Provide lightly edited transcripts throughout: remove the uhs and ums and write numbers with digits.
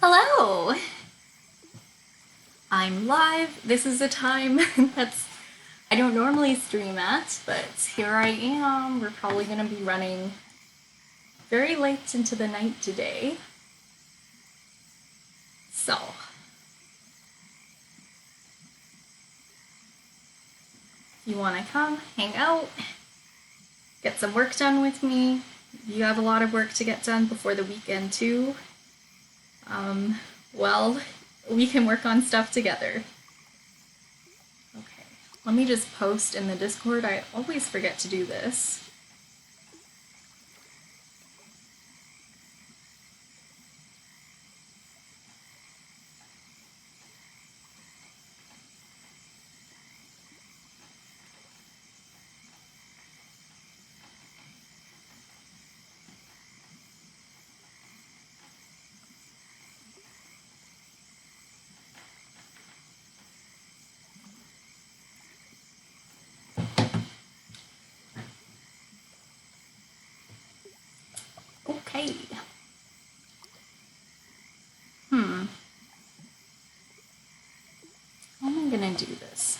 Hello! I'm live. This is a time that's I don't normally stream at, but here I am. We're probably going to be running very late into the night today. So, if you want to come, hang out, get some work done with me. You have a lot of work to get done before the weekend too. Well, we can work on stuff together. Okay, let me just post in the Discord. I always forget to do this. Okay. How am I gonna do this?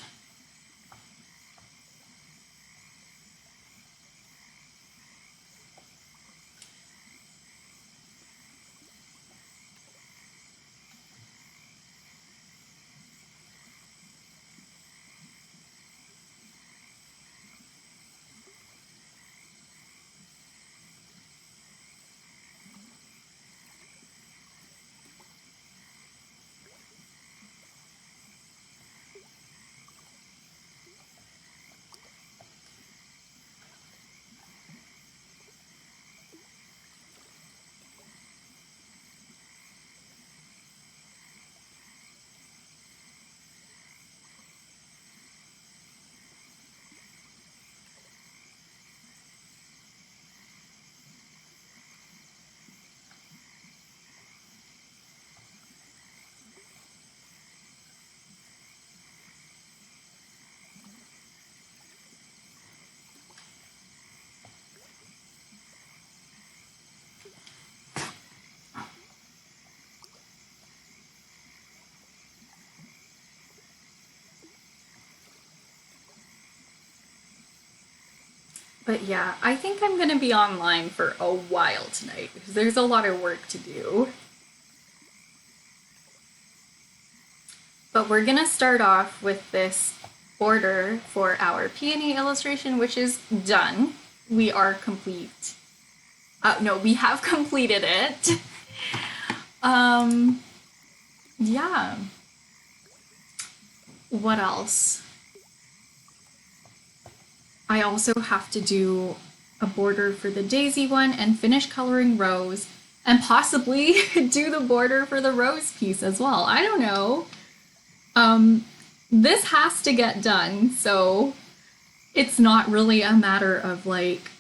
But yeah, I think I'm gonna be online for a while tonight because there's a lot of work to do. But we're gonna start off with this order for our peony illustration, which is done. We are complete. No, we have completed it. Um, yeah. What else? I also have to do a border for the daisy one and finish coloring rose and possibly do the border for the rose piece as well. I don't know. This has to get done, so it's not really a matter of like,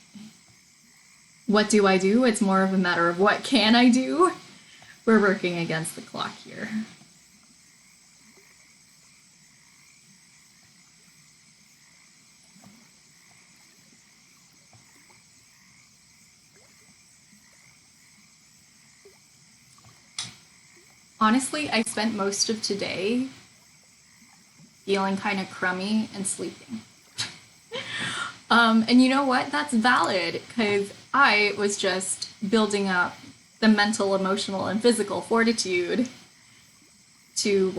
what do I do? It's more of a matter of what can I do? We're working against the clock here. Honestly, I spent most of today feeling kind of crummy and sleeping. And you know what? That's valid because I was just building up the mental, emotional, and physical fortitude to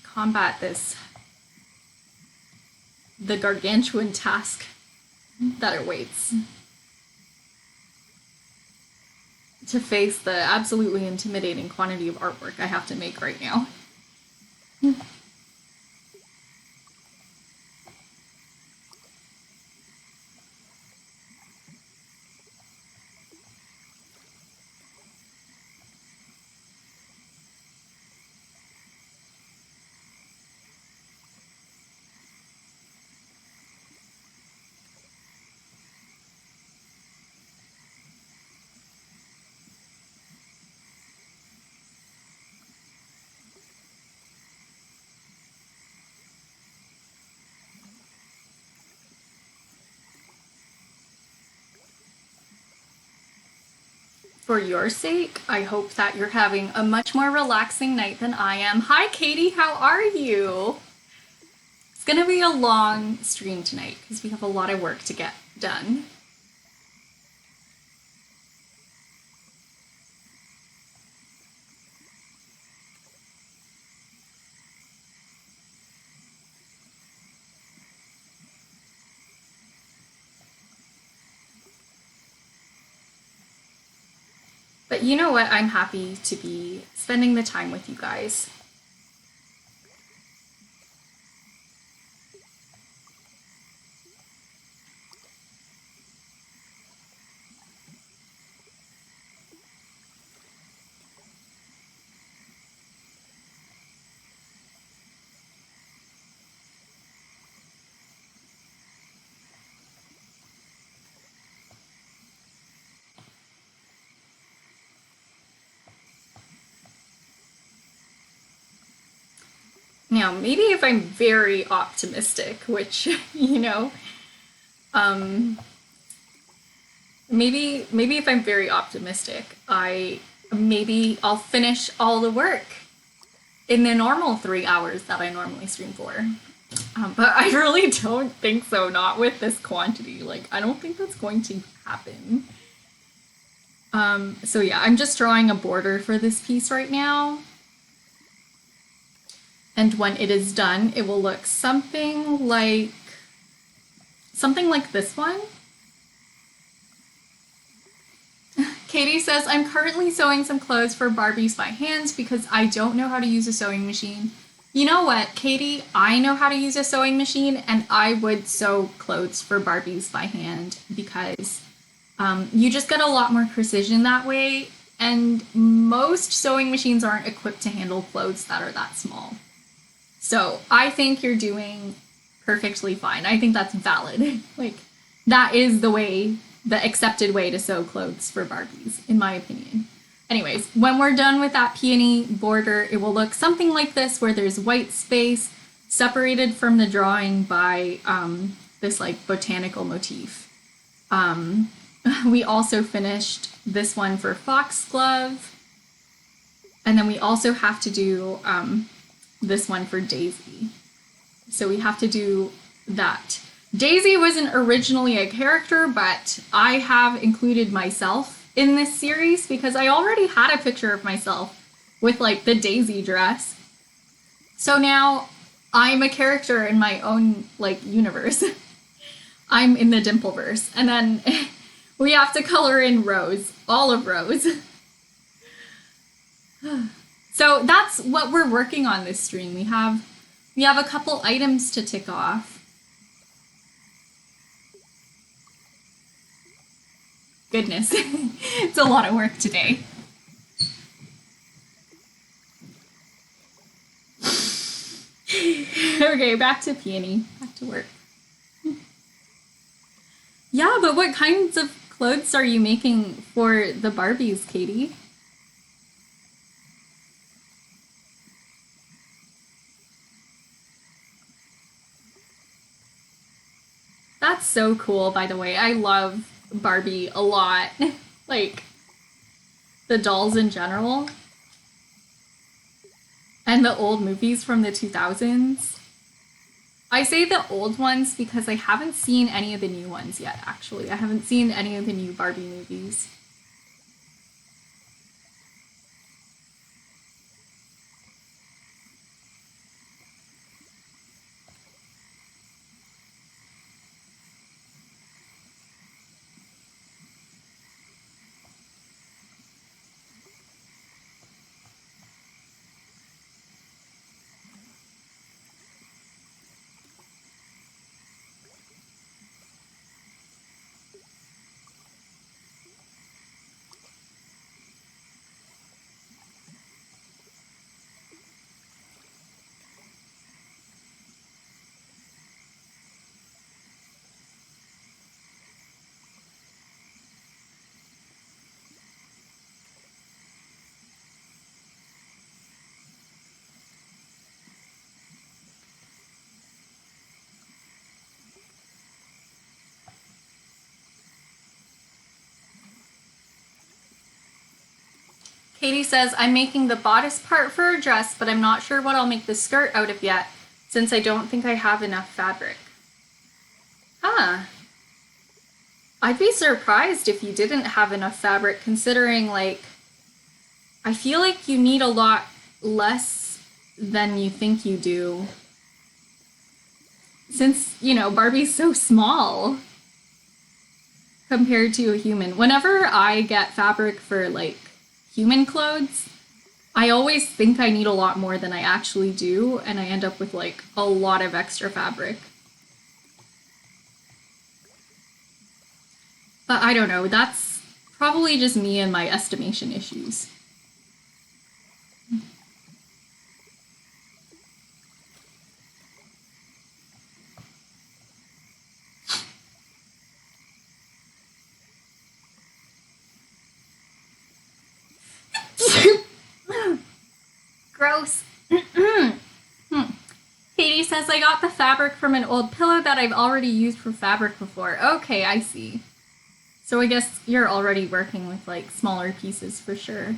combat the gargantuan task that awaits. To face the absolutely intimidating quantity of artwork I have to make right now. for your sake, I hope that you're having a much more relaxing night than I am. Hi, Katie, how are you? It's gonna be a long stream tonight because we have a lot of work to get done. But you know what? I'm happy to be spending the time with you guys. Now, maybe if I'm very optimistic, which, you know, maybe if I'm very optimistic, I'll finish all the work in the normal 3 hours that I normally stream for. But I really don't think so, not with this quantity. Like, I don't think that's going to happen. So yeah, I'm just drawing a border for this piece right now. And when it is done, it will look something like this one. Katie says, I'm currently sewing some clothes for Barbies by hand because I don't know how to use a sewing machine. You know what, Katie? I know how to use a sewing machine, and I would sew clothes for Barbies by hand because you just get a lot more precision that way, and most sewing machines aren't equipped to handle clothes that are that small. So I think you're doing perfectly fine. I think that's valid. Like, that is the accepted way to sew clothes for Barbies, in my opinion. Anyways, when we're done with that peony border, it will look something like this, where there's white space separated from the drawing by this like botanical motif. We also finished this one for Foxglove, and then we also have to do this one for Daisy. So we have to do that. Daisy wasn't originally a character, but I have included myself in this series because I already had a picture of myself with like the Daisy dress. So now I'm a character in my own like universe. I'm in the Dimpleverse. And then we have to color in Rose, all of Rose. So that's what we're working on this stream. We have a couple items to tick off. Goodness, it's a lot of work today. Okay, back to peony, back to work. Yeah, but what kinds of clothes are you making for the Barbies, Katie? That's so cool, by the way. I love Barbie a lot. Like, the dolls in general. And the old movies from the 2000s. I say the old ones because I haven't seen any of the new ones yet, actually. I haven't seen any of the new Barbie movies. Katie says, I'm making the bodice part for a dress, but I'm not sure what I'll make the skirt out of yet, since I don't think I have enough fabric. Huh. I'd be surprised if you didn't have enough fabric, considering, like, I feel like you need a lot less than you think you do. Since, you know, Barbie's so small compared to a human. Whenever I get fabric for, like, human clothes, I always think I need a lot more than I actually do, and I end up with, like, a lot of extra fabric. But I don't know, that's probably just me and my estimation issues. Gross. Katie says, I got the fabric from an old pillow that I've already used for fabric before. Okay, I see. So I guess you're already working with, like, smaller pieces for sure.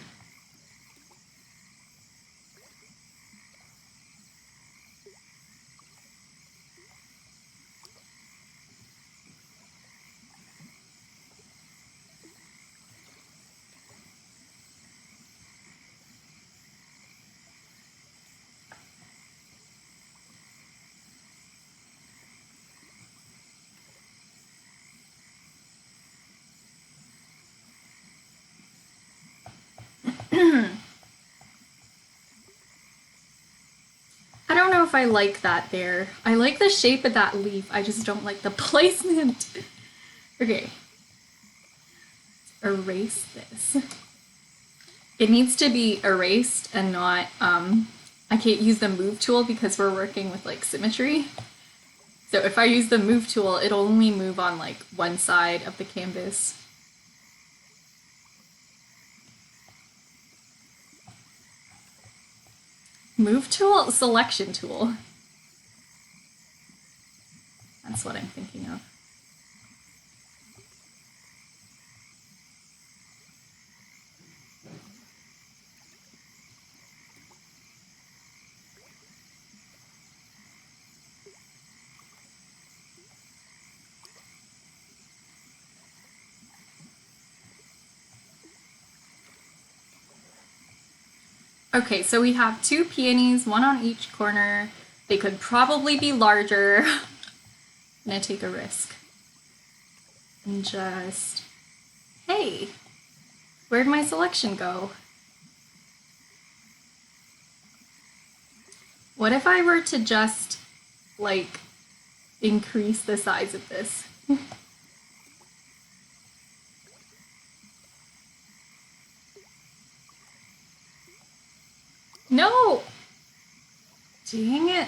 I don't know if I like that there. I like the shape of that leaf. I just don't like the placement. Okay. Erase this. It needs to be erased and not, I can't use the move tool because we're working with, like, symmetry. So if I use the move tool, it'll only move on, like, one side of the canvas. Move tool? Selection tool. That's what I'm thinking of. Okay, so we have 2 peonies, one on each corner. They could probably be larger. I'm gonna take a risk. And just, hey, where'd my selection go? What if I were to just, like, increase the size of this? No! Dang it.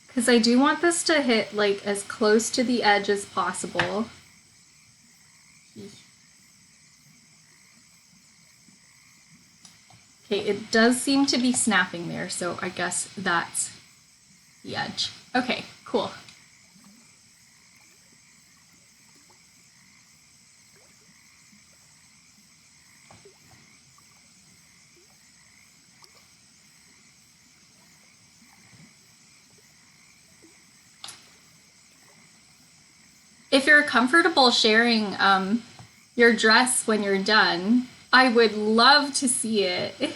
Because I do want this to hit, like, as close to the edge as possible. Okay, it does seem to be snapping there, so I guess that's the edge. Okay, cool. If you're comfortable sharing your dress when you're done, I would love to see it.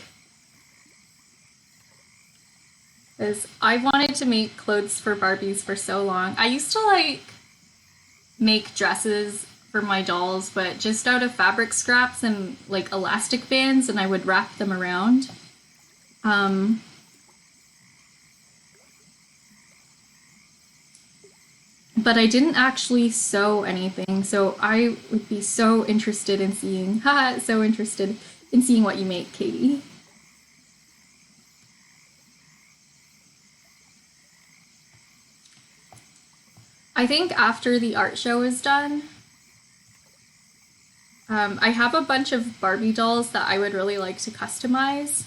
Because I wanted to make clothes for Barbies for so long. I used to, like, make dresses for my dolls, but just out of fabric scraps and, like, elastic bands, and I would wrap them around. But I didn't actually sew anything, so I would be so interested in seeing, haha, so interested in seeing what you make, Katie. I think after the art show is done, I have a bunch of Barbie dolls that I would really like to customize.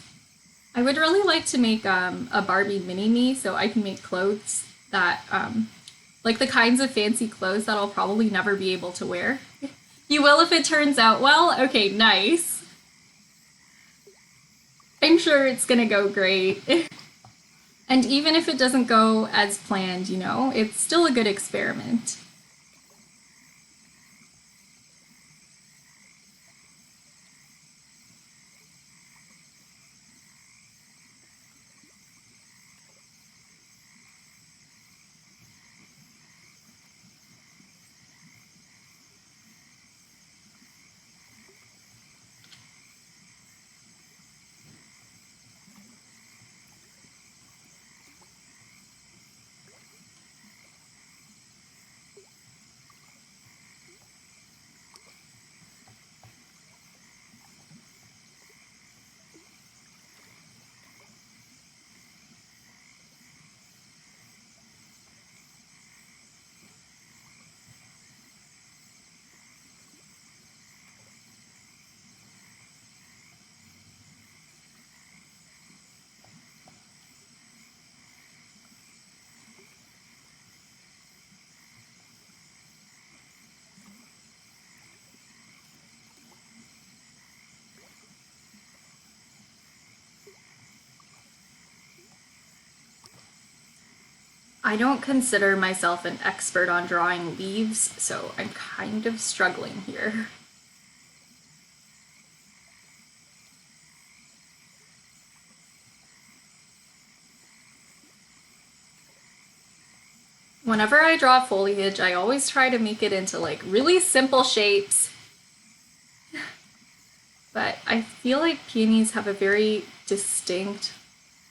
I would really like to make a Barbie mini-me so I can make clothes that, like the kinds of fancy clothes that I'll probably never be able to wear. You will if it turns out well? Okay, nice. I'm sure it's gonna go great. And even if it doesn't go as planned, you know, it's still a good experiment. I don't consider myself an expert on drawing leaves, so I'm kind of struggling here. Whenever I draw foliage, I always try to make it into like really simple shapes. But I feel like peonies have a very distinct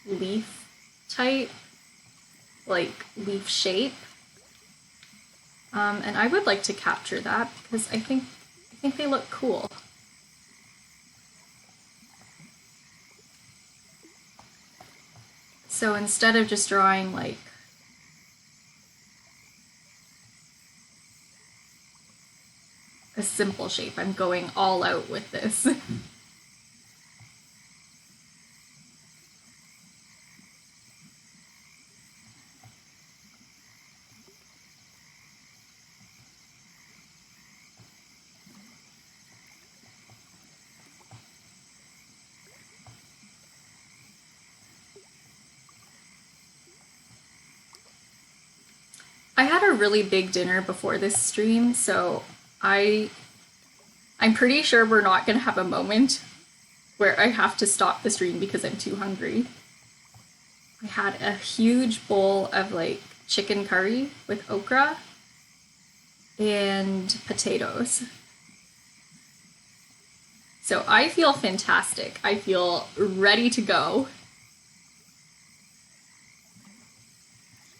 leaf type, like leaf shape. And I would like to capture that because I think they look cool. So instead of just drawing like a simple shape, I'm going all out with this. I had a really big dinner before this stream, so I I'm pretty sure we're not going to have a moment where I have to stop the stream because I'm too hungry. I had a huge bowl of like chicken curry with okra and potatoes. So I feel fantastic. I feel ready to go.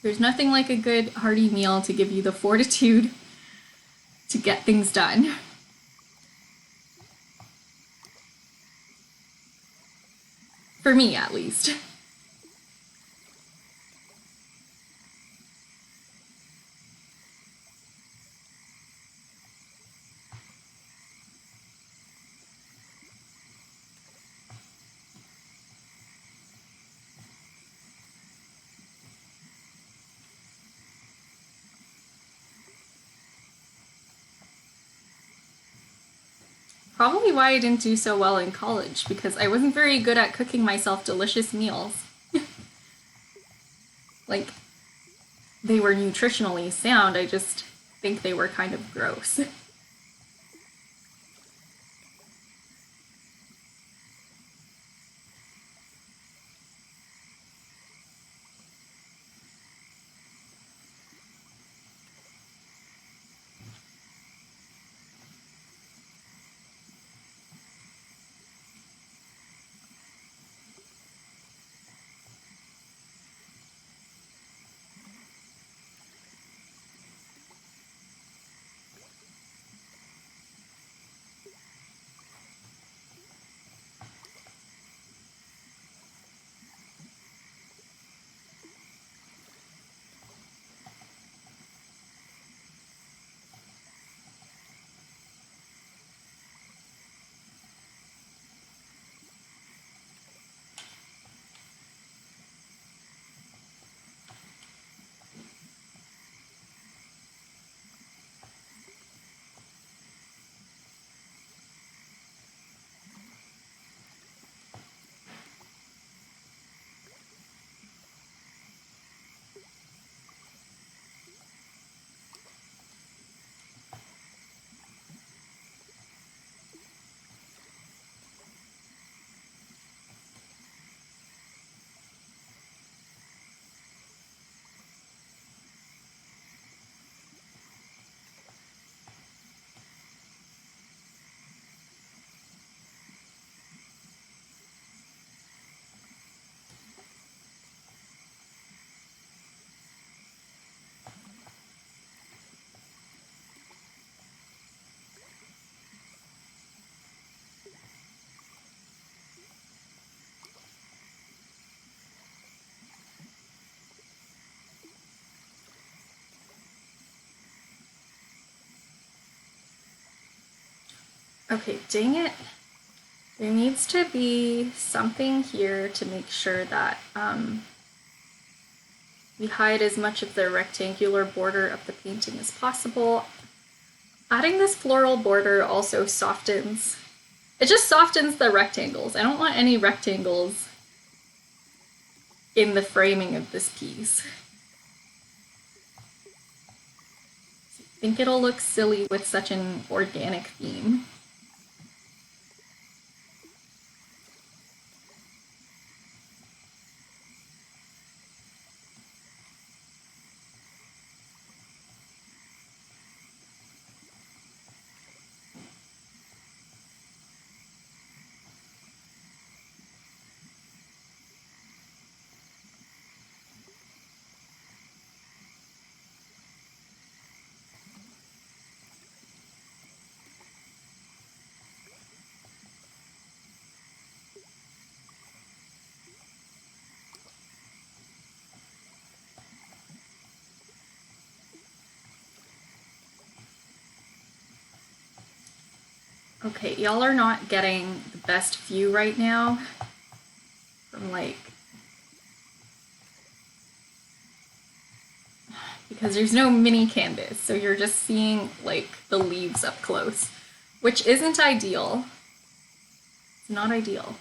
There's nothing like a good hearty meal to give you the fortitude to get things done. For me, at least. Probably why I didn't do so well in college, because I wasn't very good at cooking myself delicious meals. Like, they were nutritionally sound, I just think they were kind of gross. Okay, dang it. There needs to be something here to make sure that we hide as much of the rectangular border of the painting as possible. Adding this floral border also softens. It just softens the rectangles. I don't want any rectangles in the framing of this piece. I think it'll look silly with such an organic theme. Okay, y'all are not getting the best view right now from like, because there's no mini canvas, so you're just seeing like the leaves up close, which isn't ideal. It's not ideal.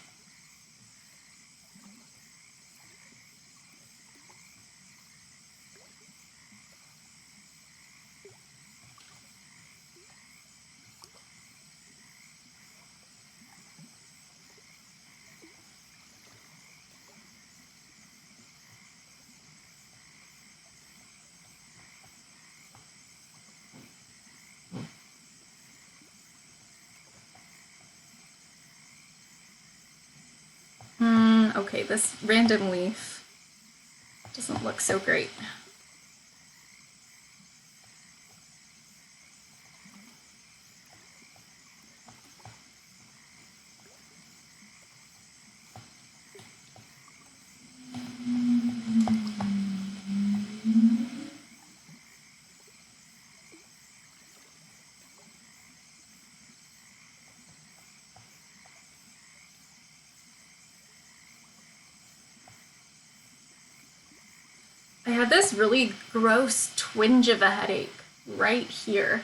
Okay, this random leaf doesn't look so great. I had this really gross twinge of a headache right here.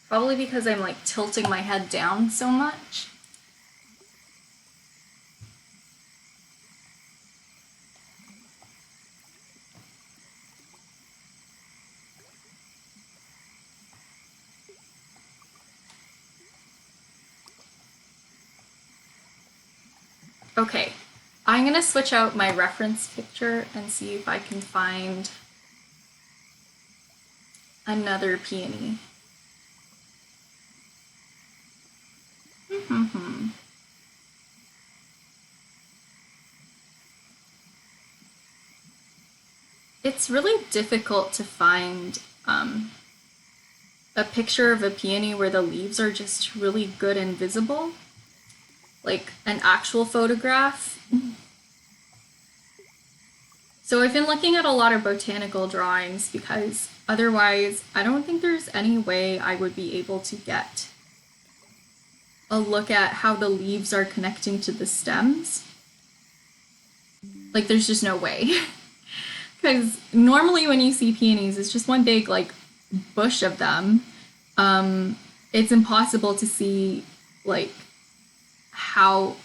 Probably because I'm like tilting my head down so much. Okay, I'm gonna switch out my reference picture and see if I can find another peony. It's really difficult to find a picture of a peony where the leaves are just really good and visible. Like an actual photograph. So I've been looking at a lot of botanical drawings because otherwise I don't think there's any way I would be able to get a look at how the leaves are connecting to the stems. Like there's just no way. Because normally when you see peonies, it's just one big like bush of them. It's impossible to see like how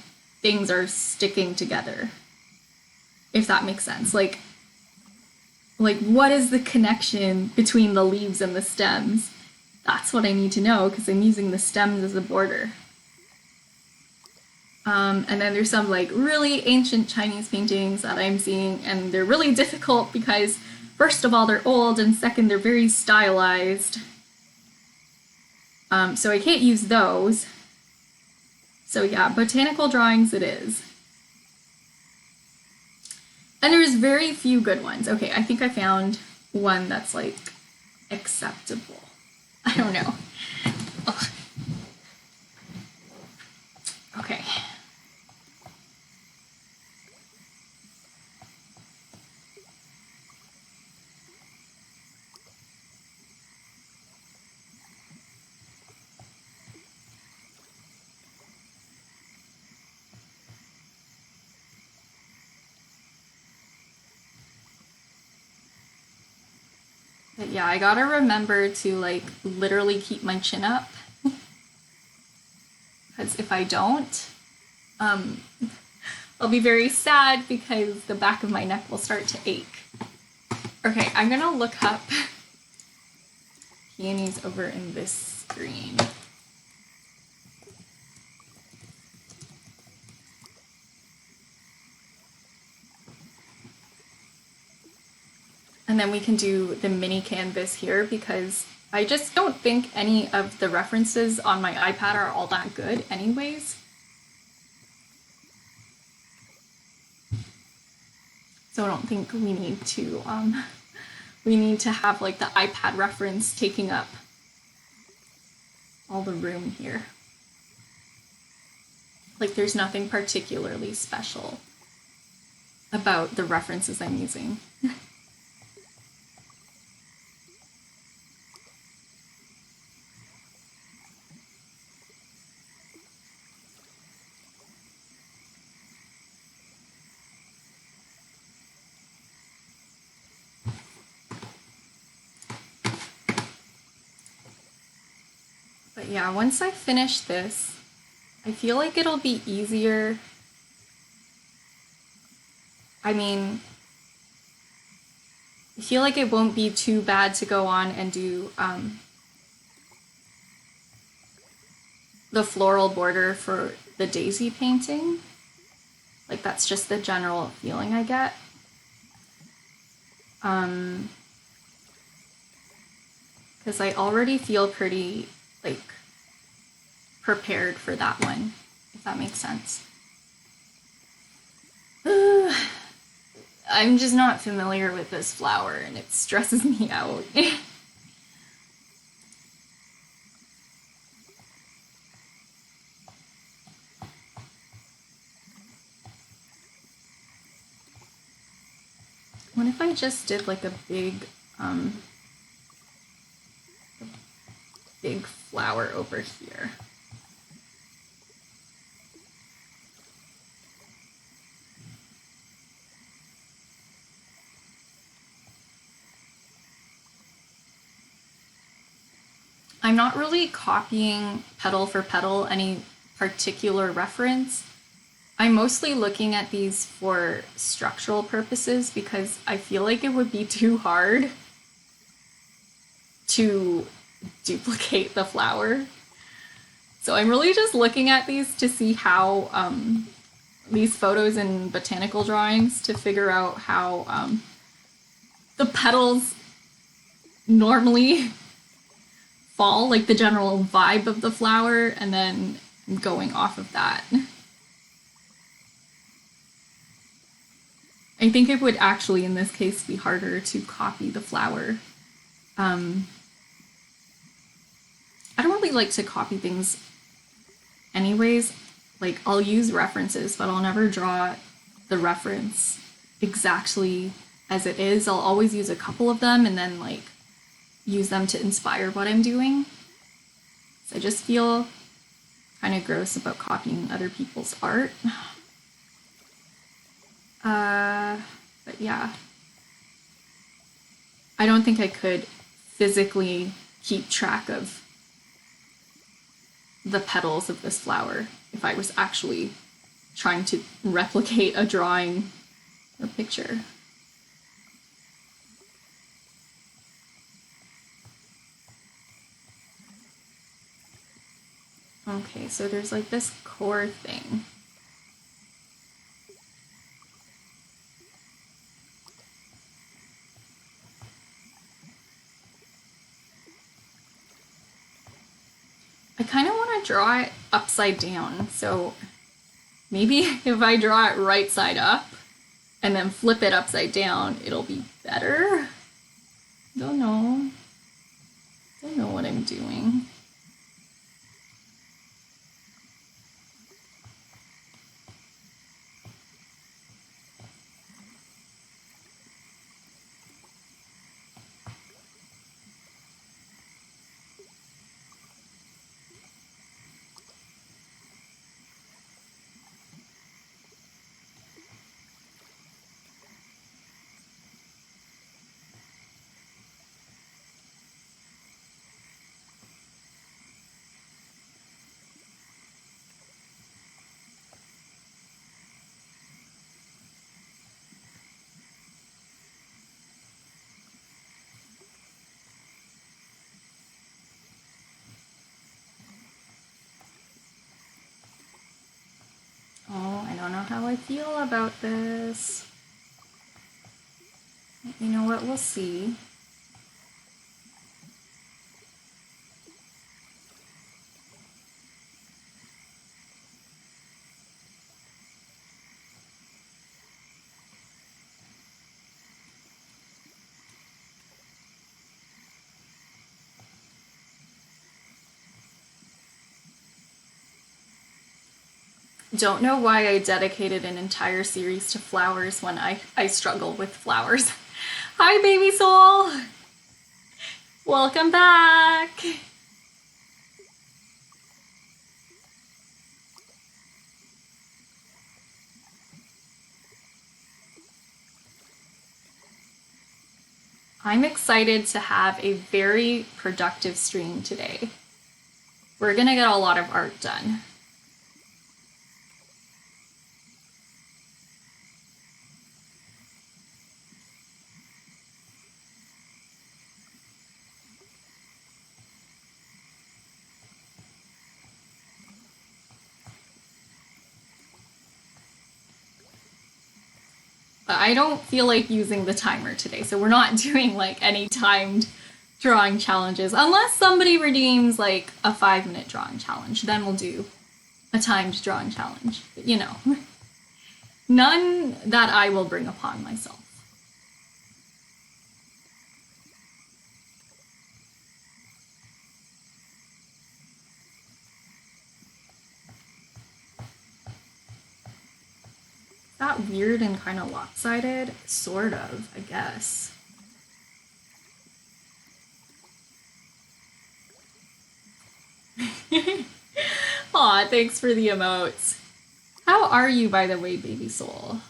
things are sticking together, if that makes sense. Like what is the connection between the leaves and the stems? That's what I need to know because I'm using the stems as a border. And then there's some like really ancient Chinese paintings that I'm seeing, and they're really difficult because first of all they're old, and second they're very stylized. So I can't use those. So yeah, botanical drawings it is. And there's very few good ones. Okay, I think I found one that's like acceptable. I don't know. Ugh. Okay. But yeah, I gotta remember to like literally keep my chin up. Because if I don't, um, I'll be very sad because the back of my neck will start to ache. Okay, I'm gonna look up peonies over in this screen. And then we can do the mini canvas here because I just don't think any of the references on my iPad are all that good anyways. So I don't think we need to have like the iPad reference taking up all the room here. Like there's nothing particularly special about the references I'm using. But yeah, once I finish this, I feel like it'll be easier. I mean, I feel like it won't be too bad to go on and do the floral border for the daisy painting. Like that's just the general feeling I get. Because I already feel pretty like prepared for that one, if that makes sense. I'm just not familiar with this flower and it stresses me out. What if I just did like a big flower over here? I'm not really copying petal for petal any particular reference. I'm mostly looking at these for structural purposes because I feel like it would be too hard to duplicate the flower. So I'm really just looking at these to see how these photos and botanical drawings to figure out how the petals normally fall, like the general vibe of the flower, and then going off of that. I think it would actually, in this case, be harder to copy the flower. I don't really like to copy things anyways. Like, I'll use references, but I'll never draw the reference exactly as it is. I'll always use a couple of them and then, like, use them to inspire what I'm doing. So I just feel kind of gross about copying other people's art. But yeah. I don't think I could physically keep track of the petals of this flower if I was actually trying to replicate a drawing or picture. Okay, so there's like this core thing. I kind of want to draw it upside down, so maybe if I draw it right side up and then flip it upside down, it'll be better. Don't know. Don't know what I'm doing. I feel about this. You know what? We'll see. Don't know why I dedicated an entire series to flowers when I struggle with flowers. Hi, baby soul! Welcome back! I'm excited to have a very productive stream today. We're gonna get a lot of art done. But I don't feel like using the timer today, so we're not doing like any timed drawing challenges unless somebody redeems like a 5-minute drawing challenge. Then we'll do a timed drawing challenge. But, you know, none that I will bring upon myself. Is that weird and kind of lopsided? Sort of, I guess. Aw, thanks for the emotes. How are you, by the way, baby soul?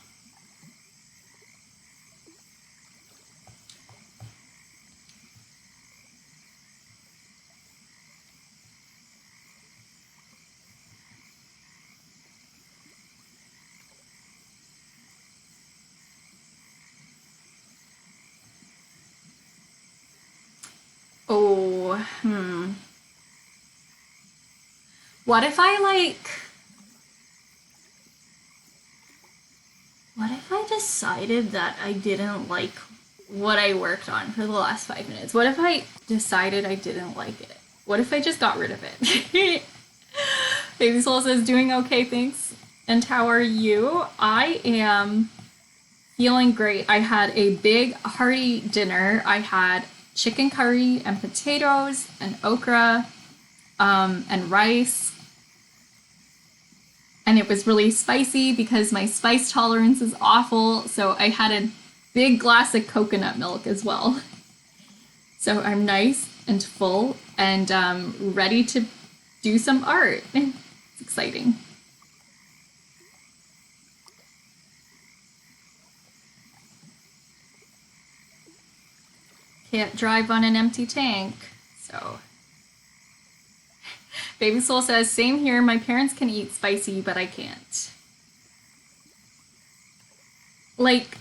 Oh, What if I what if I decided that I didn't like what I worked on for the last 5 minutes? What if I decided I didn't like it? What if I just got rid of it? Baby Soul says, doing okay, thanks. And how are you? I am feeling great. I had a big hearty dinner. I had chicken curry and potatoes and okra and rice. And it was really spicy because my spice tolerance is awful. So I had a big glass of coconut milk as well. So I'm nice and full and ready to do some art. It's exciting. Can't drive on an empty tank, so. Baby Soul says, same here, my parents can eat spicy, but I can't. Like,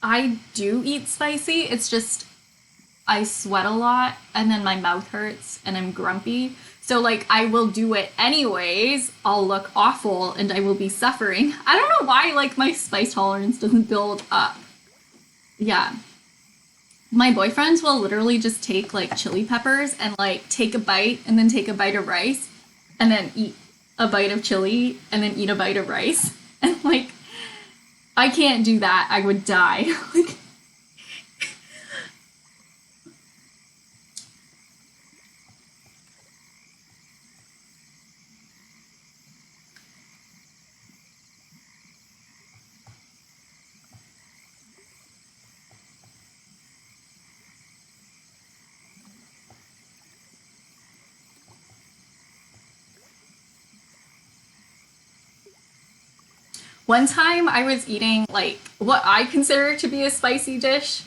I do eat spicy, it's just I sweat a lot and then my mouth hurts and I'm grumpy. So like I will do it anyways, I'll look awful and I will be suffering. I don't know why like my spice tolerance doesn't build up. Yeah. My boyfriends will literally just take like chili peppers and like take a bite and then take a bite of rice and then eat a bite of chili and then eat a bite of rice. And like, I can't do that. I would die. Like, one time I was eating like what I consider to be a spicy dish,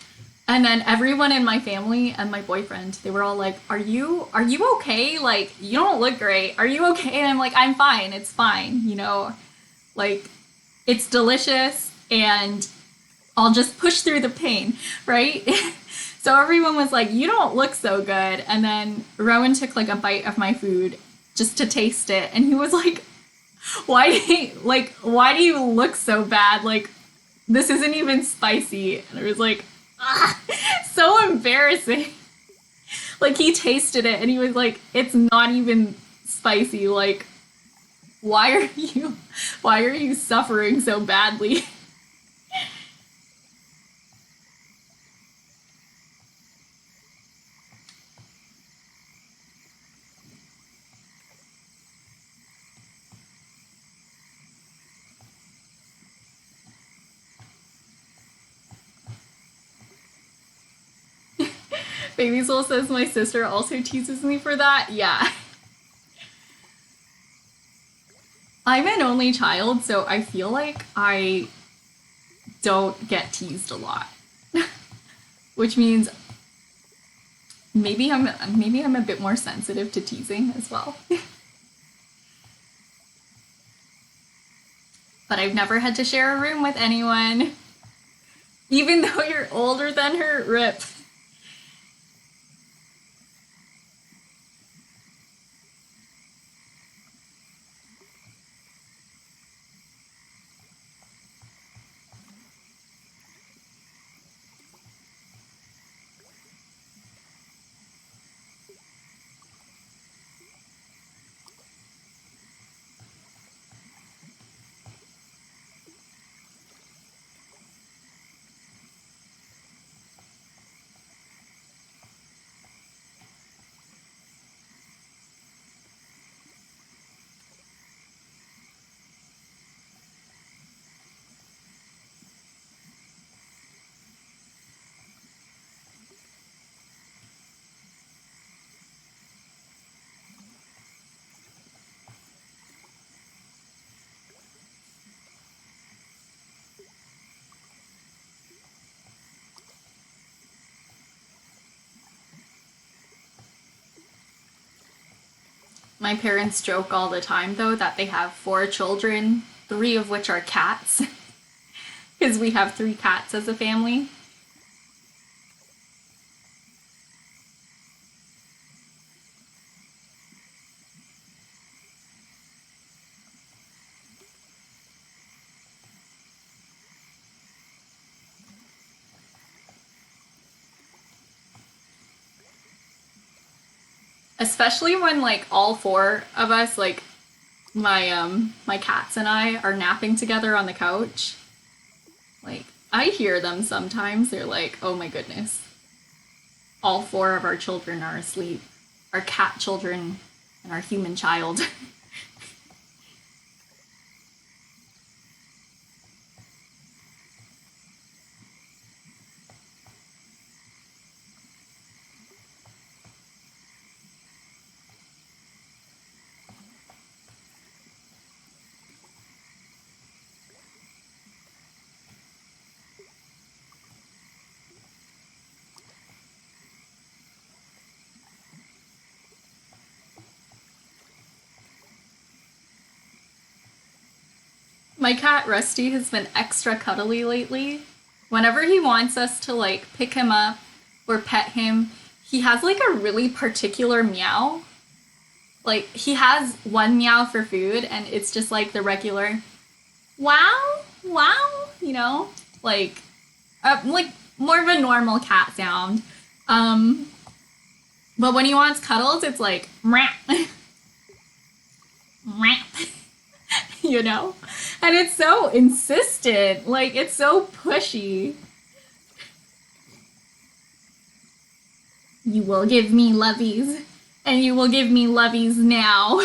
and then everyone in my family and my boyfriend, they were all like, are you okay? Like, you don't look great. Are you okay? And I'm like, I'm fine. It's fine. You know, like it's delicious and I'll just push through the pain, right? So everyone was like, you don't look so good. And then Rowan took like a bite of my food just to taste it. And he was like, why do you look so bad? Like, this isn't even spicy. And I was like, ah, so embarrassing. Like, he tasted it and he was like, it's not even spicy. Like, why are you, why are you suffering so badly? Baby Soul says my sister also teases me for that. Yeah. I'm an only child, so I feel like I don't get teased a lot. Which means maybe I'm a bit more sensitive to teasing as well. But I've never had to share a room with anyone. Even though you're older than her, rip. My parents joke all the time, though, that they have 4 children, 3 of which are cats, because we have 3 cats as a family. Especially when like all 4 of us, like my cats and I, are napping together on the couch. Like, I hear them sometimes. They're like, "Oh my goodness. All 4 of our children are asleep. Our cat children and our human child." My cat Rusty has been extra cuddly lately. Whenever he wants us to like pick him up or pet him, he has like a really particular meow. Like, he has one meow for food and it's just like the regular wow, wow, like more of a normal cat sound. Um but when he wants cuddles, it's like rap, rap, you know? And it's so insistent. Like, it's so pushy. You will give me lovies, and you will give me lovies now,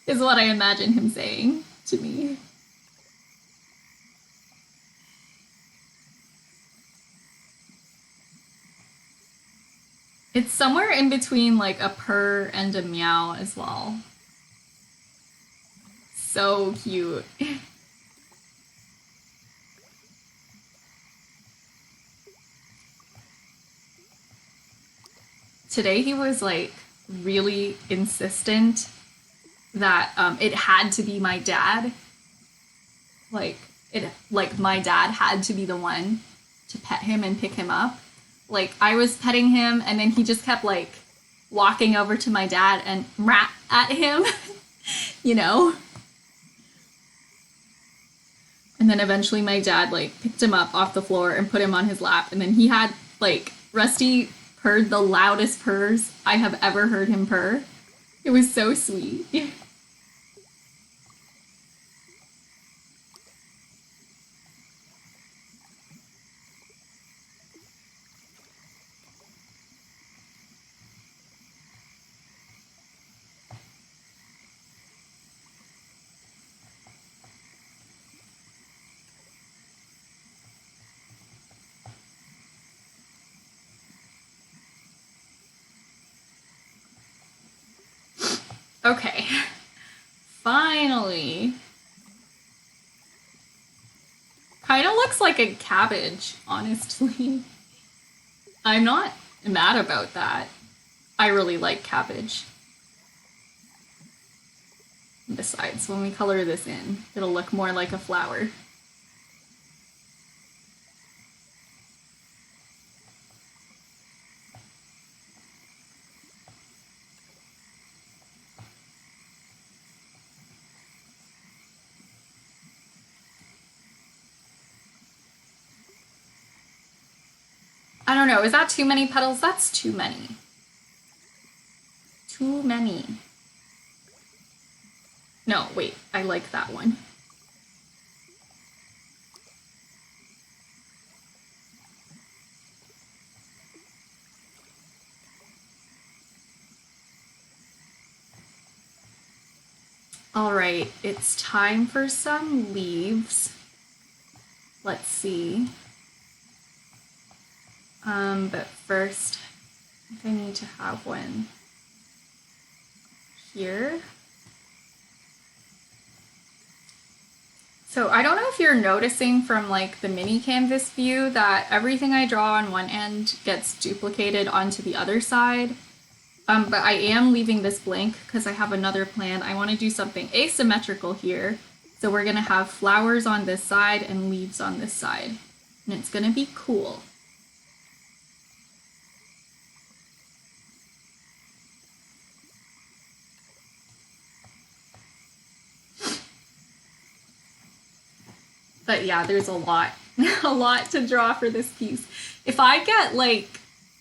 is what I imagine him saying to me. It's somewhere in between like a purr and a meow as well. So cute. Today he was like really insistent that it had to be my dad. Like my dad had to be the one to pet him and pick him up. Like, I was petting him and then he just kept like walking over to my dad and rap at him, you know? And then eventually my dad like picked him up off the floor and put him on his lap. And then he had like Rusty purred the loudest purrs I have ever heard him purr. It was so sweet. Okay. Finally. Kind of looks like a cabbage, honestly. I'm not mad about that. I really like cabbage. Besides, when we color this in, it'll look more like a flower. I don't know, is that too many petals? That's too many. Too many. No, wait, I like that one. All right, it's time for some leaves. Let's see. But first, I think I need to have one here. So I don't know if you're noticing from like the mini canvas view that everything I draw on one end gets duplicated onto the other side. But I am leaving this blank because I have another plan. I want to do something asymmetrical here. So we're going to have flowers on this side and leaves on this side. And it's going to be cool. But yeah, there's a lot, a lot to draw for this piece. If I get like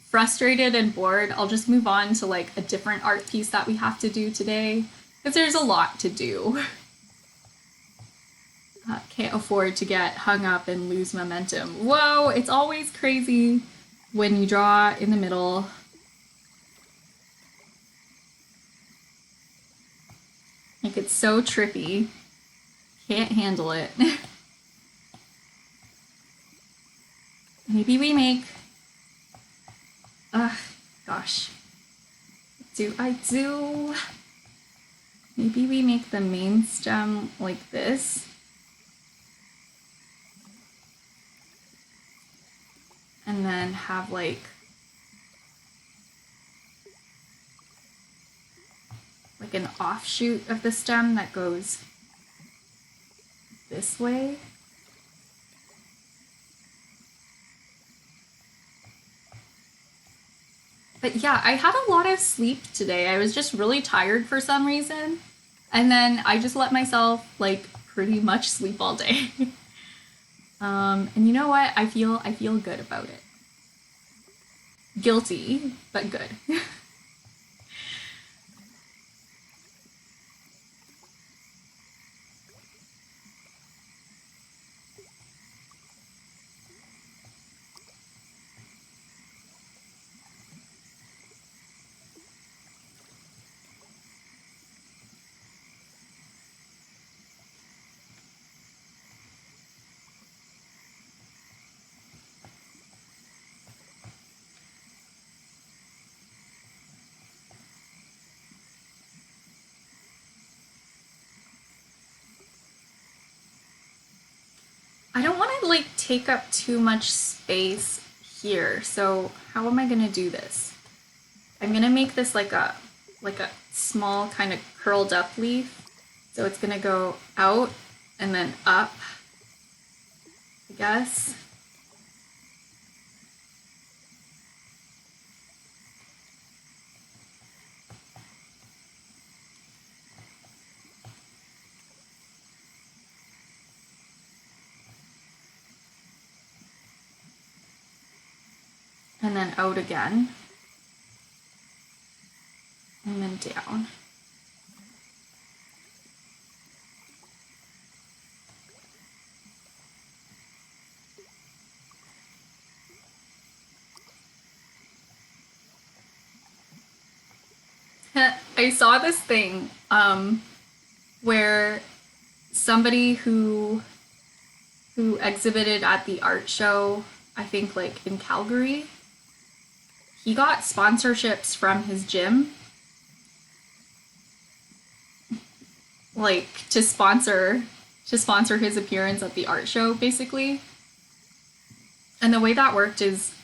frustrated and bored, I'll just move on to like a different art piece that we have to do today, because there's a lot to do. Can't afford to get hung up and lose momentum. Whoa, it's always crazy when you draw in the middle. Like it's so trippy. Can't handle it. Maybe we make, gosh, I do? Maybe we make the main stem like this. And then have like an offshoot of the stem that goes this way. But yeah, I had a lot of sleep today. I was just really tired for some reason. And then I just let myself like pretty much sleep all day. And you know what? I feel good about it. Guilty, but good. I don't want to like take up too much space here. So how am I going to do this? I'm going to make this like a small kind of curled up leaf. So it's going to go out and then up, I guess. and then out again, and then down. I saw this thing where somebody who exhibited at the art show, I think like in Calgary, he got sponsorships from his gym, like to sponsor his appearance at the art show, basically. And the way that worked is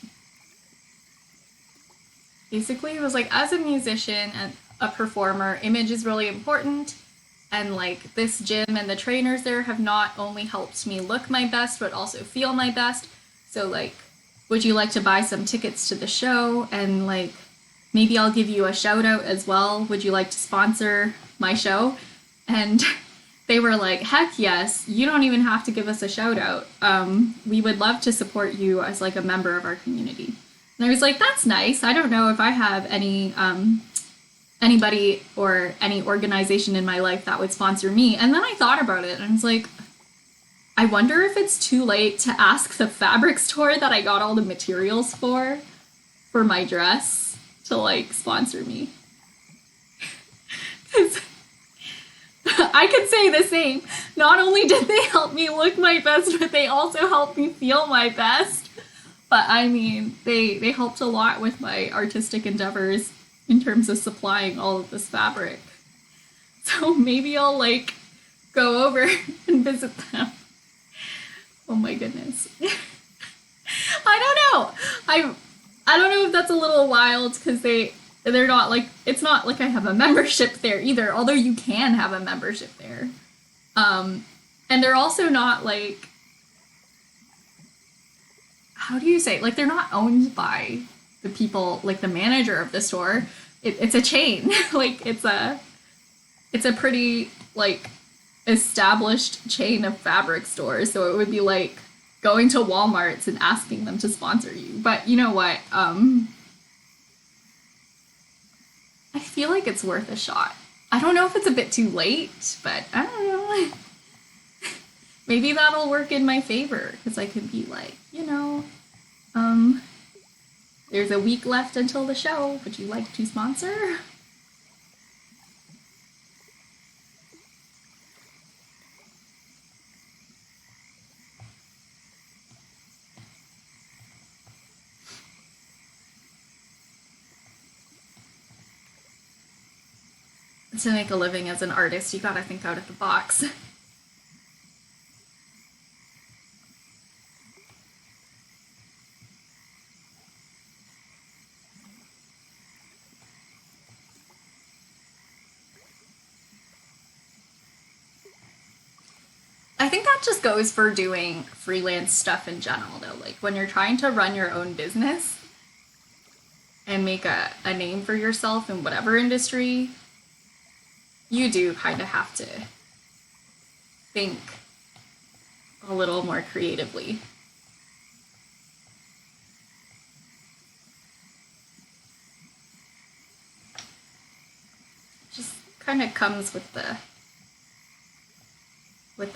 basically it was like, as a musician and a performer, image is really important. And like this gym and the trainers there have not only helped me look my best, but also feel my best. So like, would you like to buy some tickets to the show? And like, maybe I'll give you a shout out as well. Would you like to sponsor my show? And they were like, heck yes, you don't even have to give us a shout out. We would love to support you as like a member of our community. And I was like, that's nice. I don't know if I have anybody or any organization in my life that would sponsor me. And then I thought about it and I was like, I wonder if it's too late to ask the fabric store that I got all the materials for my dress to like sponsor me. Because I could say the same. Not only did they help me look my best, but they also helped me feel my best. But I mean, they helped a lot with my artistic endeavors in terms of supplying all of this fabric. So maybe I'll like go over and visit them. Oh my goodness. I don't know. I don't know if that's a little wild because they're not like, it's not like I have a membership there either, although you can have a membership there. And they're also not like, how do you say, like they're not owned by the people, like the manager of the store. It's a chain. Like it's a pretty like established chain of fabric stores. So it would be like going to Walmart's and asking them to sponsor you. But you know what? I feel like it's worth a shot. I don't know if it's a bit too late, but I don't know. Maybe that'll work in my favor because I could be like, there's a week left until the show. Would you like to sponsor? To make a living as an artist, you gotta think out of the box. I think that just goes for doing freelance stuff in general, though. Like when you're trying to run your own business and make a name for yourself in whatever industry, you do kind of have to think a little more creatively. Just kind of comes with the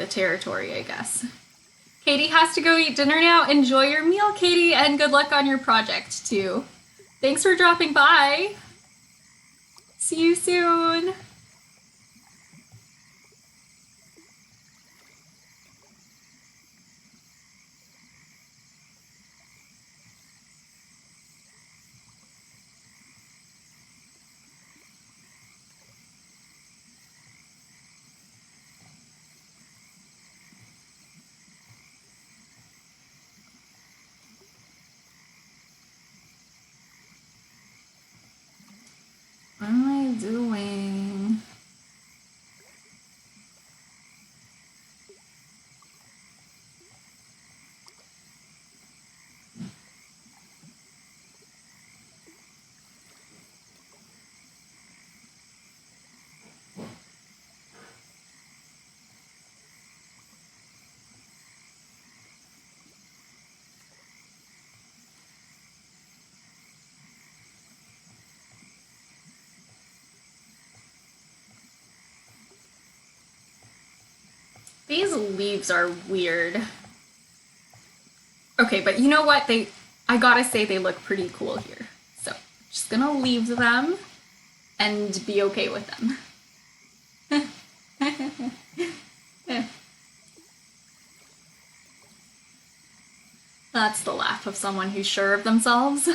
territory, I guess. Katie has to go eat dinner now. Enjoy your meal, Katie, and good luck on your project too. Thanks for dropping by. See you soon. What am I doing? These leaves are weird. Okay, but you know what? I gotta say they look pretty cool here. So, just gonna leave them and be okay with them. That's the laugh of someone who's sure of themselves.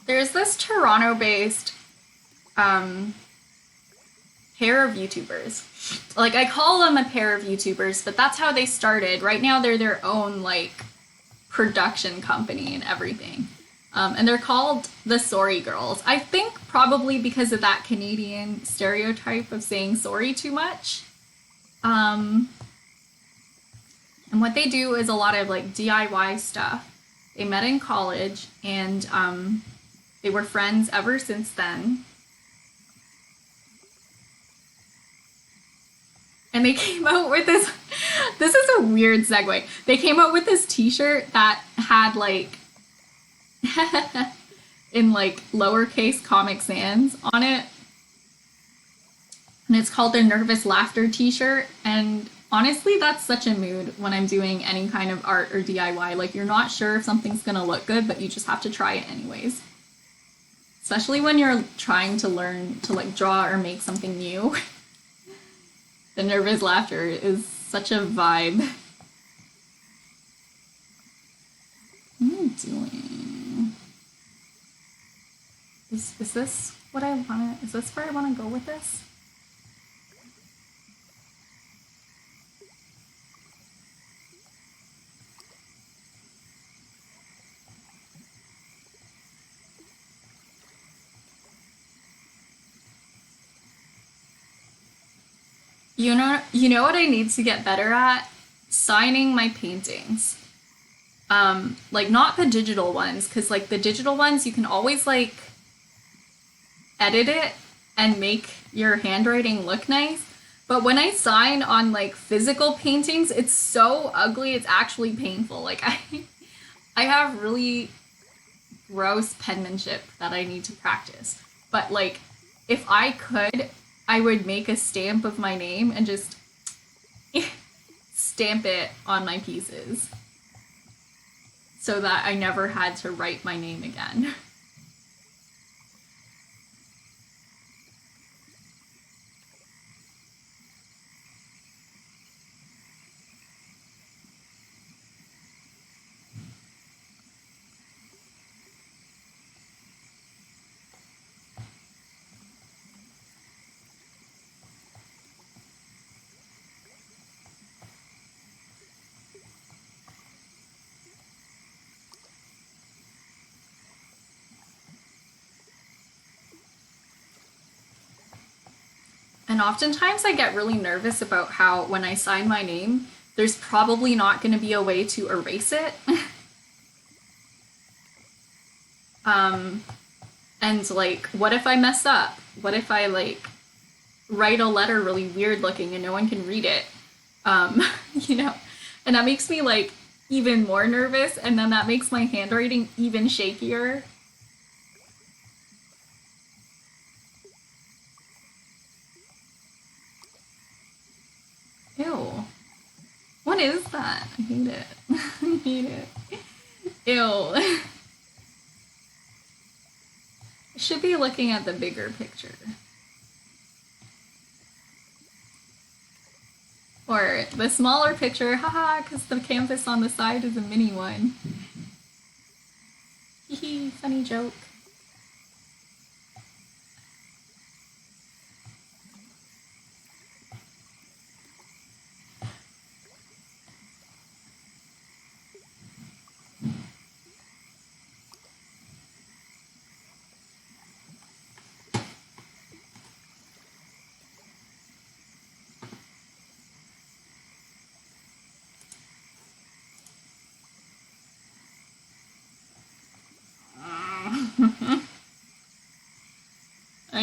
There's this Toronto-based pair of YouTubers. Like, I call them a pair of YouTubers, but that's how they started. Right now, they're their own, like, production company and everything. And they're called the Sorry Girls. I think probably because of that Canadian stereotype of saying sorry too much. And what they do is a lot of, like, DIY stuff. They met in college, and they were friends ever since then. And they came out with this. This is a weird segue. They came out with this t-shirt that had, like, in, like, lowercase Comic Sans on it. And it's called their Nervous Laughter t-shirt. And honestly, that's such a mood when I'm doing any kind of art or DIY. Like, you're not sure if something's gonna look good, but you just have to try it anyways. Especially when you're trying to learn to, like, draw or make something new. The Nervous Laughter is such a vibe. What am I doing? Is this what I wanna, is this where I wanna go with this? You know what I need to get better at? Signing my paintings. Like, not the digital ones, because, like, the digital ones you can always, like, edit it and make your handwriting look nice. But when I sign on, like, physical paintings, it's so ugly, it's actually painful. Like, I have really gross penmanship that I need to practice. But, like, if I could, I would make a stamp of my name and just stamp it on my pieces so that I never had to write my name again. And oftentimes I get really nervous about how when I sign my name, there's probably not going to be a way to erase it. And, like, what if I mess up? What if I, like, write a letter really weird looking and no one can read it? You know? And that makes me, like, even more nervous, and then that makes my handwriting even shakier. Ew. What is that? I hate it. I hate it. Ew. I should be looking at the bigger picture. Or the smaller picture, haha, because the canvas on the side is a mini one. Hee funny joke.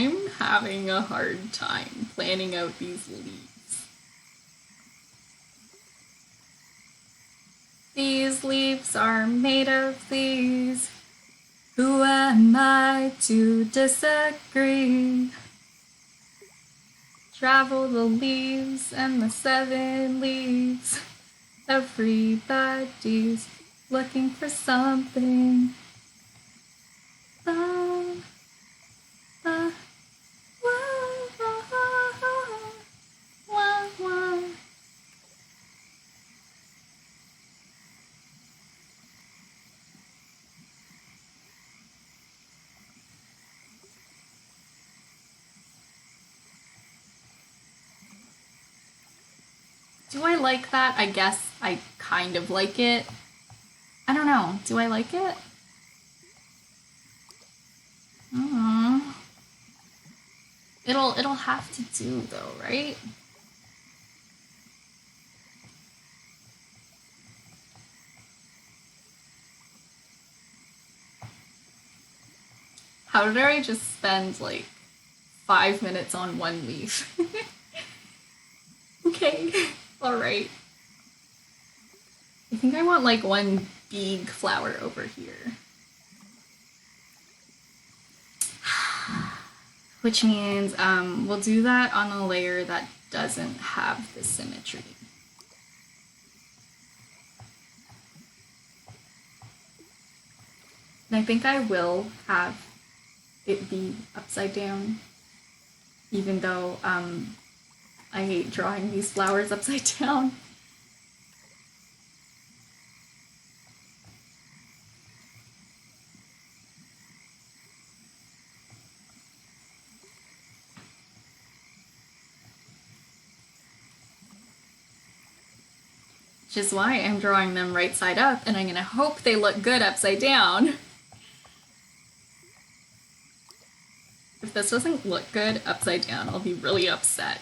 I'm having a hard time planning out these leaves. These leaves are made of these. Who am I to disagree? Travel the leaves and the 7 leaves. Everybody's looking for something. Do I like that? I guess I kind of like it. I don't know. Do I like it? It'll have to do though, right? How did I just spend like 5 minutes on one leaf? Okay, alright. I think I want like one big flower over here. Which means we'll do that on a layer that doesn't have the symmetry. And I think I will have it be upside down, even though I hate drawing these flowers upside down. Which is why I'm drawing them right side up, and I'm gonna hope they look good upside down. If this doesn't look good upside down, I'll be really upset.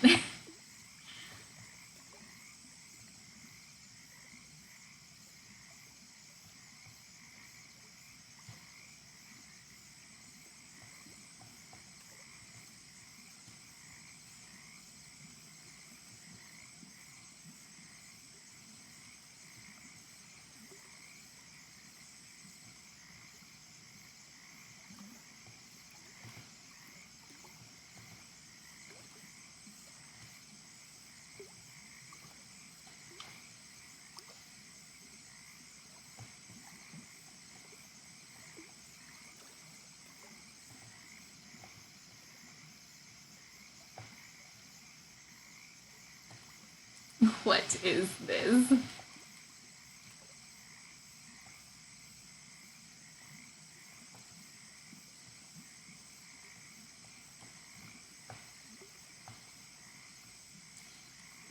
What is this?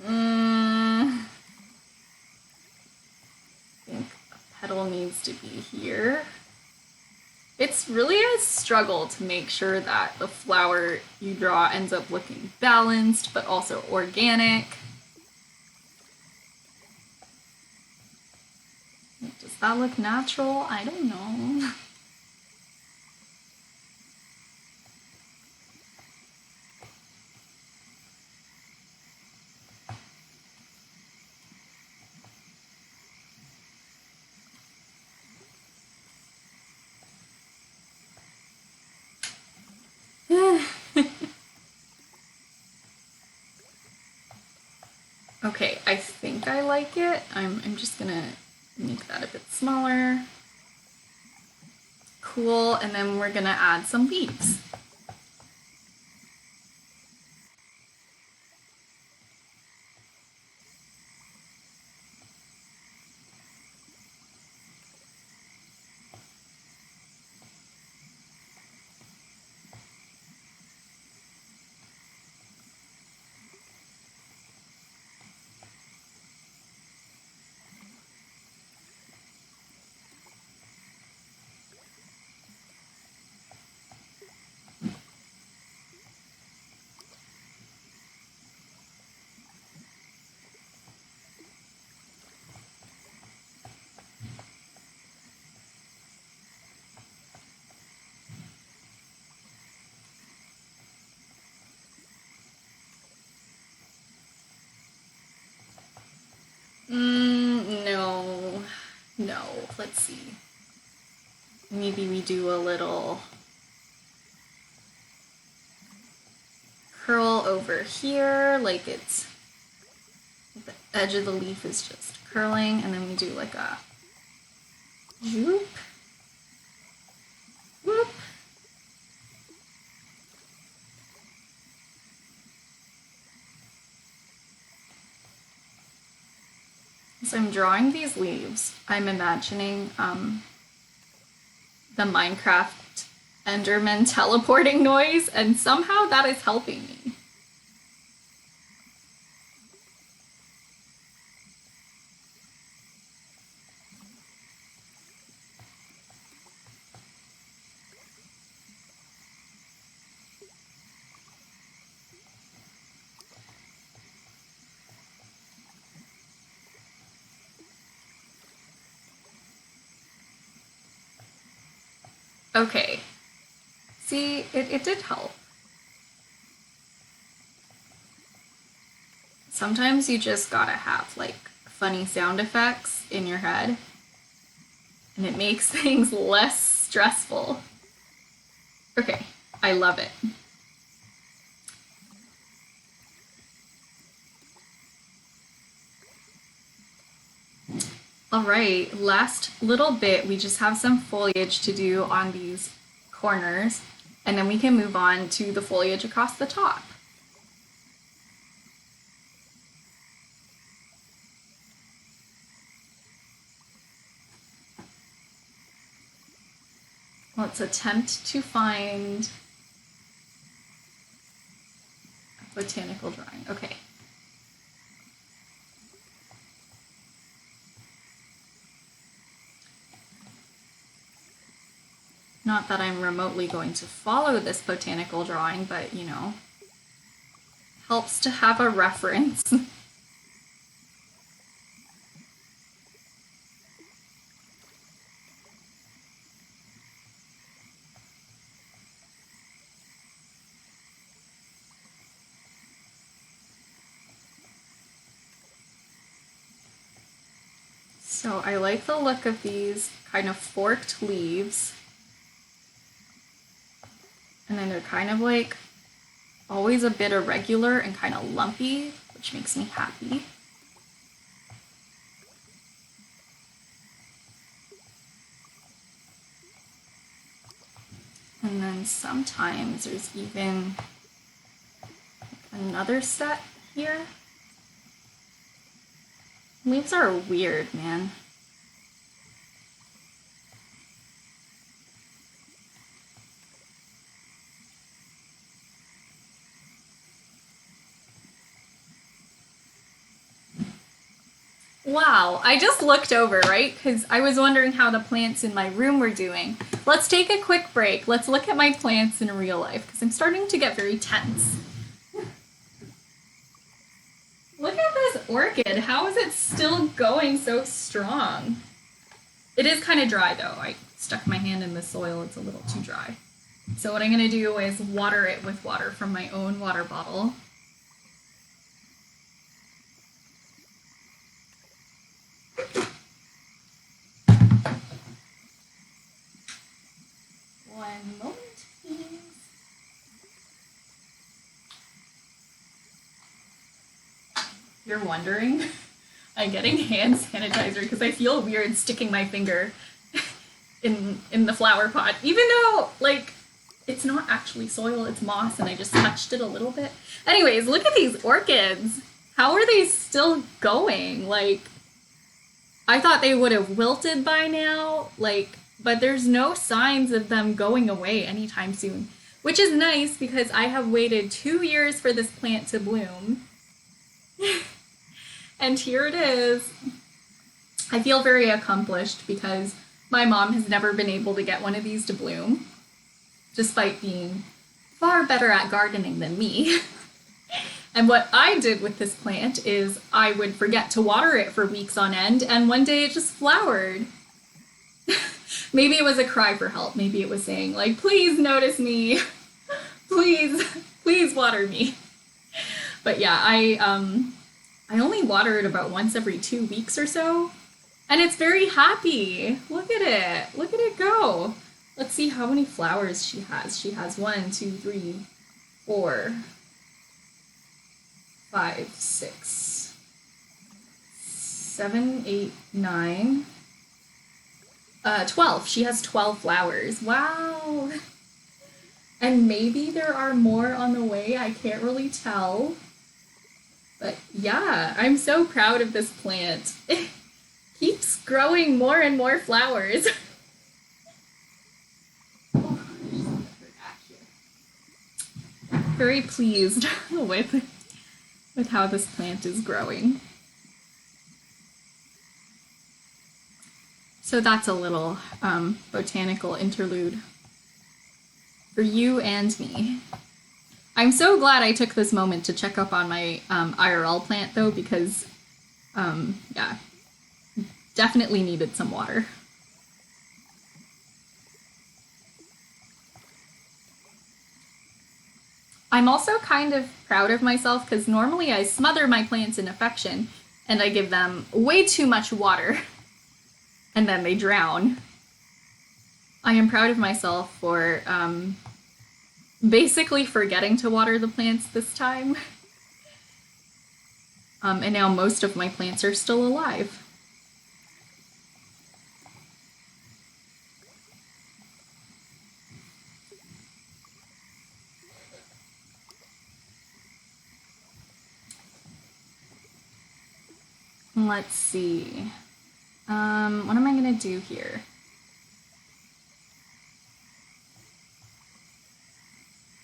I think a petal needs to be here. It's really a struggle to make sure that the flower you draw ends up looking balanced, but also organic. Does that look natural? I don't know. Okay, I think I like it. I'm just gonna make that a bit smaller. Cool, and then we're gonna add some leaves. let's see. Maybe we do a little curl over here, like it's the edge of the leaf is just curling, and then we do like a whoop, whoop. As I'm drawing these leaves, I'm imagining the Minecraft Enderman teleporting noise, and somehow that is helping me. Okay. See, it did help. Sometimes you just gotta have like funny sound effects in your head, and it makes things less stressful. Okay, I love it. All right, last little bit, we just have some foliage to do on these corners, and then we can move on to the foliage across the top. Let's attempt to find a botanical drawing. Okay. Not that I'm remotely going to follow this botanical drawing, but you know, helps to have a reference. So I like the look of these kind of forked leaves. And then they're kind of like always a bit irregular and kind of lumpy, which makes me happy. And then sometimes there's even another set here. Leaves are weird, man. Wow, I just looked over, right? Because I was wondering how the plants in my room were doing. Let's take a quick break. Let's look at my plants in real life, because I'm starting to get very tense. Look at this orchid. How is it still going so strong? It is kind of dry, though. I stuck my hand in the soil. It's a little too dry. So what I'm going to do is water it with water from my own water bottle. One moment, please. You're wondering, I'm getting hand sanitizer because I feel weird sticking my finger in the flower pot, even though, like, it's not actually soil, it's moss, and I just touched it a little bit. Anyways, look at these orchids. How are they still going? Like, I thought they would have wilted by now, like, but there's no signs of them going away anytime soon, which is nice because I have waited 2 years for this plant to bloom. And here it is. I feel very accomplished because my mom has never been able to get one of these to bloom, despite being far better at gardening than me. And what I did with this plant is I would forget to water it for weeks on end, and one day it just flowered. Maybe it was a cry for help. Maybe it was saying, like, please notice me. Please water me. But yeah, I only water it about once every 2 weeks or so. And it's very happy. Look at it. Look at it go. Let's see how many flowers she has. She has 1, 2, 3, 4, 5, 6, 7, 8, 9, 12. She has 12 flowers. Wow. And maybe there are more on the way. I can't really tell. But yeah, I'm so proud of this plant. It keeps growing more and more flowers. Very pleased with how this plant is growing. So that's a little botanical interlude for you and me. I'm so glad I took this moment to check up on my IRL plant though, because yeah, definitely needed some water. I'm also kind of proud of myself because normally I smother my plants in affection and I give them way too much water and then they drown. I am proud of myself for basically forgetting to water the plants this time. And now most of my plants are still alive. Let's see. What am I gonna do here?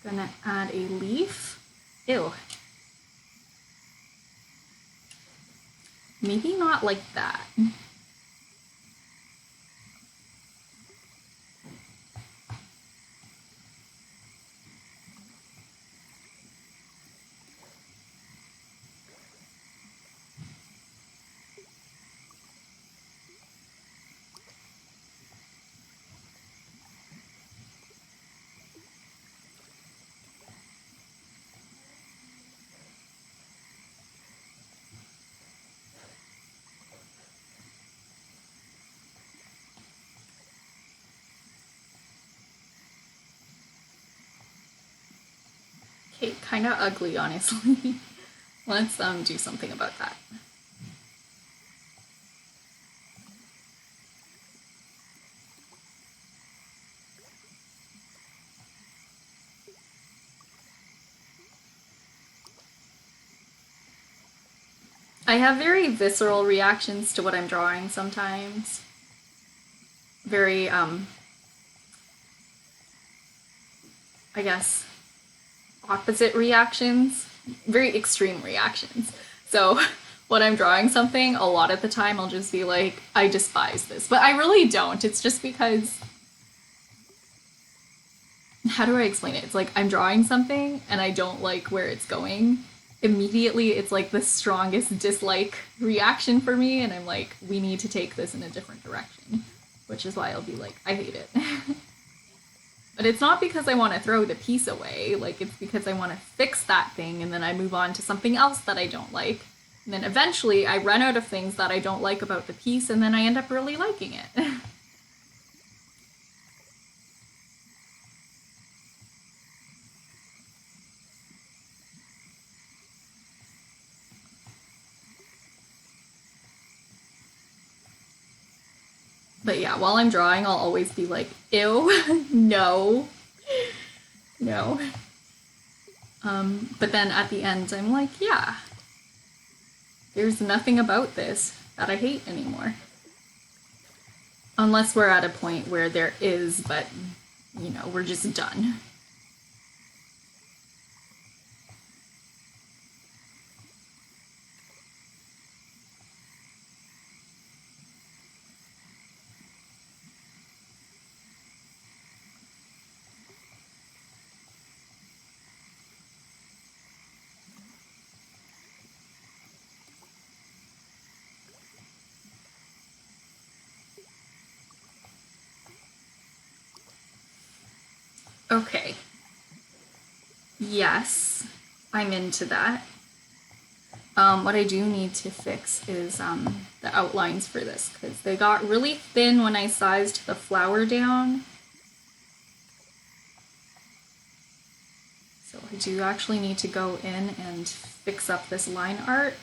Gonna add a leaf. Ew. Maybe not like that. Okay, kind of ugly, honestly. Let's do something about that. I have very visceral reactions to what I'm drawing sometimes. Very, I guess, opposite reactions. Very extreme reactions. So when I'm drawing something, a lot of the time I'll just be like, I despise this. But I really don't. It's just because, how do I explain it? It's like I'm drawing something and I don't like where it's going. Immediately, it's like the strongest dislike reaction for me, and I'm like, we need to take this in a different direction, which is why I'll be like, I hate it. But it's not because I want to throw the piece away, like, it's because I want to fix that thing, and then I move on to something else that I don't like. And then eventually, I run out of things that I don't like about the piece, and then I end up really liking it. But yeah, while I'm drawing, I'll always be like, ew, no, no. But then at the end, I'm like, yeah, there's nothing about this that I hate anymore. Unless we're at a point where there is, but, you know, we're just done. Okay. Yes, I'm into that. What I do need to fix is the outlines for this because they got really thin when I sized the flower down. So I do actually need to go in and fix up this line art.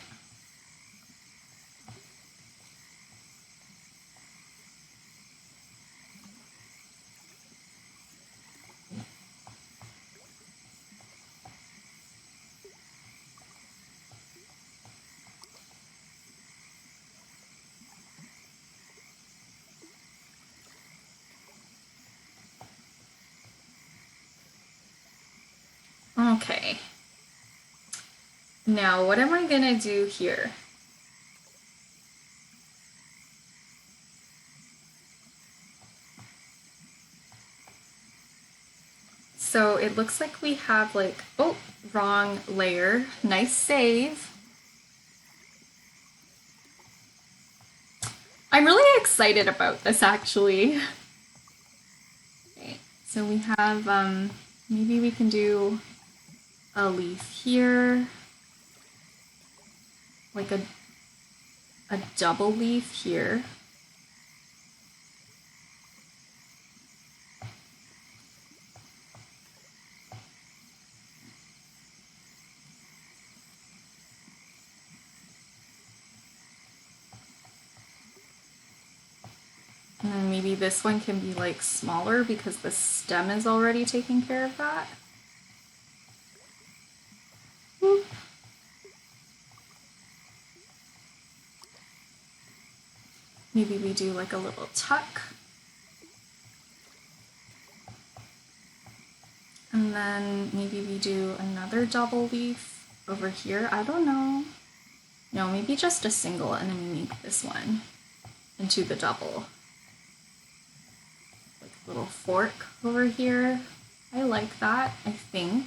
Okay. Now, what am I gonna do here? So it looks like we have like, oh, wrong layer. Nice save. I'm really excited about this actually. Okay, so we have, maybe we can do a leaf here, like a double leaf here. And then maybe this one can be like smaller because the stem is already taking care of that. Whoop. Maybe we do like a little tuck. And then maybe we do another double leaf over here. I don't know. No, maybe just a single and then we make this one into the double. Like a little fork over here. I like that, I think.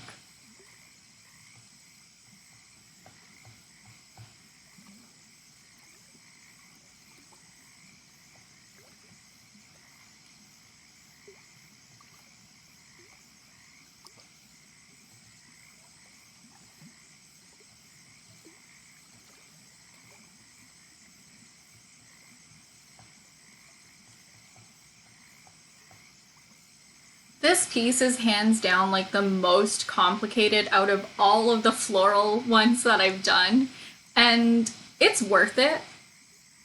This piece is hands down like the most complicated out of all of the floral ones that I've done. And it's worth it.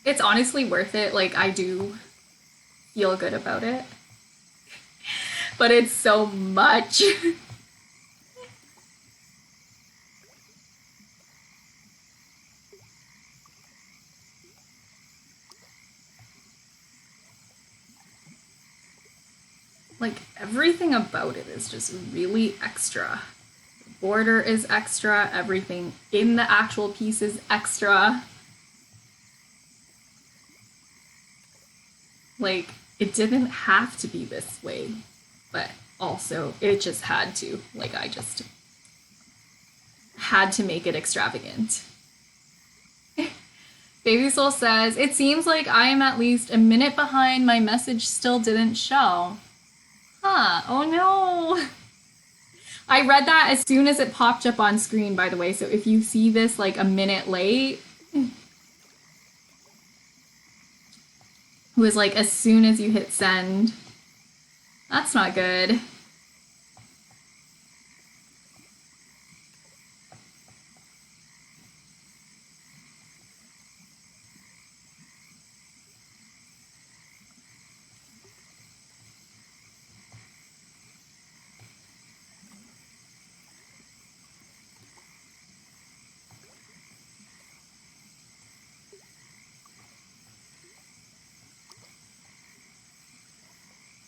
It's honestly worth it. Like, I do feel good about it. But it's so much. Like, everything about it is just really extra. The border is extra, everything in the actual piece is extra. Like, it didn't have to be this way, but also it just had to. Like, I just had to make it extravagant. Baby Soul says, it seems like I am at least a minute behind. My message still didn't show. Huh, oh no. I read that as soon as it popped up on screen, by the way, so if you see this like a minute late, it was like as soon as you hit send. That's not good.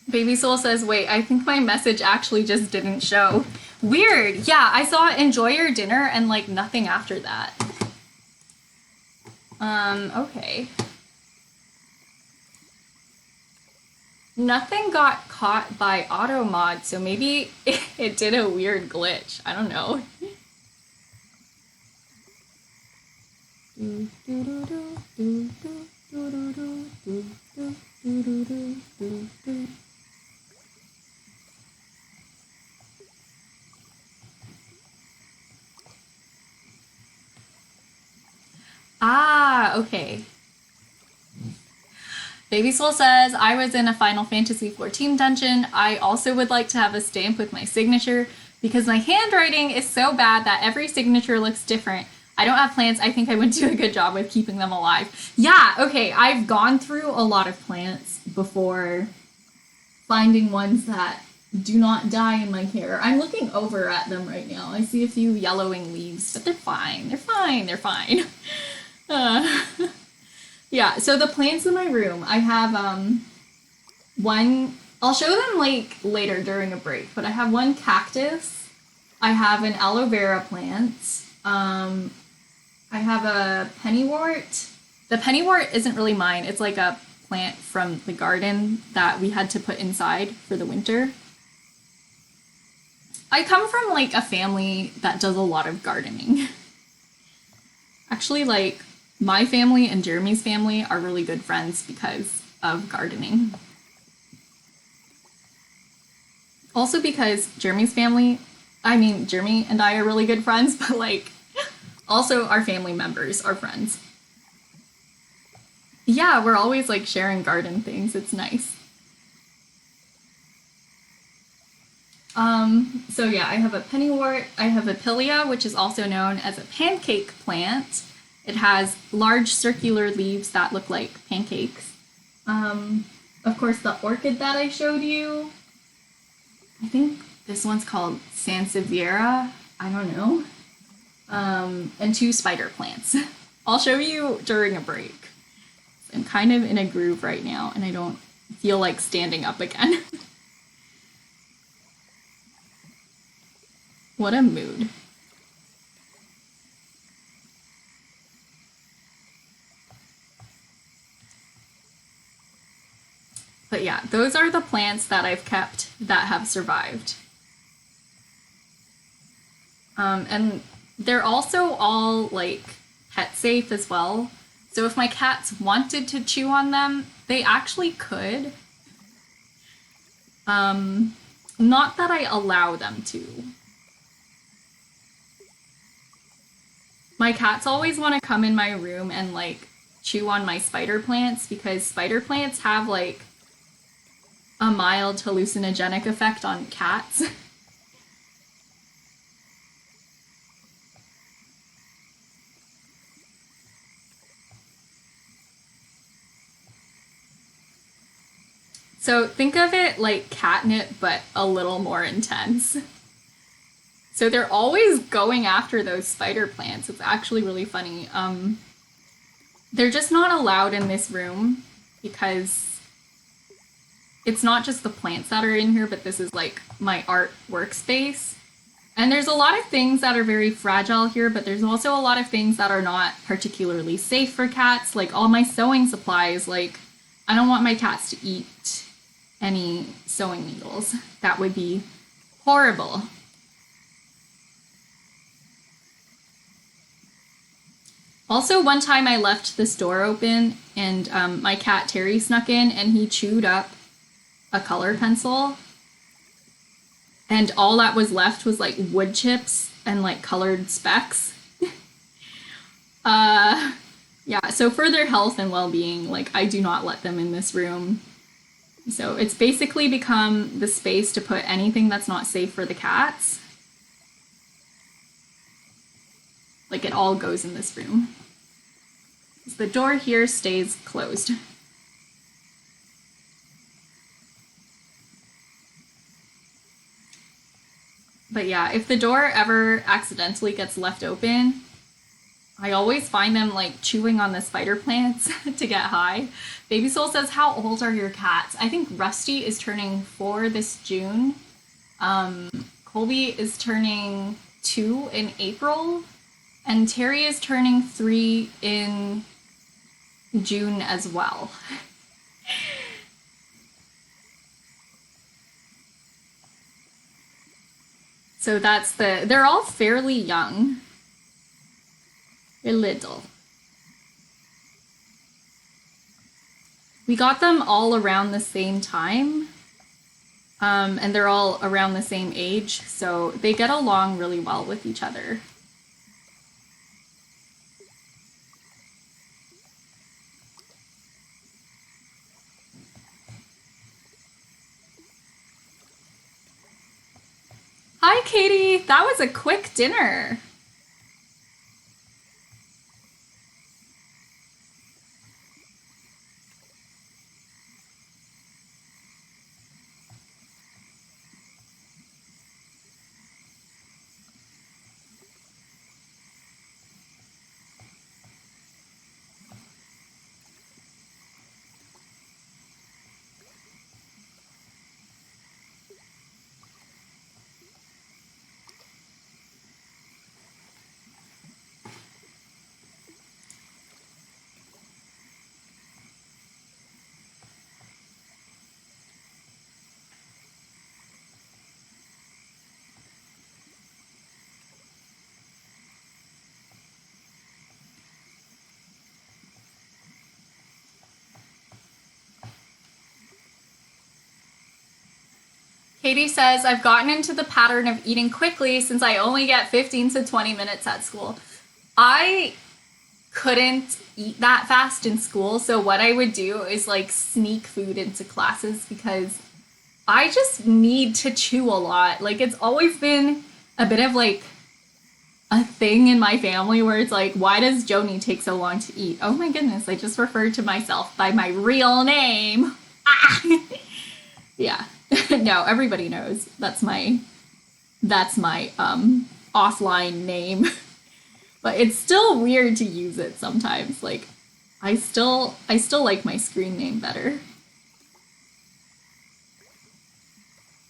Baby Soul says, wait, I think my message actually just didn't show. Weird. Yeah, I saw enjoy your dinner and like nothing after that. Okay. Nothing got caught by auto mod, so maybe it did a weird glitch. I don't know. Ah, okay. Baby Soul says, I was in a Final Fantasy XIV dungeon. I also would like to have a stamp with my signature because my handwriting is so bad that every signature looks different. I don't have plants. I think I would do a good job with keeping them alive. Yeah, okay. I've gone through a lot of plants before finding ones that do not die in my care. I'm looking over at them right now. I see a few yellowing leaves, but they're fine. They're fine. They're fine. Uh, yeah, so the plants in my room, I have one, I'll show them like later during a break, but I have one cactus. I have an aloe vera plant. I have a pennywort. The pennywort isn't really mine. It's like a plant from the garden that we had to put inside for the winter. I come from like a family that does a lot of gardening. Actually, like my family and Jeremy's family are really good friends because of gardening. Also because Jeremy's family, I mean, Jeremy and I are really good friends, but like also our family members are friends. Yeah, we're always like sharing garden things. It's nice. So yeah, I have a pennywort. I have a pilea, which is also known as a pancake plant. It has large circular leaves that look like pancakes. Of course, the orchid that I showed you. I think this one's called Sansevieria. I don't know. And two spider plants. I'll show you during a break. I'm kind of in a groove right now, and I don't feel like standing up again. What a mood. But yeah, those are the plants that I've kept that have survived. And they're also all like pet safe as well. So if my cats wanted to chew on them, they actually could. Not that I allow them to. My cats always want to come in my room and like chew on my spider plants because spider plants have like a mild hallucinogenic effect on cats. So think of it like catnip, but a little more intense. So they're always going after those spider plants. It's actually really funny. They're just not allowed in this room because it's not just the plants that are in here, but this is like my art workspace. And there's a lot of things that are very fragile here, but there's also a lot of things that are not particularly safe for cats, like all my sewing supplies. Like, I don't want my cats to eat any sewing needles. That would be horrible. Also, one time I left this door open and my cat Terry snuck in and he chewed up a color pencil. And all that was left was like wood chips and like colored specks. Yeah, so for their health and well-being, like I do not let them in this room. So it's basically become the space to put anything that's not safe for the cats. Like it all goes in this room. So the door here stays closed. But yeah, if the door ever accidentally gets left open, I always find them like chewing on the spider plants to get high. Baby Soul says, how old are your cats? I think Rusty is turning 4 this June. Colby is turning 2 in April. And Terry is turning 3 in June as well. So they're all fairly young. They're little. We got them all around the same time. And they're all around the same age, so they get along really well with each other. Hi, Katie. That was a quick dinner. Katie says, I've gotten into the pattern of eating quickly since I only get 15 to 20 minutes at school. I couldn't eat that fast in school, so what I would do is like sneak food into classes because I just need to chew a lot. Like, it's always been a bit of like a thing in my family where it's like, why does Joni take so long to eat? Oh my goodness, I just referred to myself by my real name. Ah! Yeah. No, everybody knows. That's my offline name. But it's still weird to use it sometimes. Like I still like my screen name better.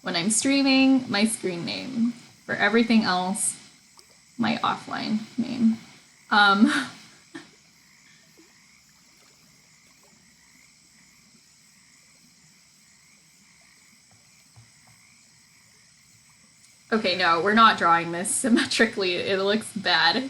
When I'm streaming, my screen name. For everything else, my offline name. Um Okay, no, we're not drawing this symmetrically. It looks bad.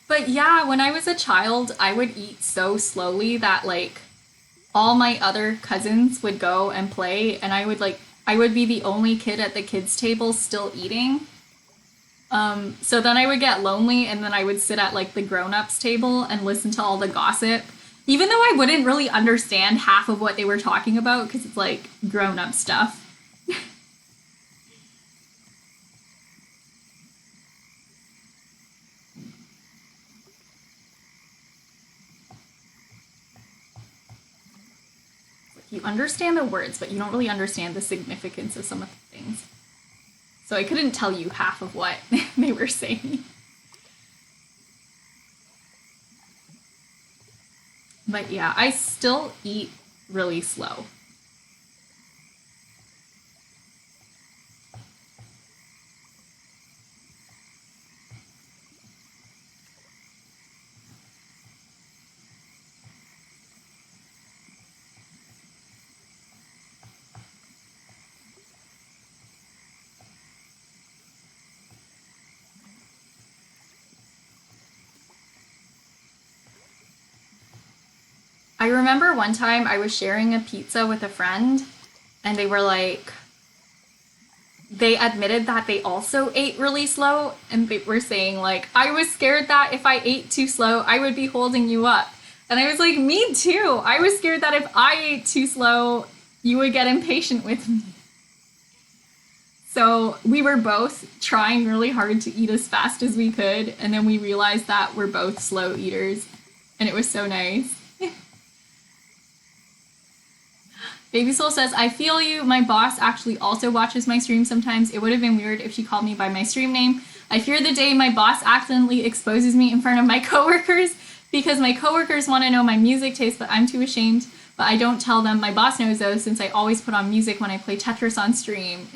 But yeah, when I was a child, I would eat so slowly that like all my other cousins would go and play and I would be the only kid at the kids table still eating. So then I would get lonely and then I would sit at like the grown-ups table and listen to all the gossip. Even though I wouldn't really understand half of what they were talking about because it's like grown-up stuff. You understand the words, but you don't really understand the significance of some of the things. So I couldn't tell you half of what they were saying. But yeah, I still eat really slow. I remember one time I was sharing a pizza with a friend, and they were like, they admitted that they also ate really slow, and they were saying, like, I was scared that if I ate too slow, I would be holding you up. And I was like, me too. I was scared that if I ate too slow, you would get impatient with me. So we were both trying really hard to eat as fast as we could, and then we realized that we're both slow eaters, and it was so nice. Baby Soul says, I feel you. My boss actually also watches my stream sometimes. It would have been weird if she called me by my stream name. I fear the day my boss accidentally exposes me in front of my coworkers because my coworkers want to know my music taste, but I'm too ashamed. But I don't tell them. My boss knows though, since I always put on music when I play Tetris on stream.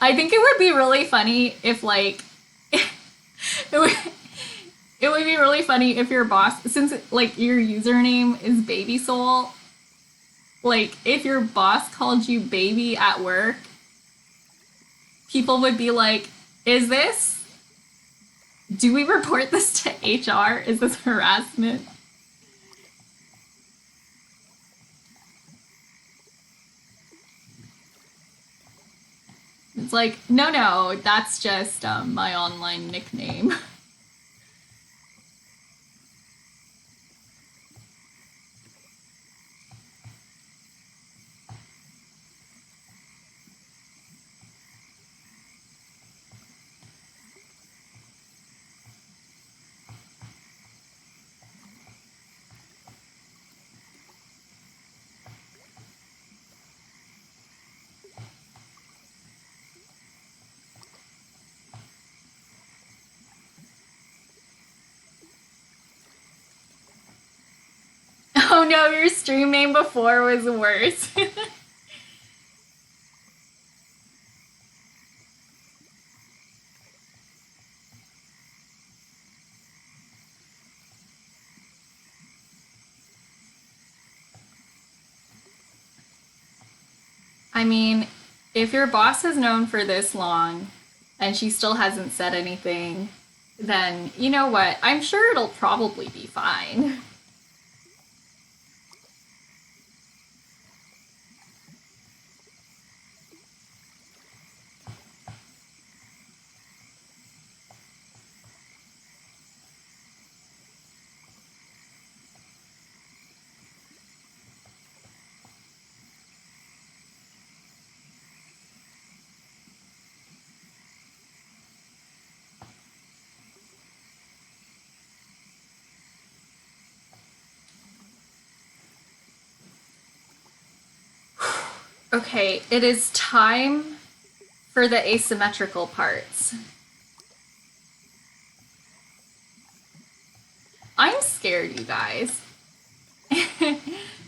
I think it would be really funny if like it would, it would be really funny if your boss, since like your username is Baby Soul, like if your boss called you baby at work, people would be like, is this, do we report this to HR? Is this harassment? It's like, no, that's just my online nickname. Oh no, your stream name before was worse. I mean, if your boss is known for this long and she still hasn't said anything, then you know what? I'm sure it'll probably be fine. Okay, it is time for the asymmetrical parts. I'm scared, you guys.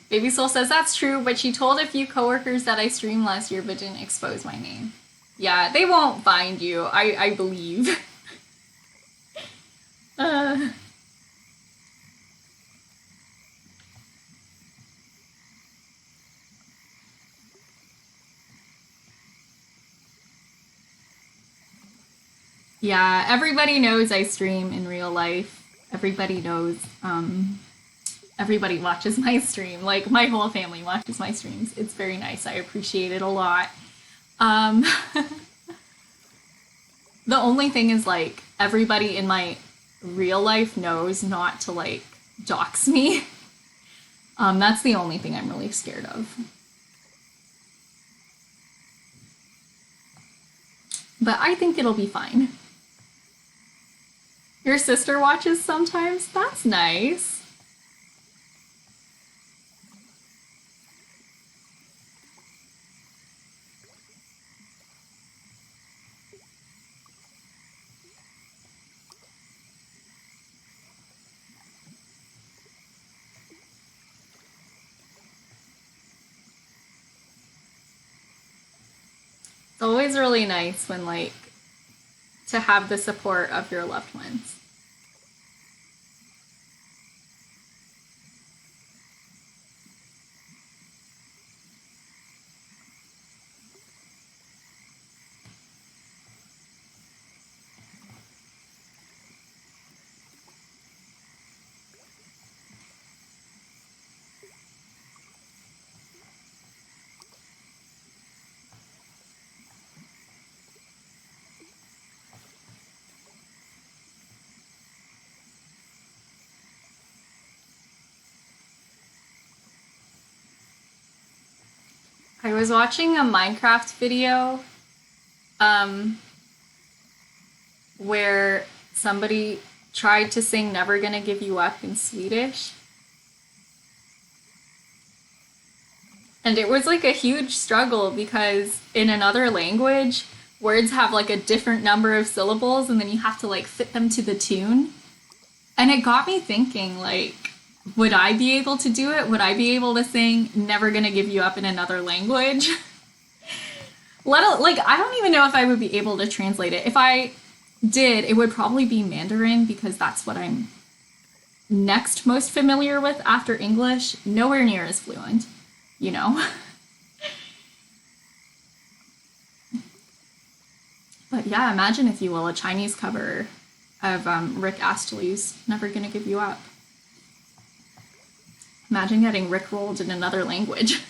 Baby Soul says that's true, but she told a few coworkers that I streamed last year but didn't expose my name. Yeah, they won't find you, I believe. uh, yeah, everybody knows I stream in real life. Everybody knows, everybody watches my stream. Like, my whole family watches my streams. It's very nice. I appreciate it a lot. Um, the only thing is, like, everybody in my real life knows not to, like, dox me. That's the only thing I'm really scared of. But I think it'll be fine. Your sister watches sometimes? That's nice. It's always really nice when, like, to have the support of your loved ones. I was watching a Minecraft video where somebody tried to sing Never Gonna Give You Up in Swedish. And it was like a huge struggle because in another language, words have like a different number of syllables and then you have to like fit them to the tune. And it got me thinking, like, would I be able to do it? Would I be able to sing Never Gonna Give You Up in another language? Like, I don't even know if I would be able to translate it. If I did, it would probably be Mandarin because that's what I'm next most familiar with after English. Nowhere near as fluent, you know? But yeah, imagine, if you will, a Chinese cover of Rick Astley's Never Gonna Give You Up. Imagine getting rickrolled in another language.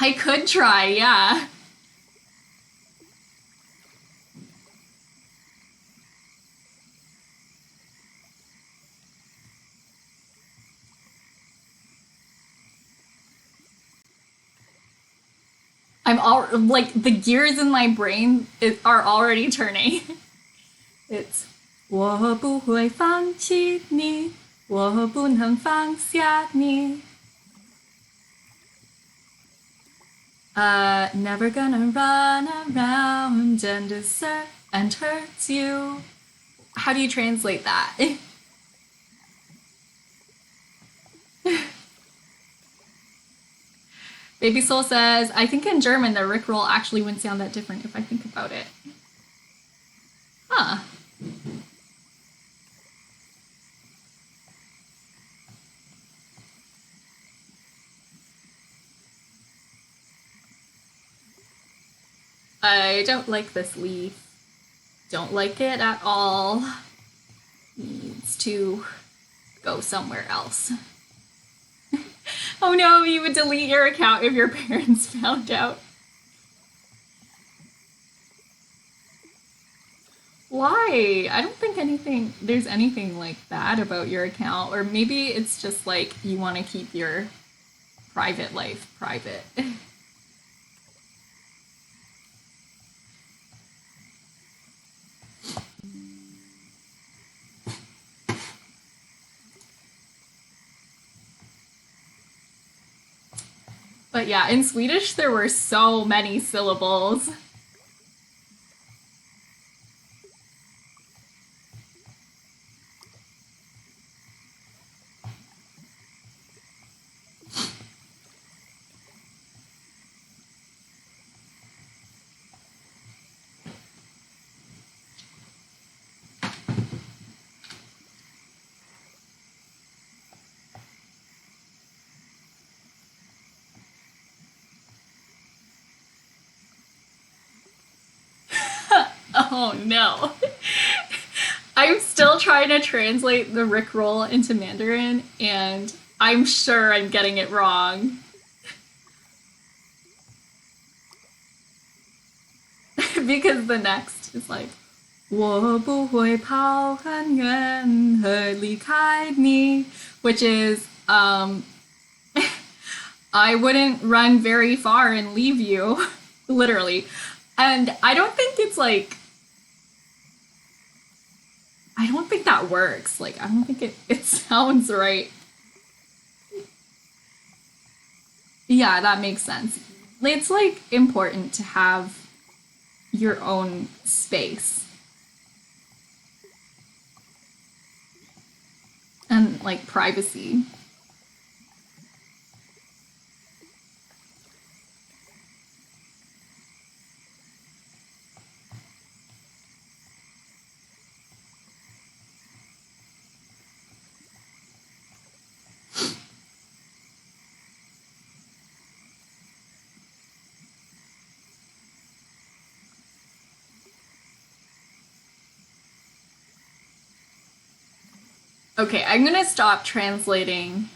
I could try, yeah. I'm all like the gears in my brain are already turning. It's 我不会放弃你，我不能放下你。Never gonna run around and desert and hurt you. How do you translate that? Baby Soul says, I think in German the Rickroll actually wouldn't sound that different if I think about it. Huh. I don't like this leaf. Don't like it at all. Needs to go somewhere else. Oh no, you would delete your account if your parents found out. Why? I don't think there's anything like bad about your account, or maybe it's just like you want to keep your private life private. But yeah, in Swedish there were so many syllables. Oh no. I'm still trying to translate the Rickroll into Mandarin, and I'm sure I'm getting it wrong. Because the next is like, 我不会跑很远和离开你, which is, I wouldn't run very far and leave you, literally. And I don't think it's like, I don't think that works. Like, I don't think it sounds right. Yeah, that makes sense. It's like important to have your own space and like privacy. Okay, I'm gonna stop translating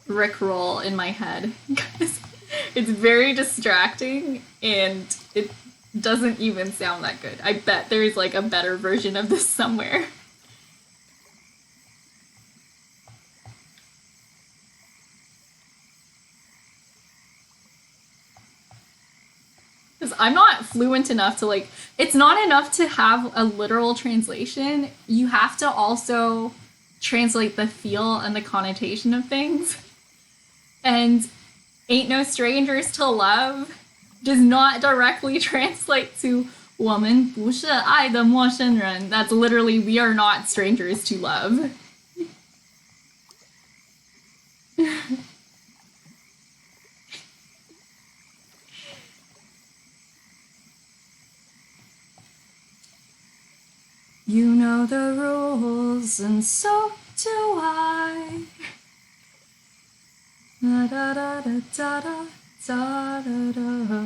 Rickroll in my head because it's very distracting and it doesn't even sound that good. I bet there's like a better version of this somewhere. Because I'm not fluent enough to like, it's not enough to have a literal translation. You have to also translate the feel and the connotation of things. And Ain't No Strangers to Love does not directly translate to 我们不是爱的陌生人. That's literally, we are not strangers to love. You know the rules, and so do I. Da da da da da da da da.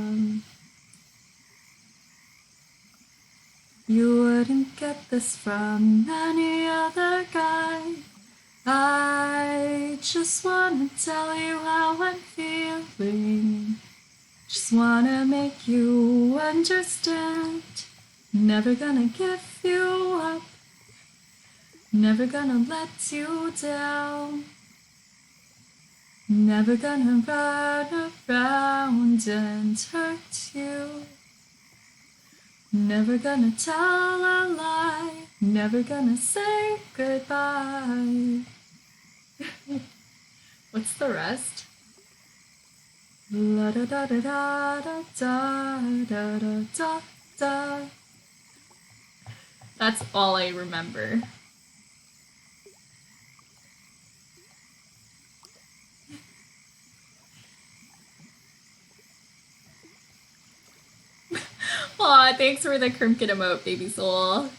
You wouldn't get this from any other guy. I just wanna tell you how I'm feeling. Just wanna make you understand. Never gonna give you up. Never gonna let you down. Never gonna run around and hurt you. Never gonna tell a lie. Never gonna say goodbye. What's the rest? La da da da da da da da da da. That's all I remember. Aw, thanks for the Crimkin emote, baby soul.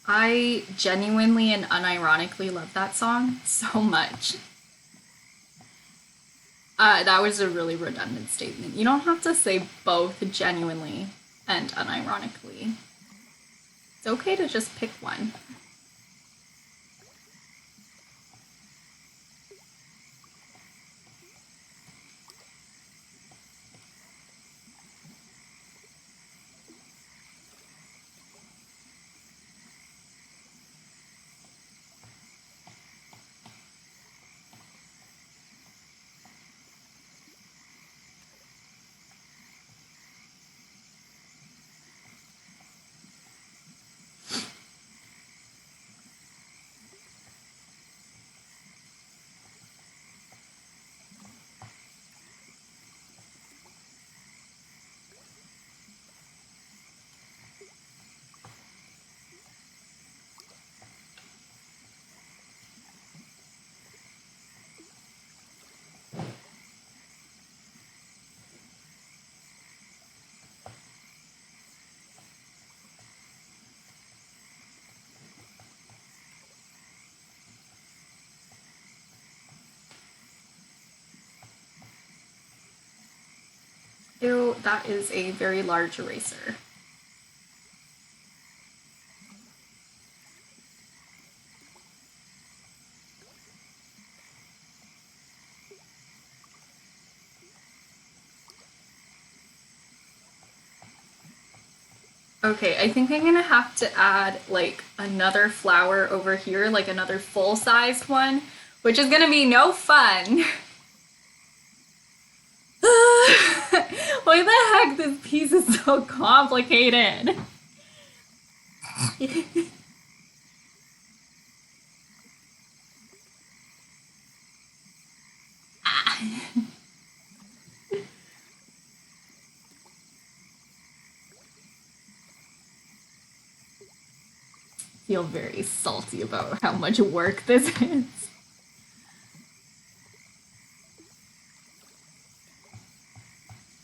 I genuinely and unironically love that song so much. That was a really redundant statement. You don't have to say both genuinely and unironically. It's okay to just pick one. Ew, that is a very large eraser. Okay, I think I'm gonna have to add like another flower over here, like another full-sized one, which is gonna be no fun. Why the heck this piece is so complicated? Feel very salty about how much work this is.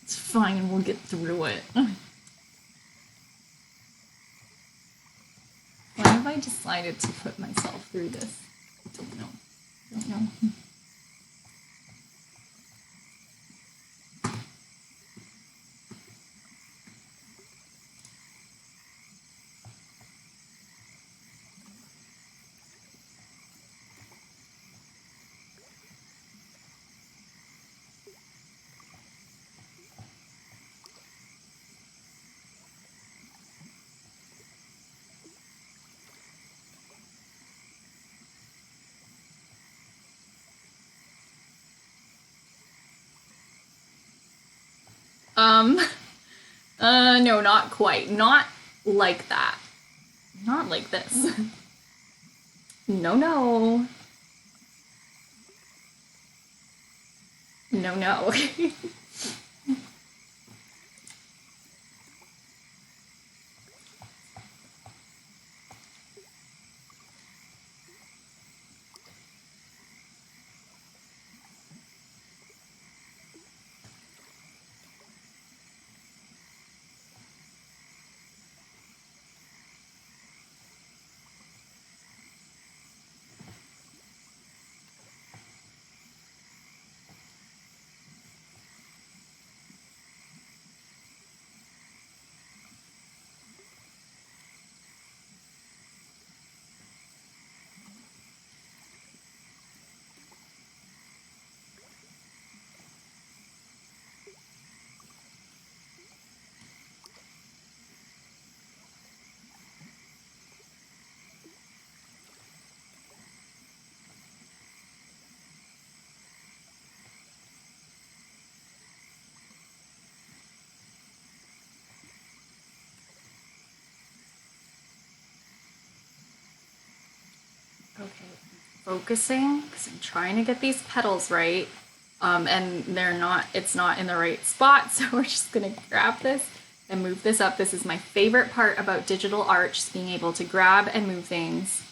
It's fine, we'll get through it. Why have I decided to put myself through this? I don't know. I don't know. No, not quite. Not like that. Not like this. No, no. No, no. focusing because I'm trying to get these petals right. And it's not in the right spot. So we're just gonna grab this and move this up. This is my favorite part about digital art, just being able to grab and move things.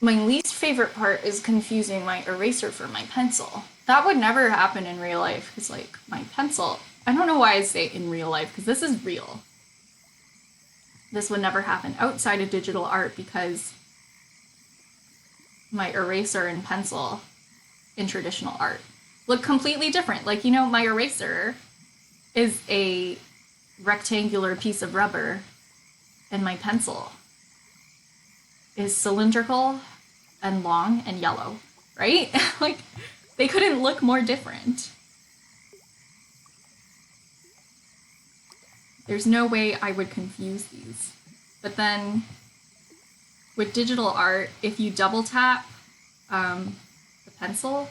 My least favorite part is confusing my eraser for my pencil. That would never happen in real life because like my pencil, I don't know why I say in real life because this is real. This would never happen outside of digital art because my eraser and pencil in traditional art look completely different. Like, you know, my eraser is a rectangular piece of rubber and my pencil is cylindrical and long and yellow, right? Like, they couldn't look more different. There's no way I would confuse these. But then with digital art, if you double tap the pencil,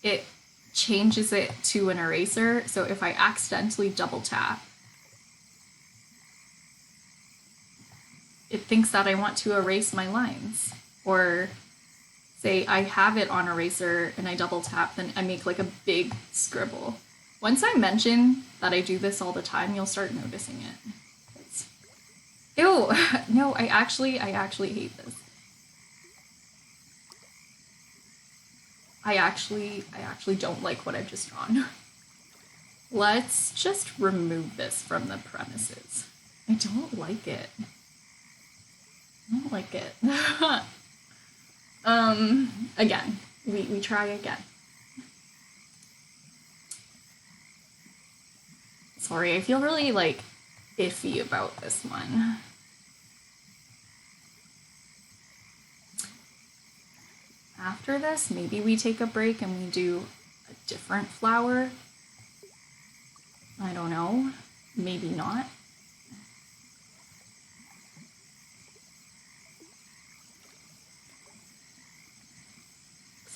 it changes it to an eraser. So if I accidentally double tap, it thinks that I want to erase my lines. Or say I have it on eraser and I double tap, then I make like a big scribble. Once I mention that I do this all the time, you'll start noticing it. Ew, no, I actually hate this. I actually don't like what I've just drawn. Let's just remove this from the premises. I don't like it. I don't like it. Again, we try again. Sorry, I feel really like iffy about this one. After this, maybe we take a break and we do a different flower. I don't know, maybe not.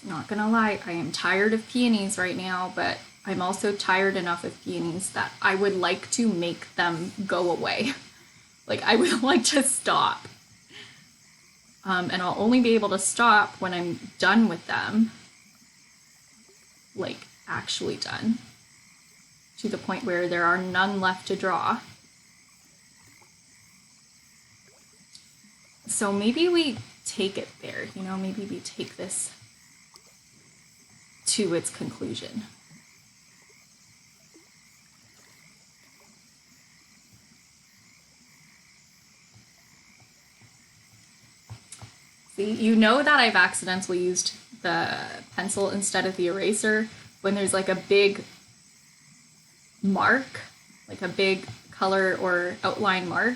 Not gonna lie, I am tired of peonies right now, but I'm also tired enough of peonies that I would like to make them go away. Like, I would like to stop. And I'll only be able to stop when I'm done with them. Like, actually done. To the point where there are none left to draw. So maybe we take it there, you know, maybe we take this to its conclusion. See, you know that I've accidentally used the pencil instead of the eraser when there's like a big mark, like a big color or outline mark,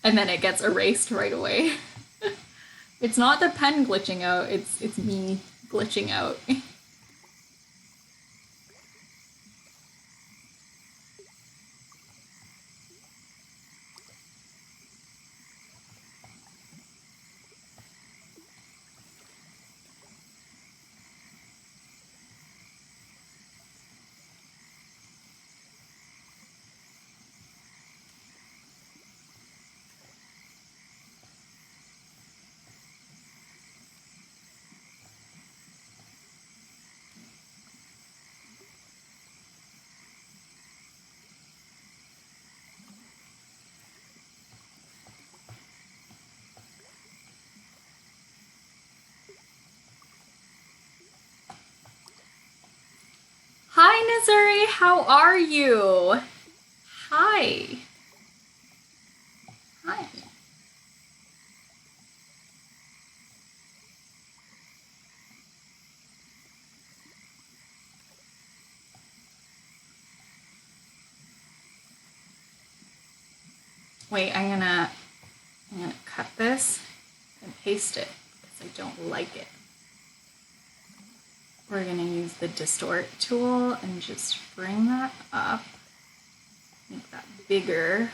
and then it gets erased right away. It's not the pen glitching out, it's me glitching out. Hi, Nazuri, how are you? Hi. Hi. Wait, I'm gonna cut this and paste it because I don't like it. We're gonna use the distort tool and just bring that up, make that bigger.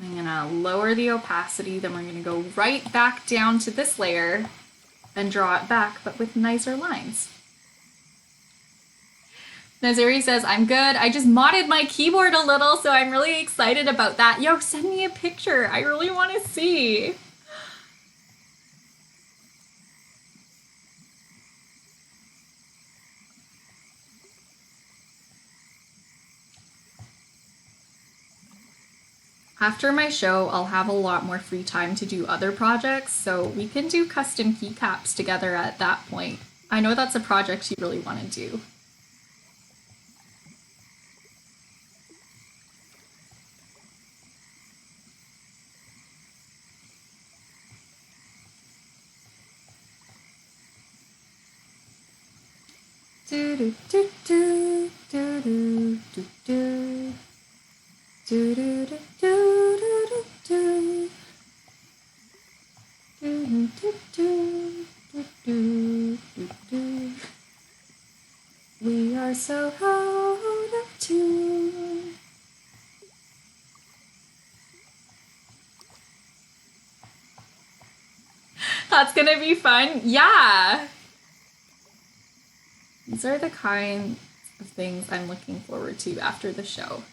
I'm gonna lower the opacity, then we're gonna go right back down to this layer and draw it back, but with nicer lines. Naziri says, I'm good. I just modded my keyboard a little, so I'm really excited about that. Yo, send me a picture. I really want to see. After my show, I'll have a lot more free time to do other projects, so we can do custom keycaps together at that point. I know that's a project you really want to do. Do do do do do do do do do do do do do do. We are so out of tune. That's gonna be fun. Yeah. These are the kinds of things I'm looking forward to after the show.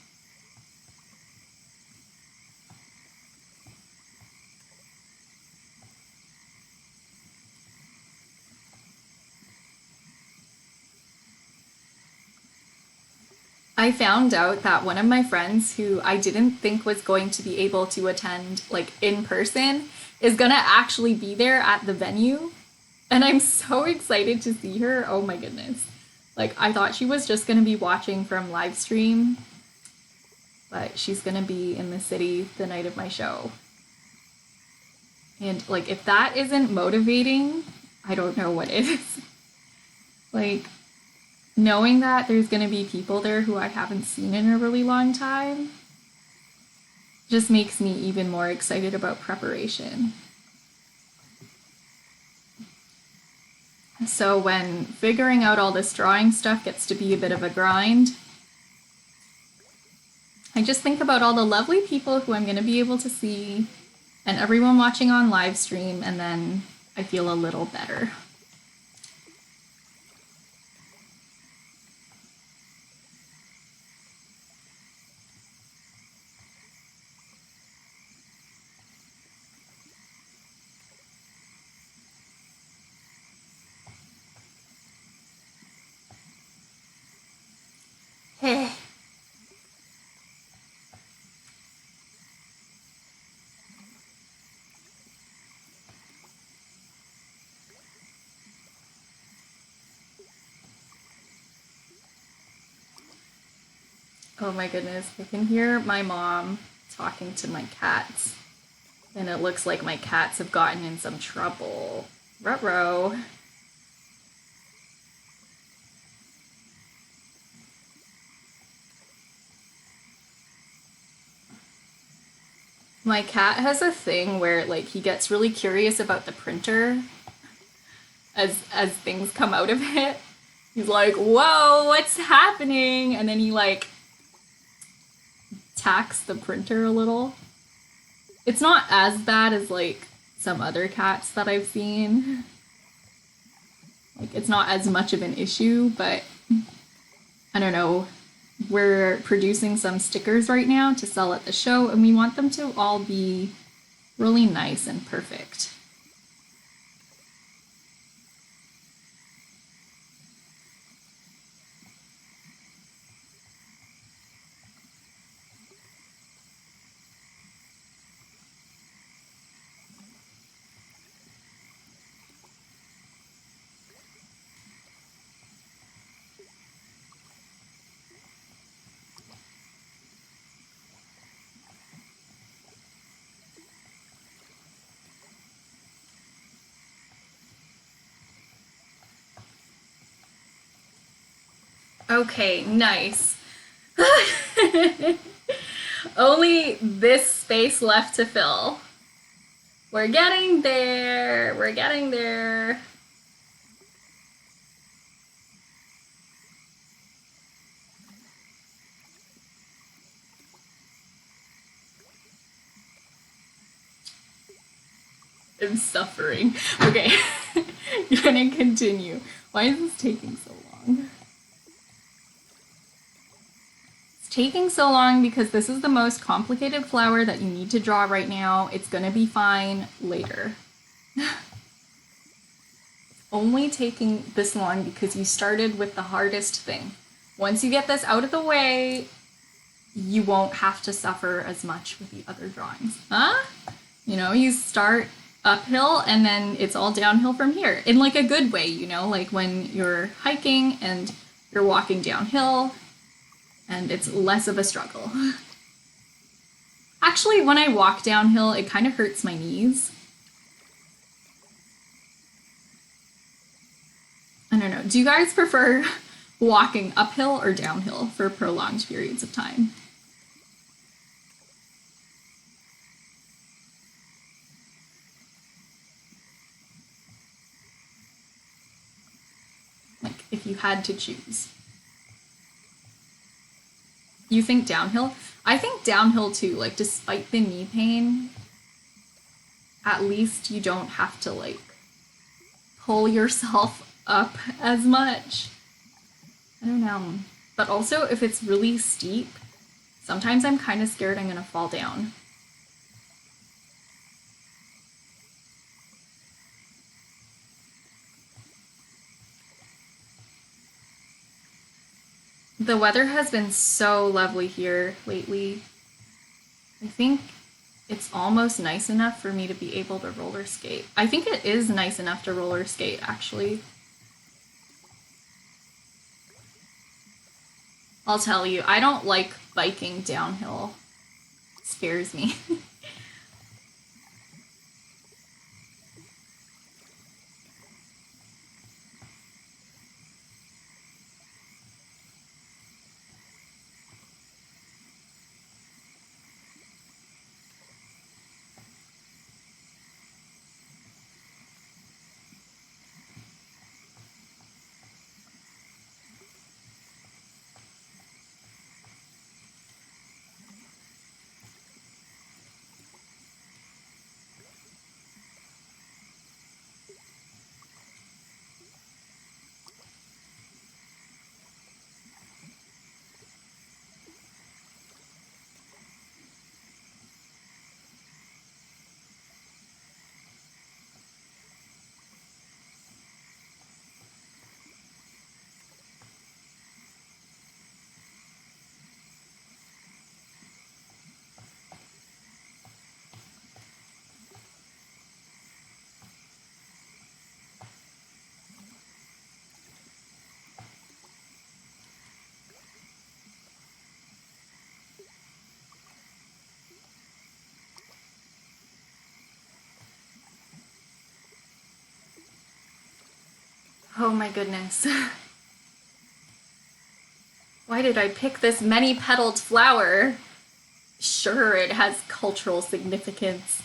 I found out that one of my friends who I didn't think was going to be able to attend like in person is gonna actually be there at the venue. And I'm so excited to see her. Oh my goodness. Like I thought she was just gonna be watching from live stream, but she's gonna be in the city the night of my show. And like if that isn't motivating, I don't know what is. Like knowing that there's going to be people there who I haven't seen in a really long time just makes me even more excited about preparation. So when figuring out all this drawing stuff gets to be a bit of a grind, I just think about all the lovely people who I'm going to be able to see and everyone watching on live stream, and then I feel a little better. Hey. Oh my goodness, I can hear my mom talking to my cats. And it looks like my cats have gotten in some trouble. Ruh-roh. My cat has a thing where like he gets really curious about the printer as things come out of it. He's like, "Whoa, what's happening?" And then he like tacks the printer a little. It's not as bad as like some other cats that I've seen. Like it's not as much of an issue, but I don't know. We're producing some stickers right now to sell at the show, and we want them to all be really nice and perfect. Okay, nice. Only this space left to fill. We're getting there. We're getting there. I'm suffering. Okay, gonna continue. Why is this taking so long? taking so long because this is the most complicated flower that you need to draw right now. It's gonna be fine later. Only taking this long because you started with the hardest thing. Once you get this out of the way, you won't have to suffer as much with the other drawings. Huh? You know, you start uphill and then it's all downhill from here in like a good way, you know, like when you're hiking and you're walking downhill and it's less of a struggle. Actually, when I walk downhill, it kind of hurts my knees. I don't know. Do you guys prefer walking uphill or downhill for prolonged periods of time? Like, if you had to choose. You think downhill? I think downhill too, like, despite the knee pain, at least you don't have to, like, pull yourself up as much. I don't know. But also, if it's really steep, sometimes I'm kind of scared I'm gonna fall down. The weather has been so lovely here lately. I think it's almost nice enough for me to be able to roller skate. I think it is nice enough to roller skate, actually. I'll tell you, I don't like biking downhill. It scares me. Oh my goodness. Why did I pick this many-petaled flower? Sure, it has cultural significance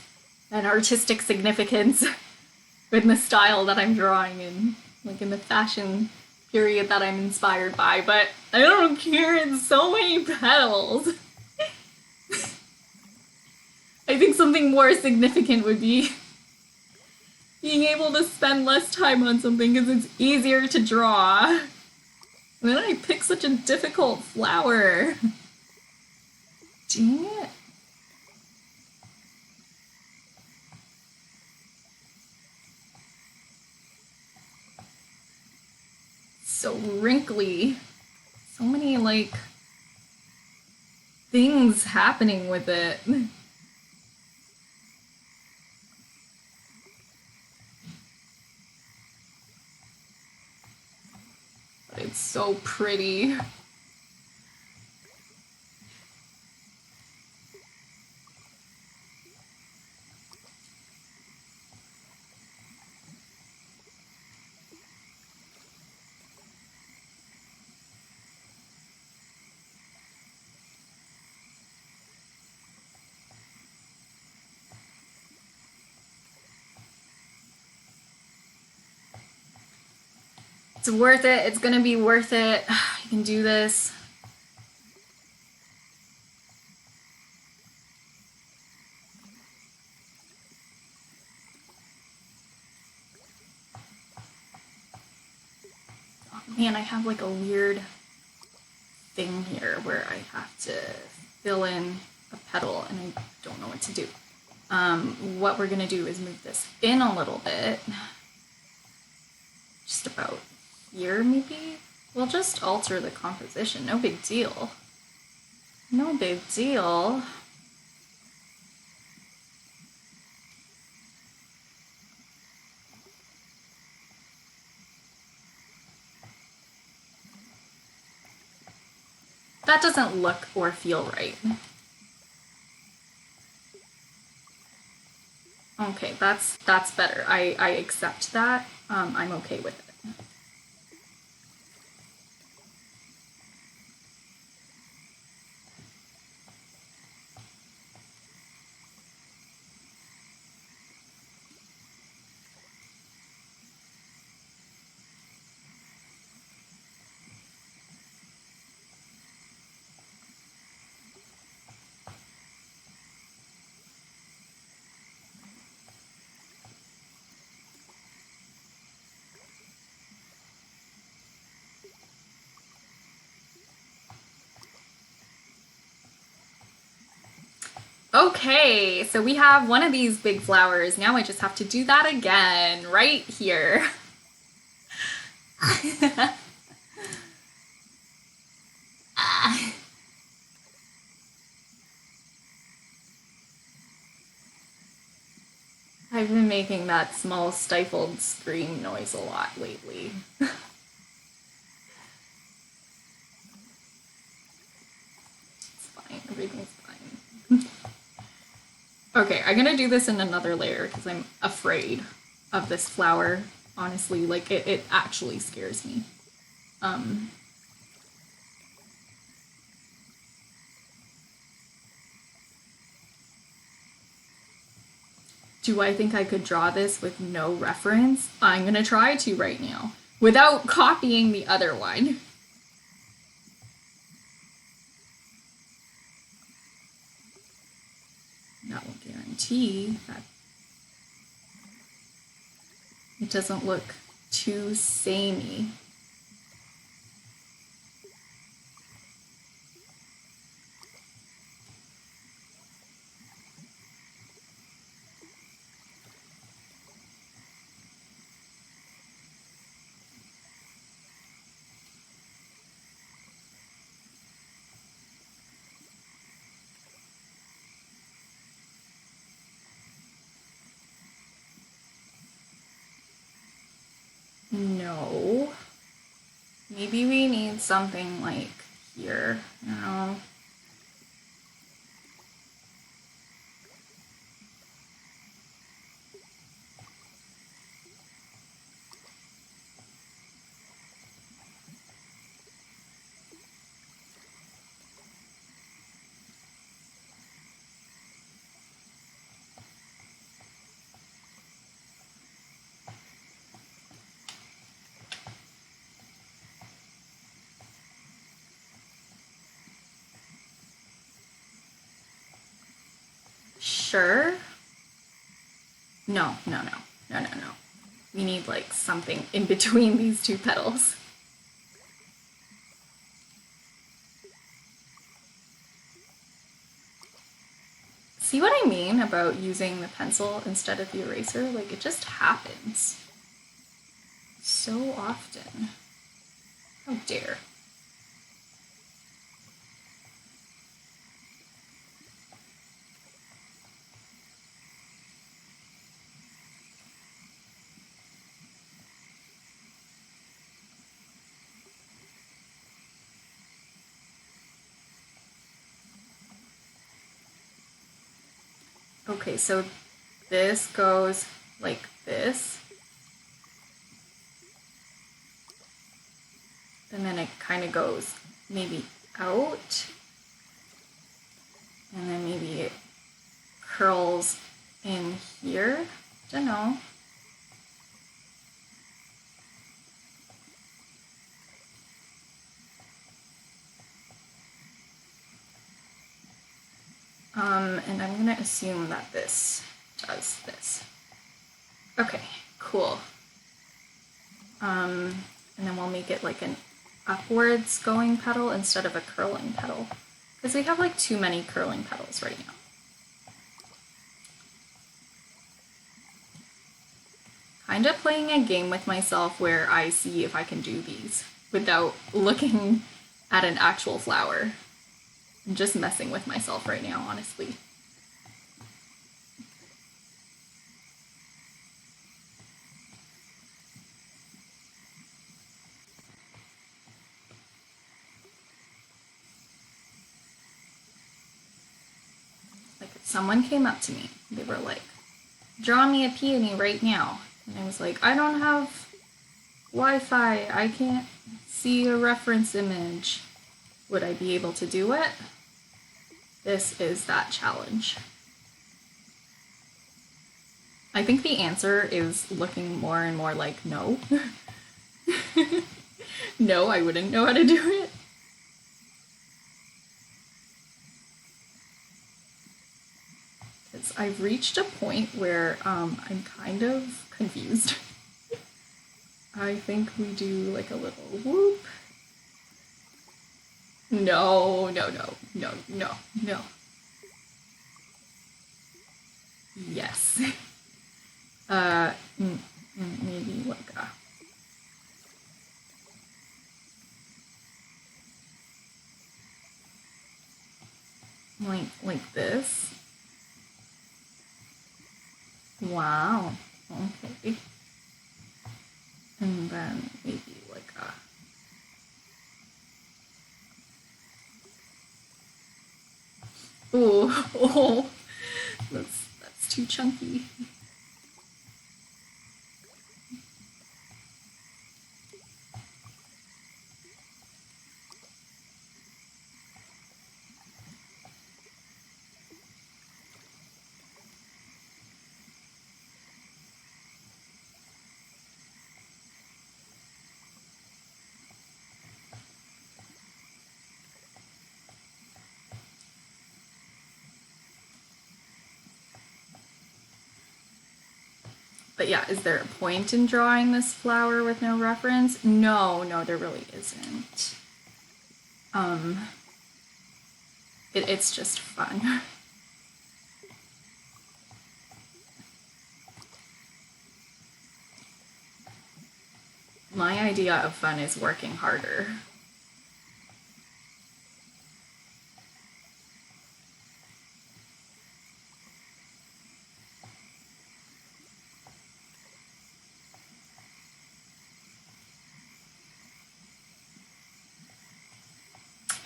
and artistic significance in the style that I'm drawing in, like in the fashion period that I'm inspired by, but I don't care, it's so many petals. I think something more significant would be being able to spend less time on something because it's easier to draw. And then I pick such a difficult flower. Dang it. So wrinkly. So many, like, things happening with it. But it's so pretty. It's worth it. It's gonna be worth it. You can do this. Oh man, I have like a weird thing here where I have to fill in a petal and I don't know what to do. What we're gonna do is move this in a little bit. Just about here, maybe? We'll just alter the composition, no big deal. No big deal. That doesn't look or feel right. Okay, that's better. I accept that. I'm okay with it. Okay, so we have one of these big flowers. Now I just have to do that again, right here. I've been making that small stifled scream noise a lot lately. It's fine, everything's fine. Okay, I'm gonna do this in another layer because I'm afraid of this flower. Honestly, like it actually scares me. Do I think I could draw this with no reference? I'm gonna try to right now without copying the other one. That will guarantee that it doesn't look too samey. No. Maybe we need something like here. No. Sure. No. We need like something in between these two petals. See what I mean about using the pencil instead of the eraser? Like it just happens so often. How dare. Okay, so this goes like this. And then it kind of goes maybe out. And then maybe it curls in here. Don't know. And I'm gonna assume that this does this. Okay, cool. And then we'll make it like an upwards going petal instead of a curling petal, because we have like too many curling petals right now. Kind of playing a game with myself where I see if I can do these without looking at an actual flower. I'm just messing with myself right now, honestly. Like if someone came up to me, they were like, draw me a peony right now. And I was like, I don't have Wi-Fi, I can't see a reference image. Would I be able to do it? This is that challenge. I think the answer is looking more and more like no. No, I wouldn't know how to do it. Because I've reached a point where I'm kind of confused. I think we do like a little whoop. No, no, no, no, no, no. Yes. Maybe like a... Like this. Wow. Okay. And then maybe like a... Oh, that's too chunky. But yeah, is there a point in drawing this flower with no reference? No, there really isn't. It's just fun. My idea of fun is working harder.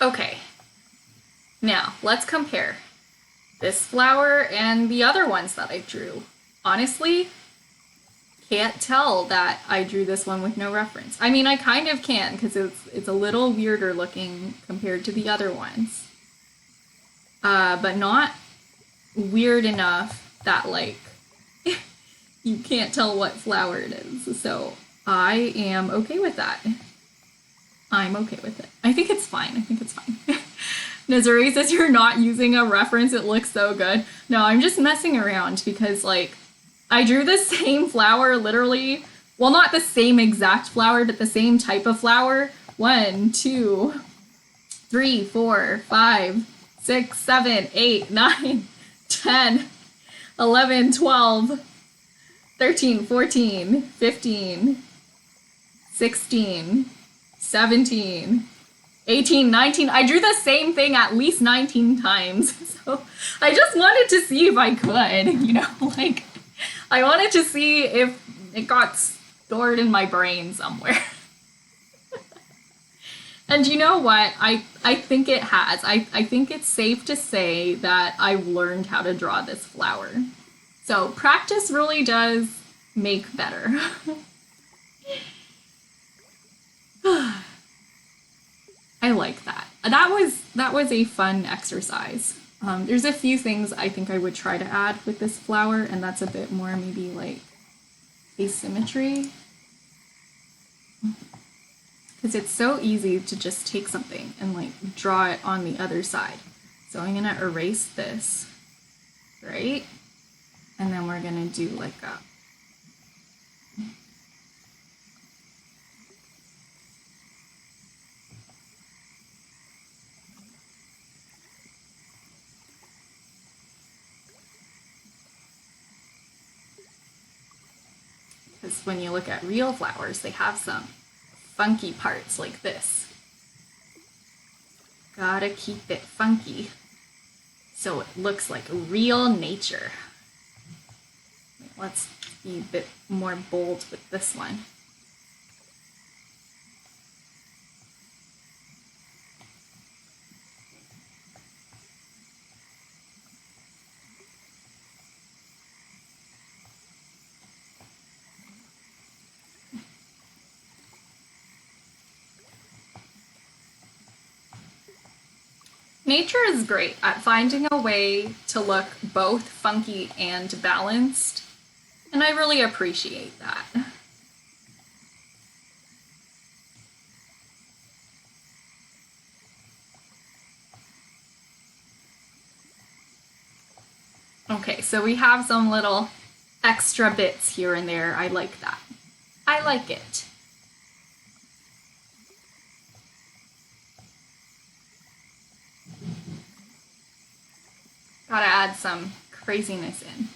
Okay, now let's compare this flower and the other ones that I drew. Honestly, can't tell that I drew this one with no reference. I mean, I kind of can because it's a little weirder looking compared to the other ones. But not weird enough that like you can't tell what flower it is. So I am okay with that. I'm okay with it. I think it's fine. I think it's fine. Nazuri says you're not using a reference. It looks so good. No, I'm just messing around because like I drew the same flower literally, well, not the same exact flower, but the same type of flower. 1, 2, 3, 4, 5, 6, 7, 8, 9, 10, 11, 12, 13, 14, 15, 16, 17, 18, 19. I drew the same thing at least 19 times. So I just wanted to see if I could, you know, like I wanted to see if it got stored in my brain somewhere. And you know what? I think it has. I think it's safe to say that I've learned how to draw this flower. So practice really does make better. I like that. That was a fun exercise. There's a few things I think I would try to add with this flower, and that's a bit more maybe like asymmetry. Because it's so easy to just take something and like draw it on the other side. So I'm gonna erase this, right? And then we're gonna do like a Because when you look at real flowers, they have some funky parts like this. Gotta keep it funky so it looks like real nature. Let's be a bit more bold with this one. Nature is great at finding a way to look both funky and balanced, and I really appreciate that. Okay, so we have some little extra bits here and there. I like that. I like it. Gotta add some craziness in.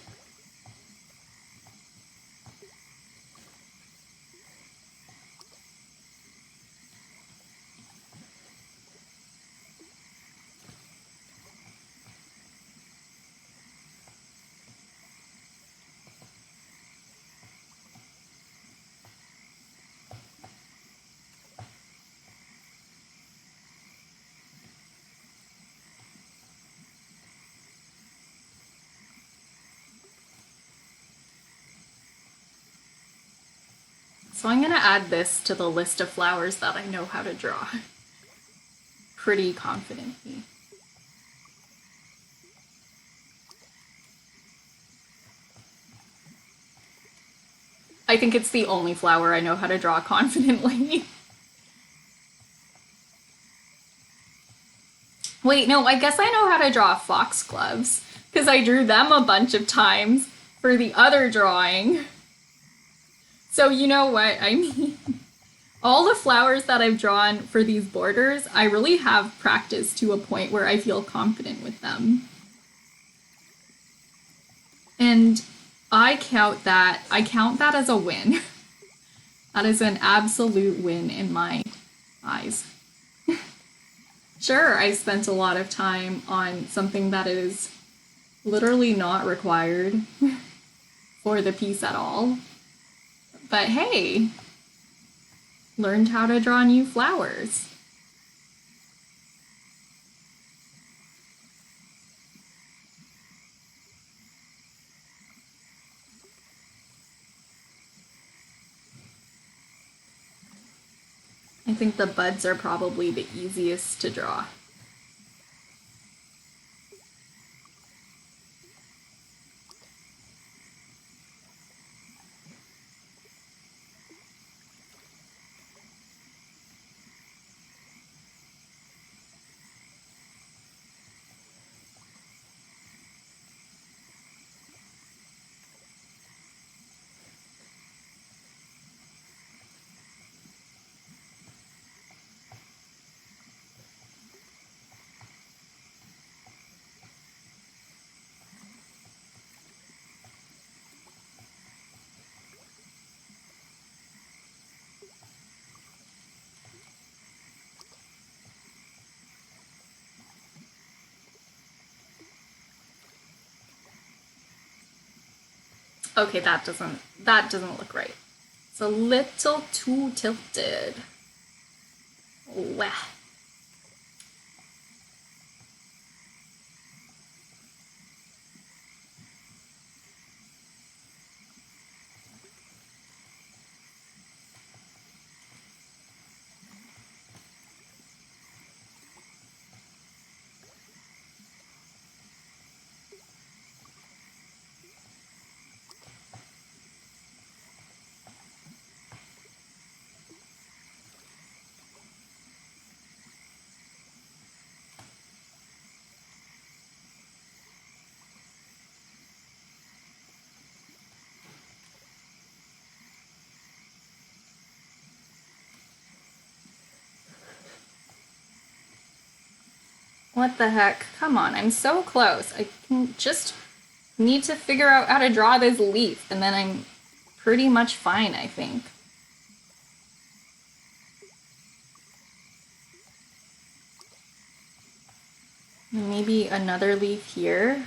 So I'm gonna add this to the list of flowers that I know how to draw pretty confidently. I think it's the only flower I know how to draw confidently. Wait, no, I guess I know how to draw foxgloves, because I drew them a bunch of times for the other drawing. So you know what I mean? All the flowers that I've drawn for these borders, I really have practiced to a point where I feel confident with them. And I count that as a win. That is an absolute win in my eyes. Sure, I spent a lot of time on something that is literally not required for the piece at all. But hey, learned how to draw new flowers. I think the buds are probably the easiest to draw. Okay, that doesn't look right. It's a little too tilted. Wah. What the heck? Come on, I'm so close. I can just need to figure out how to draw this leaf, and then I'm pretty much fine, I think. Maybe another leaf here.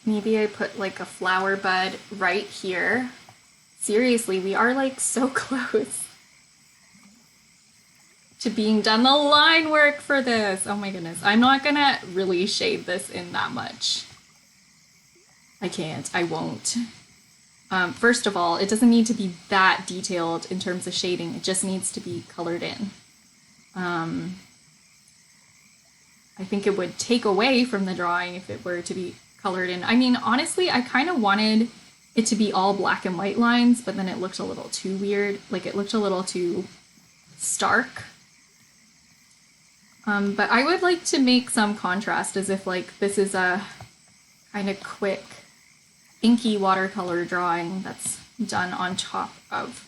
Maybe I put like a flower bud right here. Seriously, we are like so close to being done. The line work for this. Oh my goodness. I'm not gonna really shade this in that much. I can't. I won't. First of all, it doesn't need to be that detailed in terms of shading. It just needs to be colored in. I think it would take away from the drawing if it were to be colored in. I mean, honestly, I kind of wanted it to be all black and white lines, but then it looked a little too weird. Like, it looked a little too stark. But I would like to make some contrast, as if like this is a kind of quick inky watercolor drawing that's done on top of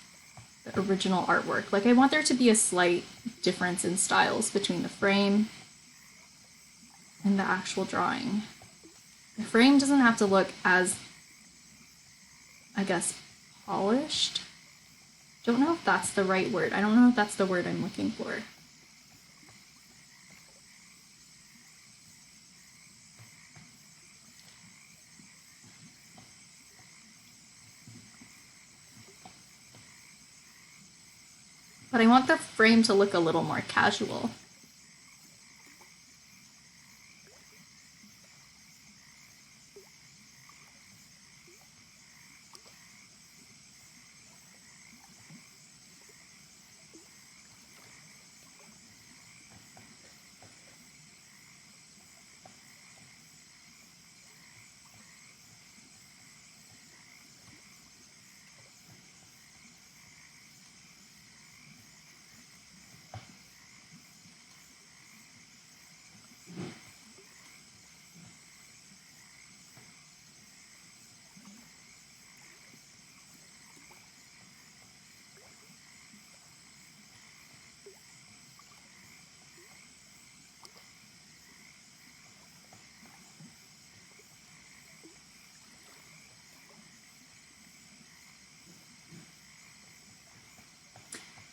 the original artwork. Like, I want there to be a slight difference in styles between the frame and the actual drawing. The frame doesn't have to look as, I guess, polished. Don't know if that's the right word. I don't know if that's the word I'm looking for. But I want the frame to look a little more casual.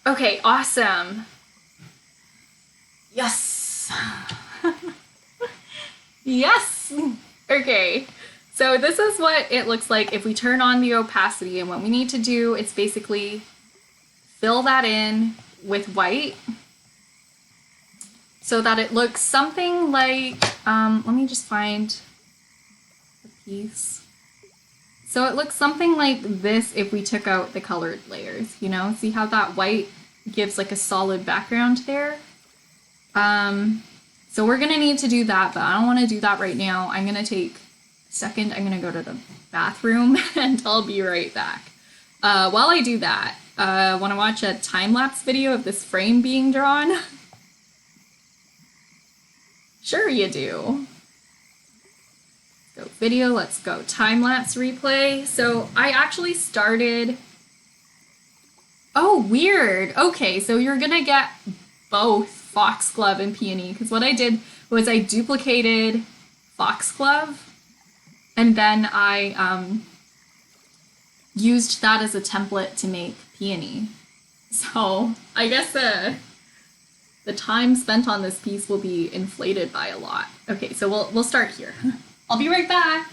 Okay, awesome. Yes. Yes. Okay. So this is what it looks like if we turn on the opacity, and what we need to do is basically fill that in with white so that it looks something like, let me just find a piece. So it looks something like this if we took out the colored layers, you know? See how that white gives like a solid background there? So we're gonna need to do that, but I don't wanna do that right now. I'm gonna take a second, I'm gonna go to the bathroom and I'll be right back. While I do that, wanna watch a time-lapse video of this frame being drawn? Sure you do. Go video, let's go time-lapse replay. So I actually started, oh, weird. Okay, so you're gonna get both Foxglove and Peony, because what I did was I duplicated Foxglove and then I used that as a template to make Peony. So I guess the time spent on this piece will be inflated by a lot. Okay, so we'll start here. I'll be right back.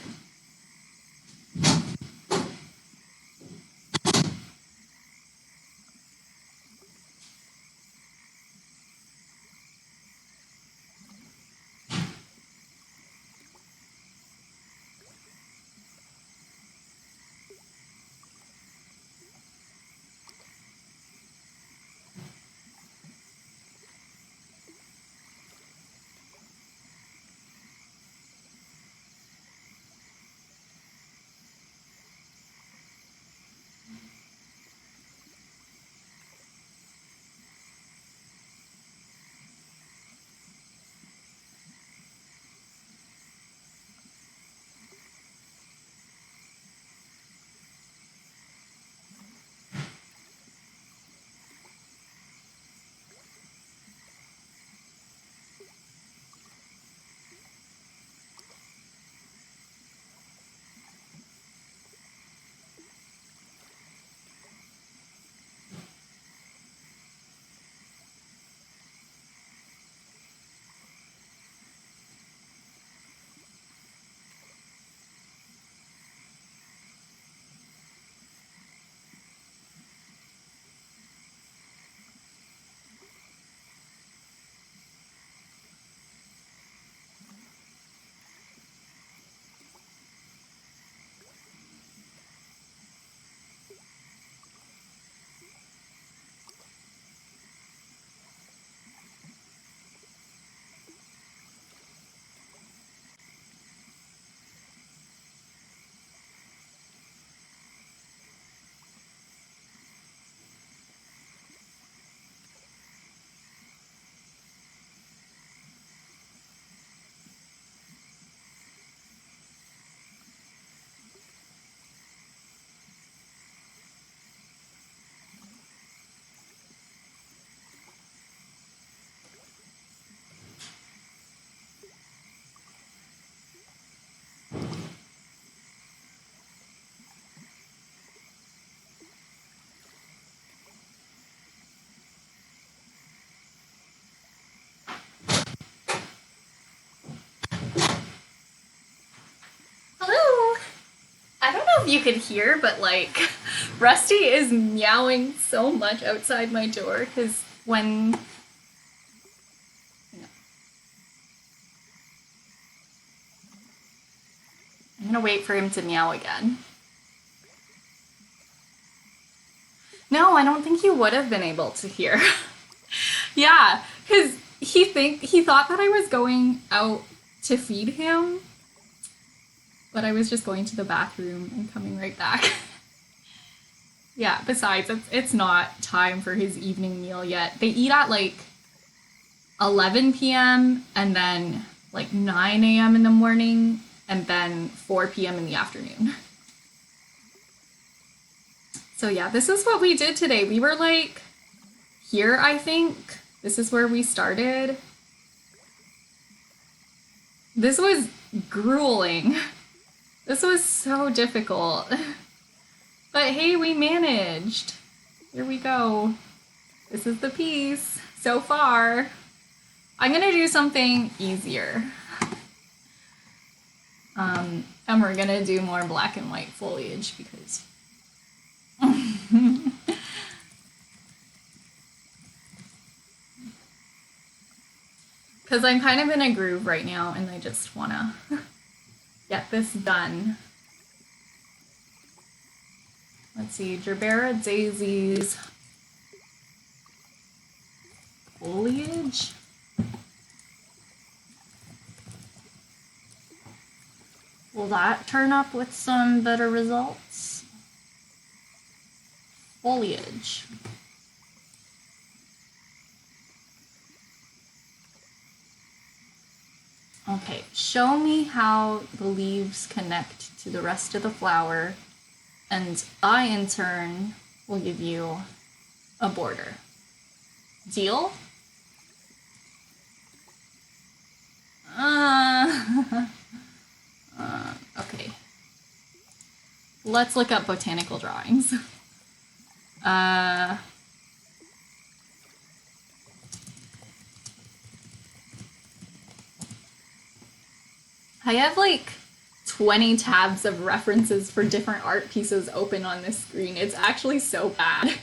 if you could hear, but like Rusty is meowing so much outside my door because when I'm gonna wait for him to meow again. No, I don't think he would have been able to hear. Yeah, because he thought that I was going out to feed him, but I was just going to the bathroom and coming right back. Yeah, besides, it's not time for his evening meal yet. They eat at like 11 p.m. and then like 9 a.m. in the morning and then 4 p.m. in the afternoon. So yeah, this is what we did today. We were like here, I think. This is where we started. This was grueling. This was so difficult. But hey, we managed. Here we go. This is the piece so far. I'm gonna do something easier. And we're gonna do more black and white foliage because I'm kind of in a groove right now and I just wanna get this done. Let's see, Gerbera daisies foliage. Will that turn up with some better results? Foliage. Okay, show me how the leaves connect to the rest of the flower, and I, in turn, will give you a border. Deal? Okay. Let's look up botanical drawings. I have like 20 tabs of references for different art pieces open on this screen. It's actually so bad.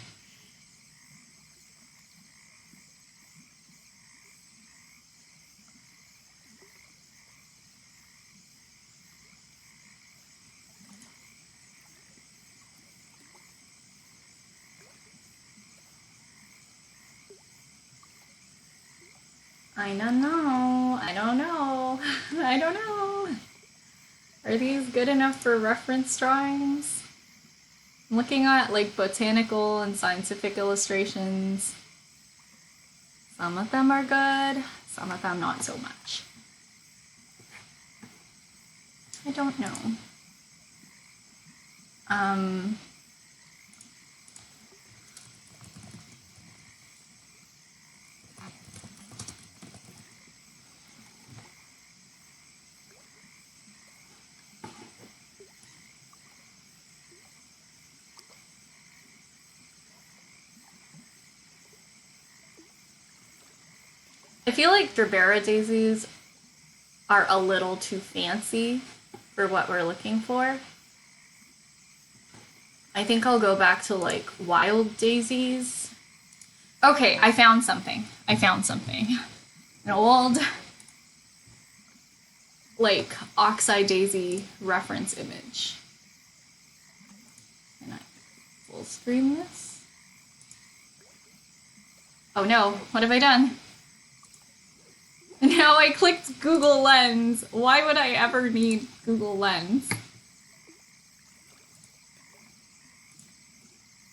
I don't know. I don't know. I don't know. Are these good enough for reference drawings? I'm looking at like botanical and scientific illustrations. Some of them are good, some of them not so much. I don't know. I feel like Gerbera daisies are a little too fancy for what we're looking for. I think I'll go back to like wild daisies. Okay, I found something. An old like oxeye daisy reference image. Can I full screen this? Oh no, what have I done? Now I clicked Google Lens. Why would I ever need Google Lens?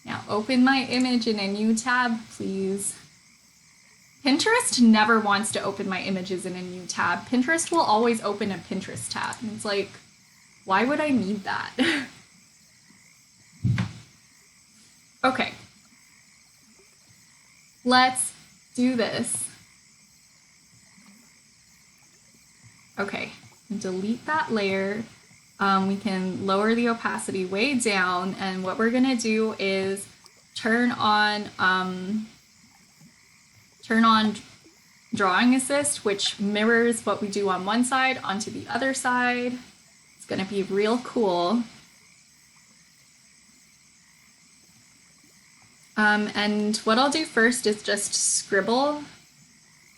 Now open my image in a new tab, please. Pinterest never wants to open my images in a new tab. Pinterest will always open a Pinterest tab. And it's like, why would I need that? Okay. Let's do this. Okay, delete that layer. We can lower the opacity way down, and what we're gonna do is turn on Drawing Assist, which mirrors what we do on one side onto the other side. It's gonna be real cool. And what I'll do first is just scribble,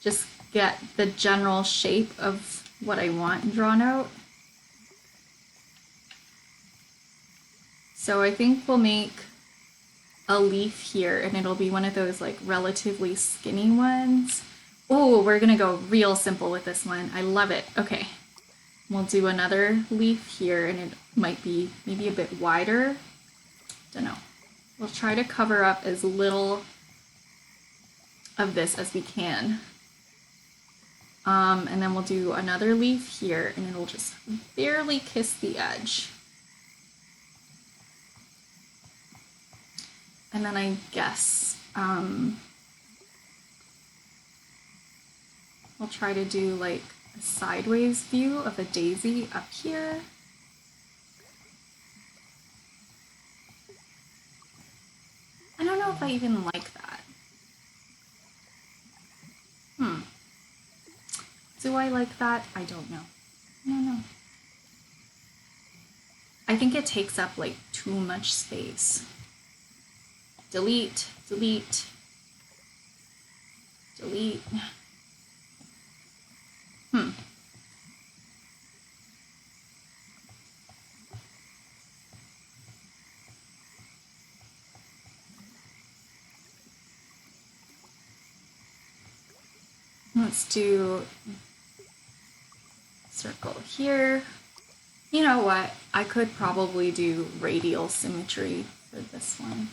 just get the general shape of what I want drawn out. So I think we'll make a leaf here, and it'll be one of those like relatively skinny ones. Oh, we're gonna go real simple with this one. I love it. Okay, we'll do another leaf here, and it might be maybe a bit wider. Don't know. We'll try to cover up as little of this as we can. And then we'll do another leaf here, and it'll just barely kiss the edge. And then I guess we'll try to do like a sideways view of a daisy up here. I don't know if I even like that. Do I like that? I don't know. I don't know. I think it takes up like too much space. Delete, delete, delete. Let's do circle here. You know what? I could probably do radial symmetry for this one.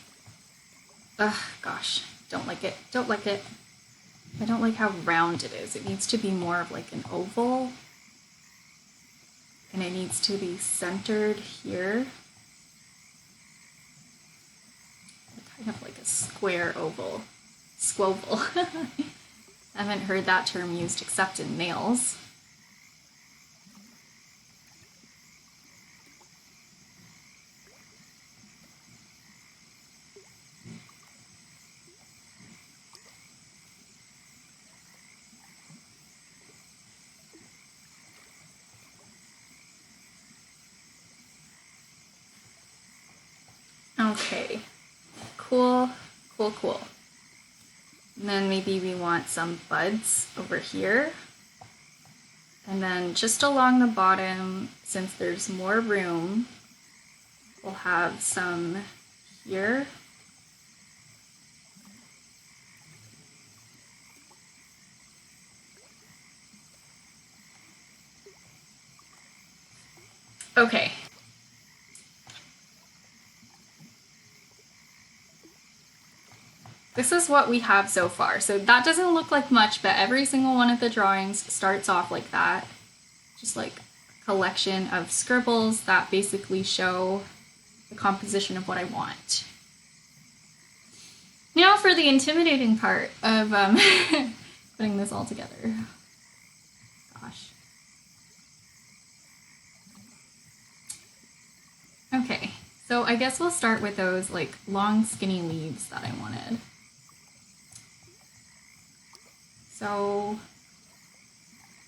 Ugh, gosh, don't like it. Don't like it. I don't like how round it is. It needs to be more of like an oval. And it needs to be centered here. Kind of like a square oval. Squoval. I haven't heard that term used except in nails. Okay, cool, cool, cool. And then maybe we want some buds over here. And then just along the bottom, since there's more room, we'll have some here. Okay. This is what we have so far. So that doesn't look like much, but every single one of the drawings starts off like that. Just like a collection of scribbles that basically show the composition of what I want. Now for the intimidating part of putting this all together. Gosh. Okay, so I guess we'll start with those like long skinny leaves that I wanted. So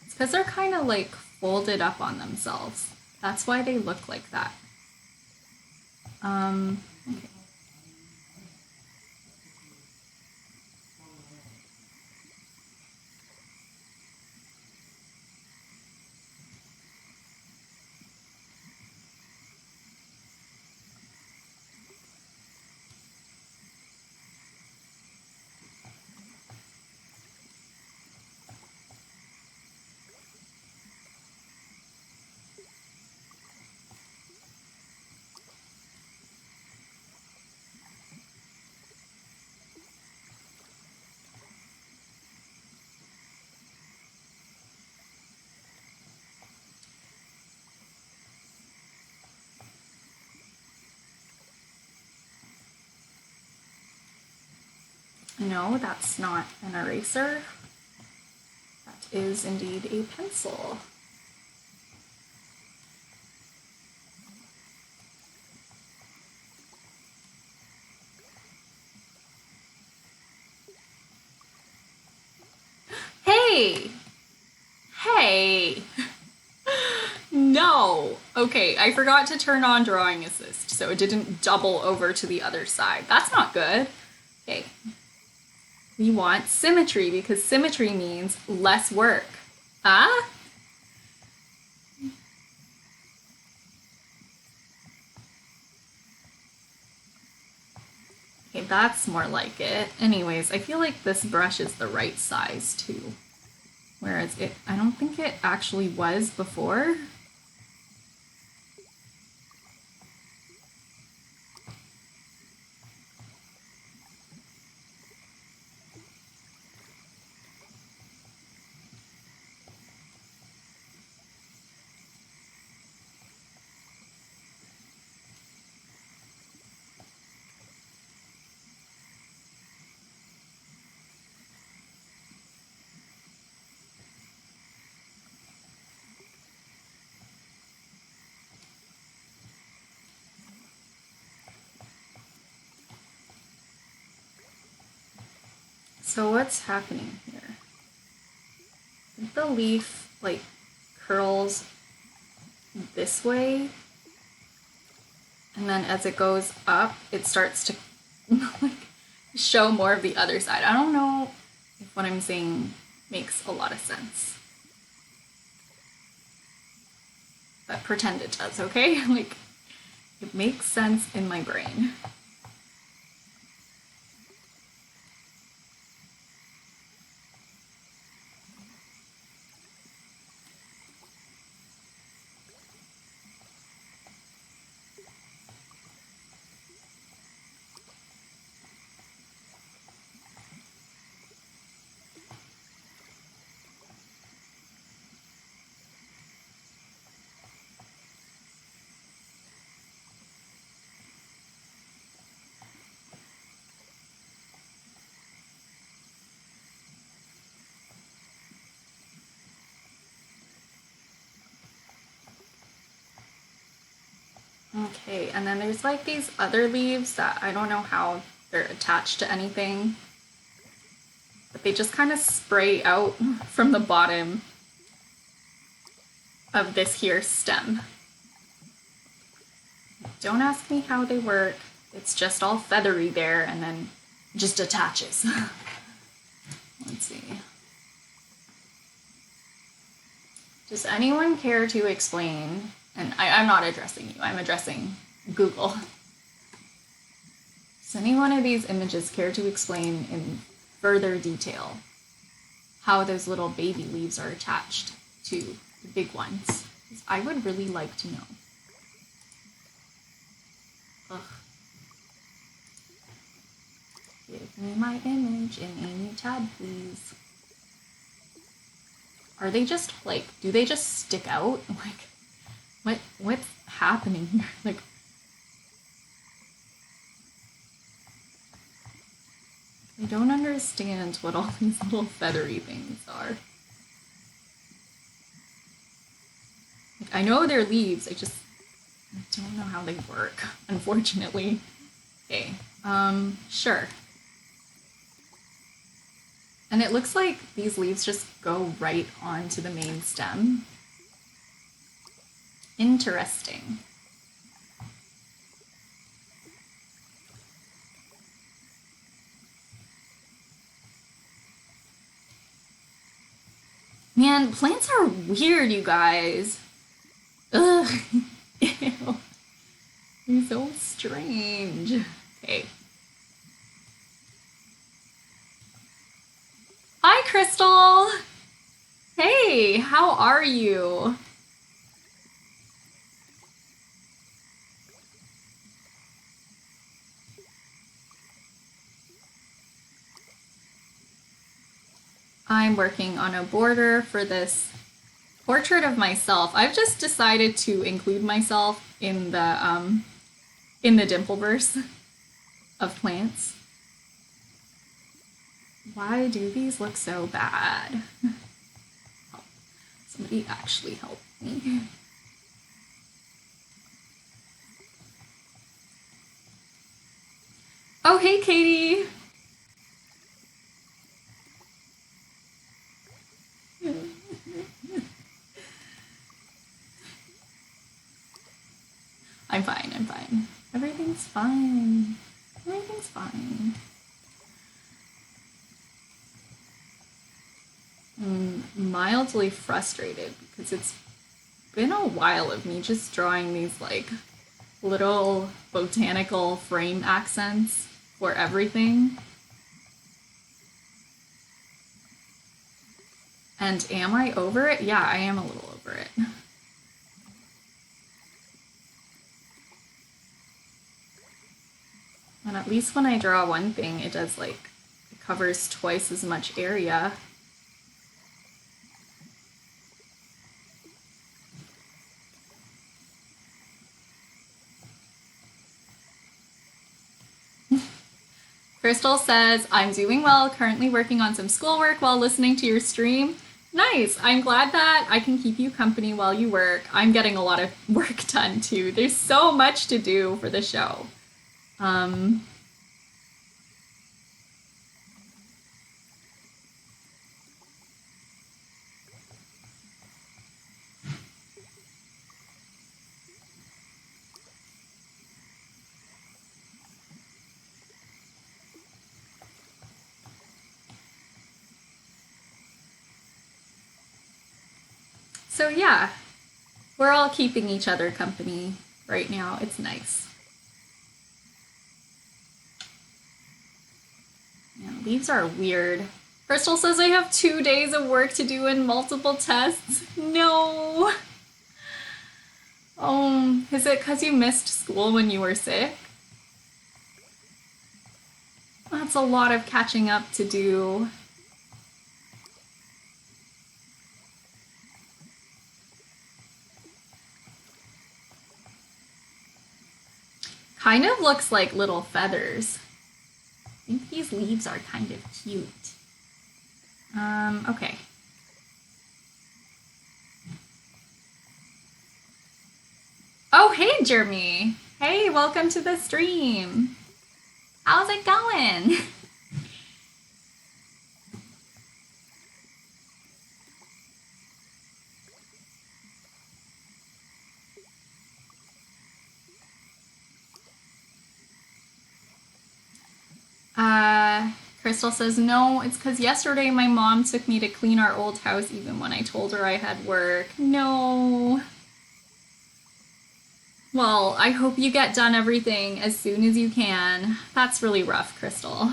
it's because they're kind of like folded up on themselves. That's why they look like that. Okay. No, that's not an eraser. That is indeed a pencil. Hey! Hey! No! Okay, I forgot to turn on drawing assist, so it didn't double over to the other side. That's not good. Okay. We want symmetry because symmetry means less work. Ah? Okay, that's more like it. Anyways, I feel like this brush is the right size too. Whereas I don't think it actually was before. So what's happening here? The leaf like curls this way, and then as it goes up, it starts to like show more of the other side. I don't know if what I'm saying makes a lot of sense, but pretend it does, okay? Like, it makes sense in my brain. Okay, and then there's like these other leaves that I don't know how they're attached to anything, but they just kind of spray out from the bottom of this here stem. Don't ask me how they work. It's just all feathery there and then just attaches. Let's see. Does anyone care to explain? And I'm not addressing you, I'm addressing Google. Does any one of these images care to explain in further detail how those little baby leaves are attached to the big ones? I would really like to know. Ugh. Give me my image in any tab, please. Are they just like, do they just stick out? Like, what's happening here? Like, I don't understand what all these little feathery things are. Like, I know they're leaves, I don't know how they work, unfortunately. Okay, sure. And it looks like these leaves just go right onto the main stem. Interesting. Man, plants are weird, you guys. Ugh. Ew. They're so strange. Okay. Hi, Crystal! Hey, how are you? I'm working on a border for this portrait of myself. I've just decided to include myself in the Dimpleverse of plants. Why do these look so bad? Help. Somebody actually help me. Oh, hey, Katie! I'm fine, I'm fine. Everything's fine. Everything's fine. I'm mildly frustrated because it's been a while of me just drawing these like little botanical frame accents for everything. And am I over it? Yeah, I am a little over it. And at least when I draw one thing, it does like, it covers twice as much area. Crystal says, I'm doing well, currently working on some schoolwork while listening to your stream. Nice. I'm glad that I can keep you company while you work. I'm getting a lot of work done too. There's so much to do for the show. So yeah, we're all keeping each other company right now. It's nice. Yeah, leaves are weird. Crystal says I have 2 days of work to do and multiple tests. No. Oh, is it because you missed school when you were sick? That's a lot of catching up to do. Kind of looks like little feathers. I think these leaves are kind of cute. Okay. Oh, hey, Jeremy. Hey, welcome to the stream. How's it going? Crystal says, no, it's because yesterday my mom took me to clean our old house even when I told her I had work. No. Well, I hope you get done everything as soon as you can. That's really rough, Crystal.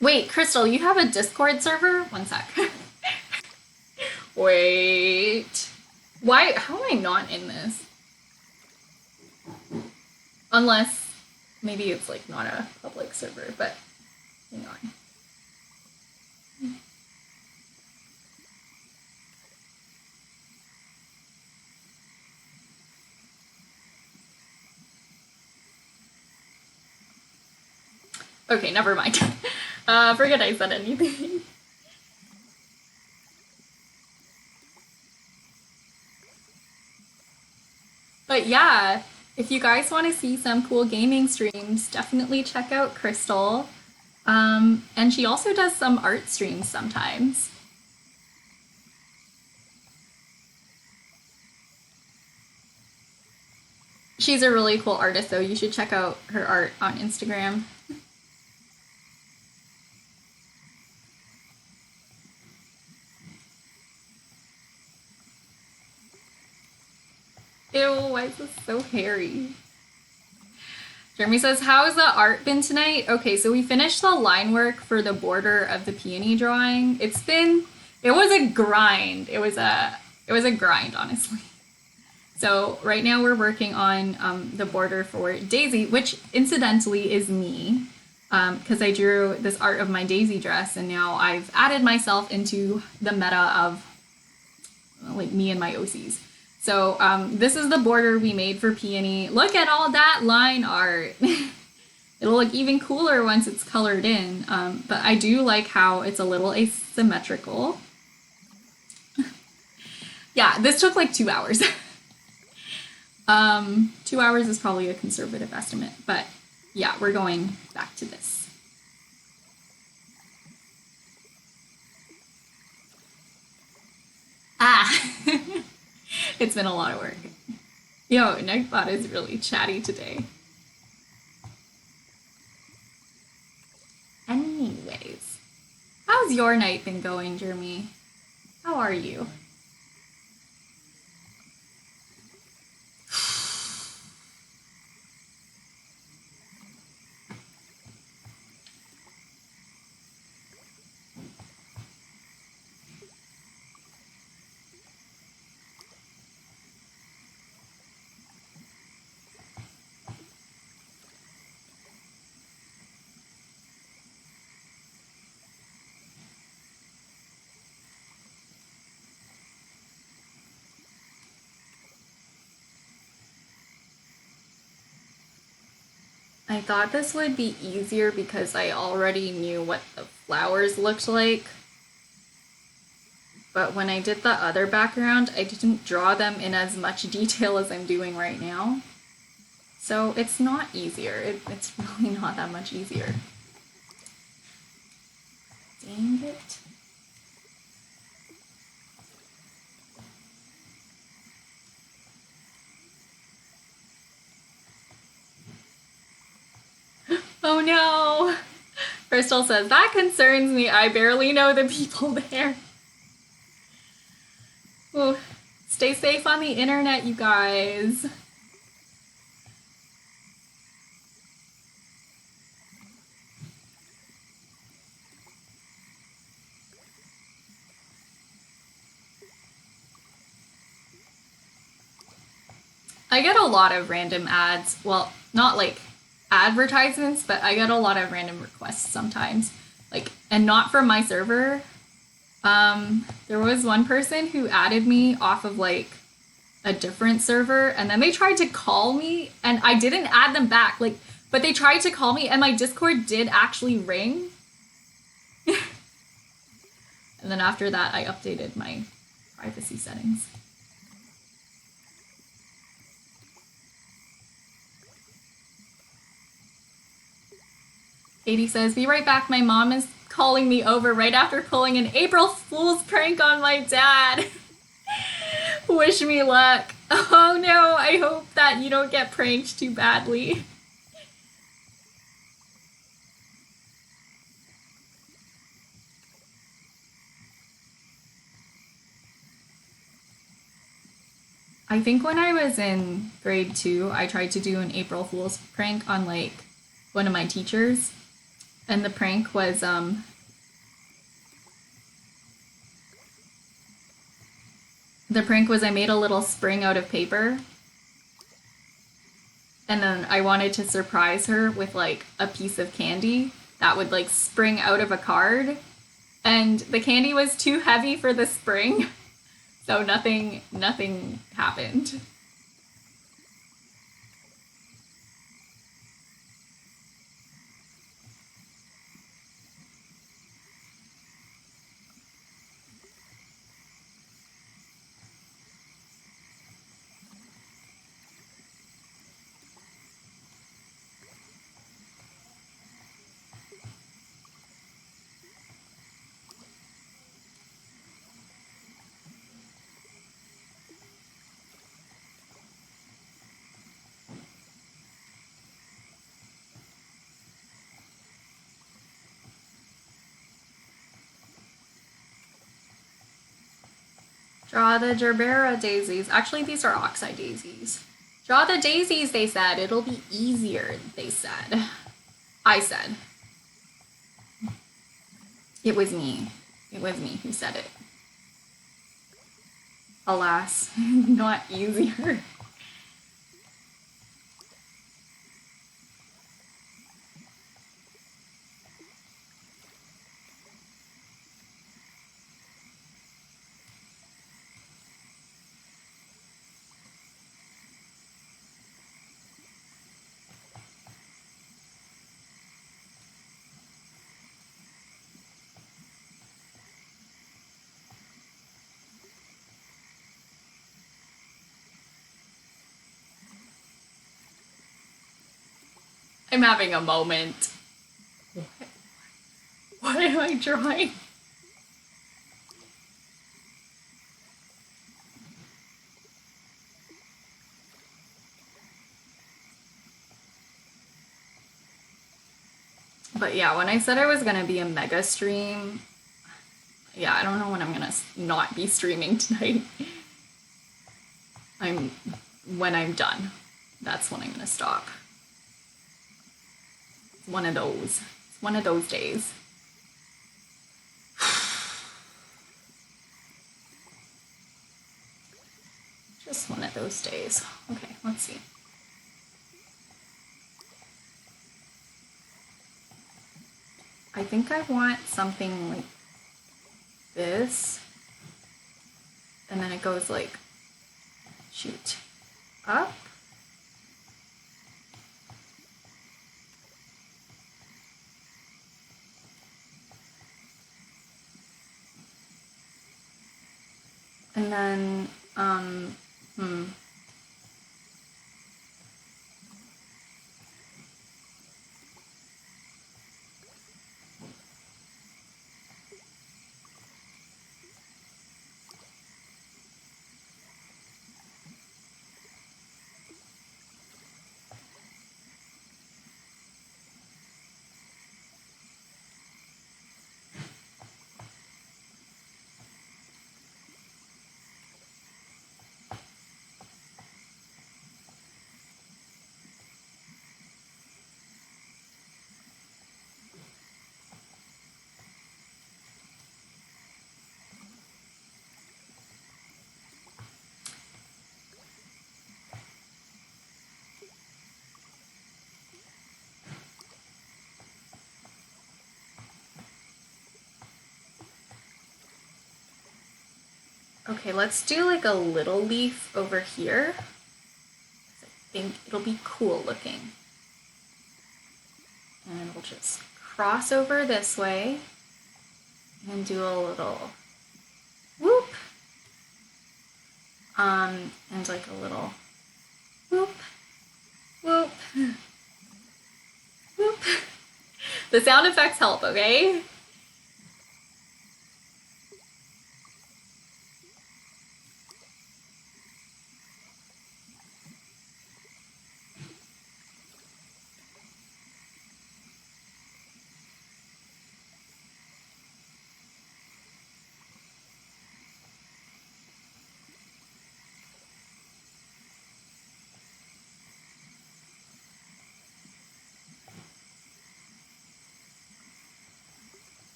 Wait, Crystal, you have a Discord server? One sec. Wait. Why? How am I not in this? Unless maybe it's like not a public server, but hang on. Okay, never mind. Forget I said anything. But yeah, if you guys want to see some cool gaming streams, definitely check out Crystal. And she also does some art streams sometimes. She's a really cool artist, though. You should check out her art on Instagram. Ew, why is this so hairy? Jeremy says, how has the art been tonight? Okay, so we finished the line work for the border of the peony drawing. It was a grind. It was a grind, honestly. So right now we're working on the border for Daisy, which incidentally is me, because I drew this art of my Daisy dress, and now I've added myself into the meta of like me and my OCs. So this is the border we made for Peony. Look at all that line art. It'll look even cooler once it's colored in, but I do like how it's a little asymmetrical. Yeah, this took like 2 hours. 2 hours is probably a conservative estimate, but yeah, we're going back to this. Ah, it's been a lot of work. Yo, Nightbot is really chatty today. Anyways, how's your night been going, Jeremy? How are you? I thought this would be easier because I already knew what the flowers looked like. But when I did the other background, I didn't draw them in as much detail as I'm doing right now. So it's not easier. It's really not that much easier. Dang it. Oh no! Crystal says, that concerns me. I barely know the people there. Ooh, stay safe on the internet, you guys. I get a lot of random ads. Well, not like advertisements, but I get a lot of random requests sometimes. Like, and not from my server. There was one person who added me off of like a different server, and then they tried to call me, and I didn't add them back. Like, but they tried to call me, and my Discord did actually ring. And then after that, I updated my privacy settings. Katie says, be right back. My mom is calling me over right after pulling an April Fool's prank on my dad. Wish me luck. Oh no, I hope that you don't get pranked too badly. I think when I was in grade 2, I tried to do an April Fool's prank on like one of my teachers. And the prank was I made a little spring out of paper. And then I wanted to surprise her with like a piece of candy that would like spring out of a card. And the candy was too heavy for the spring. So nothing happened. Draw the Gerbera daisies. Actually, these are oxeye daisies. Draw the daisies, they said. It'll be easier, they said. I said. It was me. It was me who said it. alas, not easier. I'm having a moment. What am I drawing? But yeah, when I said I was gonna be a mega stream, yeah, I don't know when I'm gonna not be streaming tonight. When I'm done. That's when I'm gonna stop. It's one of those. It's one of those days. Just one of those days. Okay, let's see. I think I want something like this. And then it goes like, shoot, up. And then, okay, let's do like a little leaf over here. I think it'll be cool looking. And we'll just cross over this way and do a little whoop. And like a little whoop, whoop, whoop. The sound effects help, okay?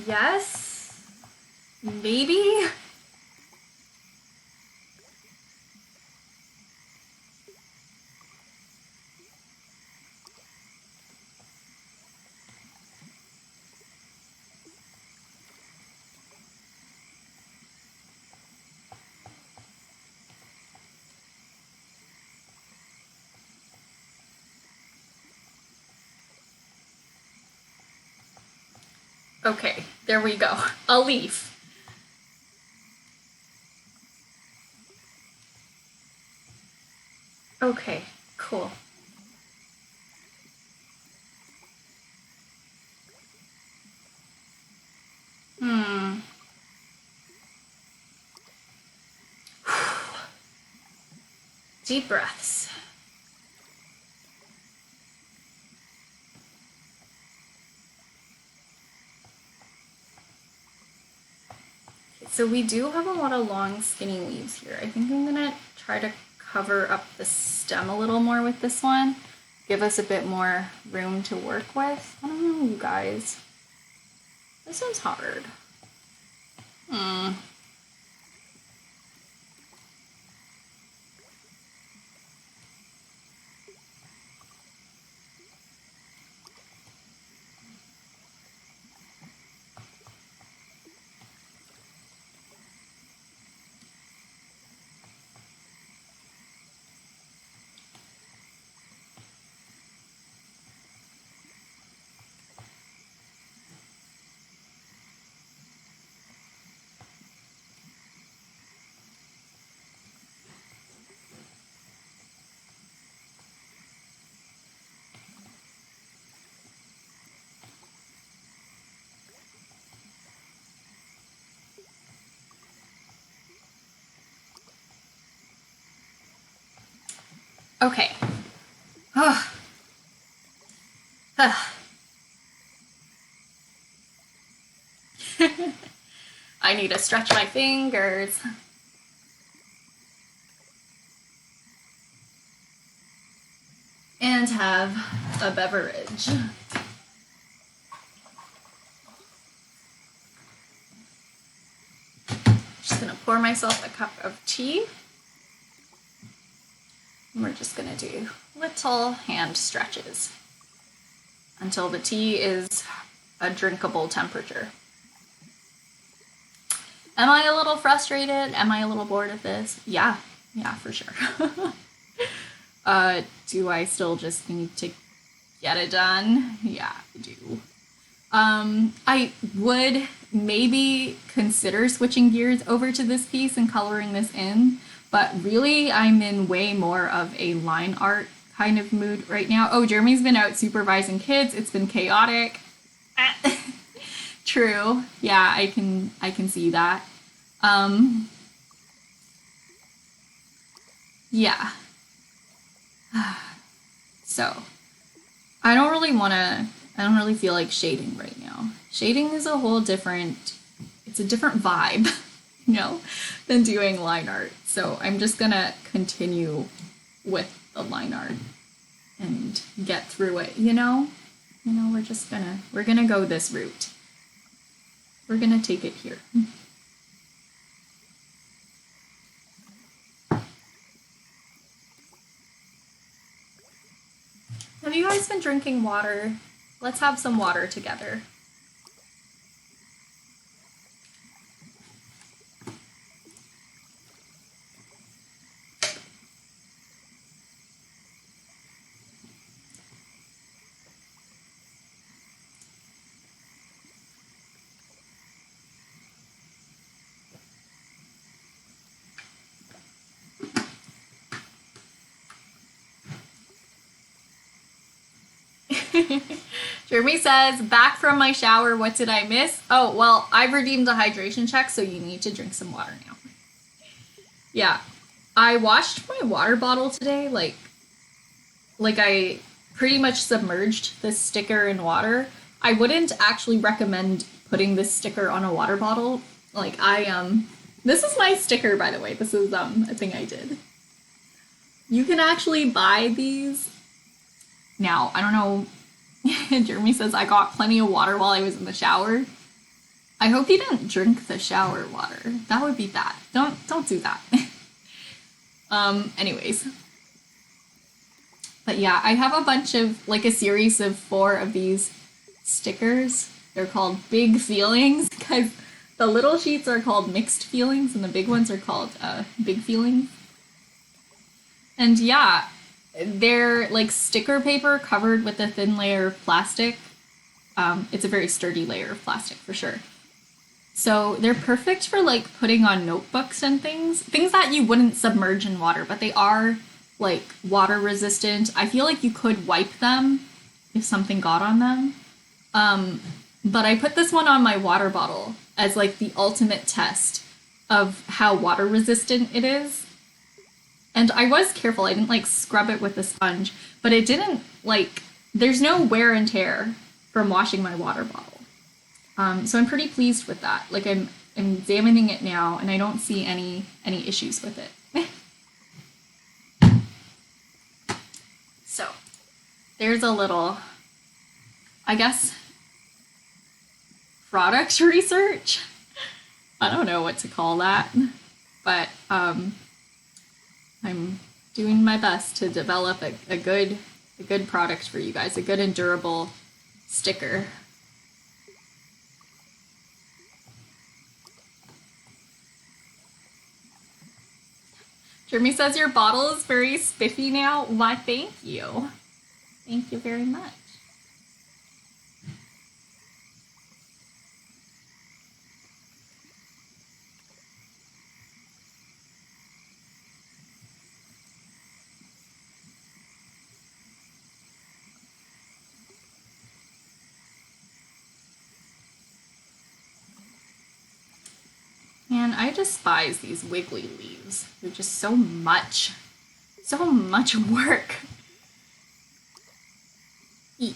Yes, maybe. Okay, there we go. A leaf. Okay, cool. Deep breaths. So we do have a lot of long skinny leaves here. I think I'm gonna try to cover up the stem a little more with this one. Give us a bit more room to work with. I don't know, you guys. This one's hard. Hmm. Okay. I need to stretch my fingers. And have a beverage. Just gonna pour myself a cup of tea. And we're just gonna do little hand stretches until the tea is a drinkable temperature. Am I a little frustrated? Am I a little bored of this? Yeah, for sure. Do I still just need to get it done? Yeah, I do. I would maybe consider switching gears over to this piece and coloring this in, but really I'm in way more of a line art kind of mood right now. Oh, Jeremy's been out supervising kids. It's been chaotic. True. Yeah, I can see that. Yeah. So, I don't really feel like shading right now. Shading is a whole different, it's a different vibe, you know, than doing line art. So I'm just gonna continue with the line art and get through it, you know? We're gonna go this route. We're gonna take it here. Have you guys been drinking water? Let's have some water together. Jeremy says, back from my shower, what did I miss? Oh, well, I've redeemed the hydration check, so you need to drink some water now. Yeah, I washed my water bottle today, like I pretty much submerged this sticker in water. I wouldn't actually recommend putting this sticker on a water bottle. Like this is my sticker, by the way. This is a thing I did. You can actually buy these. Now, I don't know. Jeremy says I got plenty of water while I was in the shower. I hope you didn't drink the shower water. That would be bad. Don't do that. Anyways. But yeah, I have a bunch of, like a series of 4 of these stickers. They're called Big Feelings because the little sheets are called Mixed Feelings and the big ones are called Big Feelings. And yeah, they're like sticker paper covered with a thin layer of plastic. It's a very sturdy layer of plastic for sure. So they're perfect for like putting on notebooks and things that you wouldn't submerge in water, but they are like water resistant. I feel like you could wipe them if something got on them. But I put this one on my water bottle as like the ultimate test of how water resistant it is. And I was careful. I didn't like scrub it with a sponge, but it didn't like, there's no wear and tear from washing my water bottle. So I'm pretty pleased with that. Like I'm examining it now and I don't see any issues with it. So there's a little, I guess, product research. I don't know what to call that, but I'm doing my best to develop a good product for you guys, a good and durable sticker. Jeremy says your bottle is very spiffy now. Why, thank you. Thank you very much. Man, I despise these wiggly leaves. They're just so much work. E.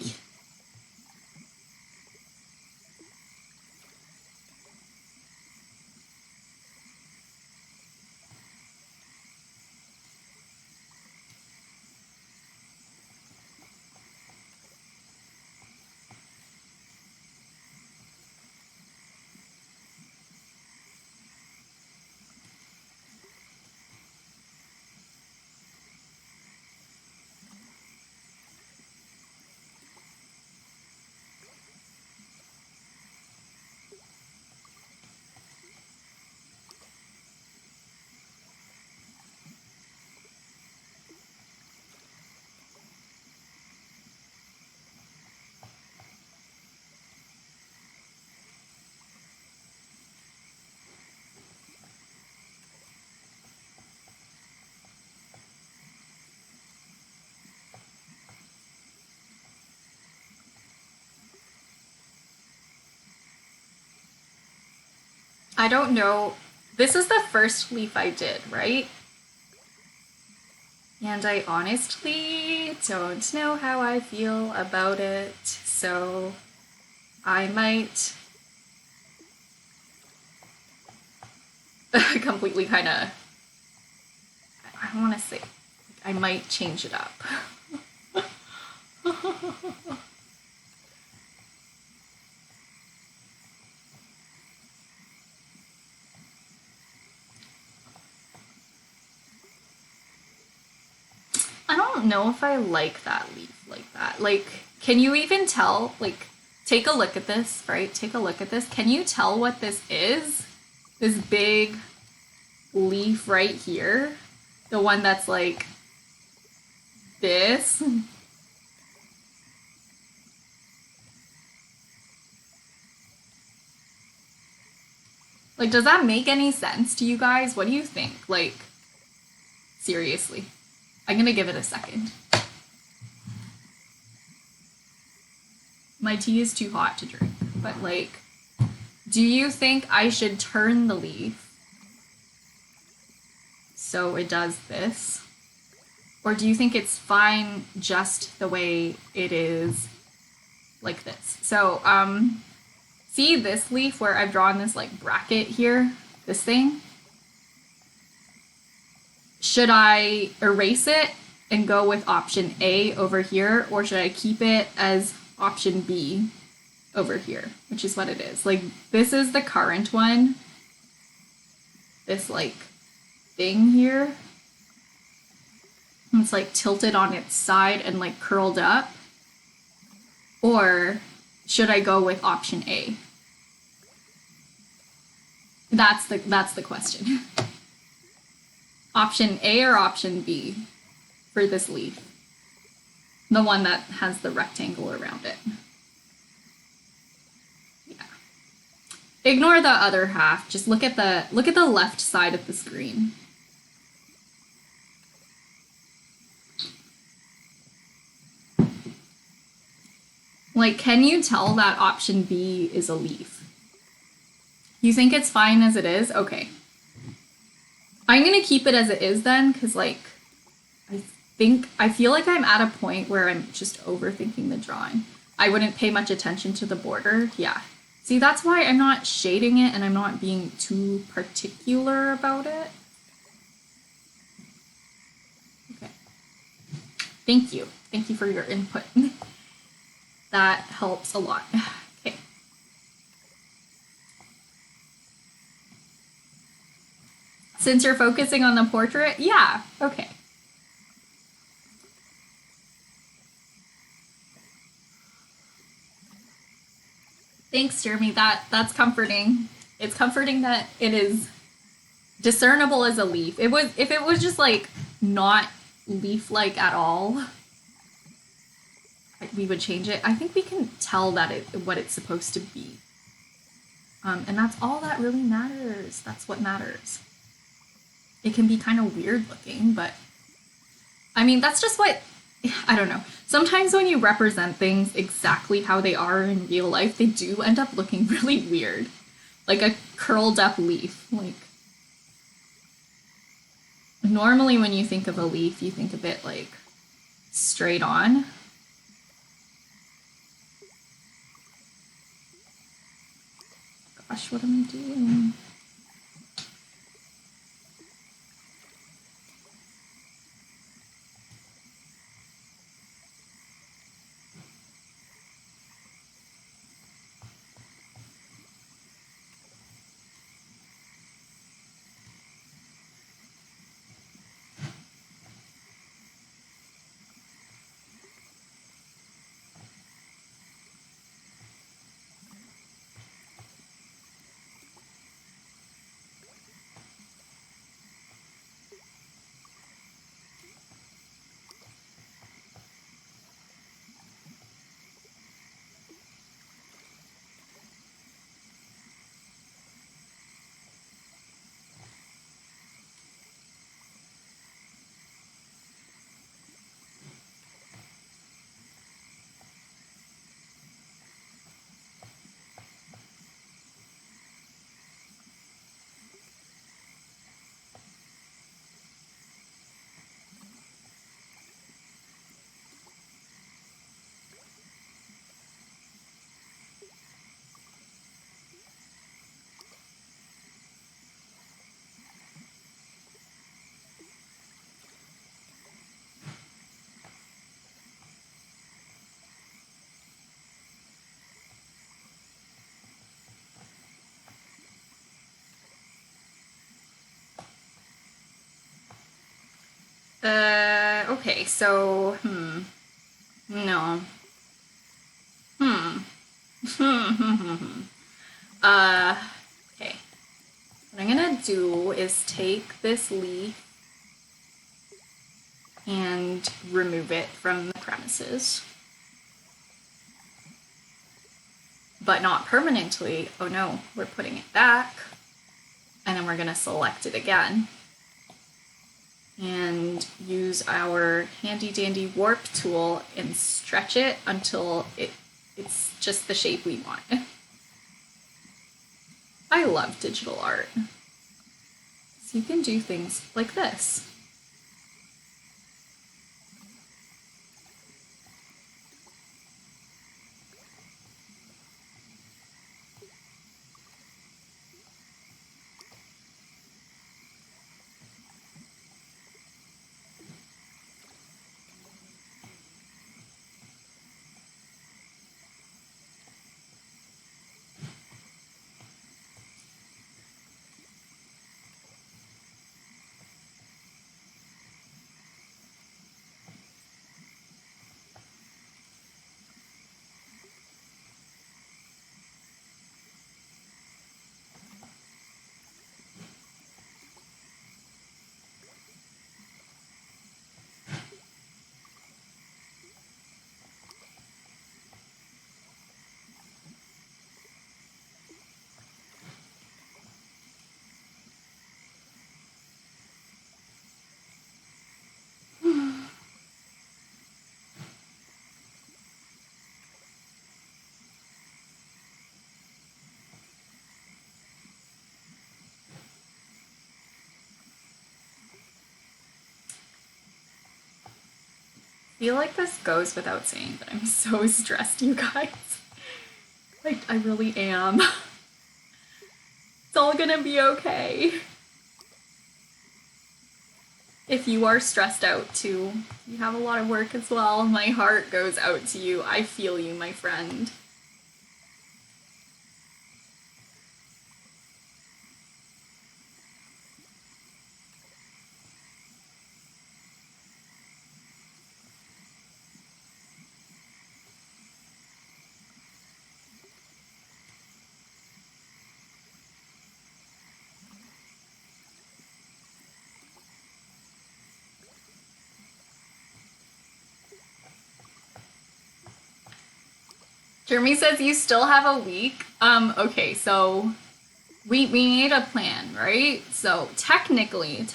I don't know. This is the first leaf I did, right? And I honestly don't know how I feel about it, so I might completely kind of, I don't want to say, I might change it up. I don't know if I like that leaf like that. Like, can you even tell? Like, take a look at this, right? Take a look at this. Can you tell what this is? This big leaf right here? The one that's like this? Like, does that make any sense to you guys? What do you think? Like, seriously. I'm gonna give it a second. My tea is too hot to drink, but like, do you think I should turn the leaf so it does this? Or do you think it's fine just the way it is like this? So, see this leaf where I've drawn this like bracket here, this thing? Should I erase it and go with option A over here, or should I keep it as option B over here, which is what it is? Like, this is the current one. This like thing here. It's like tilted on its side and like curled up. Or should I go with option A? That's the question. Option A or option B for this leaf? The one that has the rectangle around it. Yeah. Ignore the other half. Just look at the left side of the screen. Like, can you tell that option B is a leaf? You think it's fine as it is? Okay. I'm gonna keep it as it is then, because like, I feel like I'm at a point where I'm just overthinking the drawing. I wouldn't pay much attention to the border. Yeah. See, that's why I'm not shading it and I'm not being too particular about it. Okay. Thank you. Thank you for your input. That helps a lot. Okay. Since you're focusing on the portrait, yeah, okay. Thanks, Jeremy. That's comforting. It's comforting that it is discernible as a leaf. It was if it was just like not leaf-like at all, we would change it. I think we can tell that what it's supposed to be. And that's all that really matters. That's what matters. It can be kind of weird looking, but I mean, that's just what, I don't know. Sometimes when you represent things exactly how they are in real life, they do end up looking really weird. Like a curled up leaf. Like, normally when you think of a leaf, you think of it like straight on. Gosh, what am I doing? Okay, so, no. Okay. What I'm gonna do is take this leaf and remove it from the premises. But not permanently. Oh no, we're putting it back. And then we're gonna select it again. And use our handy dandy warp tool and stretch it until it's just the shape we want. I love digital art. So you can do things like this. I feel like this goes without saying, but I'm so stressed, you guys. Like, I really am. It's all gonna be okay. If you are stressed out too, you have a lot of work as well, my heart goes out to you. I feel you, my friend. Jeremy says you still have a week. Okay, so we need a plan, right? So technically,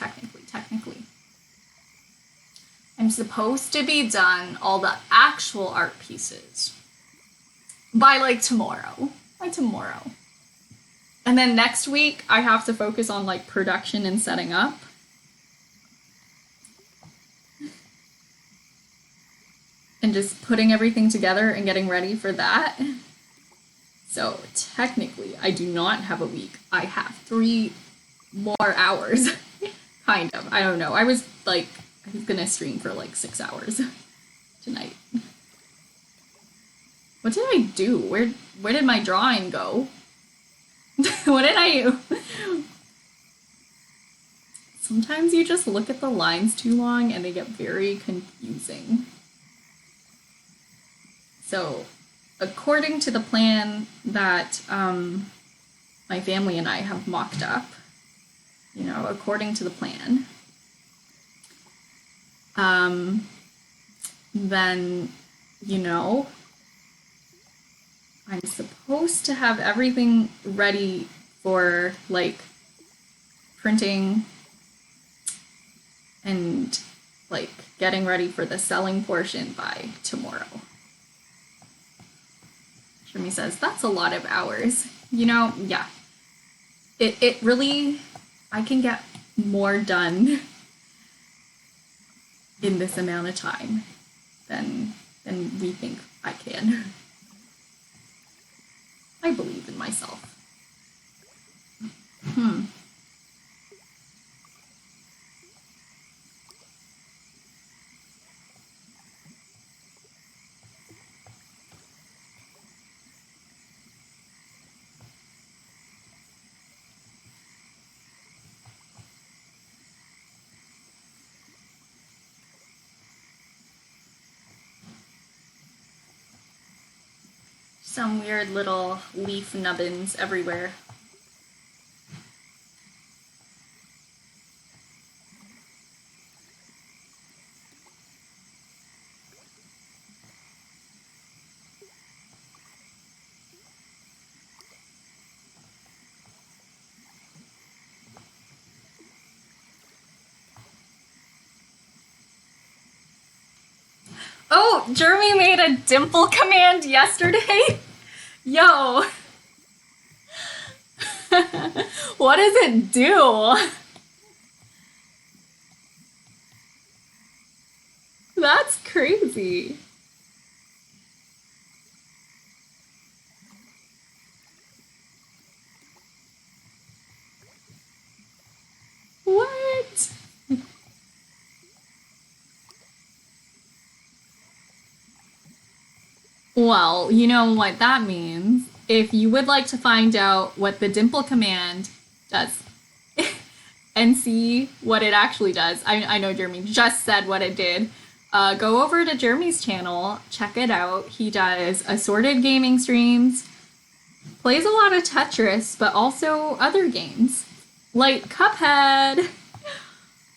I'm supposed to be done all the actual art pieces by like tomorrow. By tomorrow. And then next week I have to focus on like production and setting up. And just putting everything together and getting ready for that. So technically, I do not have a week. I have 3 more hours. Kind of. I don't know. I was gonna stream for like 6 hours tonight. What did I do? Where did my drawing go? What did I... Sometimes you just look at the lines too long and they get very confusing. So, according to the plan that my family and I have mocked up, you know, according to the plan, then, you know, I'm supposed to have everything ready for, like, printing and, like, getting ready for the selling portion by tomorrow. Jeremy says, that's a lot of hours. You know, yeah. It really, I can get more done in this amount of time than we think I can. I believe in myself. Some weird little leaf nubbins everywhere. Oh, Jeremy made a dimple command yesterday. Yo. What does it do? That's crazy. What? Well, you know what that means. If you would like to find out what the dimple command does and see what it actually does, I know Jeremy just said what it did. Go over to Jeremy's channel, check it out. He does assorted gaming streams, plays a lot of Tetris, but also other games like Cuphead,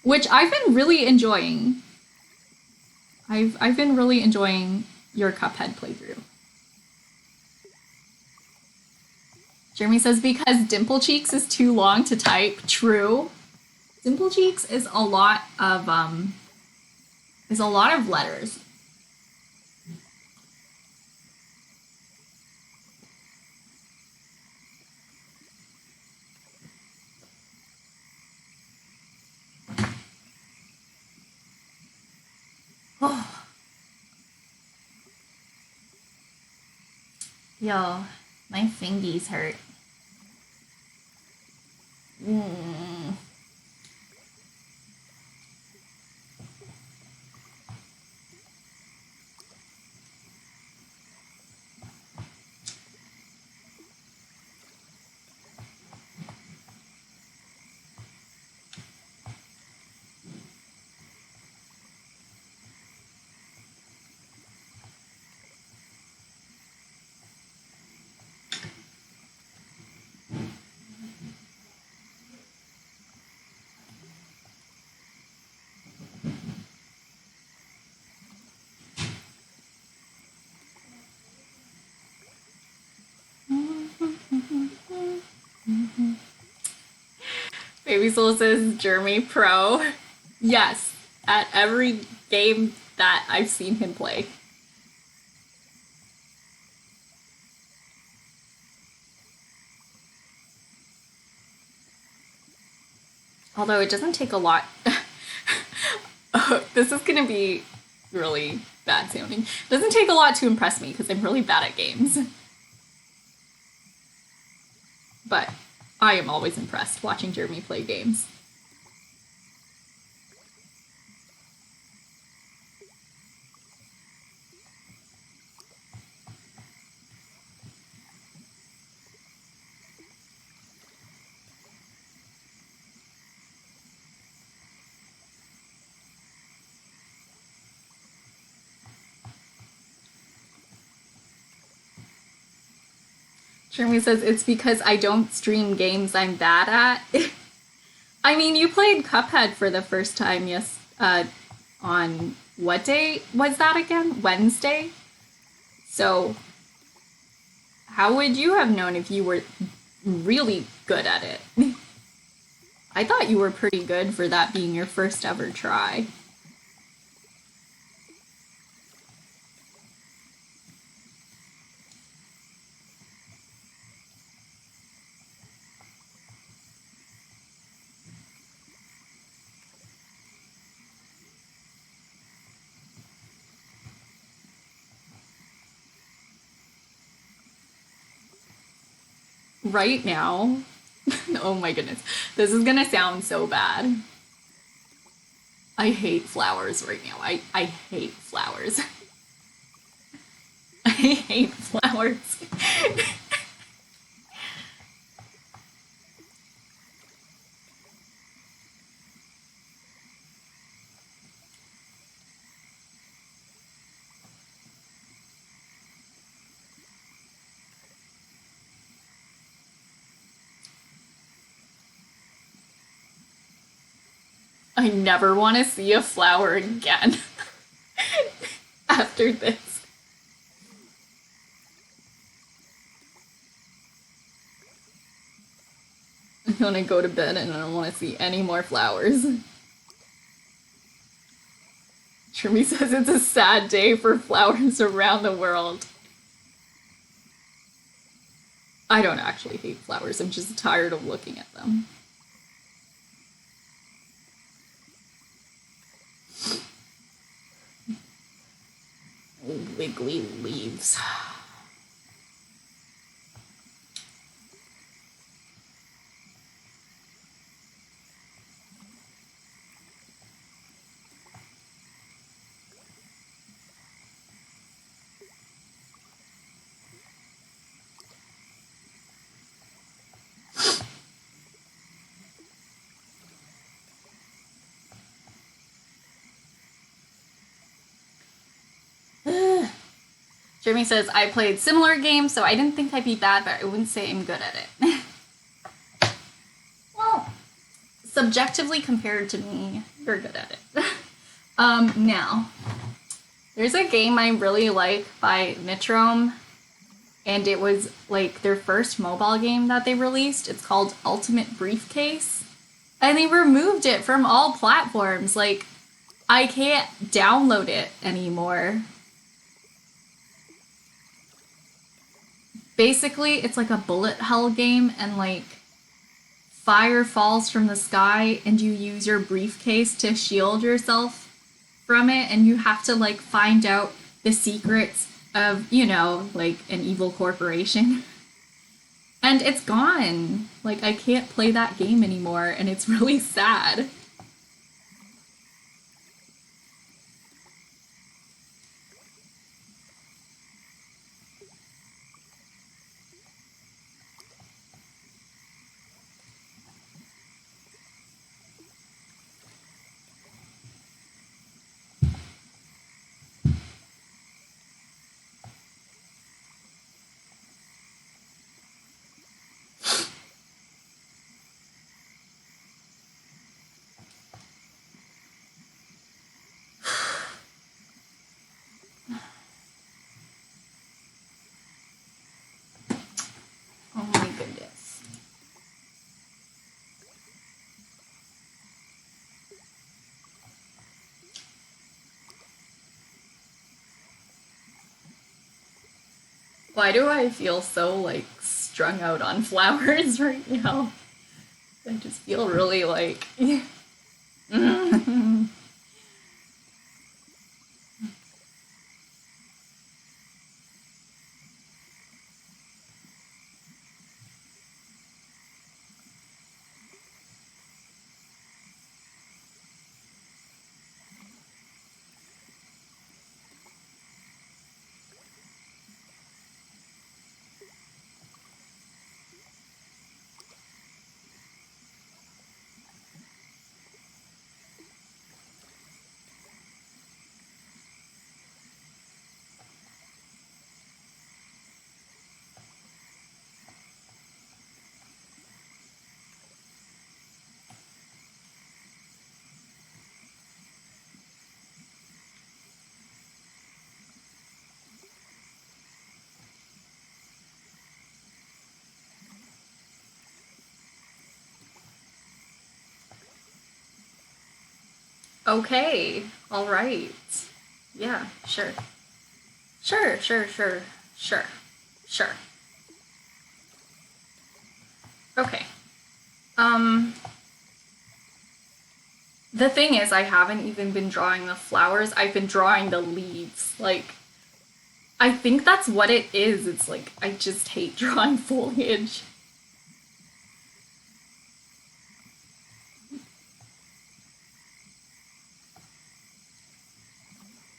which I've been really enjoying. I've been really enjoying your Cuphead playthrough. Jeremy says because Dimple Cheeks is too long to type. True. Dimple Cheeks is a lot of letters. Oh. Yo, my fingies hurt. Baby Soul says Jeremy Pro. Yes, at every game that I've seen him play. Although it doesn't take a lot. Oh, this is gonna be really bad sounding. It doesn't take a lot to impress me because I'm really bad at games. But I am always impressed watching Jeremy play games. Jeremy says it's because I don't stream games I'm bad at. I mean, you played Cuphead for the first time, yes, on what day was that again? Wednesday? So, how would you have known if you were really good at it? I thought you were pretty good for that being your first ever try. Right now, oh my goodness, this is gonna sound so bad. I hate flowers right now. I hate flowers. I hate flowers. I never want to see a flower again after this. I'm gonna go to bed and I don't want to see any more flowers. Trimi says it's a sad day for flowers around the world. I don't actually hate flowers, I'm just tired of looking at them. Wiggly leaves. Jeremy says, I played similar games, so I didn't think I'd be bad, but I wouldn't say I'm good at it. Well, subjectively compared to me, you're good at it. Now, there's a game I really like by Nitrome, and it was like their first mobile game that they released. It's called Ultimate Briefcase, and they removed it from all platforms. Like, I can't download it anymore. Basically, it's like a bullet hell game, and like fire falls from the sky, and you use your briefcase to shield yourself from it, and you have to like find out the secrets of, you know, like an evil corporation. And it's gone. Like, I can't play that game anymore, and it's really sad. Why do I feel so like strung out on flowers right now? I just feel really like okay, all right. Yeah, sure. Sure. Sure. Okay. Um the thing is I haven't even been drawing the flowers. I've been drawing the leaves. Like I think that's what it is. It's like I just hate drawing foliage.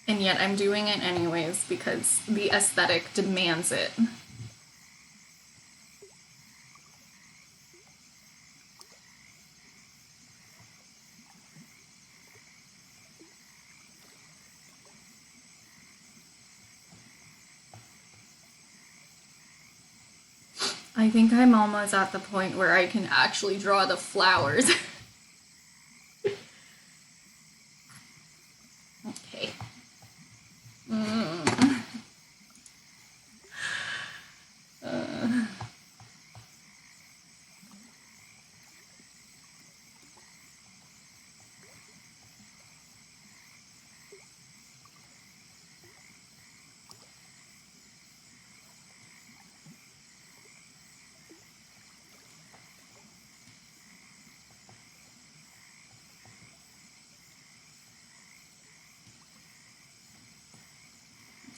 And yet I'm doing it anyways because the aesthetic demands it. I think I'm almost at the point where I can actually draw the flowers. Okay.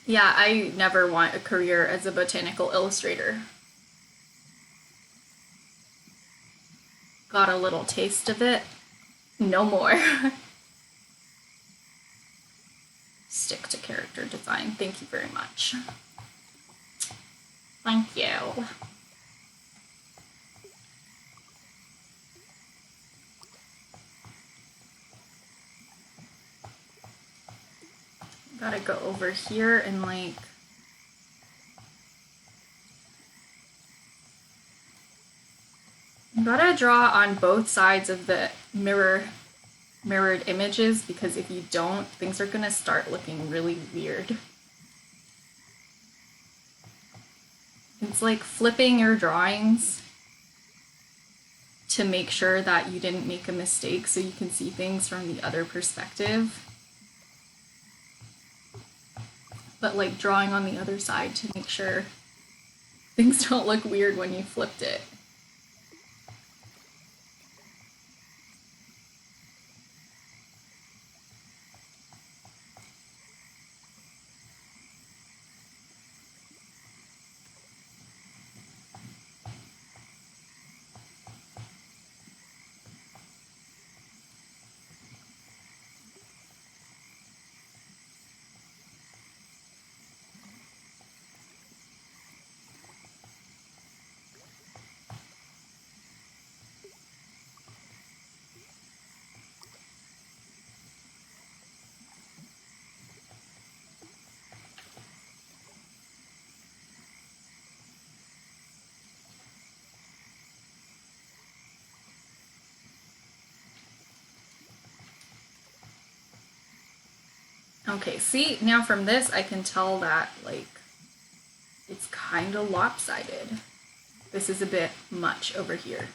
Yeah, I never want a career as a botanical illustrator. Got a little taste of it. No more. Stick to character design. Thank you very much. Thank you. Gotta go over here and like you gotta draw on both sides of the mirrored images because if you don't, things are gonna start looking really weird. It's like flipping your drawings to make sure that you didn't make a mistake so you can see things from the other perspective. But like drawing on the other side to make sure things don't look weird when you flipped it. Okay, see, now from this I can tell that like it's kind of lopsided. This is a bit much over here.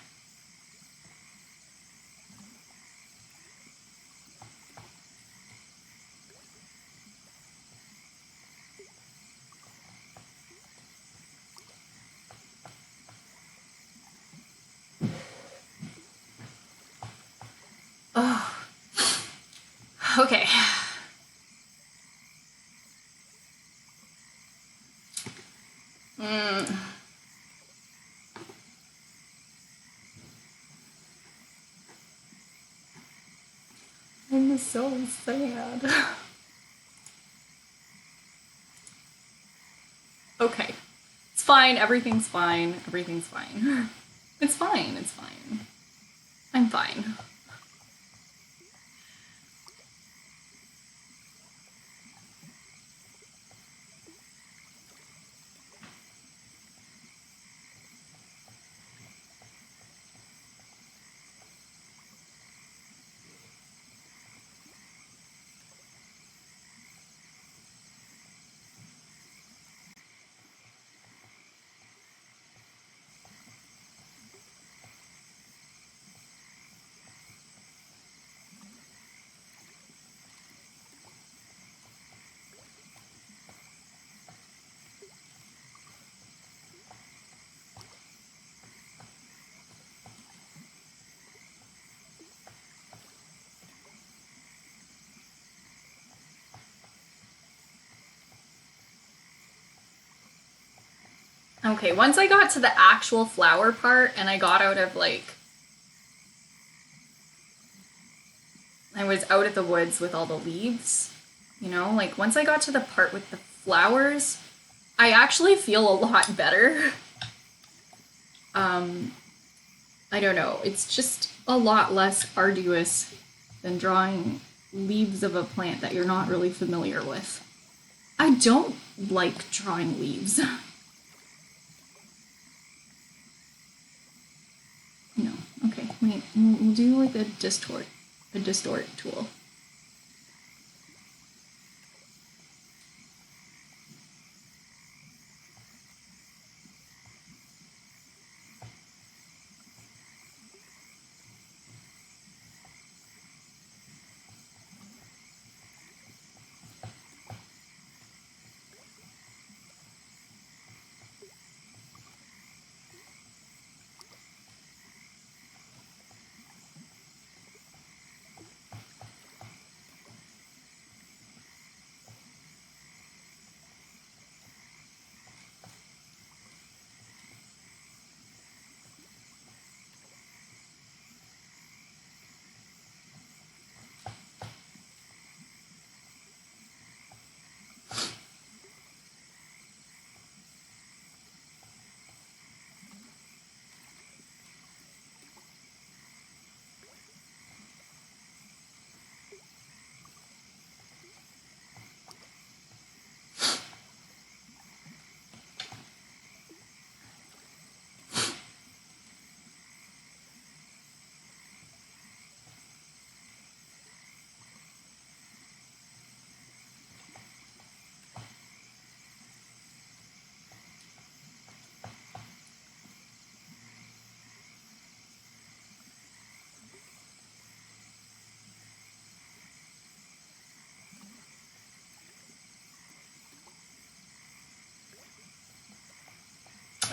Okay. I'm so sad. Okay. It's fine. Everything's fine. Everything's fine. It's fine. It's fine. I'm fine. Okay, once I got to the actual flower part and I got out of like I was out of the woods with all the leaves, you know, like once I got to the part with the flowers, I actually feel a lot better. I don't know, it's just a lot less arduous than drawing leaves of a plant that you're not really familiar with. I don't like drawing leaves. No, okay, wait, we'll do like a distort tool.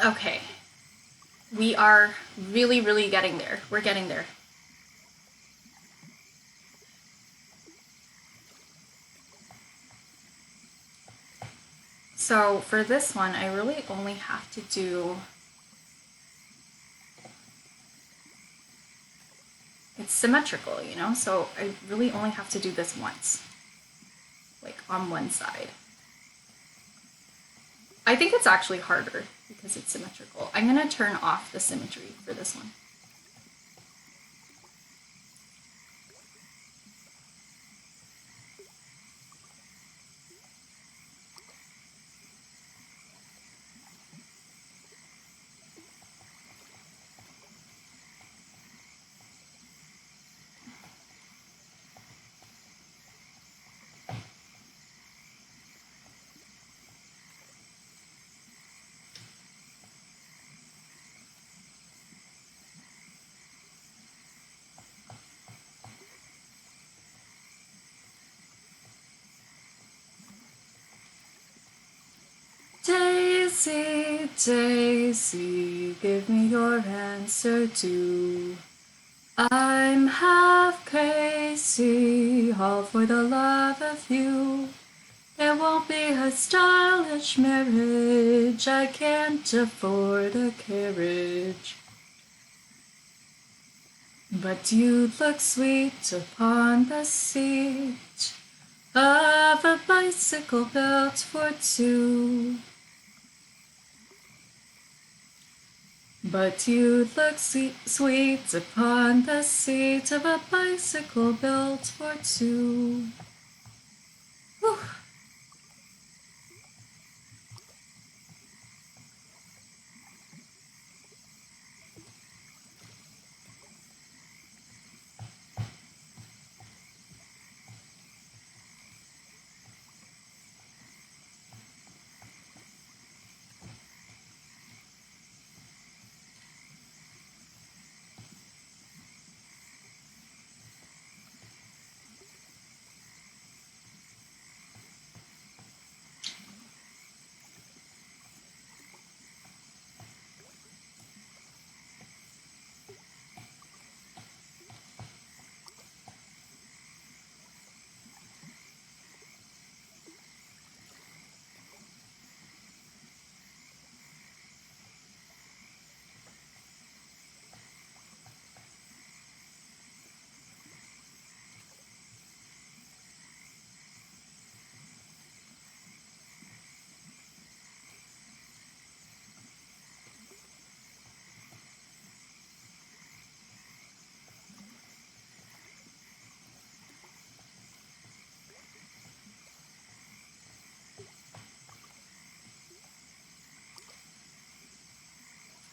Okay. We are really, really getting there. We're getting there. So for this one, I really only have to do... It's symmetrical, you know? So I really only have to do this once. Like on one side. I think it's actually harder because it's symmetrical. I'm going to turn off the symmetry for this one. Daisy, Daisy, give me your answer too. I'm half crazy, all for the love of you. It won't be a stylish marriage, I can't afford a carriage. But you'd look sweet upon the seat of a bicycle built for two. But you'd look sweet upon the seat of a bicycle built for two. Whew.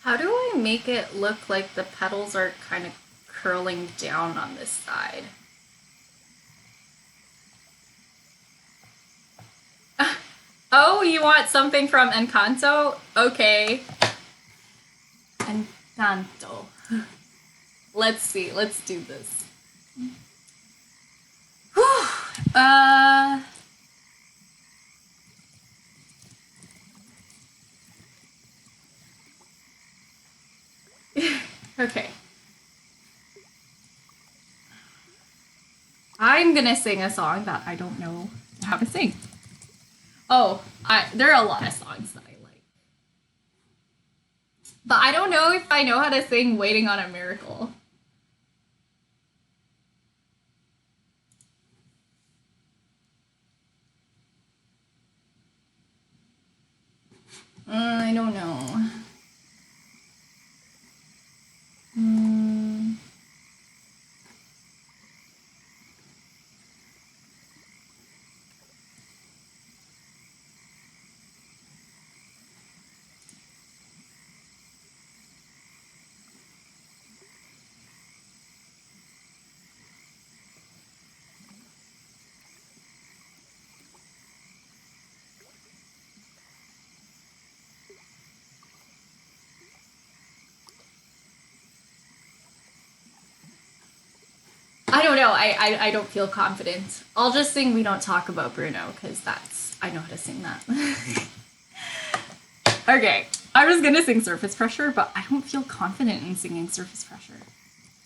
How do I make it look like the petals are kind of curling down on this side? Oh, you want something from Encanto? Okay. Encanto. Let's see, let's do this. Whew. Okay. I'm gonna sing a song that I don't know how to sing. Oh, there are a lot of songs that I like. But I don't know if I know how to sing Waiting on a Miracle. I don't know. Mm. I don't know. I don't feel confident. I'll just sing We Don't Talk About Bruno because I know how to sing that. Okay. I was gonna sing Surface Pressure, but I don't feel confident in singing Surface Pressure.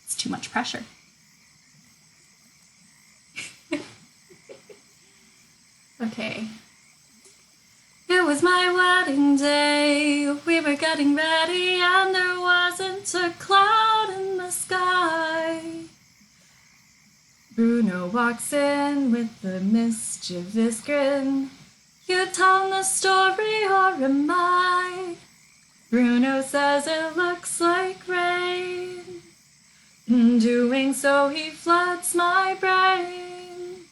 It's too much pressure. Okay. It was my wedding day. We were getting ready, and there wasn't a cloud in the sky. Bruno walks in with a mischievous grin. You telling the story or am I? Bruno says it looks like rain. In doing so, he floods my brain.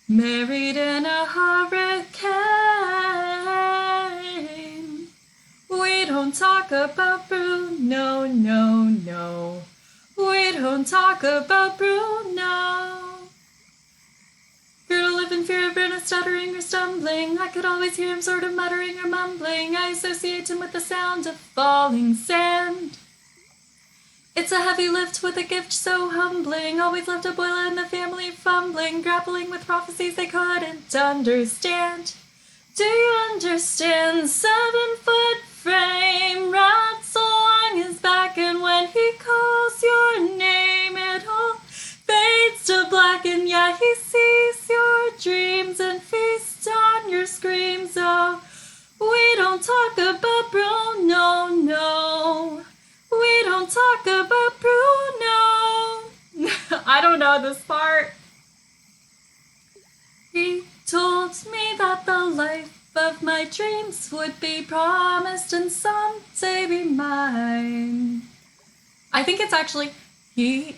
Married in a hurricane. We don't talk about Bruno, no, no. We don't talk about Bruno. Fear to live in fear of Bruno stuttering or stumbling. I could always hear him sort of muttering or mumbling. I associate him with the sound of falling sand. It's a heavy lift with a gift so humbling. Always left a boiler in the family fumbling, grappling with prophecies they couldn't understand. Do you understand? 7-foot frame, rats along his back, and when he calls your name, black, and yeah, he sees your dreams and feasts on your screams. Oh, we don't talk about Bruno, no. We don't talk about Bruno. I don't know this part. He told me that the life of my dreams would be promised and someday be mine. I think it's actually he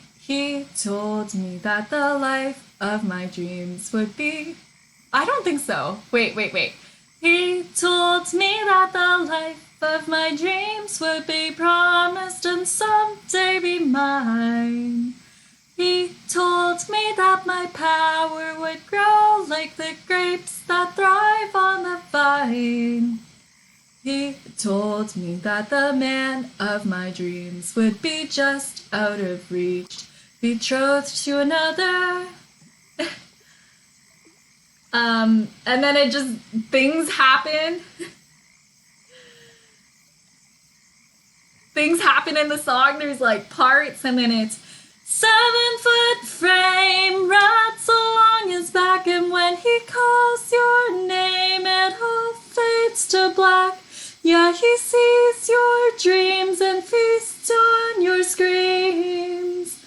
told me that the life of my dreams would be. I don't think so. Wait. He told me that the life of my dreams would be promised and someday be mine. He told me that my power would grow like the grapes that thrive on the vine. He told me that the man of my dreams would be just out of reach, betrothed to another. And then it just, things happen. Things happen in the song. There's like parts, and then it's 7-foot frame wraps along his back, and when he calls your name, it all fades to black. Yeah, he sees your dreams and feasts on your screams.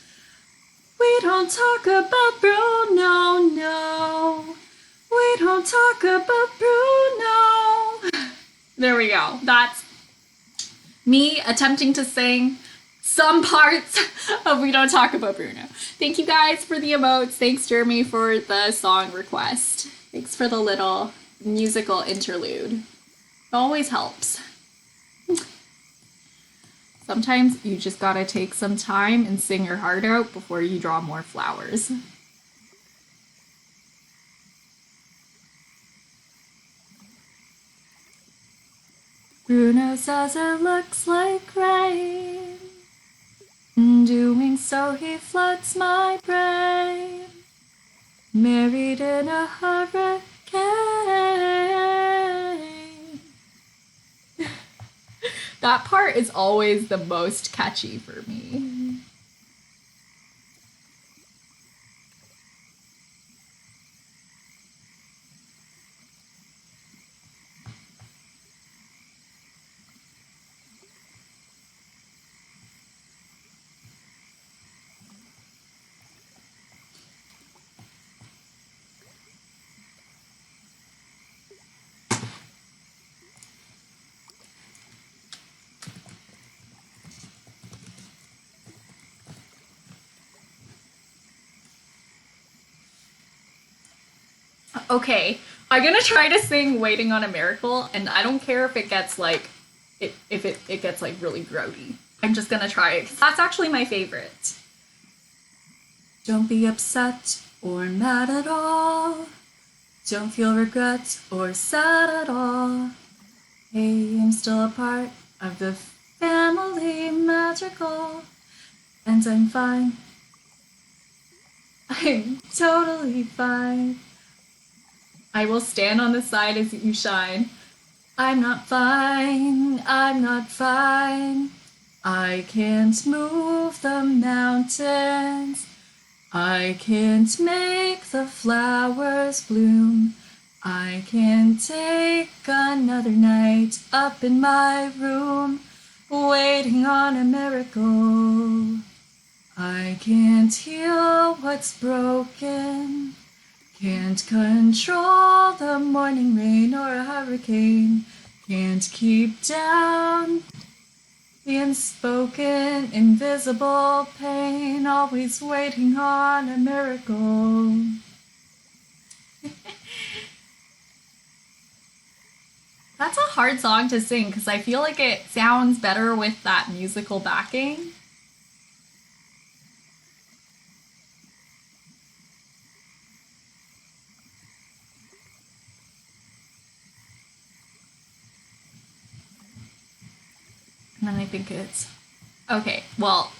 We don't talk about Bruno, no. We don't talk about Bruno. There we go. That's me attempting to sing some parts of We Don't Talk About Bruno. Thank you guys for the emotes. Thanks, Jeremy, for the song request. Thanks for the little musical interlude. It always helps. Sometimes you just gotta take some time and sing your heart out before you draw more flowers. Bruno says it looks like rain. In doing so, he floods my brain. Married in a hurricane. That part is always the most catchy for me. Okay, I'm gonna try to sing Waiting on a Miracle, and I don't care if it gets like, if it gets like really grody. I'm just gonna try it, 'cause that's actually my favorite. Don't be upset or mad at all. Don't feel regret or sad at all. Hey, I'm still a part of the family magical, and I'm fine. I'm totally fine. I will stand on the side as you shine. I'm not fine, I'm not fine. I can't move the mountains. I can't make the flowers bloom. I can't take another night up in my room, waiting on a miracle. I can't heal what's broken. Can't control the morning rain or a hurricane. Can't keep down the unspoken, invisible pain. Always waiting on a miracle. That's a hard song to sing because I feel like it sounds better with that musical backing. And then I think it's okay. Well,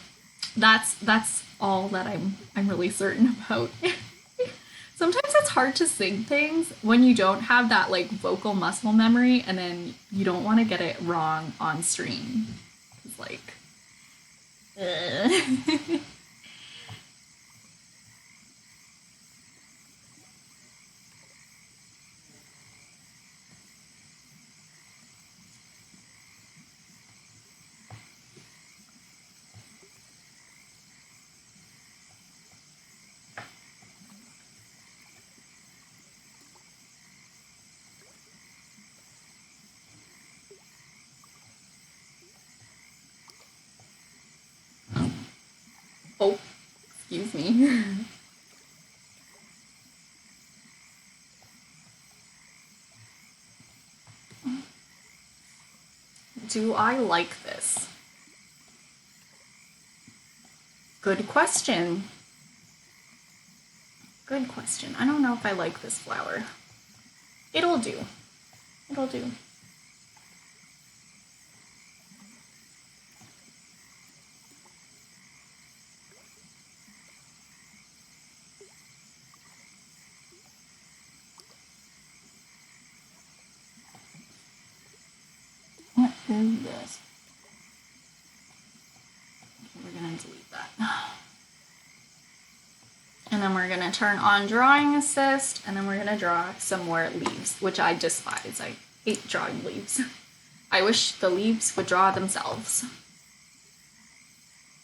that's all that I'm really certain about. Sometimes it's hard to sing things when you don't have that like vocal muscle memory, and then you don't want to get it wrong on stream. It's like, Excuse me. Do I like this? Good question. Good question. I don't know if I like this flower. It'll do. It'll do. What is this? Okay, we're gonna delete that. And then we're gonna turn on drawing assist, and then we're gonna draw some more leaves, which I despise. I hate drawing leaves. I wish the leaves would draw themselves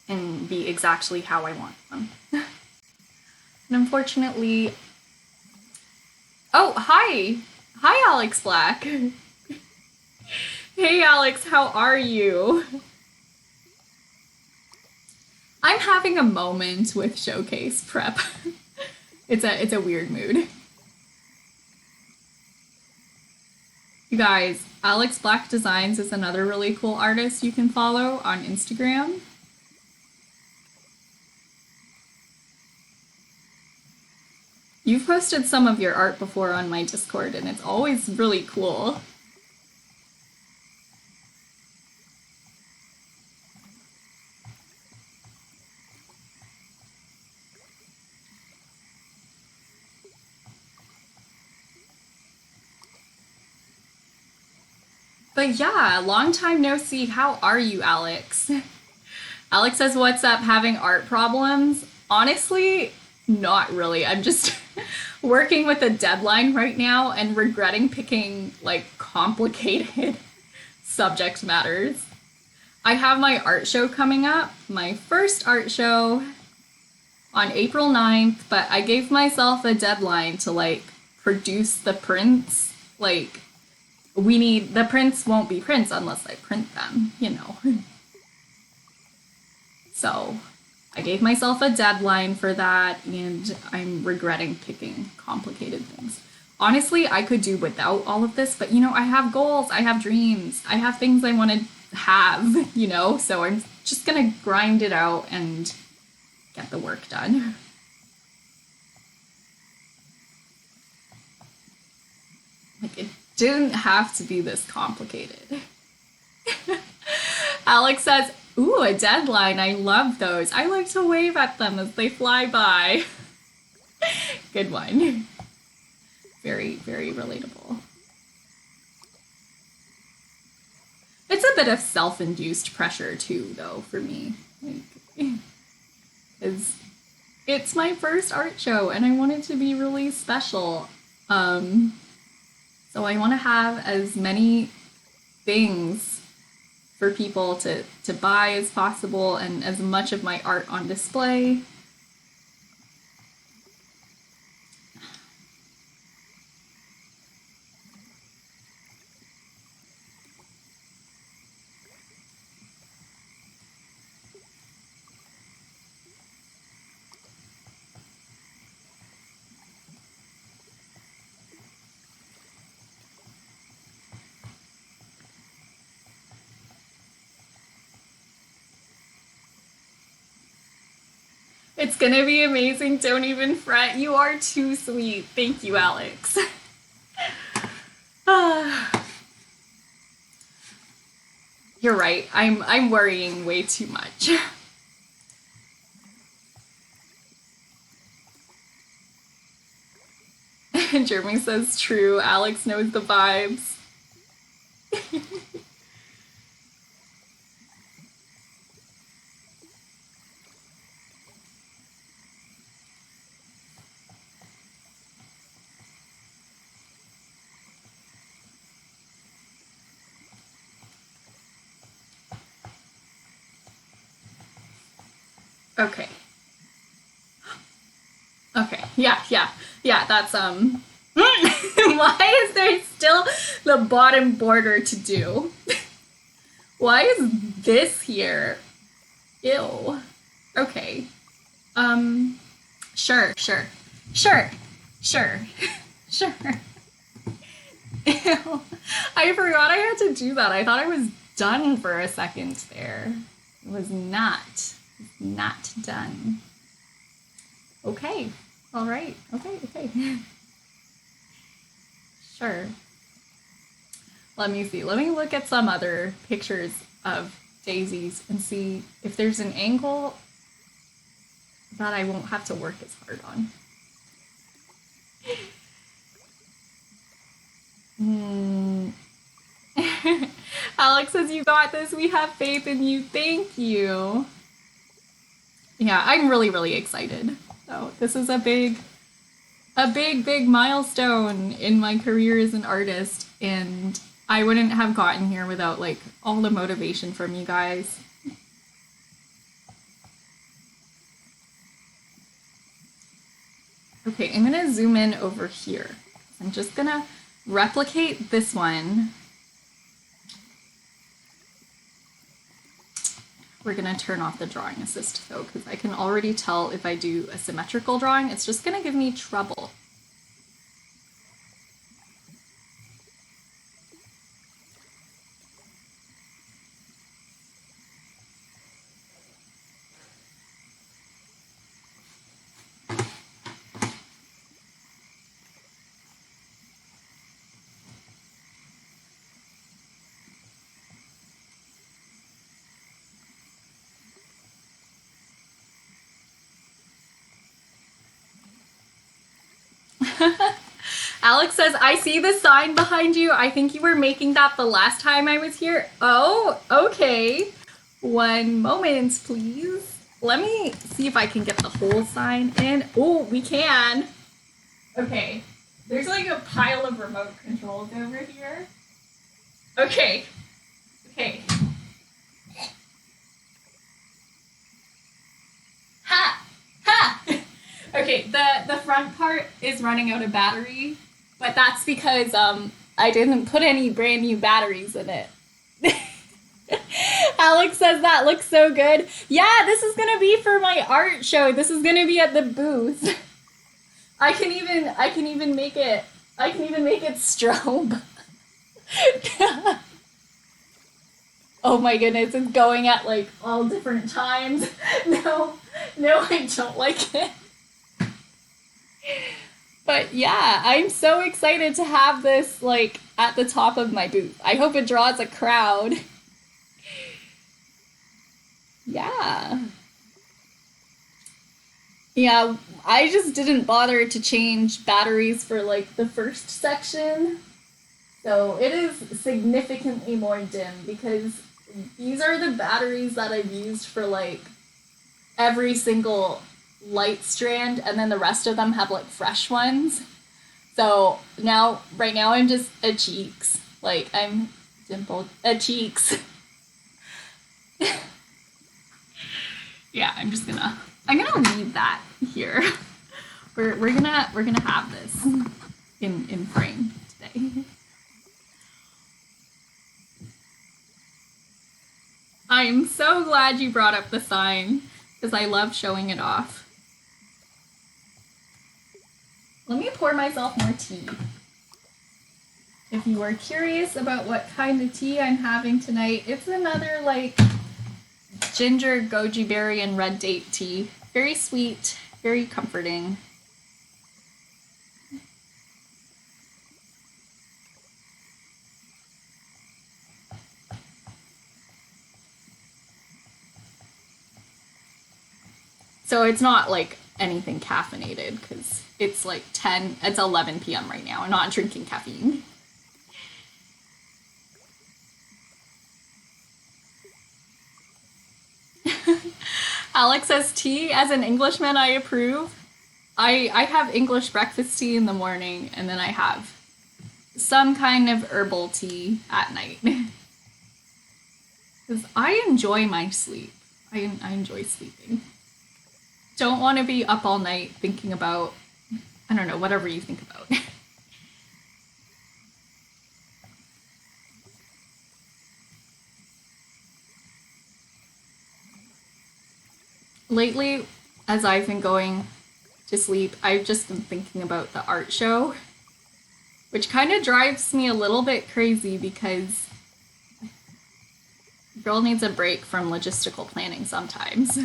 and be exactly how I want them. And unfortunately, oh, hi! Hi, Alex Black! Hey, Alex, how are you? I'm having a moment with showcase prep. It's a weird mood. You guys, Alex Black Designs is another really cool artist you can follow on Instagram. You've posted some of your art before on my Discord, and it's always really cool. But yeah, long time no see. How are you, Alex? Alex says, what's up, having art problems? Honestly, not really. I'm just working with a deadline right now and regretting picking like complicated subject matters. I have my art show coming up, my first art show on April 9th, but I gave myself a deadline to like produce the prints. Like, the prints won't be prints unless I print them, you know. So I gave myself a deadline for that, and I'm regretting picking complicated things. Honestly, I could do without all of this, but you know, I have goals, I have dreams, I have things I want to have, you know, so I'm just gonna grind it out and get the work done. Like, it didn't have to be this complicated. Alex says, ooh, a deadline. I love those. I like to wave at them as they fly by. Good one. Very, very relatable. It's a bit of self-induced pressure too, though, for me. Like, it's my first art show, and I want it to be really special. So I want to have as many things for people to buy as possible, and as much of my art on display. It's gonna be amazing. Don't even fret. You are too sweet. Thank you, Alex. You're right. I'm worrying way too much. Jeremy says true. Alex knows the vibes. Okay. Okay. Yeah, that's why is there still the bottom border to do? Why is this here? Ew. Okay. Sure, sure, sure, sure, sure. Ew. I forgot I had to do that. I thought I was done for a second there. It was not. Not done. Okay. All right. Okay, okay. Sure. Let me see. Let me look at some other pictures of daisies and see if there's an angle that I won't have to work as hard on. Alex says, you got this. We have faith in you. Thank you. Yeah, I'm really, really excited. So this is a big milestone in my career as an artist, and I wouldn't have gotten here without like all the motivation from you guys. Okay, I'm gonna zoom in over here. I'm just gonna replicate this one. We're gonna turn off the drawing assist though, because I can already tell if I do a symmetrical drawing, it's just gonna give me trouble. Alex says, I see the sign behind you. I think you were making that the last time I was here. Oh, okay. One moment, please. Let me see if I can get the whole sign in. Oh, we can. Okay. There's like a pile of remote controls over here. Okay. Okay. Ha! Ha! Okay, the front part is running out of battery, but that's because I didn't put any brand new batteries in it. Alex says that looks so good. Yeah, this is gonna be for my art show. This is gonna be at the booth. I can even make it strobe. Oh my goodness, it's going at like all different times. No, I don't like it. But yeah, I'm so excited to have this like at the top of my booth. I hope it draws a crowd. Yeah. Yeah, I just didn't bother to change batteries for like the first section. So it is significantly more dim because these are the batteries that I've used for like every single light strand, and then the rest of them have like fresh ones. So right now I'm just a cheeks. Like I'm dimpled a cheeks. Yeah, I'm gonna leave that here. We're gonna have this in frame today. I'm so glad you brought up the sign because I love showing it off. Let me pour myself more tea. If you are curious about what kind of tea I'm having tonight, it's another like ginger, goji berry, and red date tea. Very sweet, very comforting. So it's not like anything caffeinated because it's like 11 p.m. right now. I'm not drinking caffeine. Alex says tea. As an Englishman, I approve. I have English breakfast tea in the morning, and then I have some kind of herbal tea at night. Because I enjoy my sleep. I enjoy sleeping. Don't want to be up all night thinking about, I don't know, whatever you think about. Lately, as I've been going to sleep, I've just been thinking about the art show, which kind of drives me a little bit crazy because girl needs a break from logistical planning sometimes.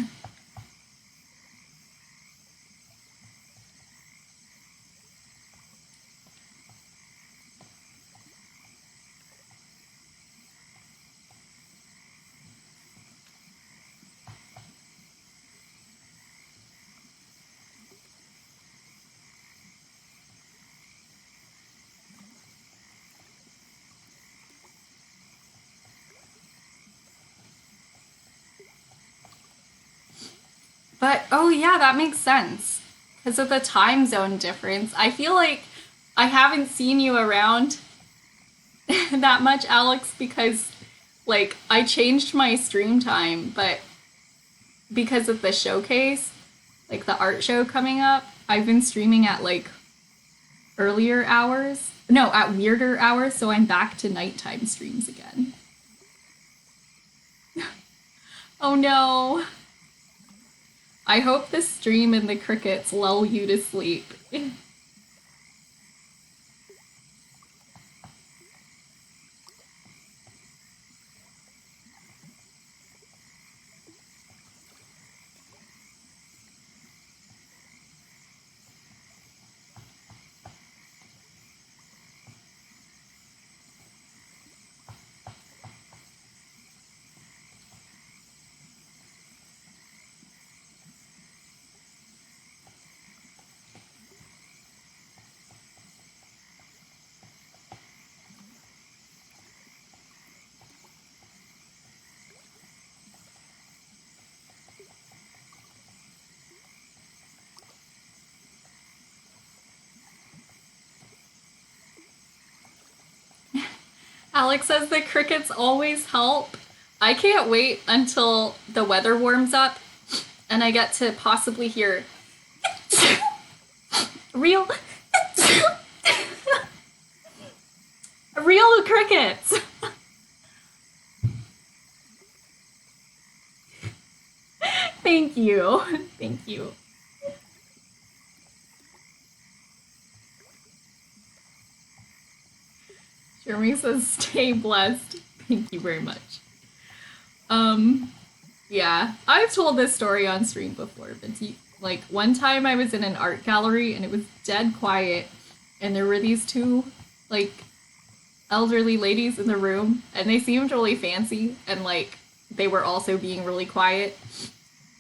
But oh yeah, that makes sense. Because of the time zone difference. I feel like I haven't seen you around that much, Alex, because like I changed my stream time, but because of the showcase, like the art show coming up, I've been streaming at like earlier hours. No, at weirder hours, so I'm back to nighttime streams again. Oh no. I hope this stream and the crickets lull you to sleep. Alex says the crickets always help. I can't wait until the weather warms up and I get to possibly hear real real crickets. Thank you. Thank you. Jeremy says stay blessed. Thank you very much. Yeah, I've told this story on stream before, but like one time I was in an art gallery and it was dead quiet, and there were these two like elderly ladies in the room, and they seemed really fancy, and like they were also being really quiet,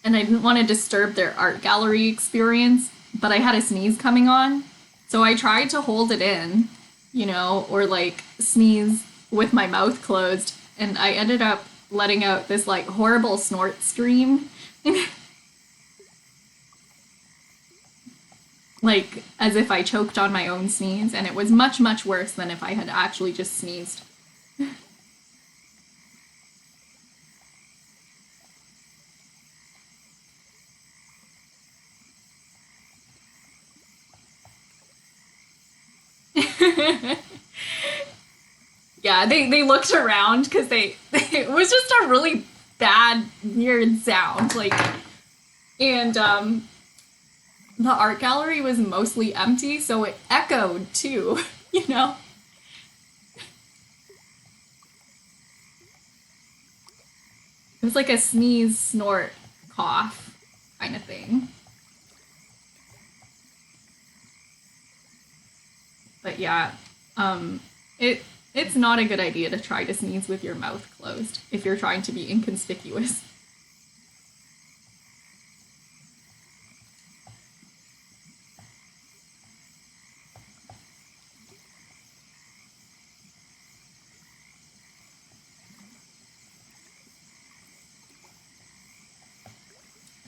and I didn't want to disturb their art gallery experience, but I had a sneeze coming on, so I tried to hold it in, you know, or like sneeze with my mouth closed, and I ended up letting out this like horrible snort scream. Like as if I choked on my own sneeze, and it was much, much worse than if I had actually just sneezed. Yeah, they looked around because it was just a really bad, weird sound. Like, and the art gallery was mostly empty, so it echoed too, you know? It was like a sneeze, snort, cough kind of thing. But yeah, it's not a good idea to try to sneeze with your mouth closed if you're trying to be inconspicuous.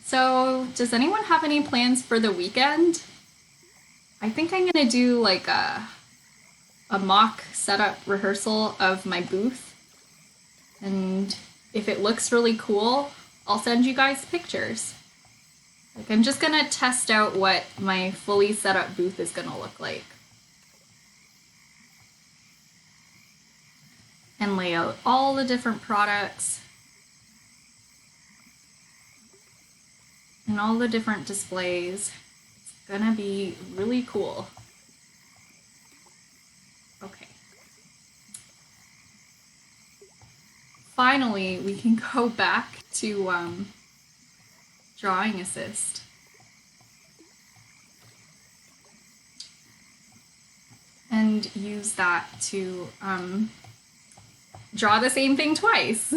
So, does anyone have any plans for the weekend? I think I'm gonna do like a mock setup rehearsal of my booth, and if it looks really cool, I'll send you guys pictures. Like, I'm just gonna test out what my fully set up booth is gonna look like. And lay out all the different products. and all the different displays. It's gonna be really cool. Okay. Finally, we can go back to drawing assist. And use that to draw the same thing twice.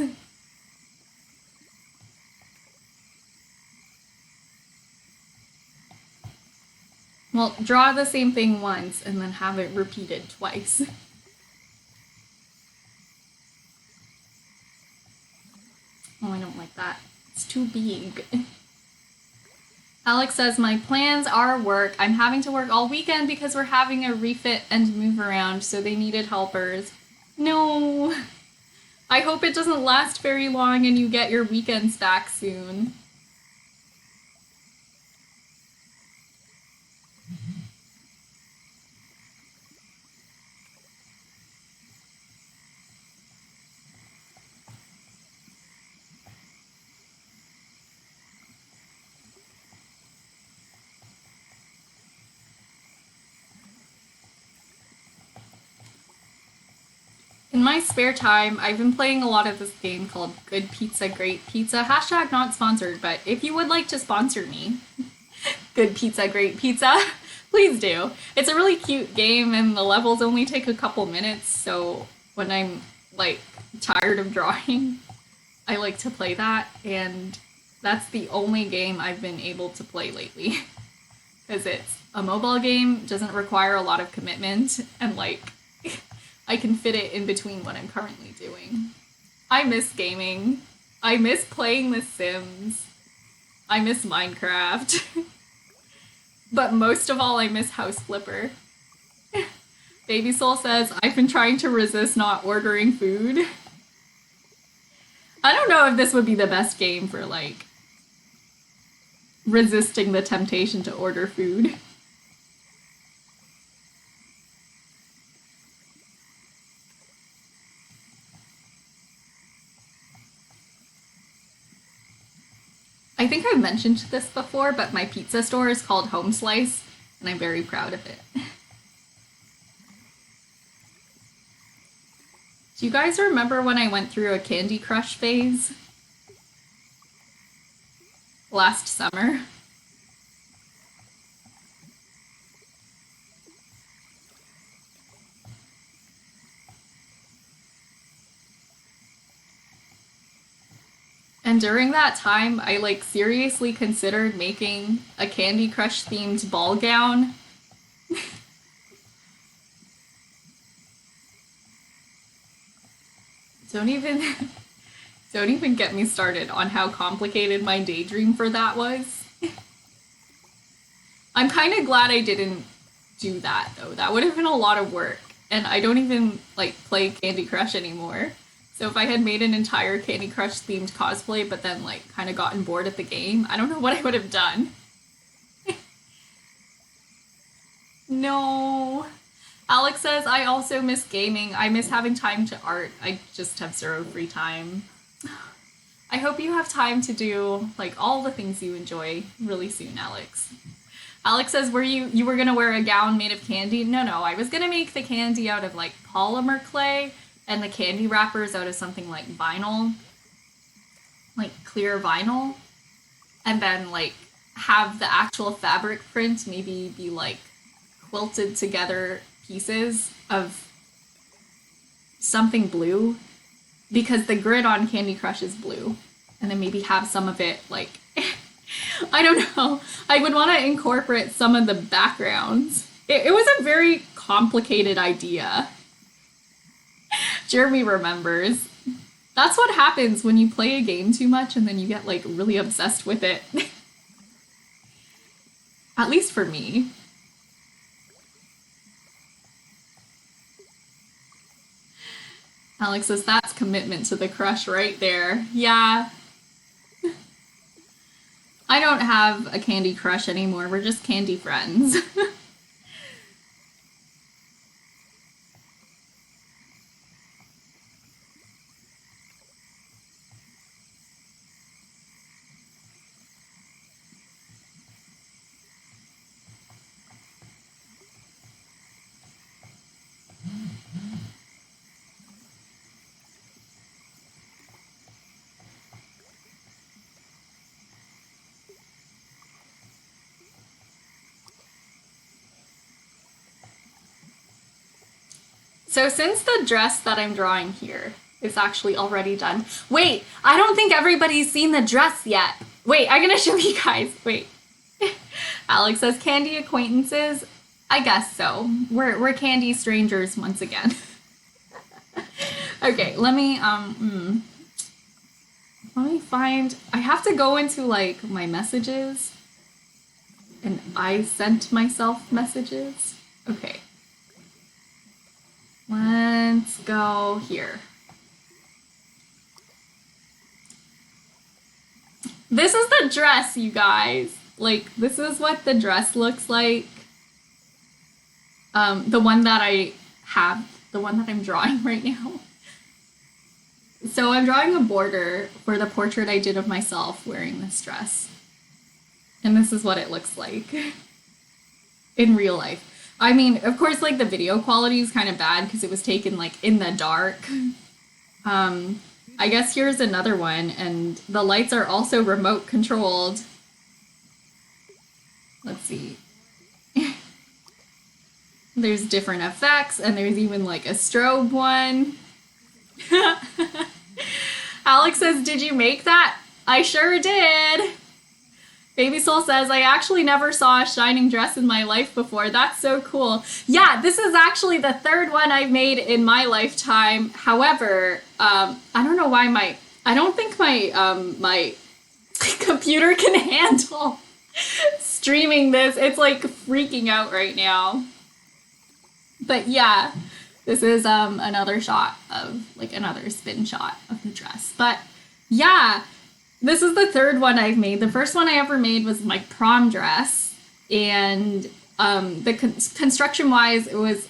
Well, draw the same thing once and then have it repeated twice. Oh, I don't like that. It's too big. Alex says, my plans are work. I'm having to work all weekend because we're having a refit and move around, so they needed helpers. No. I hope it doesn't last very long and you get your weekends back soon. In my spare time, I've been playing a lot of this game called Good Pizza, Great Pizza. Hashtag not sponsored, but if you would like to sponsor me, Good Pizza, Great Pizza, please do. It's a really cute game and the levels only take a couple minutes, so when I'm like tired of drawing, I like to play that, and that's the only game I've been able to play lately. Because it's a mobile game, doesn't require a lot of commitment, and like I can fit it in between what I'm currently doing. I miss gaming. I miss playing The Sims. I miss Minecraft. But most of all, I miss House Flipper. Baby Soul says, I've been trying to resist not ordering food. I don't know if this would be the best game for, like, resisting the temptation to order food. I think I've mentioned this before, but my pizza store is called Home Slice, and I'm very proud of it. Do you guys remember when I went through a Candy Crush phase? Last summer? And during that time, I like seriously considered making a Candy Crush themed ball gown. Don't even get me started on how complicated my daydream for that was. I'm kind of glad I didn't do that though. That would have been a lot of work, and I don't even like play Candy Crush anymore. So if I had made an entire Candy Crush themed cosplay but then like kind of gotten bored at the game, I don't know what I would have done. No. Alex says, I also miss gaming. I miss having time to art. I just have zero free time. I hope you have time to do like all the things you enjoy really soon, Alex. Alex says, were you were gonna wear a gown made of candy? No, I was gonna make the candy out of like polymer clay and the candy wrappers out of something like vinyl, like clear vinyl, and then like have the actual fabric print maybe be like quilted together pieces of something blue, because the grid on Candy Crush is blue, and then maybe have some of it like I don't know. I would want to incorporate some of the backgrounds. It was a very complicated idea. Jeremy remembers. That's what happens when you play a game too much and then you get like really obsessed with it. At least for me. Alex says, that's commitment to the crush right there. Yeah. I don't have a Candy Crush anymore. We're just candy friends. So since the dress that I'm drawing here is actually already done. Wait, I don't think everybody's seen the dress yet. Wait, I'm gonna show you guys. Wait. Alex says candy acquaintances. I guess so. We're candy strangers once again. Okay, let me find. I have to go into like my messages, and I sent myself messages. Okay, let's go here. This is the dress, you guys. Like, this is what the dress looks like. The one that I have, the one that I'm drawing right now. So I'm drawing a border for the portrait I did of myself wearing this dress. And this is what it looks like in real life. I mean, of course, like the video quality is kind of bad because it was taken like in the dark. I guess here's another one, and the lights are also remote controlled. Let's see. There's different effects, and there's even like a strobe one. Alex says, did you make that? I sure did. Baby Soul says, I actually never saw a shining dress in my life before. That's so cool. Yeah, this is actually the third one I've made in my lifetime. However, I don't know why I don't think my computer can handle streaming this. It's like freaking out right now. But yeah, this is another shot of, like another spin shot of the dress. But yeah, this is the third one I've made. The first one I ever made was my prom dress. And the construction-wise, it was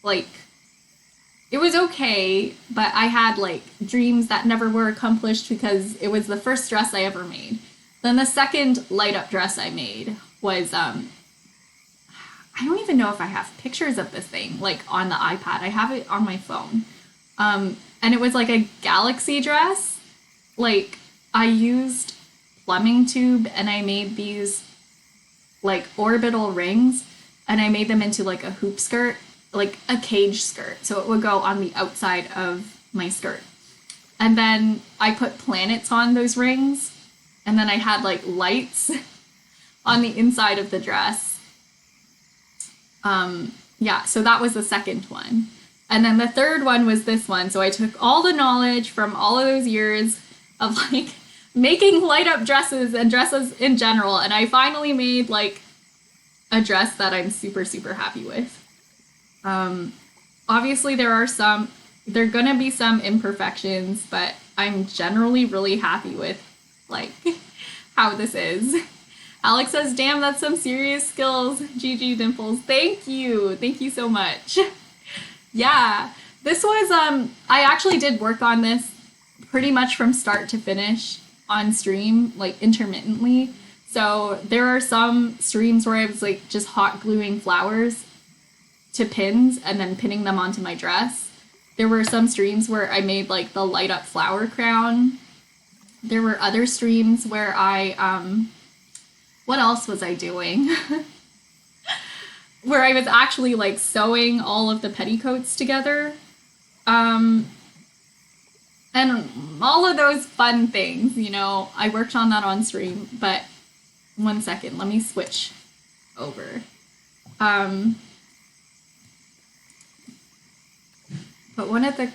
like, it was okay, but I had like dreams that never were accomplished because it was the first dress I ever made. Then the second light-up dress I made was, I don't even know if I have pictures of this thing, like, on the iPad. I have it on my phone. And it was, like, a galaxy dress. Like, I used plumbing tube, and I made these, like, orbital rings, and I made them into, like, a hoop skirt, like, a cage skirt. So it would go on the outside of my skirt. And then I put planets on those rings, and then I had, like, lights on the inside of the dress. Yeah, so that was the second one. And then the third one was this one. So I took all the knowledge from all of those years of like making light up dresses and dresses in general. And I finally made like a dress that I'm super, super happy with. Obviously there are gonna be some imperfections, but I'm generally really happy with like how this is. Alex says, damn, that's some serious skills. GG Dimples. Thank you. Thank you so much. Yeah. This was, I actually did work on this pretty much from start to finish on stream, like intermittently. So there are some streams where I was like just hot gluing flowers to pins and then pinning them onto my dress. There were some streams where I made like the light up flower crown. There were other streams where I, what else was I doing? Where I was actually like sewing all of the petticoats together. And all of those fun things, you know, I worked on that on stream, but 1 second, let me switch over. But one of the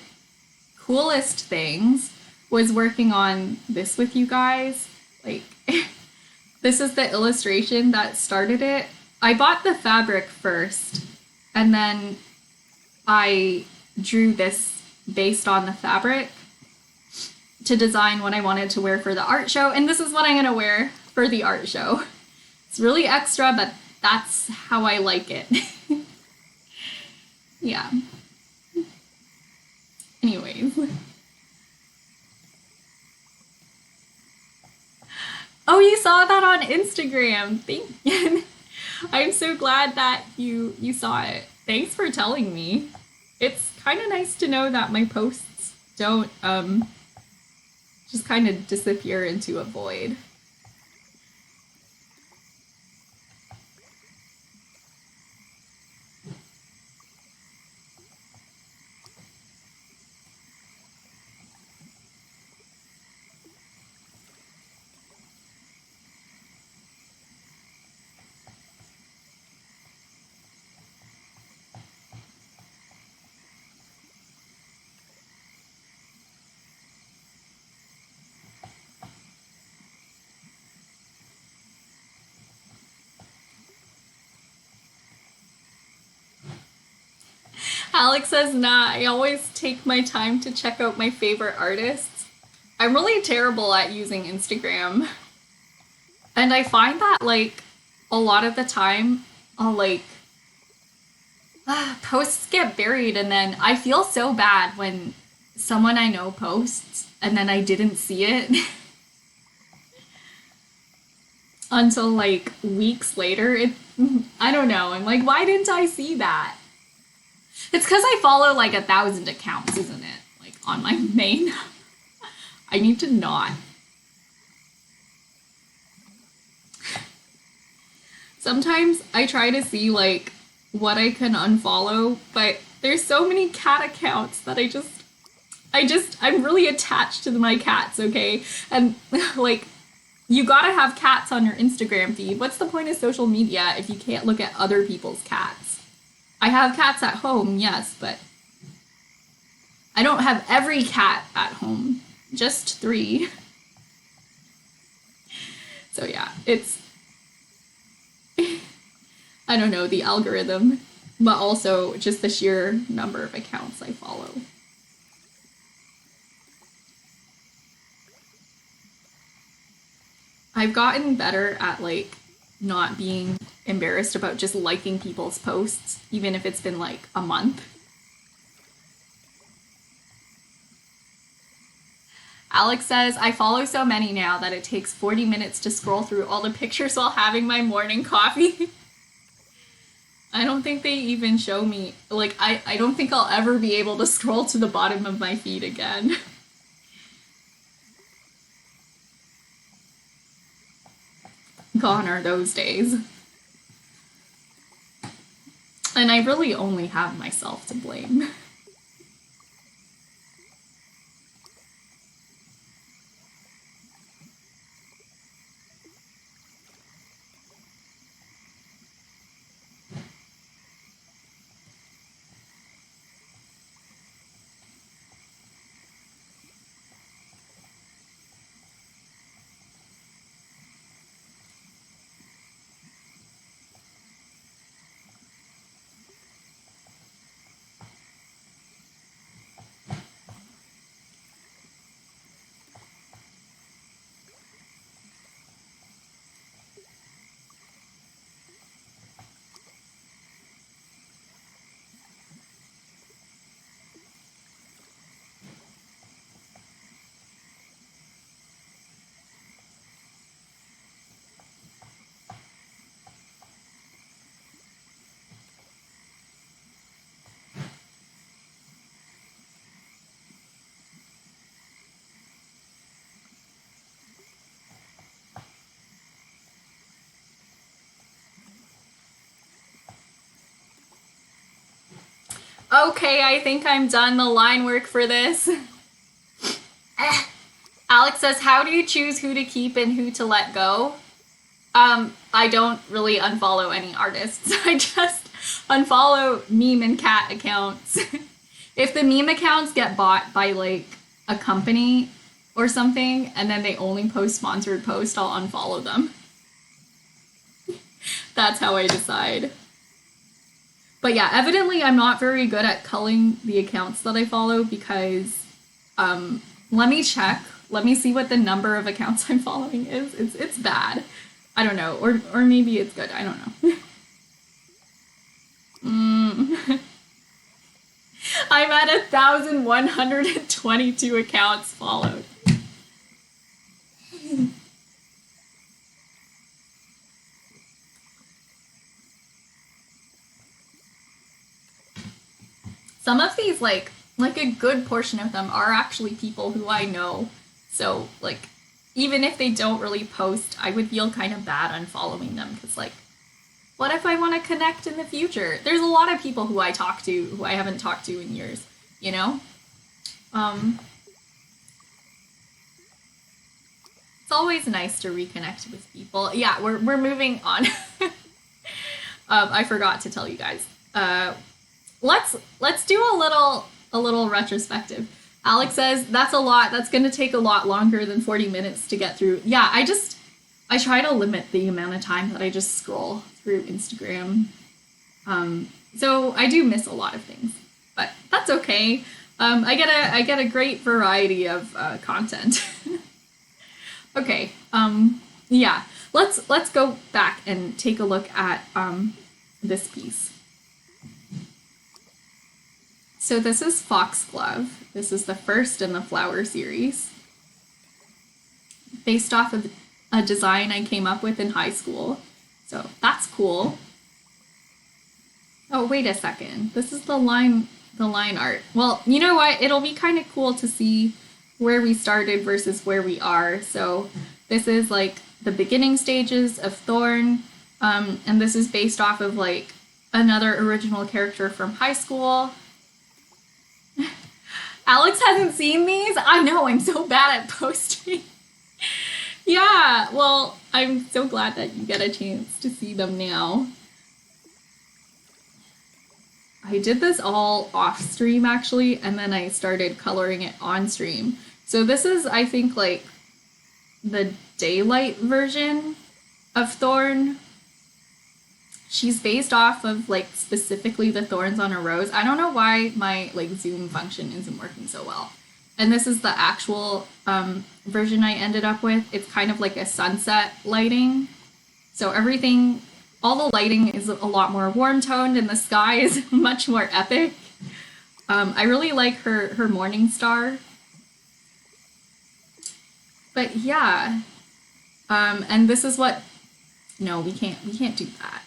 coolest things was working on this with you guys. Like, this is the illustration that started it. I bought the fabric first, and then I drew this based on the fabric to design what I wanted to wear for the art show, and this is what I'm gonna wear for the art show. It's really extra, but that's how I like it. Yeah. Anyways. Oh, you saw that on Instagram. Thank you. I'm so glad that you saw it. Thanks for telling me. It's kind of nice to know that my posts don't just kind of disappear into a void. Alex says, nah, I always take my time to check out my favorite artists. I'm really terrible at using Instagram. And I find that, like, a lot of the time, I'll, like, posts get buried, and then I feel so bad when someone I know posts and then I didn't see it until, like, weeks later. I don't know. I'm like, why didn't I see that? It's because I follow like 1,000 accounts, isn't it? Like on my main. I need to not. Sometimes I try to see like what I can unfollow, but there's so many cat accounts that I'm really attached to my cats, okay? And like, you gotta have cats on your Instagram feed. What's the point of social media if you can't look at other people's cats? I have cats at home, yes, but I don't have every cat at home, just 3. So yeah, it's, I don't know, the algorithm, but also just the sheer number of accounts I follow. I've gotten better at like not being embarrassed about just liking people's posts, even if it's been like a month. Alex says, I follow so many now that it takes 40 minutes to scroll through all the pictures while having my morning coffee. I don't think they even show me, like, I don't think I'll ever be able to scroll to the bottom of my feed again. Gone are those days. And I really only have myself to blame. Okay, I think I'm done the line work for this. Alex says, how do you choose who to keep and who to let go? I don't really unfollow any artists. I just unfollow meme and cat accounts. If the meme accounts get bought by like a company or something and then they only post sponsored posts, I'll unfollow them. That's how I decide. But yeah, evidently I'm not very good at culling the accounts that I follow because let me check. Let me see what the number of accounts I'm following is. It's bad. I don't know. Or maybe it's good. I don't know. I'm at 1,122 accounts followed. Some of these, like a good portion of them are actually people who I know. So, like, even if they don't really post, I would feel kind of bad unfollowing them because, like, what if I want to connect in the future? There's a lot of people who I talk to who I haven't talked to in years, you know? It's always nice to reconnect with people. Yeah, we're moving on. I forgot to tell you guys. Let's do a little retrospective. Alex says, that's a lot. That's going to take a lot longer than 40 minutes to get through. Yeah, I try to limit the amount of time that I just scroll through Instagram. So I do miss a lot of things. but that's okay. I get a great variety of content. Okay. Yeah. Let's go back and take a look at this piece. So this is Foxglove. This is the first in the flower series, based off of a design I came up with in high school. So that's cool. Oh, wait a second. This is the line art. Well, you know what? It'll be kind of cool to see where we started versus where we are. So this is like the beginning stages of Thorn, and this is based off of like another original character from high school. Alex hasn't seen these? I know, I'm so bad at posting. Yeah, well, I'm so glad that you get a chance to see them now. I did this all off stream actually, and then I started coloring it on stream. So this is, I think, like the daylight version of Thorn. She's based off of like specifically the thorns on a rose. I don't know why my like zoom function isn't working so well. And this is the actual version I ended up with. It's kind of like a sunset lighting. So everything, all the lighting is a lot more warm toned and the sky is much more epic. I really like her morning star. But yeah, and this is what, no, we can't do that.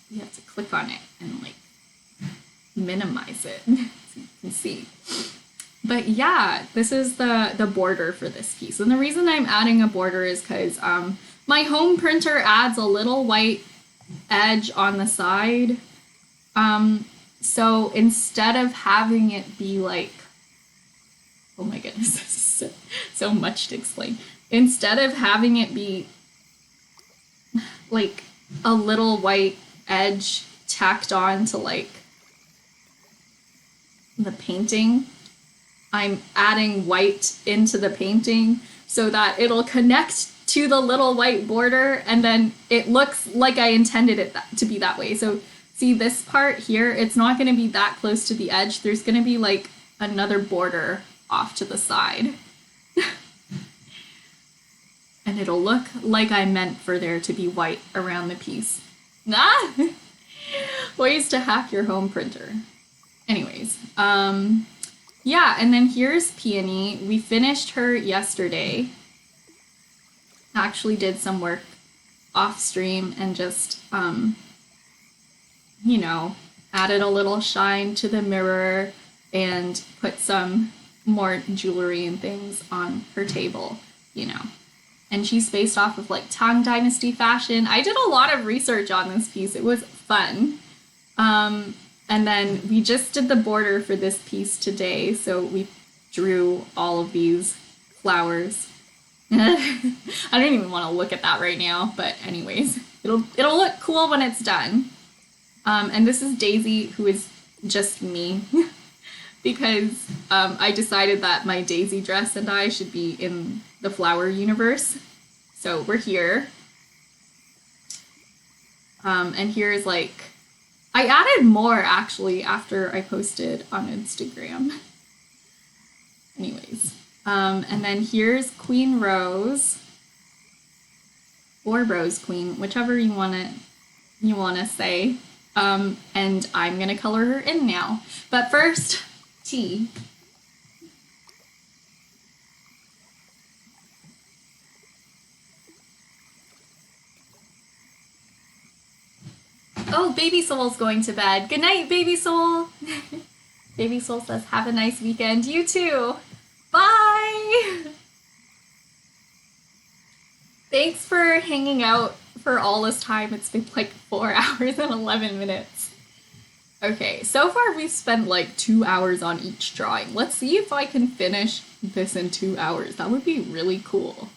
You have to click on it and like minimize it so you can see. But yeah, this is the border for this piece. And the reason I'm adding a border is because my home printer adds a little white edge on the side. So instead of having it be like, oh my goodness, this is so much to explain. Instead of having it be like a little white edge tacked on to like the painting, I'm adding white into the painting so that it'll connect to the little white border, and then it looks like I intended it to be that way. So see this part here, it's not going to be that close to the edge. There's going to be like another border off to the side. And it'll look like I meant for there to be white around the piece. Ah! Ways to hack your home printer. Anyways, yeah, and then here's Peony. We finished her yesterday. Actually did some work off stream and just, you know, added a little shine to the mirror and put some more jewelry and things on her table, you know. And she's based off of like Tang Dynasty fashion. I did a lot of research on this piece. It was fun. And then we just did the border for this piece today. So we drew all of these flowers. I don't even want to look at that right now, but anyways, it'll look cool when it's done. And this is Daisy, who is just me, because I decided that my Daisy dress and I should be in the flower universe. So we're here. And here's like, I added more actually after I posted on Instagram. Anyways, and then here's Queen Rose, or Rose Queen, whichever you wanna say. And I'm gonna color her in now. But first, tea. Oh, Baby Soul's going to bed. Good night, Baby Soul. Baby Soul says, have a nice weekend. You too. Bye. Thanks for hanging out for all this time. It's been like 4 hours and 11 minutes. Okay, so far we've spent like 2 hours on each drawing. Let's see if I can finish this in 2 hours. That would be really cool.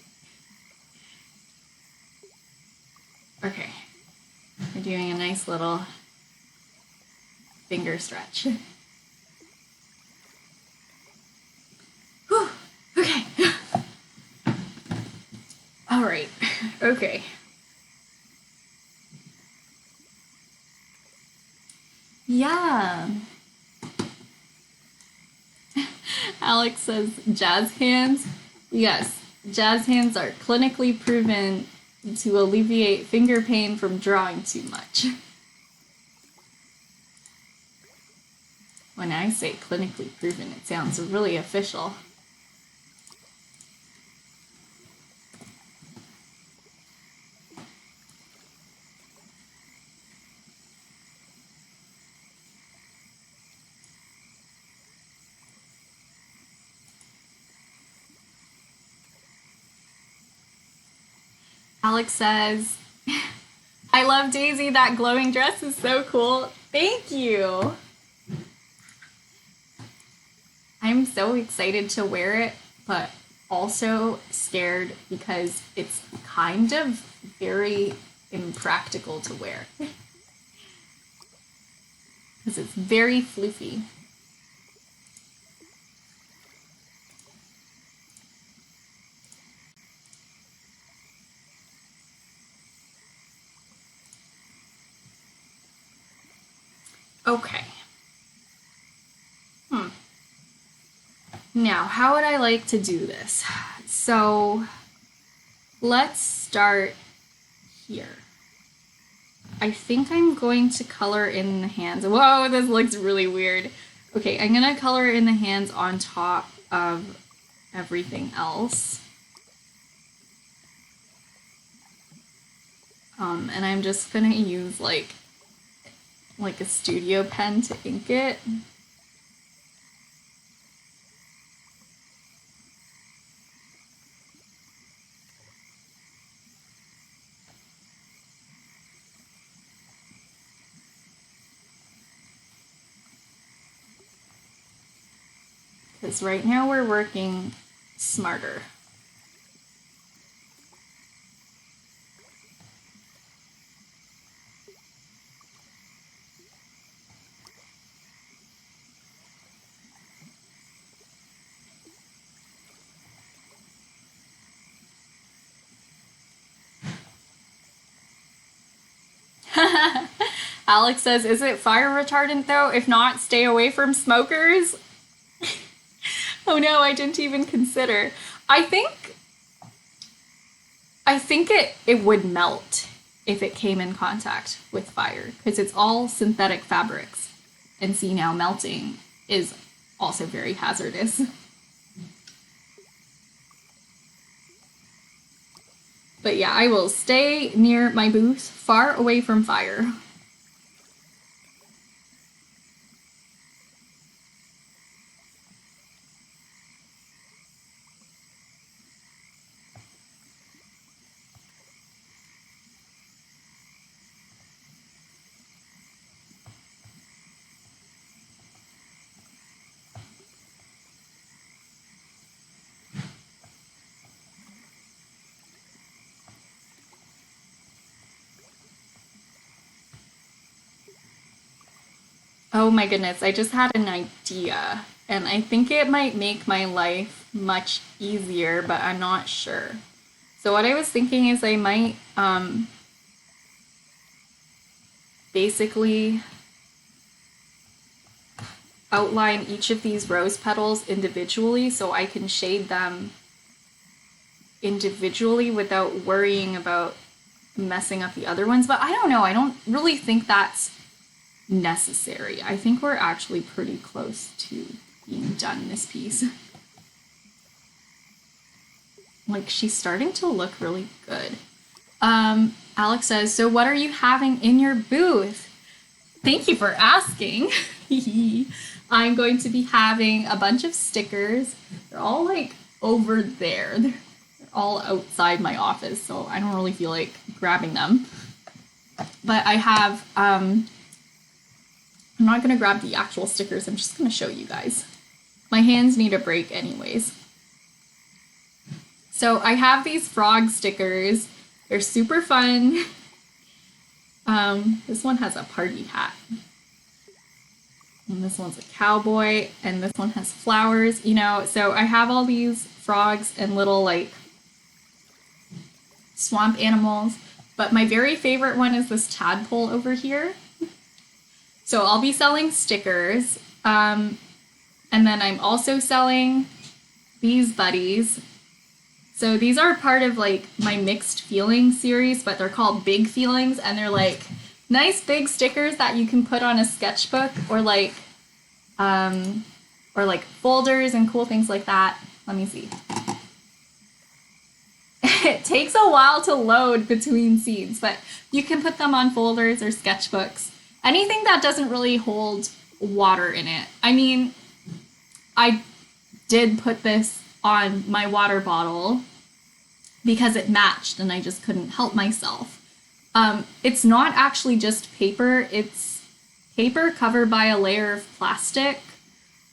Okay. We're doing a nice little finger stretch. Whew. Okay. All right. Okay. Yeah. Alex says jazz hands. Yes, jazz hands are clinically proven to alleviate finger pain from drawing too much. When I say clinically proven, it sounds really official. Alex says, I love Daisy. That glowing dress is so cool. Thank you. I'm so excited to wear it, but also scared because it's kind of very impractical to wear. Because it's very floofy. Okay. Now, how would I like to do this? So, let's start here. I think I'm going to color in the hands. Whoa, this looks really weird. Okay, I'm gonna color in the hands on top of everything else. And I'm just gonna use like a studio pen to ink it. Because right now we're working smarter. Alex says, is it fire retardant though? If not, stay away from smokers. Oh no, I didn't even consider. I think it would melt if it came in contact with fire because it's all synthetic fabrics. And see, now melting is also very hazardous. But yeah, I will stay near my booth, far away from fire. Oh my goodness, I just had an idea, and I think it might make my life much easier, but I'm not sure. So what I was thinking is I might basically outline each of these rose petals individually so I can shade them individually without worrying about messing up the other ones. But I don't know, I don't really think that's necessary. I think we're actually pretty close to being done this piece. Like, she's starting to look really good. Alex says, so what are you having in your booth? Thank you for asking. I'm going to be having a bunch of stickers. They're all like over there. They're all outside my office, so I don't really feel like grabbing them. But I have, I'm not gonna grab the actual stickers, I'm just gonna show you guys. My hands need a break anyways. So I have these frog stickers. They're super fun. This one has a party hat. And this one's a cowboy, and this one has flowers, you know. So I have all these frogs and little like swamp animals, but my very favorite one is this tadpole over here. So I'll be selling stickers. And then I'm also selling these buddies. So these are part of like my mixed feelings series, but they're called big feelings, and they're like nice big stickers that you can put on a sketchbook or like folders and cool things like that. Let me see. It takes a while to load between scenes, but you can put them on folders or sketchbooks. Anything that doesn't really hold water in it. I mean, I did put this on my water bottle because it matched and I just couldn't help myself. It's not actually just paper, it's paper covered by a layer of plastic,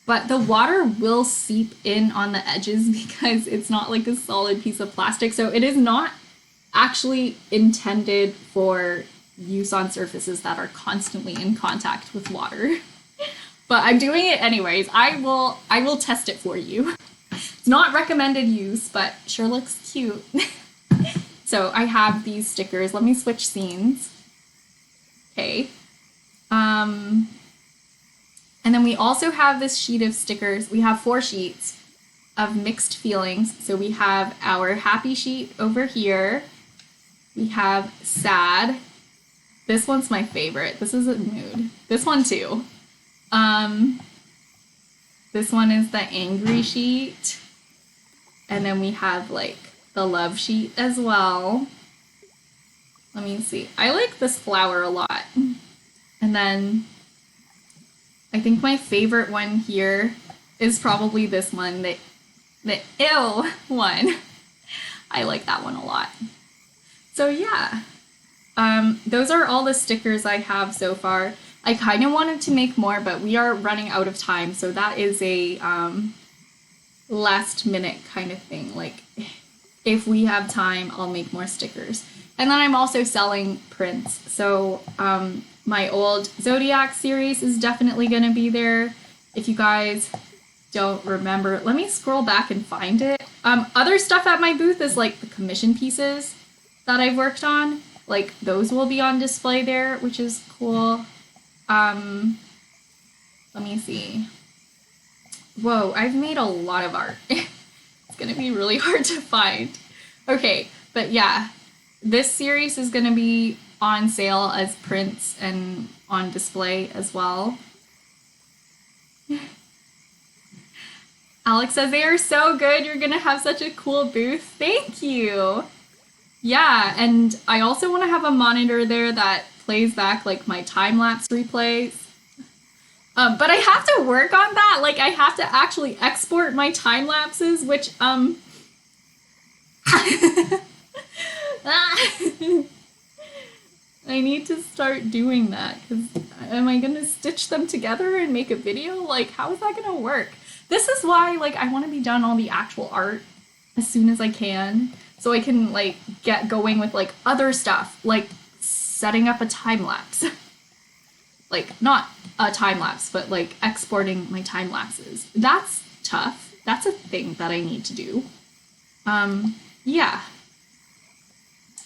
but the water will seep in on the edges because it's not like a solid piece of plastic. So it is not actually intended for use on surfaces that are constantly in contact with water. But I'm doing it anyways. I will test it for you. It's not recommended use, but sure looks cute. So I have these stickers. Let me switch scenes. Okay. And then we also have this sheet of stickers. We have 4 sheets of mixed feelings. So we have our happy sheet over here. We have sad. This one's my favorite. This is a mood. This one too. This one is the angry sheet. And then we have like the love sheet as well. Let me see. I like this flower a lot. And then I think my favorite one here is probably this one, the ill one. I like that one a lot. So yeah, those are all the stickers I have so far. I kind of wanted to make more, but we are running out of time. So that is a last minute kind of thing. Like if we have time, I'll make more stickers. And then I'm also selling prints. So my old Zodiac series is definitely going to be there. If you guys don't remember, let me scroll back and find it. Other stuff at my booth is like the commission pieces that I've worked on. Like those will be on display there, which is cool. Let me see. Whoa, I've made a lot of art. It's going to be really hard to find. Okay, but yeah, this series is going to be on sale as prints and on display as well. Alex says they are so good. You're going to have such a cool booth. Thank you. Yeah, and I also want to have a monitor there that plays back like my time-lapse replays. But I have to work on that. Like I have to actually export my time lapses, which I need to start doing that because am I gonna stitch them together and make a video? Like how is that gonna work? This is why like I want to be done all the actual art as soon as I can so I can like get going with like other stuff like setting up a time lapse. Like not a time lapse, but like exporting my time lapses. That's tough. That's a thing that I need to do. Yeah.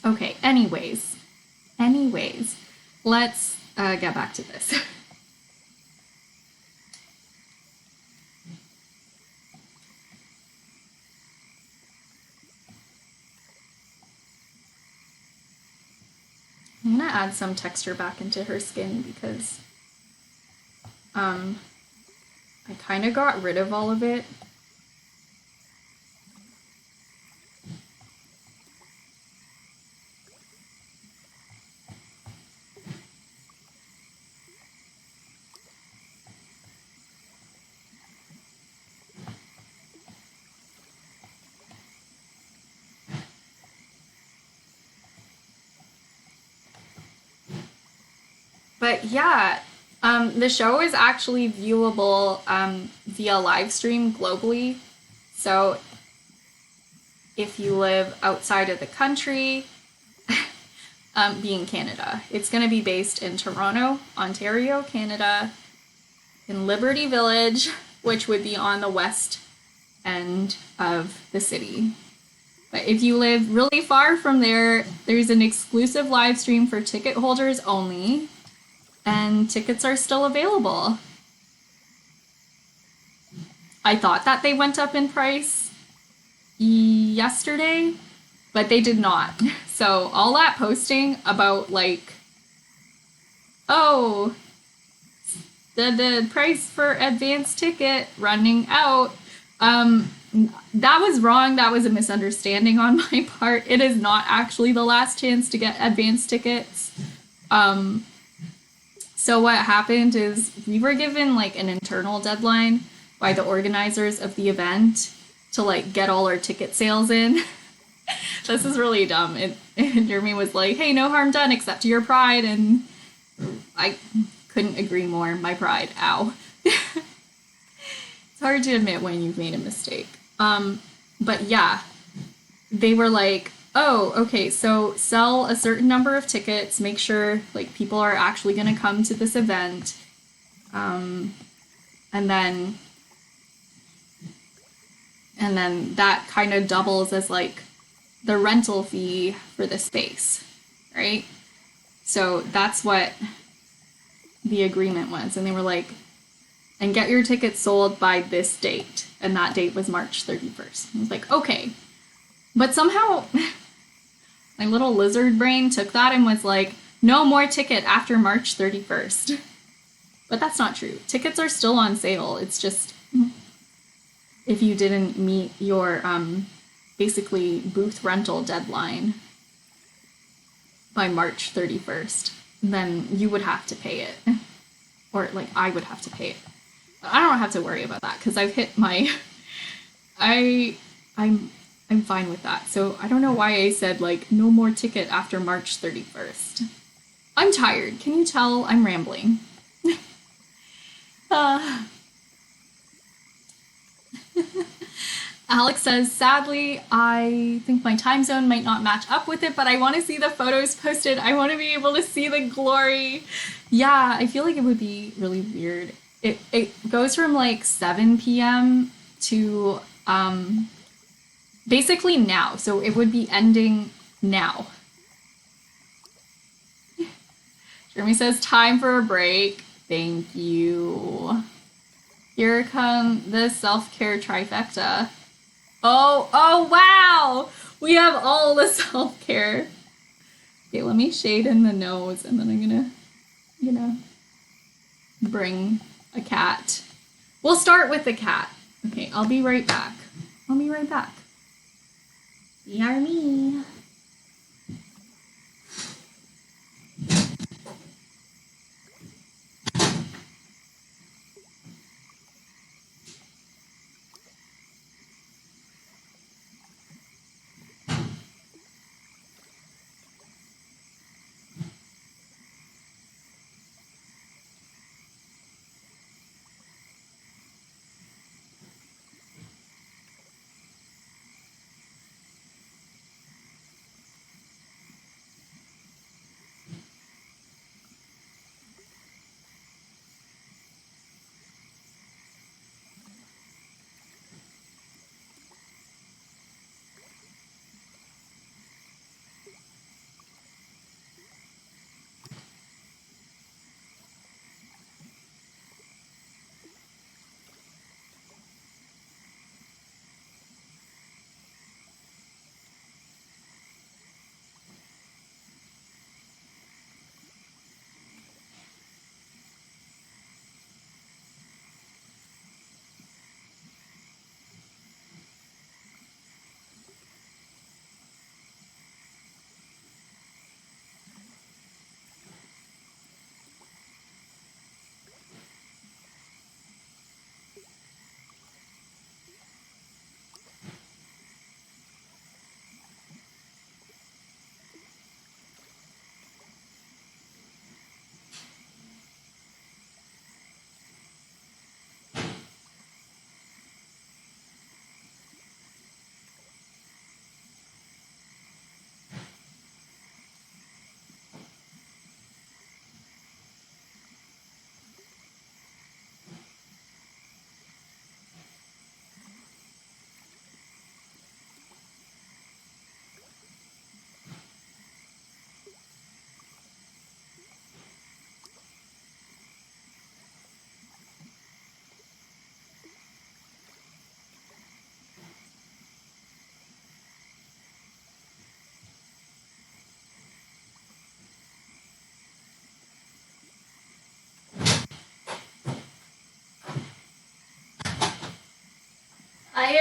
Okay, anyways, let's get back to this. I'm gonna add some texture back into her skin because I kind of got rid of all of it. But yeah, the show is actually viewable via live stream globally. So if you live outside of the country, being Canada, it's going to be based in Toronto, Ontario, Canada, in Liberty Village, which would be on the west end of the city. But if you live really far from there, there's an exclusive live stream for ticket holders only. And tickets are still available. I thought that they went up in price yesterday, but they did not. So all that posting about like, oh, the price for advanced ticket running out. That was wrong. That was a misunderstanding on my part. It is not actually the last chance to get advanced tickets. So what happened is we were given like an internal deadline by the organizers of the event to like get all our ticket sales in. This is really dumb. Jeremy was like, "Hey, no harm done except to your pride," and I couldn't agree more. My pride, ow. It's hard to admit when you've made a mistake. But yeah, they were like, oh, okay, so sell a certain number of tickets, make sure like people are actually going to come to this event, and then that kind of doubles as like the rental fee for the space, right? So that's what the agreement was, and they were like, and get your tickets sold by this date, and that date was March 31st. I was like, okay, but somehow my little lizard brain took that and was like, no more ticket after March 31st. But that's not true. Tickets are still on sale. It's just if you didn't meet your basically booth rental deadline by March 31st, then you would have to pay it. Or like I would have to pay it. I don't have to worry about that because I've hit my I'm fine with that. So I don't know why I said like no more ticket after March 31st. I'm tired. Can you tell I'm rambling? Alex says, sadly, I think my time zone might not match up with it, but I want to see the photos posted. I want to be able to see the glory. Yeah, I feel like it would be really weird. It goes from like 7 p.m. to basically now. So it would be ending now. Jeremy says, time for a break. Thank you. Here come the self-care trifecta. Oh, wow! We have all the self-care. Okay, let me shade in the nose, and then I'm gonna bring a cat. We'll start with the cat. Okay, I'll be right back. I'll be right back. Yar me.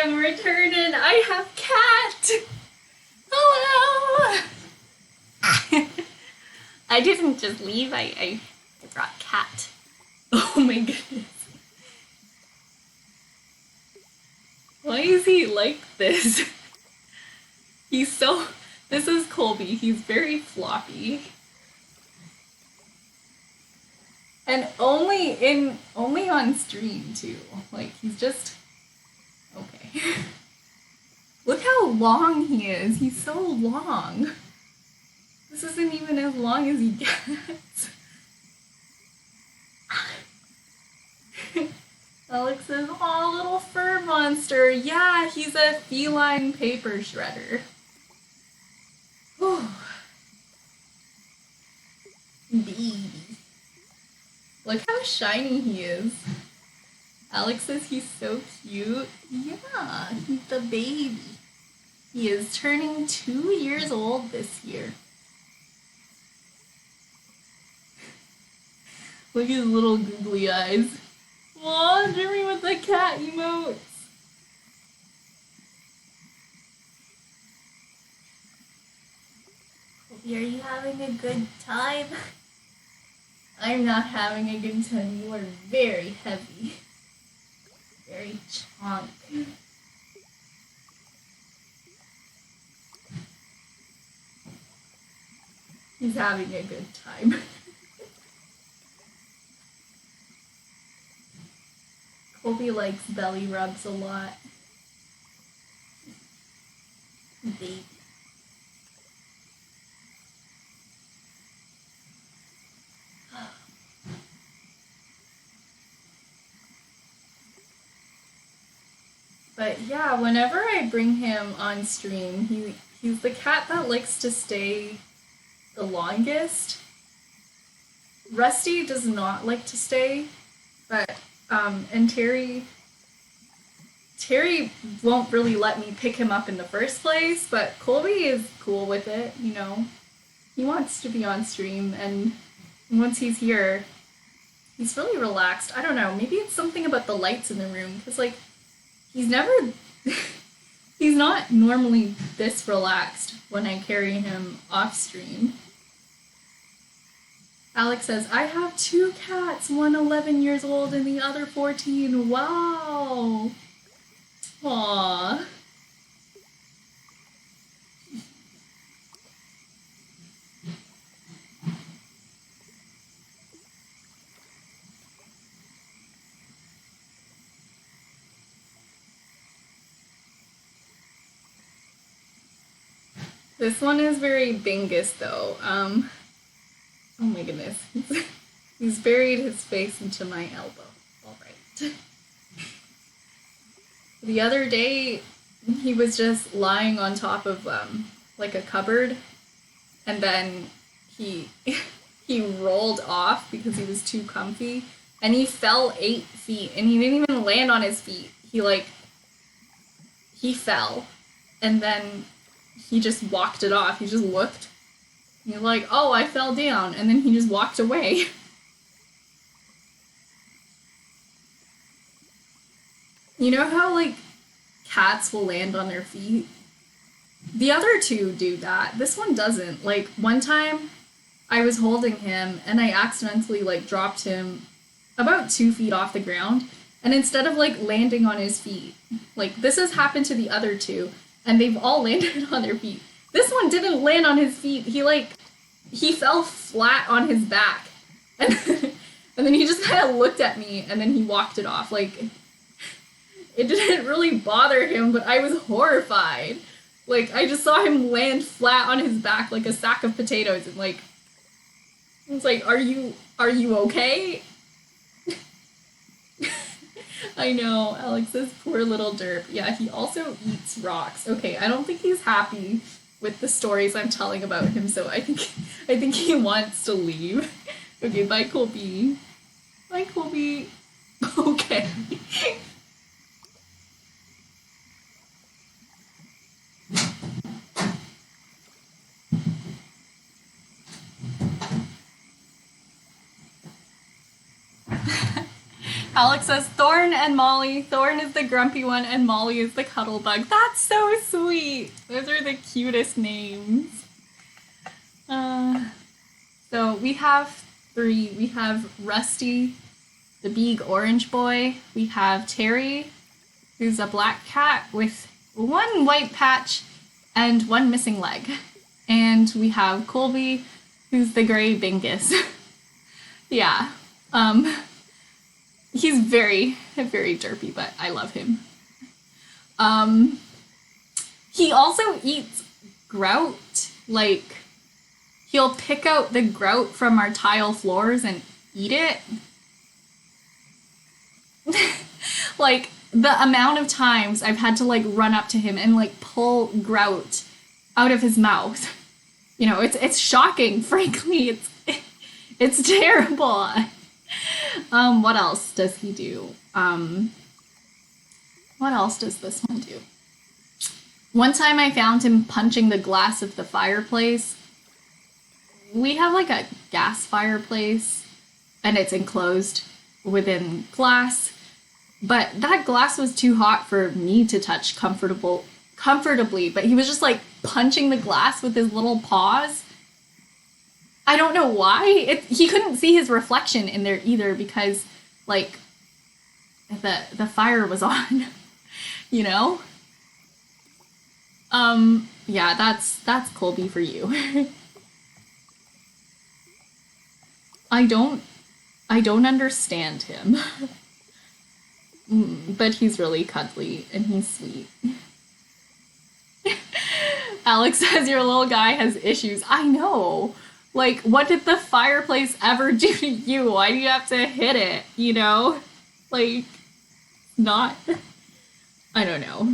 am returning. I have cat. Hello. I didn't just leave. I brought cat. Oh my goodness. Why is he like this? He's so... This is Colby. He's very floppy. And only on stream too. Like, he's just... Okay. Look how long he is. He's so long. This isn't even as long as he gets. Alex says, "Aw, little fur monster." Yeah, he's a feline paper shredder. Whew. Baby. Look how shiny he is. Alex says he's so cute. Yeah, he's the baby. He is turning 2 years old this year. Look at his little googly eyes. Aw, Jimmy with the cat emotes. Colby, are you having a good time? I'm not having a good time. You are very heavy. Very chonk. He's having a good time. Colby likes belly rubs a lot. Baby. But yeah, whenever I bring him on stream, he's the cat that likes to stay the longest. Rusty does not like to stay, but and Terry won't really let me pick him up in the first place, but Colby is cool with it, you know. He wants to be on stream, and once he's here, he's really relaxed. I don't know, maybe it's something about the lights in the room, because, like, he's never... he's not normally this relaxed when I carry him off stream. Alex says, "I have 2 cats, one 11 years old and the other 14. Wow. Aww. This one is very Bingus though. Oh my goodness. He's buried his face into my elbow. Alright. The other day, he was just lying on top of, like a cupboard, and then he rolled off because he was too comfy, and he fell 8 feet, and he didn't even land on his feet. He fell, and then he just walked it off. He just looked. You're like, "Oh, I fell down," and then he just walked away. You know how, like, cats will land on their feet? The other 2 do that. This one doesn't. Like, one time, I was holding him, and I accidentally, like, dropped him about 2 feet off the ground, and instead of, like, landing on his feet, like, this has happened to the other 2, and they've all landed on their feet. This one didn't land on his feet. He fell flat on his back. And then he just kind of looked at me, and then he walked it off. Like, it didn't really bother him, but I was horrified. Like, I just saw him land flat on his back like a sack of potatoes, and, like, I was like, are you okay? I know, Alex's poor little derp. Yeah, he also eats rocks. Okay, I don't think he's happy with the stories I'm telling about him, so I think he wants to leave. Okay, bye, Colby. Bye, Colby. Okay. Alex says Thorn and Molly. Thorn is the grumpy one and Molly is the cuddle bug. That's so sweet. Those are the cutest names. So we have 3. We have Rusty, the big orange boy. We have Terry, who's a black cat with 1 white patch and 1 missing leg. And we have Colby, who's the gray Bingus. Yeah. He's very, very derpy, but I love him. He also eats grout. Like, he'll pick out the grout from our tile floors and eat it. Like, the amount of times I've had to, like, run up to him and, like, pull grout out of his mouth. You know, it's shocking, frankly. It's terrible. What else does he do? What else does this one do? One time I found him punching the glass of the fireplace. We have like a gas fireplace and it's enclosed within glass, but that glass was too hot for me to touch comfortably, but he was just like punching the glass with his little paws. I don't know why. He couldn't see his reflection in there either because, like, the fire was on, you know? Yeah, that's Colby for you. I don't understand him. But he's really cuddly and he's sweet. Alex says your little guy has issues. I know. Like, what did the fireplace ever do to you? Why do you have to hit it, you know? Like, not... I don't know.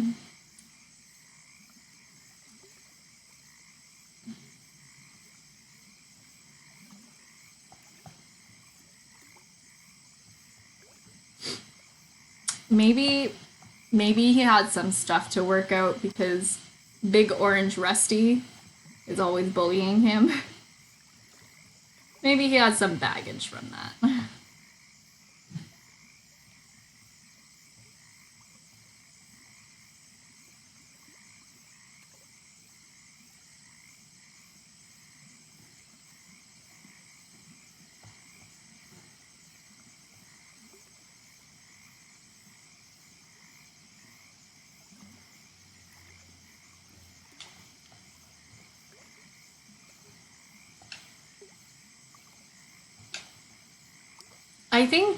Maybe he had some stuff to work out because Big Orange Rusty is always bullying him. Maybe he has some baggage from that. I think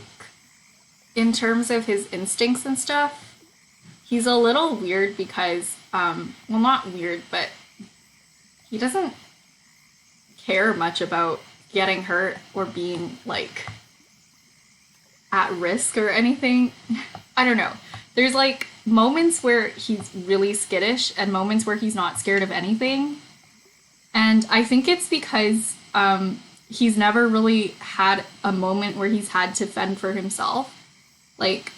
in terms of his instincts and stuff, he's a little weird because, well, not weird, but he doesn't care much about getting hurt or being, like, at risk or anything. I don't know. There's, like, moments where he's really skittish and moments where he's not scared of anything. And I think it's because, he's never really had a moment where he's had to fend for himself. Like,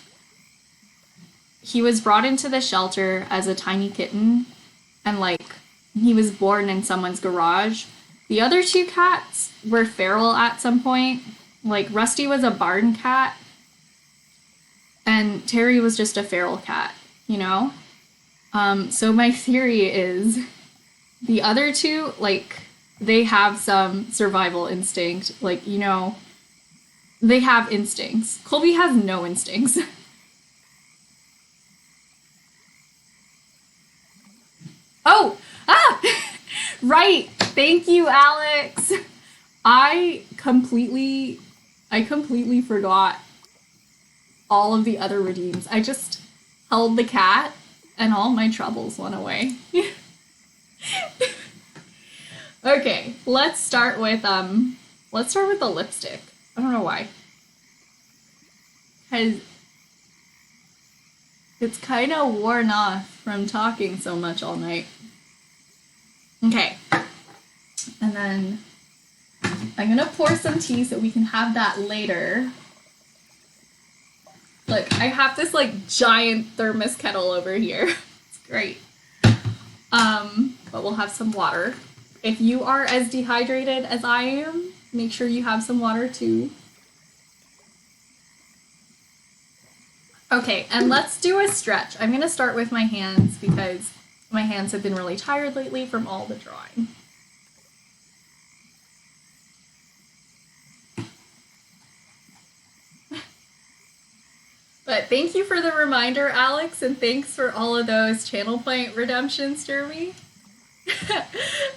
he was brought into the shelter as a tiny kitten, and, like, he was born in someone's garage. The other 2 cats were feral at some point. Like, Rusty was a barn cat, and Terry was just a feral cat, you know? So my theory is the other 2, like... they have some survival instinct. Like, you know, they have instincts. Colby has no instincts. Oh! Ah! Right! Thank you, Alex! I completely forgot all of the other redeems. I just held the cat and all my troubles went away. Okay, let's start with the lipstick. I don't know why. Cause it's kind of worn off from talking so much all night. Okay. And then I'm gonna pour some tea so we can have that later. Look, I have this like giant thermos kettle over here. It's great. But we'll have some water. If you are as dehydrated as I am, make sure you have some water too. Okay, and let's do a stretch. I'm going to start with my hands because my hands have been really tired lately from all the drawing. But thank you for the reminder, Alex, and thanks for all of those channel point redemptions, Jeremy.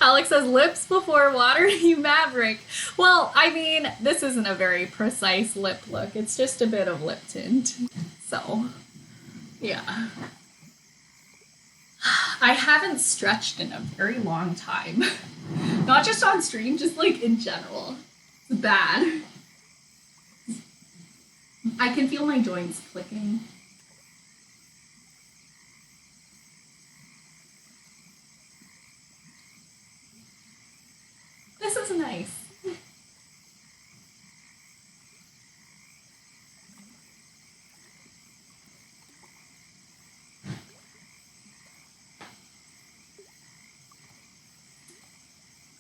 Alex says, lips before water, you maverick. Well, I mean, this isn't a very precise lip look. It's just a bit of lip tint. So, yeah. I haven't stretched in a very long time. Not just on stream, just like in general. It's bad. I can feel my joints clicking. This is nice.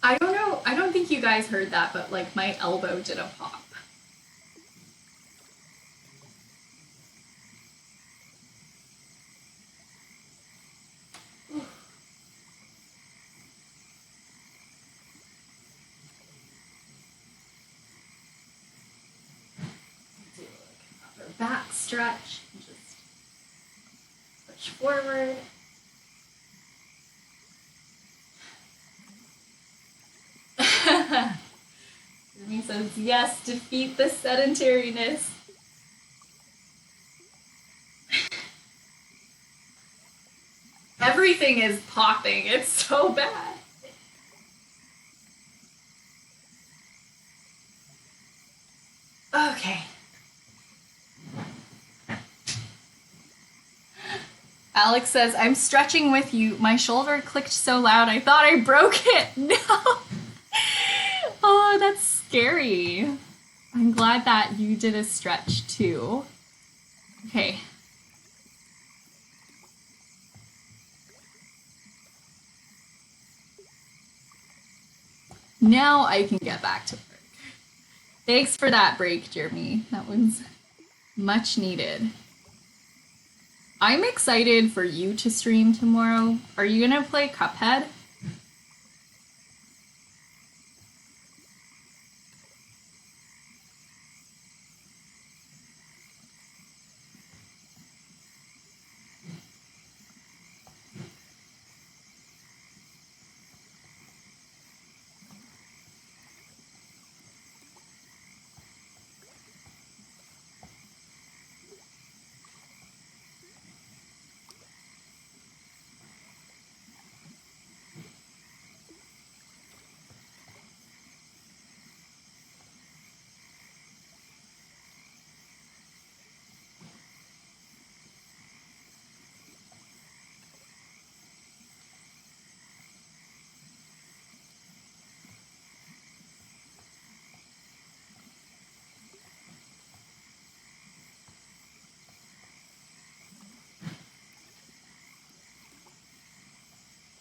I don't know, I don't think you guys heard that, but like my elbow did a pop. Do like another back stretch. Just push forward. Jeremy says, yes, defeat the sedentariness. Everything is popping. It's so bad. Okay. Alex says, I'm stretching with you. My shoulder clicked so loud I thought I broke it. No. Oh, that's scary. I'm glad that you did a stretch too. Okay. Now I can get back to work. Thanks for that break, Jeremy. That was much needed. I'm excited for you to stream tomorrow. Are you gonna play Cuphead?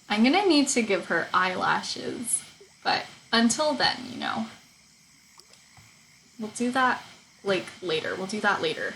I'm gonna need to give her eyelashes, but until then, you know. We'll do that like later. We'll do that later.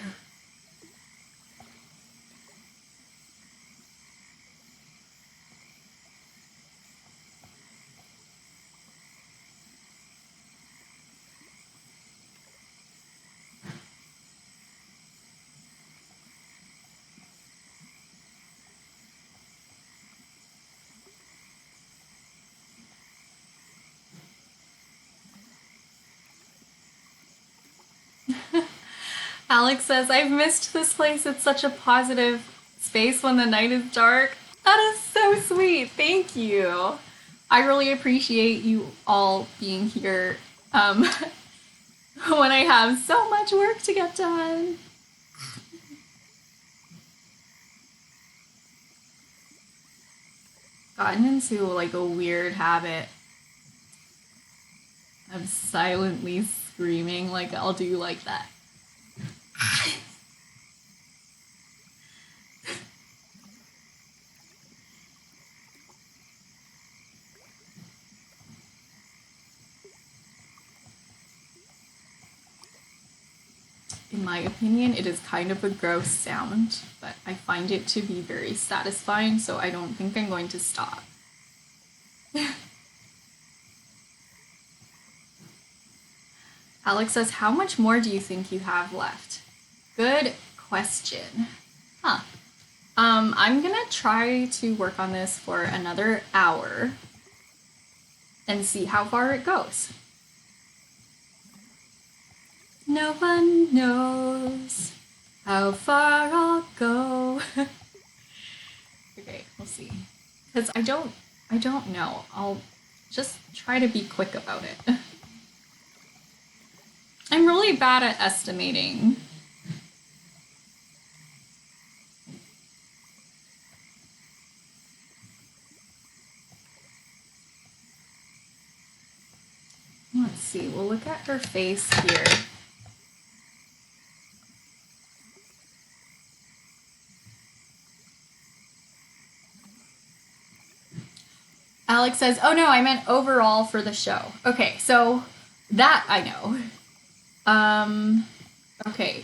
Alex says, I've missed this place. It's such a positive space when the night is dark. That is so sweet. Thank you. I really appreciate you all being here when I have so much work to get done. Gotten into like a weird habit of silently screaming. Like I'll do like that. in my opinion, it is kind of a gross sound, but I find it to be very satisfying, so I don't think I'm going to stop. Alex says, how much more do you think you have left? Good question. Huh. I'm gonna try to work on this for another hour and see how far it goes. No one knows how far I'll go. Okay, we'll see. Because I don't know. I'll just try to be quick about it. I'm really bad at estimating. Let's see, we'll look at her face here. Alex says, oh no, I meant overall for the show. Okay, so that I know. Okay.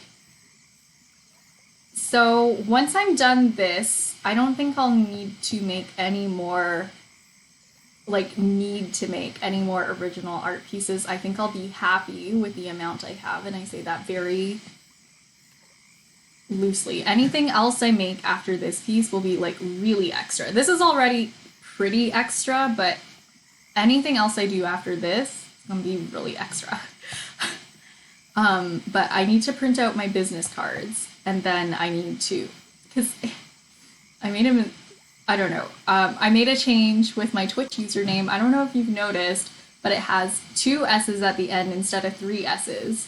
So once I'm done this, I don't think I'll need to make any more, need to make any more original art pieces. I think I'll be happy with the amount I have, and I say that very loosely. Anything else I make after this piece will be really extra. This is already pretty extra, but anything else I do after this is gonna be really extra. But I need to print out my business cards, and then I need to, because I made them, I don't know, I made a change with my Twitch username. I don't know if you've noticed, but it has 2 S's at the end instead of 3 S's.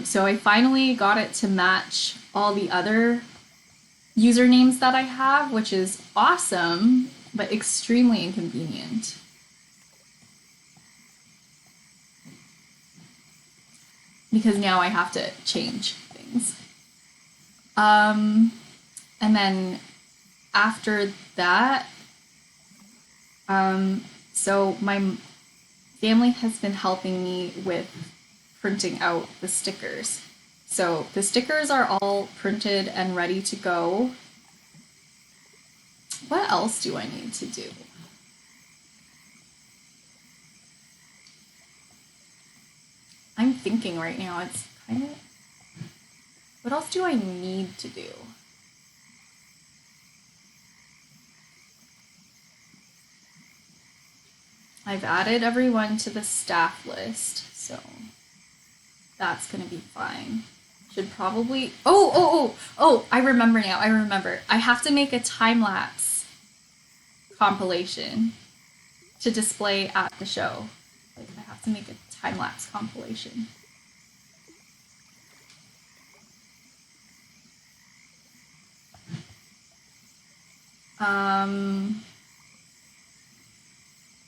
So I finally got it to match all the other usernames that I have, which is awesome, but extremely inconvenient. Because now I have to change things. And then after that, so my family has been helping me with printing out the stickers. So the stickers are all printed and ready to go. What else do I need to do? I'm thinking right now, it's kind of, what else do I need to do? I've added everyone to the staff list, so that's gonna be fine. Should probably, oh, I remember now, I have to make a time-lapse compilation to display at the show. I have to make a time-lapse compilation.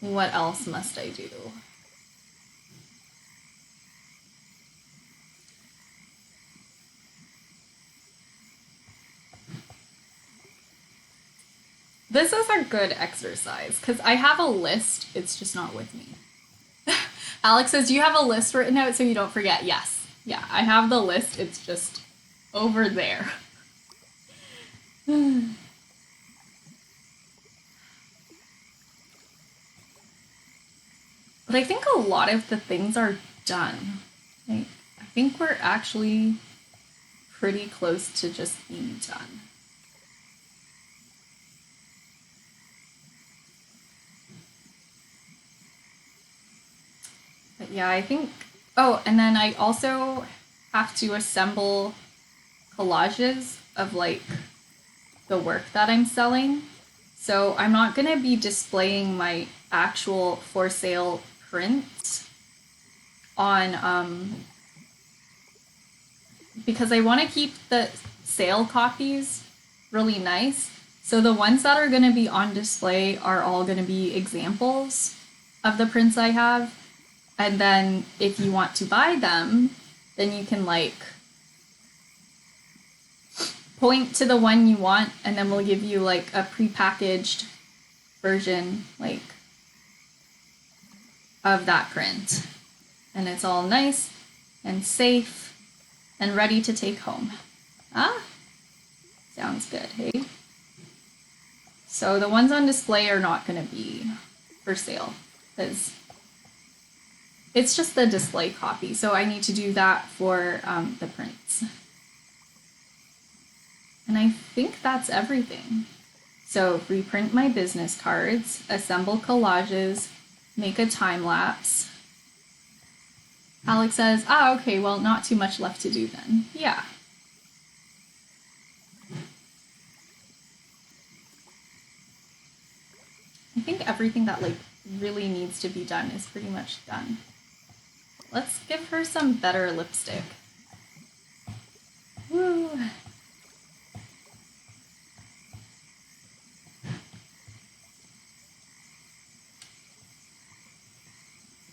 What else must I do? This is a good exercise because I have a list, it's just not with me. Alex says, do you have a list written out so you don't forget? Yes. Yeah, I have the list, it's just over there. But I think a lot of the things are done. I think we're actually pretty close to just being done. But yeah, I think, oh, and then I also have to assemble collages of the work that I'm selling. So I'm not gonna be displaying my actual for sale print on, because I wanna keep the sale copies really nice. So the ones that are gonna be on display are all gonna be examples of the prints I have. And then if you want to buy them, then you can point to the one you want, and then we'll give you a prepackaged version of that print. And it's all nice and safe and ready to take home. Ah, sounds good, hey? So the ones on display are not going to be for sale because it's just the display copy. So I need to do that for the prints. And I think that's everything. So reprint my business cards, assemble collages, make a time lapse. Alex says, okay, well, not too much left to do then. Yeah. I think everything that like really needs to be done is pretty much done. Let's give her some better lipstick. Woo!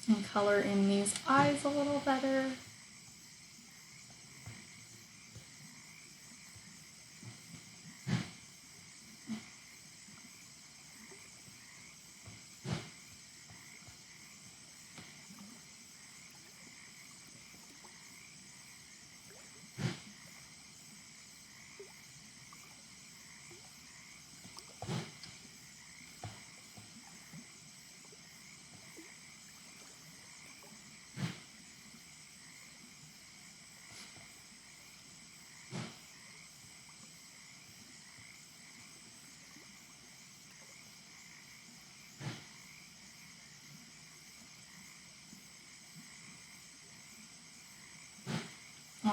And color in these eyes a little better.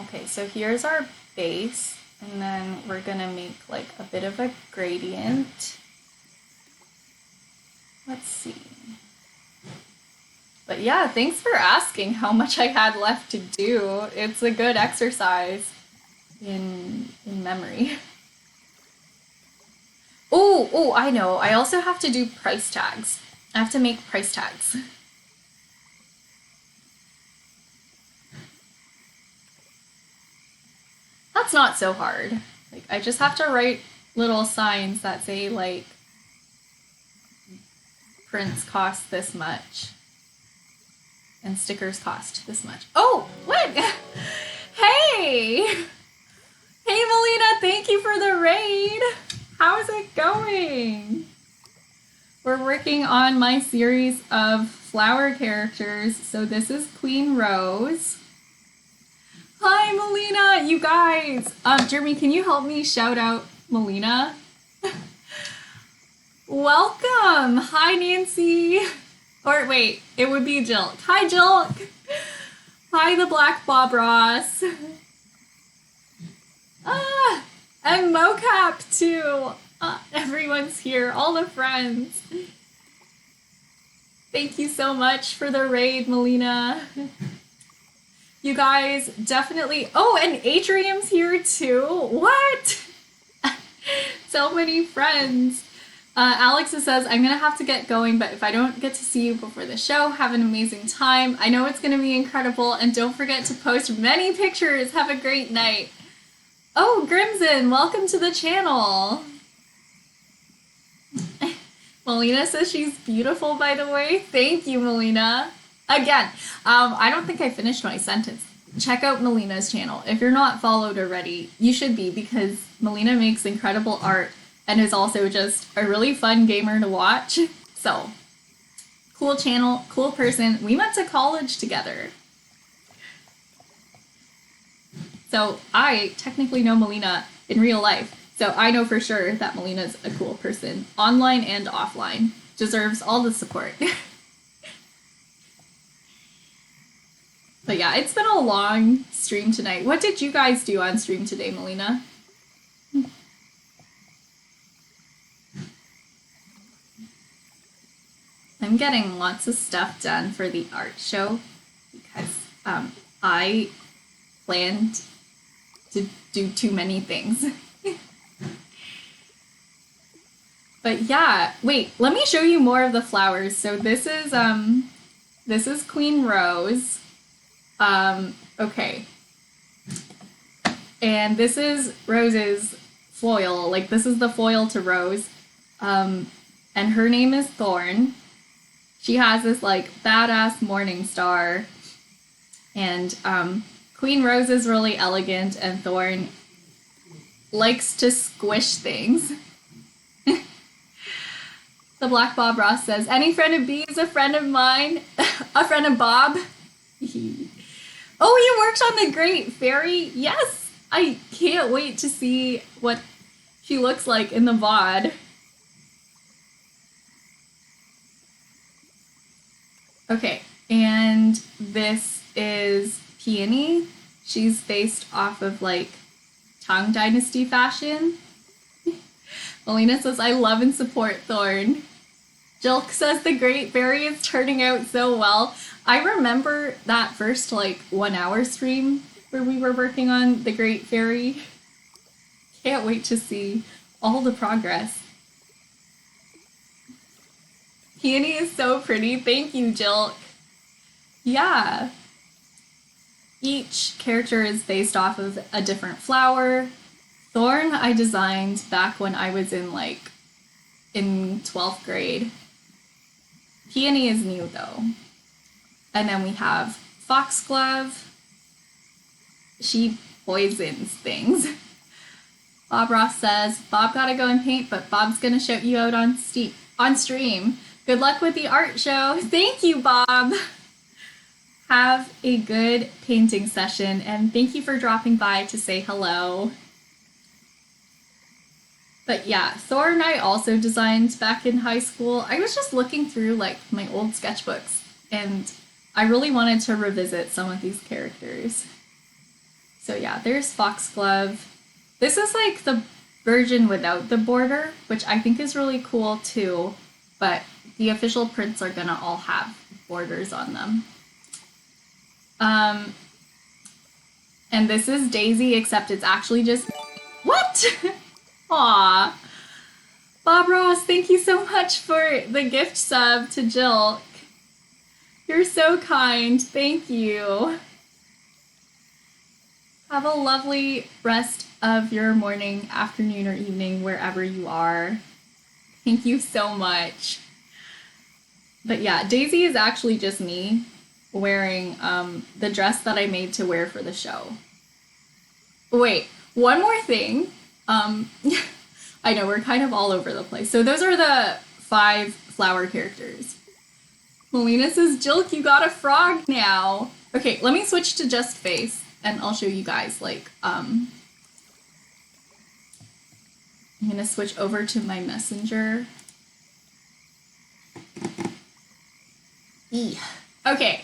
Okay, so here's our base, and then we're gonna make like a bit of a gradient. Let's see. But yeah, thanks for asking how much I had left to do. It's a good exercise in memory. Oh, I know. I also have to do price tags. I have to make price tags. That's not so hard. Like, I just have to write little signs that say like prints cost this much and stickers cost this much. Oh, what? Hey! Hey, Melina, thank you for the raid. How's it going? We're working on my series of flower characters. So this is Queen Rose. Hi, Melina, you guys. Jeremy, can you help me shout out Melina? Welcome. Hi, Nancy. Or wait, it would be Jilk. Hi, Jilk. Hi, the Black Bob Ross. And Mocap too. Everyone's here, all the friends. Thank you so much for the raid, Melina. You guys definitely... Oh, and Adrian's here too. What? So many friends. Alex says, I'm going to have to get going, but if I don't get to see you before the show, have an amazing time. I know it's going to be incredible, and don't forget to post many pictures. Have a great night. Oh, Grimson, welcome to the channel. Melina says she's beautiful, by the way. Thank you, Melina. Again, I don't think I finished my sentence. Check out Melina's channel. If you're not followed already, you should be, because Melina makes incredible art and is also just a really fun gamer to watch. So, cool channel, cool person. We went to college together. So I technically know Melina in real life. So I know for sure that Melina's a cool person, online and offline. Deserves all the support. But yeah, it's been a long stream tonight. What did you guys do on stream today, Melina? I'm getting lots of stuff done for the art show because I planned to do too many things. But yeah, wait, let me show you more of the flowers. So this is Queen Rose. Okay. And this is Rose's foil. Like, this is the foil to Rose. And her name is Thorn. She has this, like, badass morning star. And, Queen Rose is really elegant, and Thorn likes to squish things. The Black Bob Ross says, any friend of B is a friend of mine. A friend of Bob. Oh, he worked on the Great Fairy? Yes! I can't wait to see what she looks like in the VOD. Okay, and this is Peony. She's based off of like Tang Dynasty fashion. Melina says, I love and support Thorn. Jilk says the Great Fairy is turning out so well. I remember that first like 1 hour stream where we were working on the Great Fairy. Can't wait to see all the progress. Peony is so pretty. Thank you, Jilk. Yeah. Each character is based off of a different flower. Thorn I designed back when I was in 12th grade. Peony is new though. And then we have Foxglove. She poisons things. Bob Ross says, Bob gotta go and paint, but Bob's gonna shout you out on stream. Good luck with the art show. Thank you, Bob. Have a good painting session, and thank you for dropping by to say hello. But yeah, Thorn I also designed back in high school. I was just looking through my old sketchbooks, and I really wanted to revisit some of these characters. So yeah, there's Foxglove. This is like the version without the border, which I think is really cool too, but the official prints are gonna all have borders on them. And this is Daisy, except it's actually just... What? Aw. Bob Ross, thank you so much for the gift sub to Jilk. You're so kind. Thank you. Have a lovely rest of your morning, afternoon, or evening, wherever you are. Thank you so much. But yeah, Daisy is actually just me wearing the dress that I made to wear for the show. Wait, one more thing. I know we're kind of all over the place. So those are the 5 flower characters. Melina says, Jilk, you got a frog now. Okay, let me switch to just face and I'll show you guys I'm gonna switch over to my messenger. Okay.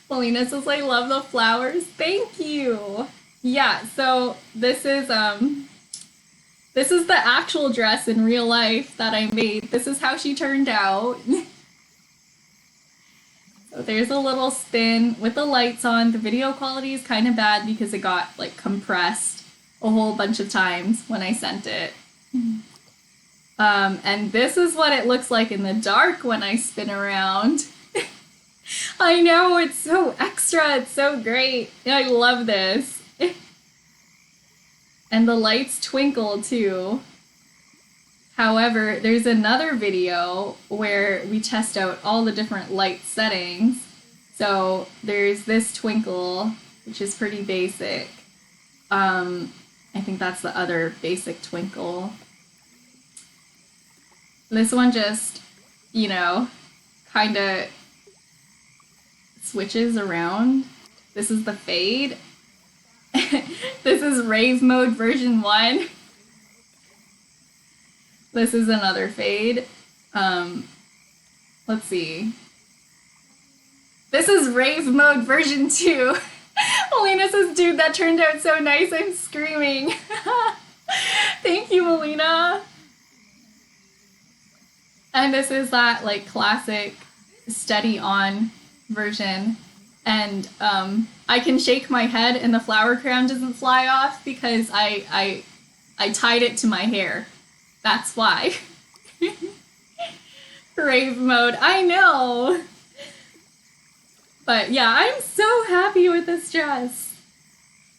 Melina says, I love the flowers. Thank you. Yeah, so this is the actual dress in real life that I made. This is how she turned out. So there's a little spin with the lights on. The video quality is kind of bad because it got compressed a whole bunch of times when I sent it. And this is what it looks like in the dark when I spin around. I know, it's so extra, it's so great. I love this. And the lights twinkle too. However, there's another video where we test out all the different light settings. So there's this twinkle, which is pretty basic. I think that's the other basic twinkle. This one just, kind of switches around. This is the fade. This is rave mode version 1. This is another fade. Let's see. This is rave mode version 2. Melina says, dude, that turned out so nice, I'm screaming. Thank you, Melina. And this is that classic steady on version. And I can shake my head and the flower crown doesn't fly off because I tied it to my hair. That's why. Rave mode, I know. But yeah, I'm so happy with this dress.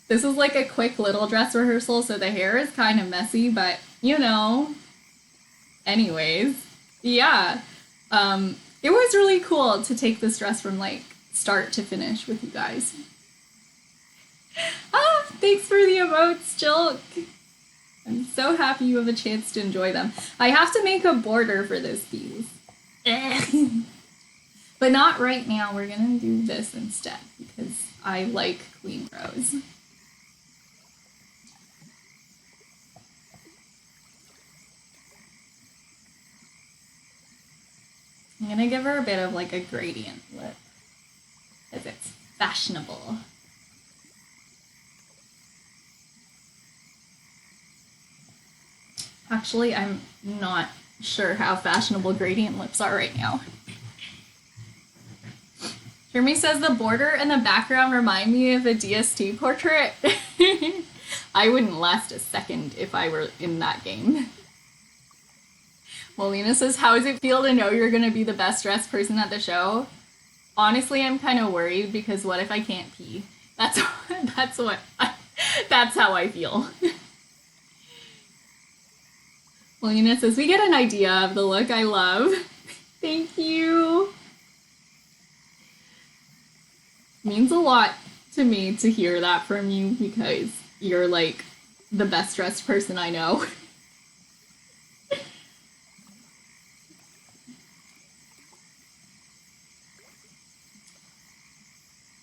This is a quick little dress rehearsal, so the hair is kind of messy, but anyways, yeah. It was really cool to take this dress from start to finish with you guys. thanks for the emotes, Jill. I'm so happy you have a chance to enjoy them. I have to make a border for this piece. But not right now. We're gonna do this instead because I like Queen Rose. I'm gonna give her a bit of like a gradient lip because it's fashionable. Actually, I'm not sure how fashionable gradient lips are right now. Jeremy says the border and the background remind me of a DST portrait. I wouldn't last a second if I were in that game. Molina says, how does it feel to know you're going to be the best dressed person at the show? Honestly, I'm kind of worried because what if I can't pee? That's how I feel. Molina says, we get an idea of the look I love. Thank you. Means a lot to me to hear that from you because you're like the best dressed person I know.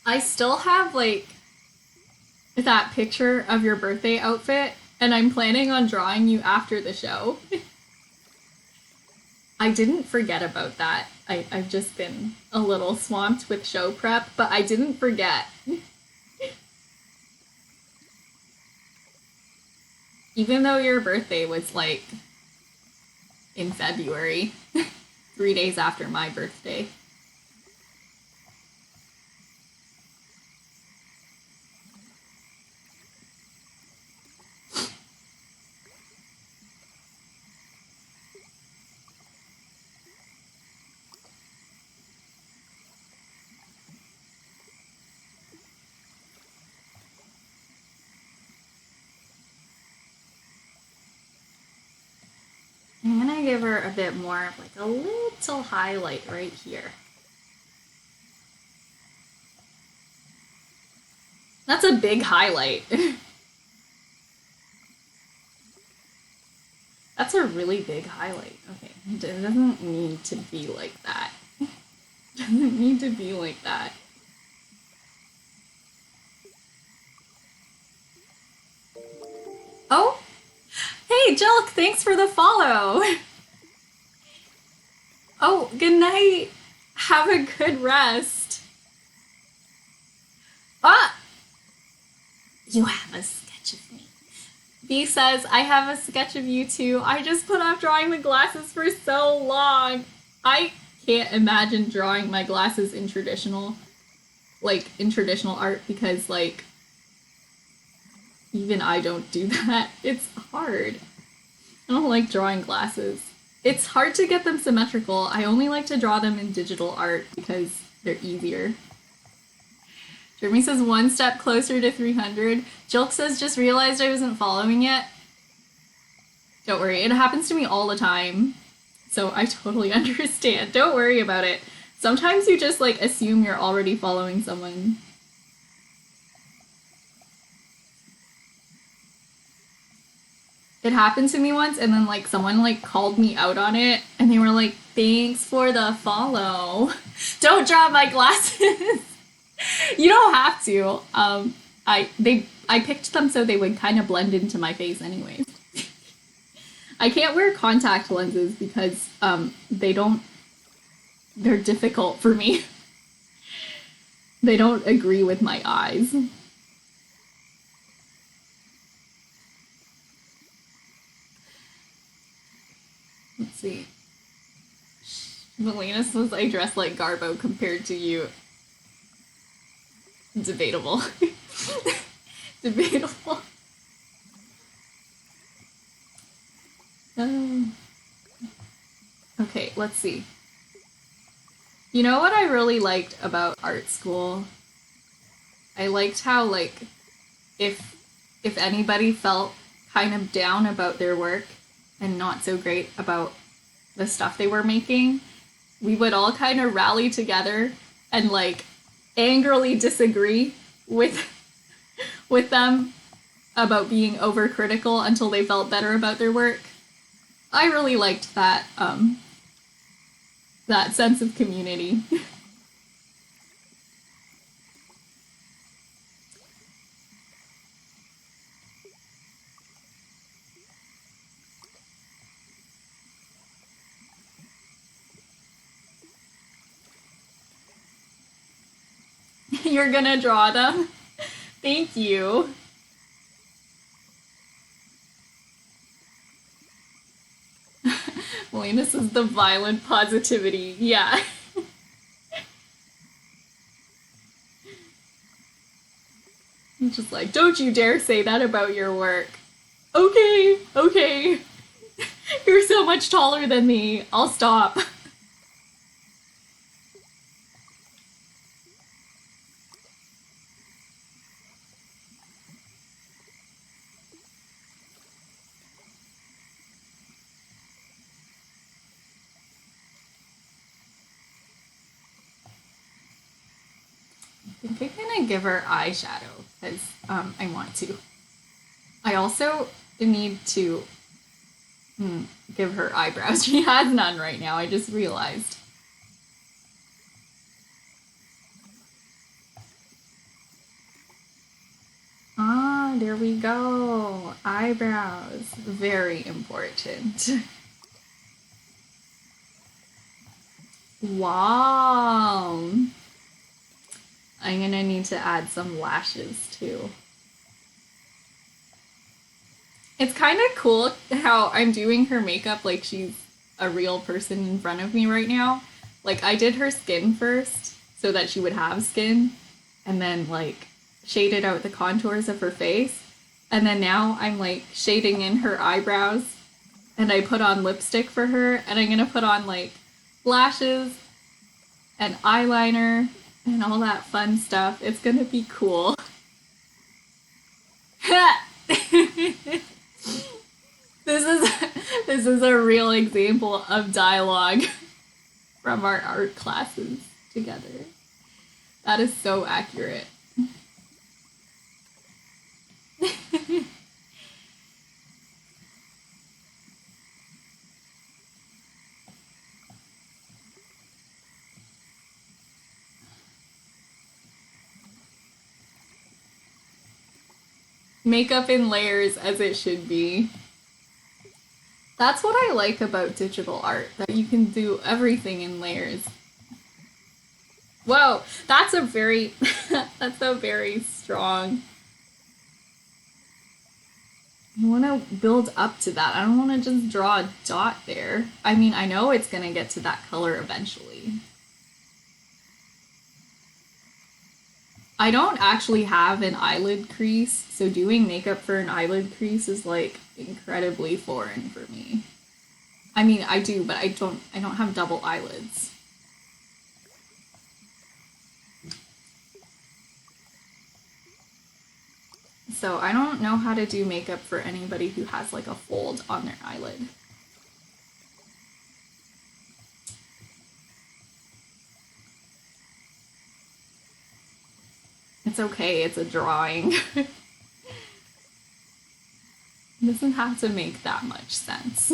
I still have like that picture of your birthday outfit and I'm planning on drawing you after the show. I didn't forget about that. I've just been a little swamped with show prep, but I didn't forget. Even though your birthday was like in February, 3 days after my birthday. I'm gonna give her a bit more of like a little highlight right here. That's a big highlight. That's a really big highlight. Okay, it doesn't need to be like that. Doesn't need to be like that. Oh! Hey, Jelk, thanks for the follow! Oh, good night! Have a good rest. Ah! You have a sketch of me. B says, I have a sketch of you too. I just put off drawing the glasses for so long. I can't imagine drawing my glasses in traditional art because like even I don't do that. It's hard. I don't like drawing glasses. It's hard to get them symmetrical. I only like to draw them in digital art because they're easier. Jeremy says 1 step closer to 300. Jilk says just realized I wasn't following yet. Don't worry, it happens to me all the time. So I totally understand. Don't worry about it. Sometimes you just like assume you're already following someone. It happened to me once and then like someone like called me out on it and they were like, thanks for the follow. Don't draw my glasses. You don't have to. I picked them so they would kind of blend into my face anyways. I can't wear contact lenses because they're difficult for me. They don't agree with my eyes. Let's see. Melina says I dress like Garbo compared to you. Debatable. Debatable. Okay, let's see. You know what I really liked about art school? I liked how, like, if anybody felt kind of down about their work and not so great about the stuff they were making, we would all kind of rally together and, like, angrily disagree with them about being overcritical until they felt better about their work. I really liked that that sense of community. You're gonna draw them? Thank you. Linus is the violent positivity. Yeah. I'm just like, don't you dare say that about your work. Okay, okay. You're so much taller than me. I'll stop. I think I'm gonna give her eyeshadow because I want to. I also need to give her eyebrows. She has none right now. I just realized. Ah, there we go. Eyebrows. Very important. Wow. I'm gonna need to add some lashes too. It's kind of cool how I'm doing her makeup like she's a real person in front of me right now. Like, I did her skin first so that she would have skin, and then, like, shaded out the contours of her face. And then now I'm, like, shading in her eyebrows, and I put on lipstick for her, and I'm gonna put on, like, lashes and eyeliner and all that fun stuff. It's gonna be cool. This is a real example of dialogue from our art classes together. That is so accurate. Makeup in layers as it should be. That's what I like about digital art, that you can do everything in layers. Whoa, that's a very that's a very strong. I want to build up to that. I don't want to just draw a dot there. I mean, I know it's going to get to that color eventually. I don't actually have an eyelid crease, so doing makeup for an eyelid crease is like incredibly foreign for me. I mean, I do, but I don't have double eyelids. So I don't know how to do makeup for anybody who has like a fold on their eyelid. It's okay, it's a drawing. It doesn't have to make that much sense.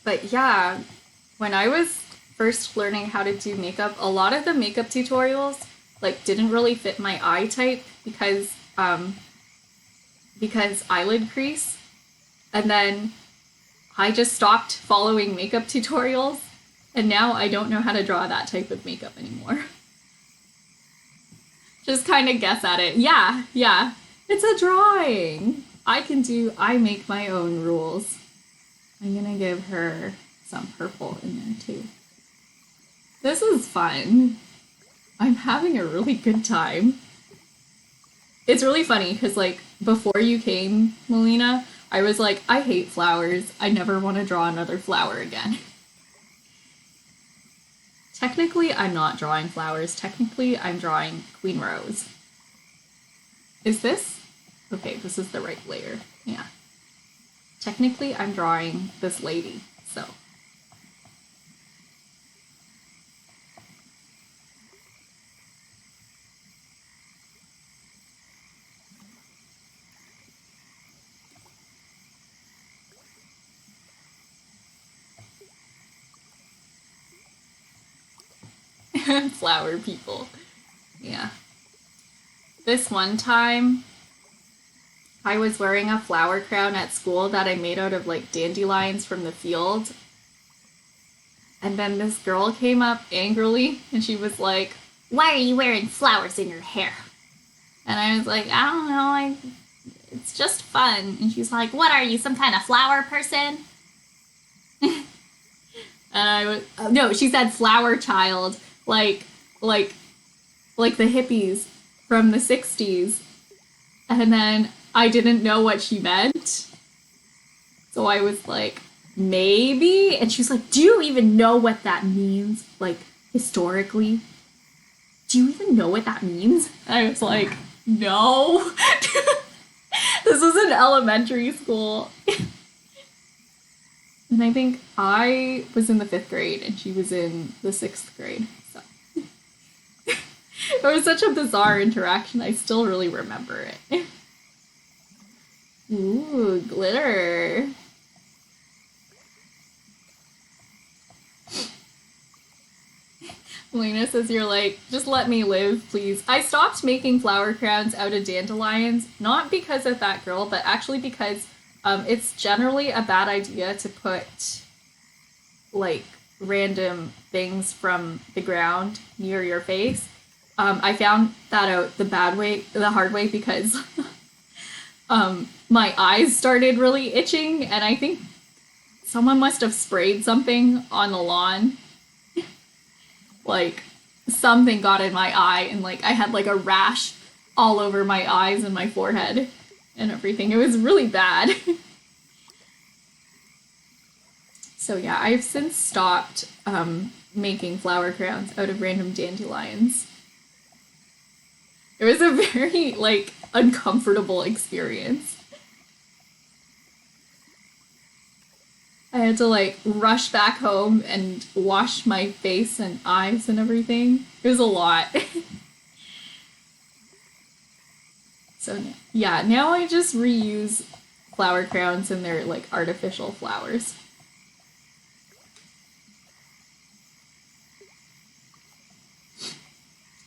But yeah, when I was first learning how to do makeup, a lot of the makeup tutorials like didn't really fit my eye type because eyelid crease. And then I just stopped following makeup tutorials, and now I don't know how to draw that type of makeup anymore. Just kind of guess at it. Yeah, yeah. It's a drawing. I make my own rules. I'm gonna give her some purple in there too. This is fun. I'm having a really good time. It's really funny because, like, before you came, Melina, I was like, I hate flowers. I never want to draw another flower again. Technically, I'm not drawing flowers. Technically, I'm drawing Queen Rose. Is this? Okay, this is the right layer. Yeah. Technically, I'm drawing this lady, so. Flower people. Yeah. This one time, I was wearing a flower crown at school that I made out of like dandelions from the field. And then this girl came up angrily and she was like, "Why are you wearing flowers in your hair?" And I was like, "I don't know, it's just fun." And she's like, "What are you, some kind of flower person?" And I was, no, she said flower child, like, like the hippies from the 60s. And then I didn't know what she meant. So I was like, maybe? And she's like, "Do you even know what that means? Like, historically? Do you even know what that means?" And I was like, no. This was in elementary school. And I think I was in the 5th grade and she was in the 6th grade. So it was such a bizarre interaction. I still really remember it. Ooh, glitter. Lena says you're like, "Just let me live, please." I stopped making flower crowns out of dandelions, not because of that girl, but actually because it's generally a bad idea to put like random things from the ground near your face. I found that out the hard way, because my eyes started really itching, and I think someone must have sprayed something on the lawn. Like, something got in my eye, and like I had like a rash all over my eyes and my forehead and everything. It was really bad. So yeah, I've since stopped making flower crowns out of random dandelions. It was a very like uncomfortable experience. I had to like rush back home and wash my face and eyes and everything. It was a lot. So yeah, now I just reuse flower crowns and they're like artificial flowers.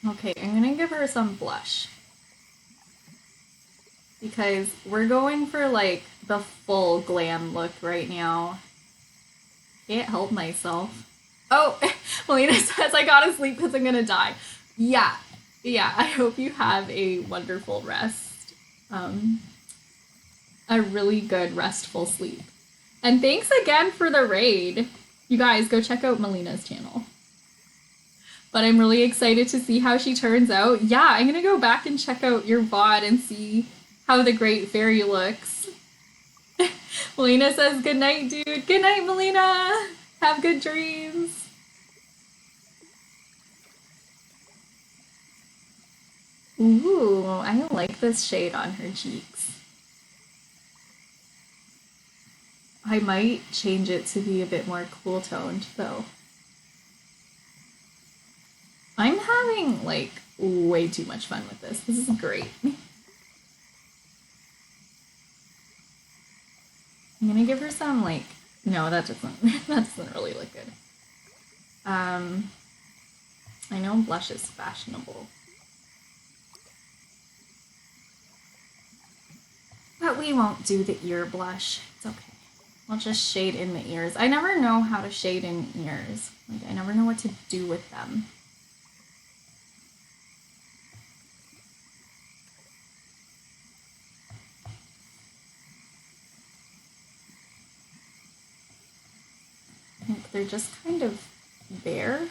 Okay, I'm gonna give her some blush. Because we're going for like the full glam look right now. Can't help myself. Oh, Melina says I gotta sleep because I'm gonna die. Yeah, yeah, I hope you have a wonderful rest. A really good restful sleep. And thanks again for the raid. You guys, go check out Melina's channel. But I'm really excited to see how she turns out. Yeah, I'm gonna go back and check out your VOD and see how the Great Fairy looks. Melina says, "Good night, dude." Good night, Melina. Have good dreams. Ooh, I like this shade on her cheeks. I might change it to be a bit more cool toned, though. I'm having, like, way too much fun with this. This is great. I'm gonna give her some, like... No, that doesn't, that doesn't really look good. I know blush is fashionable. But we won't do the ear blush. It's okay. I'll just shade in the ears. I never know how to shade in ears. Like, I never know what to do with them. I think they're just kind of there.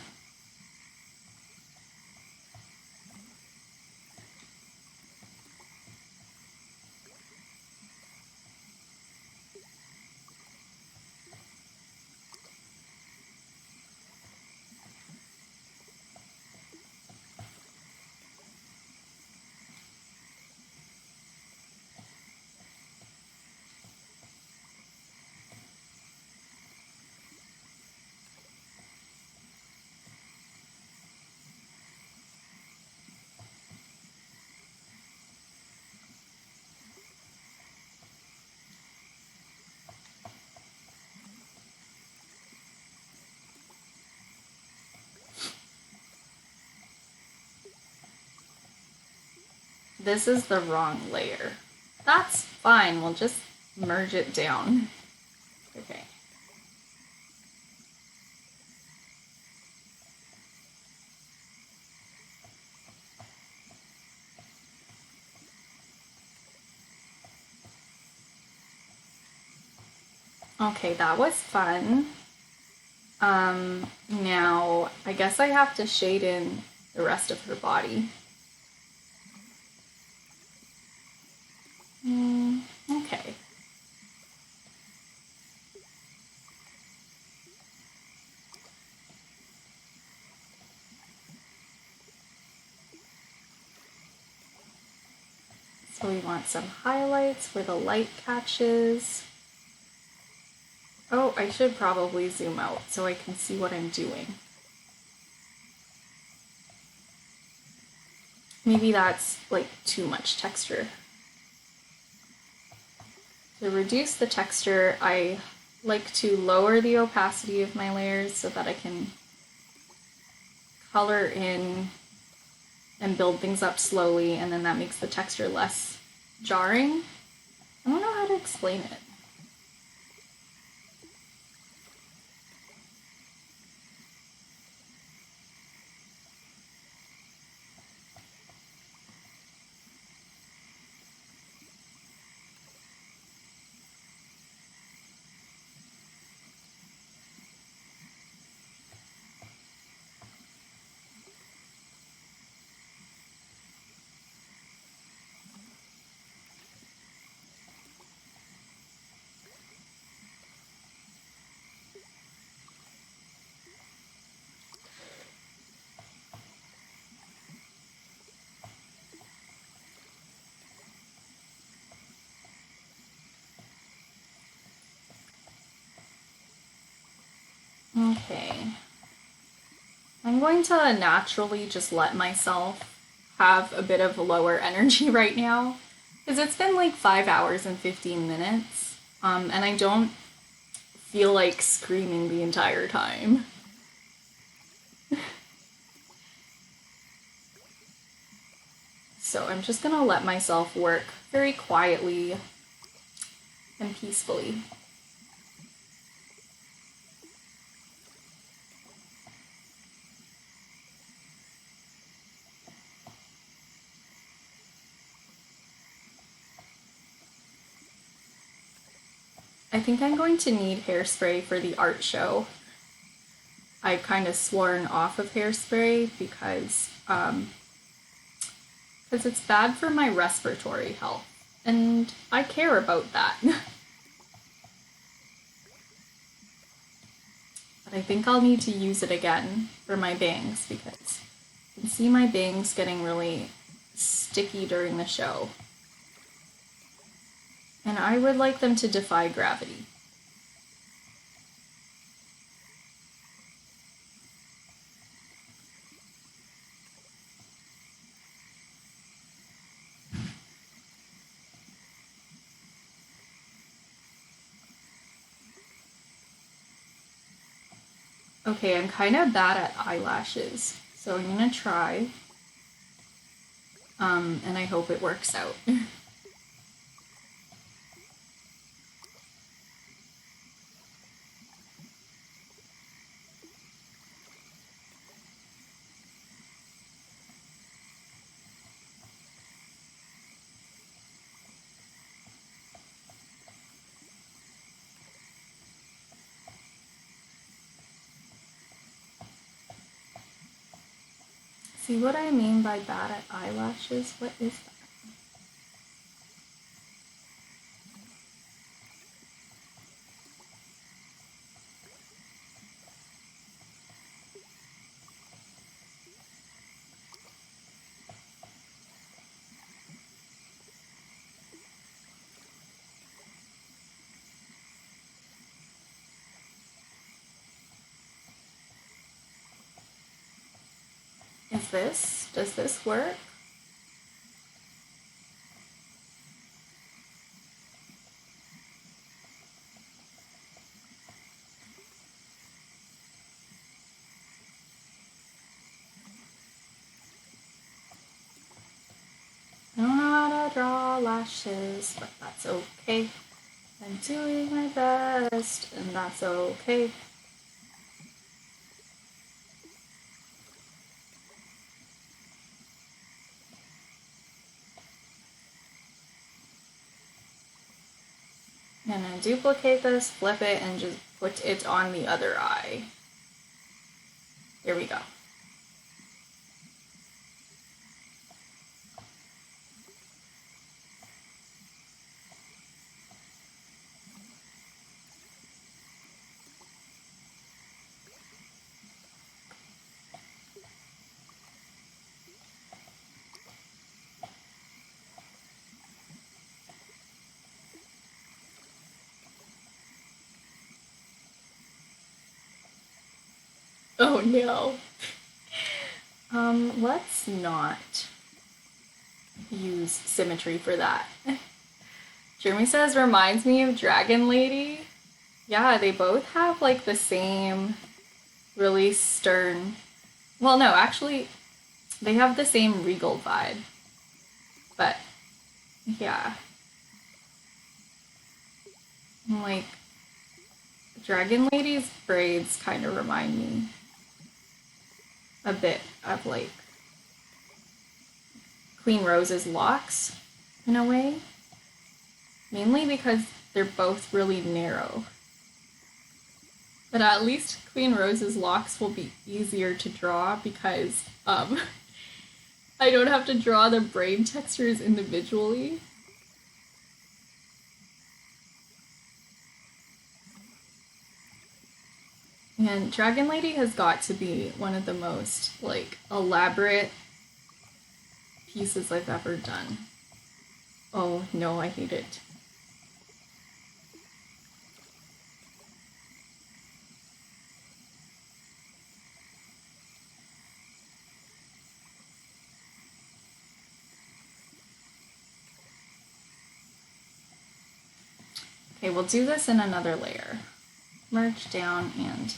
this is the wrong layer. That's fine, we'll just merge it down. Okay. Okay, that was fun. Now I guess I have to shade in the rest of her body. Okay. So we want some highlights where the light catches. Oh, I should probably zoom out so I can see what I'm doing. Maybe that's like too much texture. To reduce the texture, I like to lower the opacity of my layers so that I can color in and build things up slowly, and then that makes the texture less jarring. I don't know how to explain it. Okay. I'm going to naturally just let myself have a bit of lower energy right now because it's been like 5 hours and 15 minutes, and I don't feel like screaming the entire time. So I'm just gonna let myself work very quietly and peacefully. I think I'm going to need hairspray for the art show. I've kind of sworn off of hairspray because it's bad for my respiratory health, and I care about that. But I think I'll need to use it again for my bangs because you can see my bangs getting really sticky during the show. And I would like them to defy gravity. Okay, I'm kind of bad at eyelashes, so I'm gonna try. And I hope it works out. See what I mean by bad at eyelashes? What is that? Does this work? I don't draw lashes, but that's okay. I'm doing my best, and that's okay. And then duplicate this, flip it, and just put it on the other eye. There we go. Oh no. Let's not use symmetry for that. Jeremy says, reminds me of Dragon Lady. Yeah, they both have like the same really stern. Well, no, actually, they have the same regal vibe. But yeah. Like, Dragon Lady's braids kind of remind me a bit of like Queen Rose's locks in a way. Mainly because they're both really narrow. But at least Queen Rose's locks will be easier to draw because I don't have to draw the braid textures individually. And Dragon Lady has got to be one of the most like elaborate pieces I've ever done. Oh no, I hate it. Okay, we'll do this in another layer. Merge down and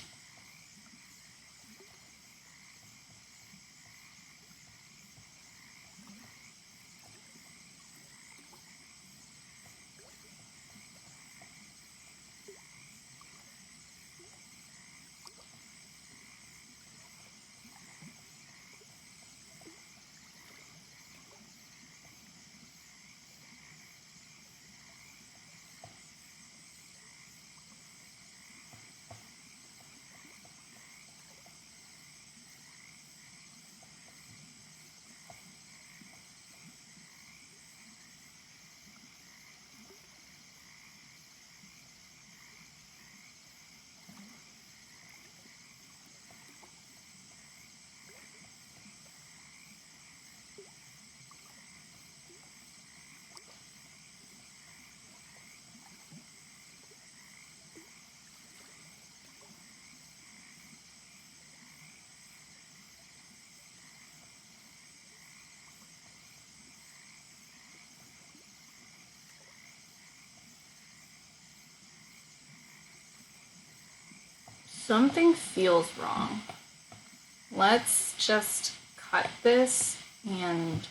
something feels wrong. Let's just cut this and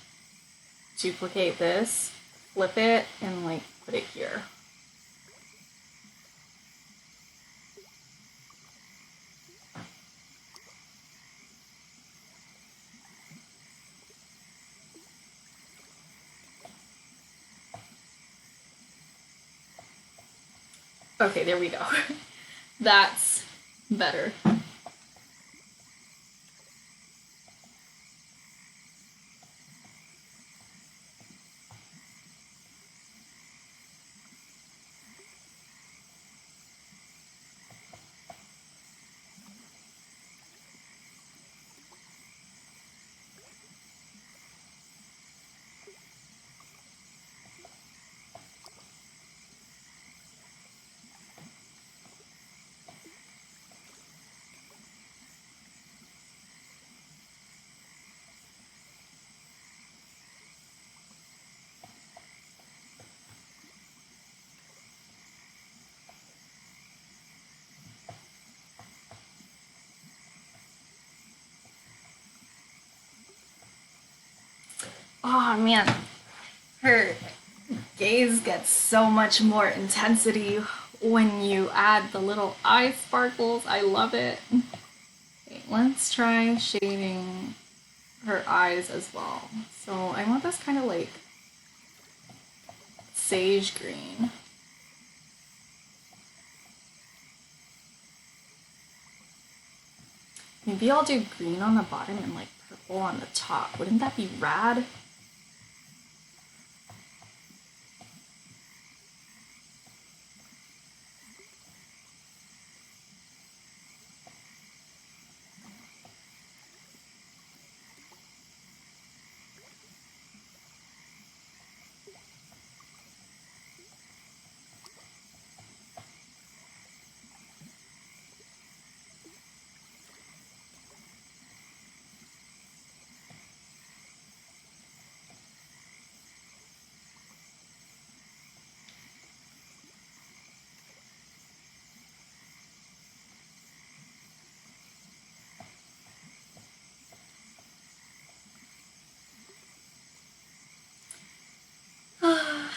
duplicate this, flip it, and like put it here. Okay, there we go. That's better. Oh man, Her gaze gets so much more intensity when you add the little eye sparkles. I love it. Okay, let's try shading her eyes as well. So I want this kind of like sage green. Maybe I'll do green on the bottom and like purple on the top. Wouldn't that be rad?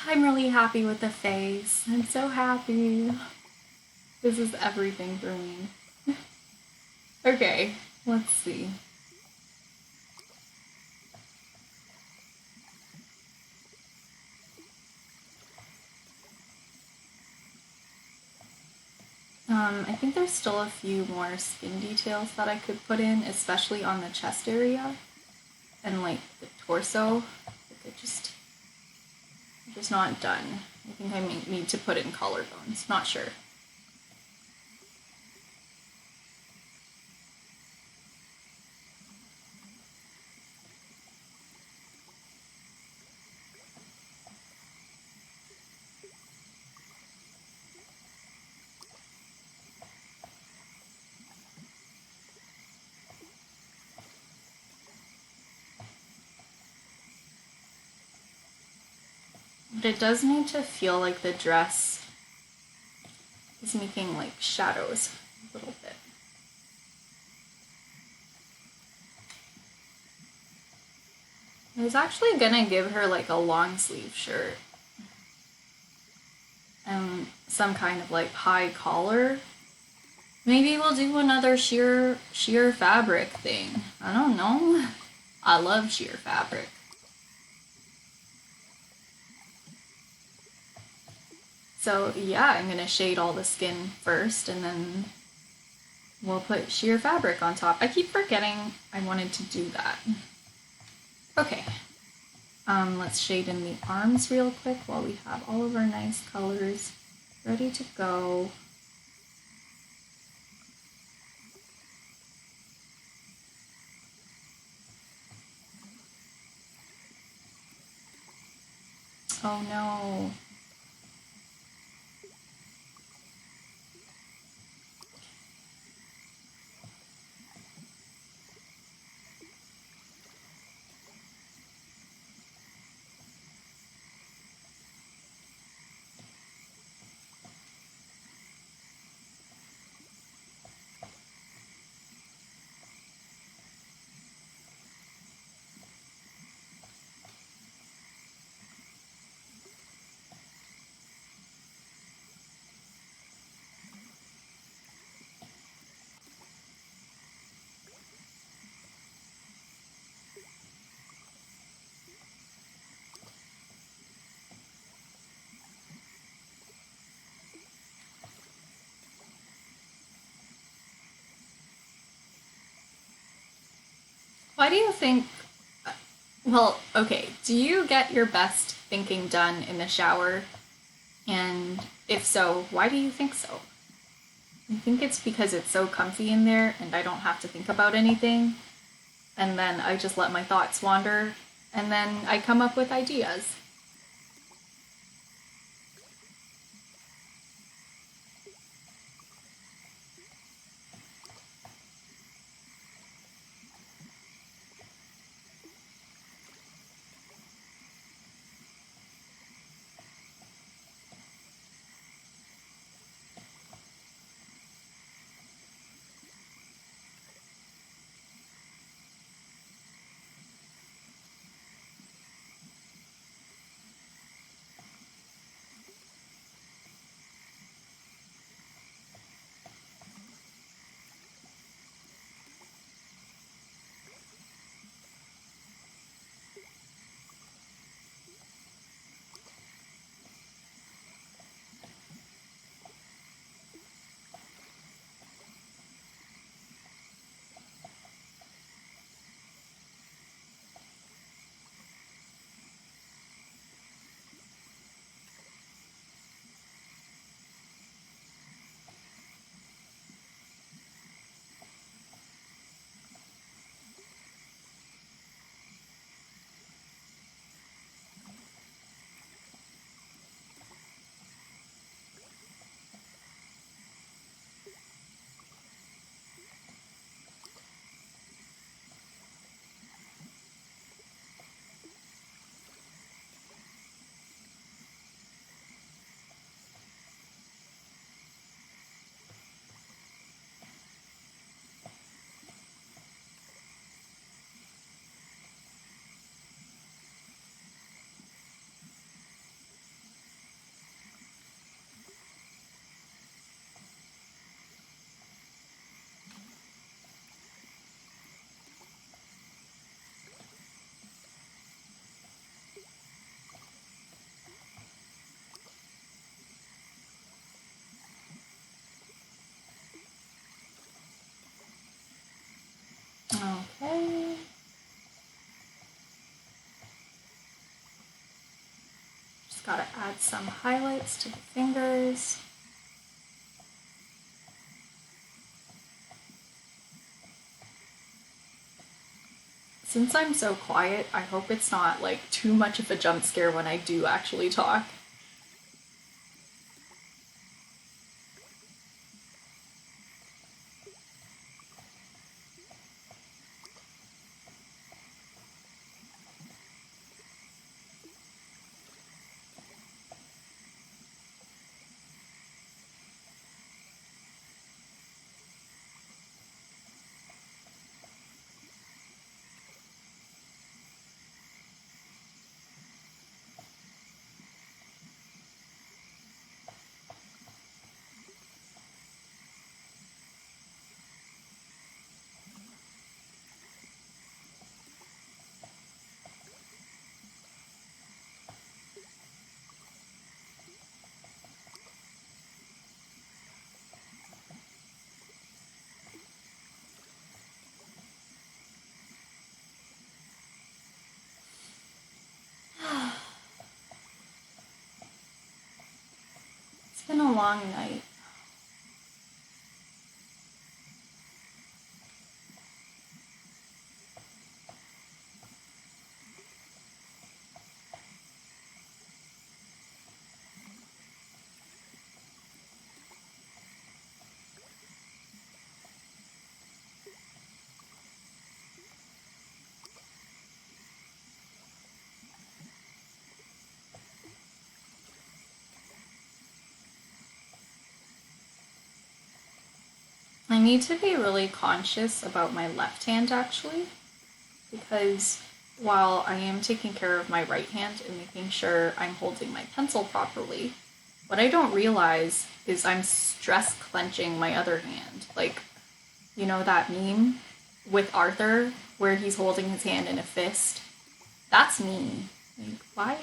I'm really happy with the face. I'm so happy. This is everything for me. Okay, let's see. I think there's still a few more skin details that I could put in, especially on the chest area and like the torso. Like just not done. I think I need to put in collarbones. Not sure. But it does need to feel like the dress is making like shadows a little bit. I was actually gonna give her like a long sleeve shirt and some kind of like high collar. Maybe we'll do another sheer fabric thing. I don't know. I love sheer fabric. So yeah, I'm gonna shade all the skin first and then we'll put sheer fabric on top. I keep forgetting I wanted to do that. Okay. Let's shade in the arms real quick while we have all of our nice colors ready to go. Oh no. Why do you think, well, okay, do you get your best thinking done in the shower? And if so, why do you think so? I think it's because it's so comfy in there and I don't have to think about anything. And then I just let my thoughts wander and then I come up with ideas. Gotta add some highlights to the fingers. Since I'm so quiet, I hope it's not like too much of a jump scare when I do actually talk. It's been a long night. I need to be really conscious about my left hand actually, because while I am taking care of my right hand and making sure I'm holding my pencil properly, what I don't realize is I'm stress clenching my other hand. Like, you know that meme with Arthur where he's holding his hand in a fist? That's me. Like, why?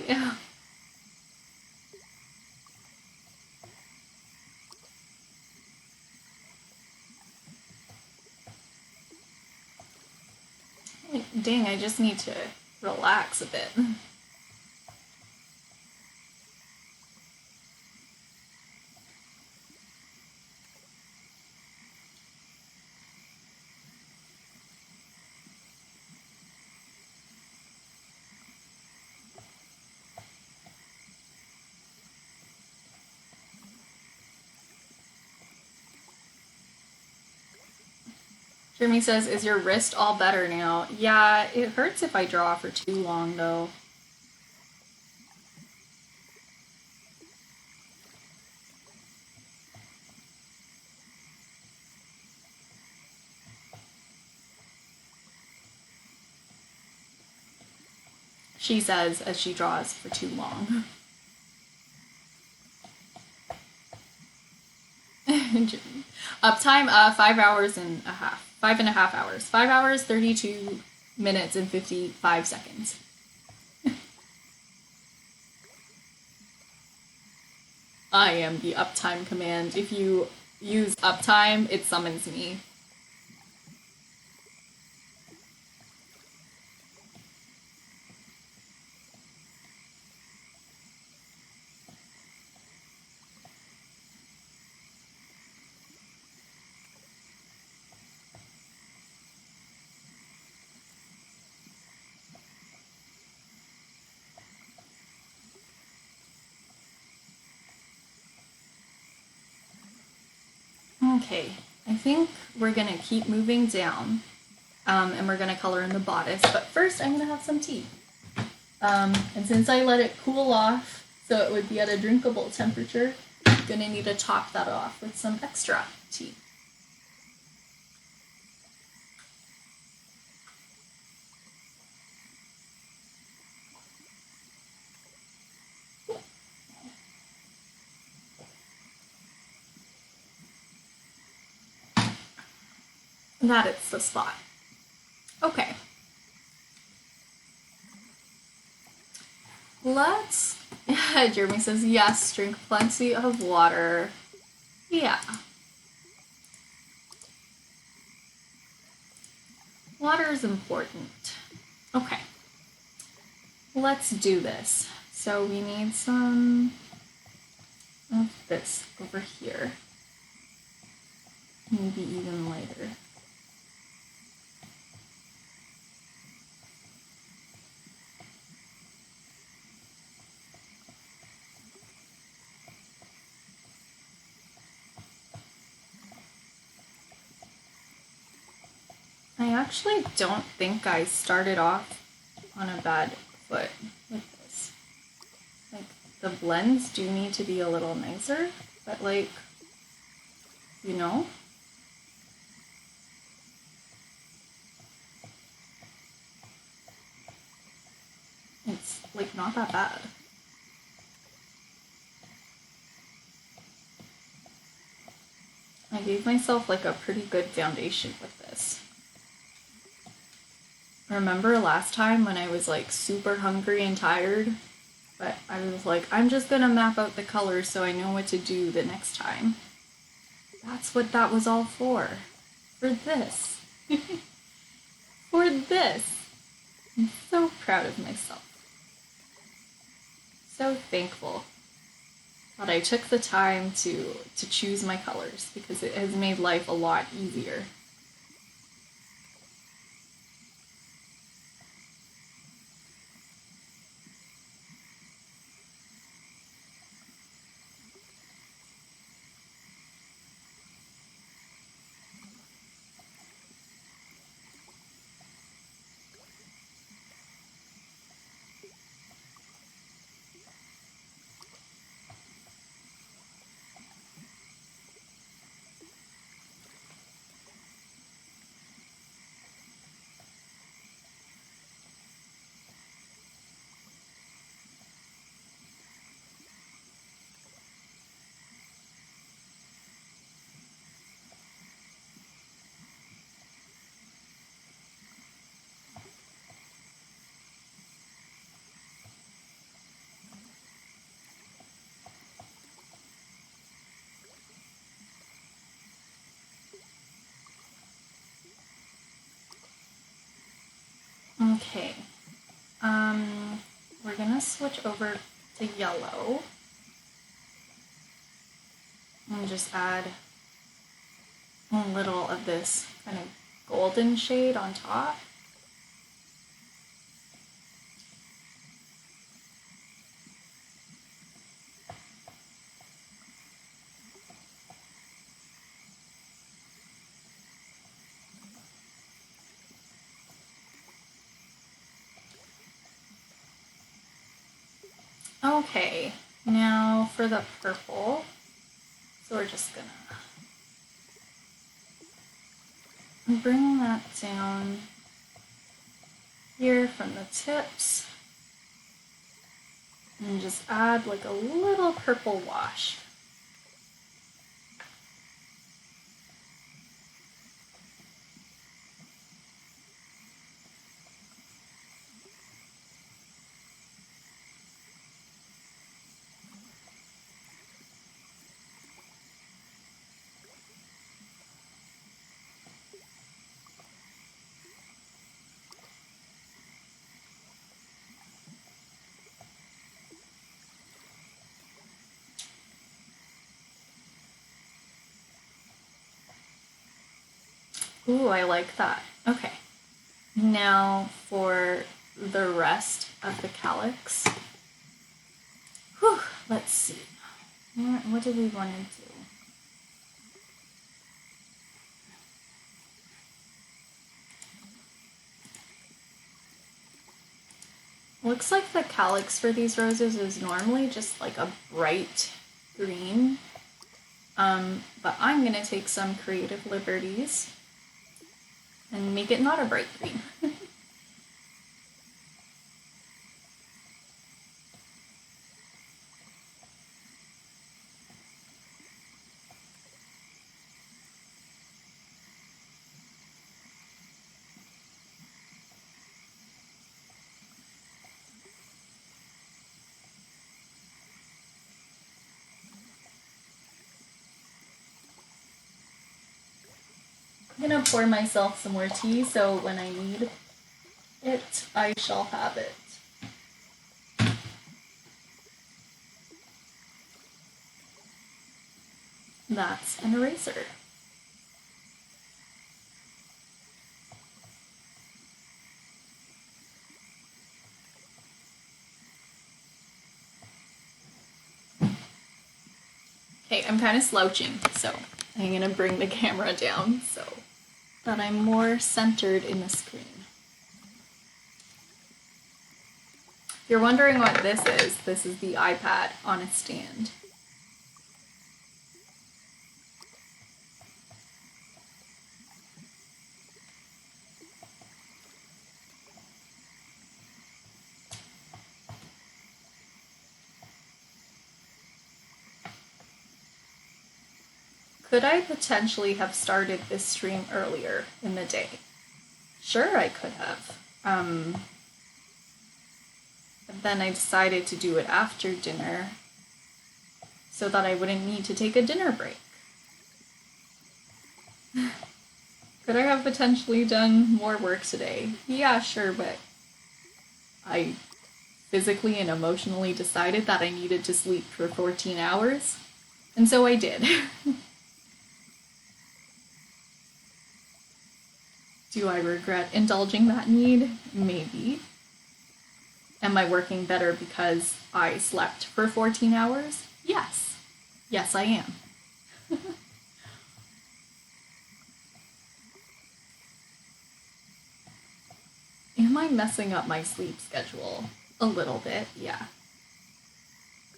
Like, dang, I just need to relax a bit. Jeremy says, is your wrist all better now? Yeah, it hurts if I draw for too long though. She says as she draws for too long. Uptime, 5 hours and a half. 5.5 hours. 5 hours, 32 minutes, and 55 seconds. I am the uptime command. If you use uptime, it summons me. Okay, I think we're gonna keep moving down, and we're gonna color in the bodice, but first I'm gonna have some tea. And since I let it cool off so it would be at a drinkable temperature, I'm gonna need to top that off with some extra tea. That is the spot. Okay. Let's. Jeremy says yes. Drink plenty of water. Yeah. Water is important. Okay. Let's do this. So we need some of this over here. Maybe even lighter. I actually don't think I started off on a bad foot with this. Like, the blends do need to be a little nicer, but like, you know? It's like not that bad. I gave myself like a pretty good foundation with this. Remember last time when I was like super hungry and tired? But I was like, I'm just gonna map out the colors so I know what to do the next time. That's what that was all for. For this. For this. I'm so proud of myself. So thankful that I took the time to choose my colors because it has made life a lot easier. Okay, we're gonna switch over to yellow and just add a little of this kind of golden shade on top. Okay, now for the purple. So we're just gonna bring that down here from the tips and just add like a little purple wash. Ooh, I like that. Okay. Now for the rest of the calyx. Whew, let's see. What do we want to do? Looks like the calyx for these roses is normally just like a bright green. But I'm gonna take some creative liberties and make it not a bright green. I'm gonna pour myself some more tea so when I need it, I shall have it. That's an eraser. Okay, I'm kind of slouching, so I'm gonna bring the camera down so that I'm more centered in the screen. If you're wondering what this is the iPad on a stand. Could I potentially have started this stream earlier in the day? Sure, I could have. But then I decided to do it after dinner so that I wouldn't need to take a dinner break. Could I have potentially done more work today? Yeah, sure, but I physically and emotionally decided that I needed to sleep for 14 hours, and so I did. Do I regret indulging that need? Maybe. Am I working better because I slept for 14 hours? Yes. Yes, I am. Am I messing up my sleep schedule? A little bit, yeah.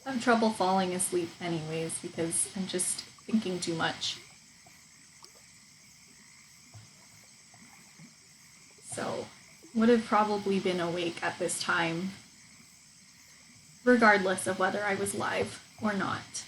I have trouble falling asleep anyways because I'm just thinking too much. So, would have probably been awake at this time, regardless of whether I was live or not.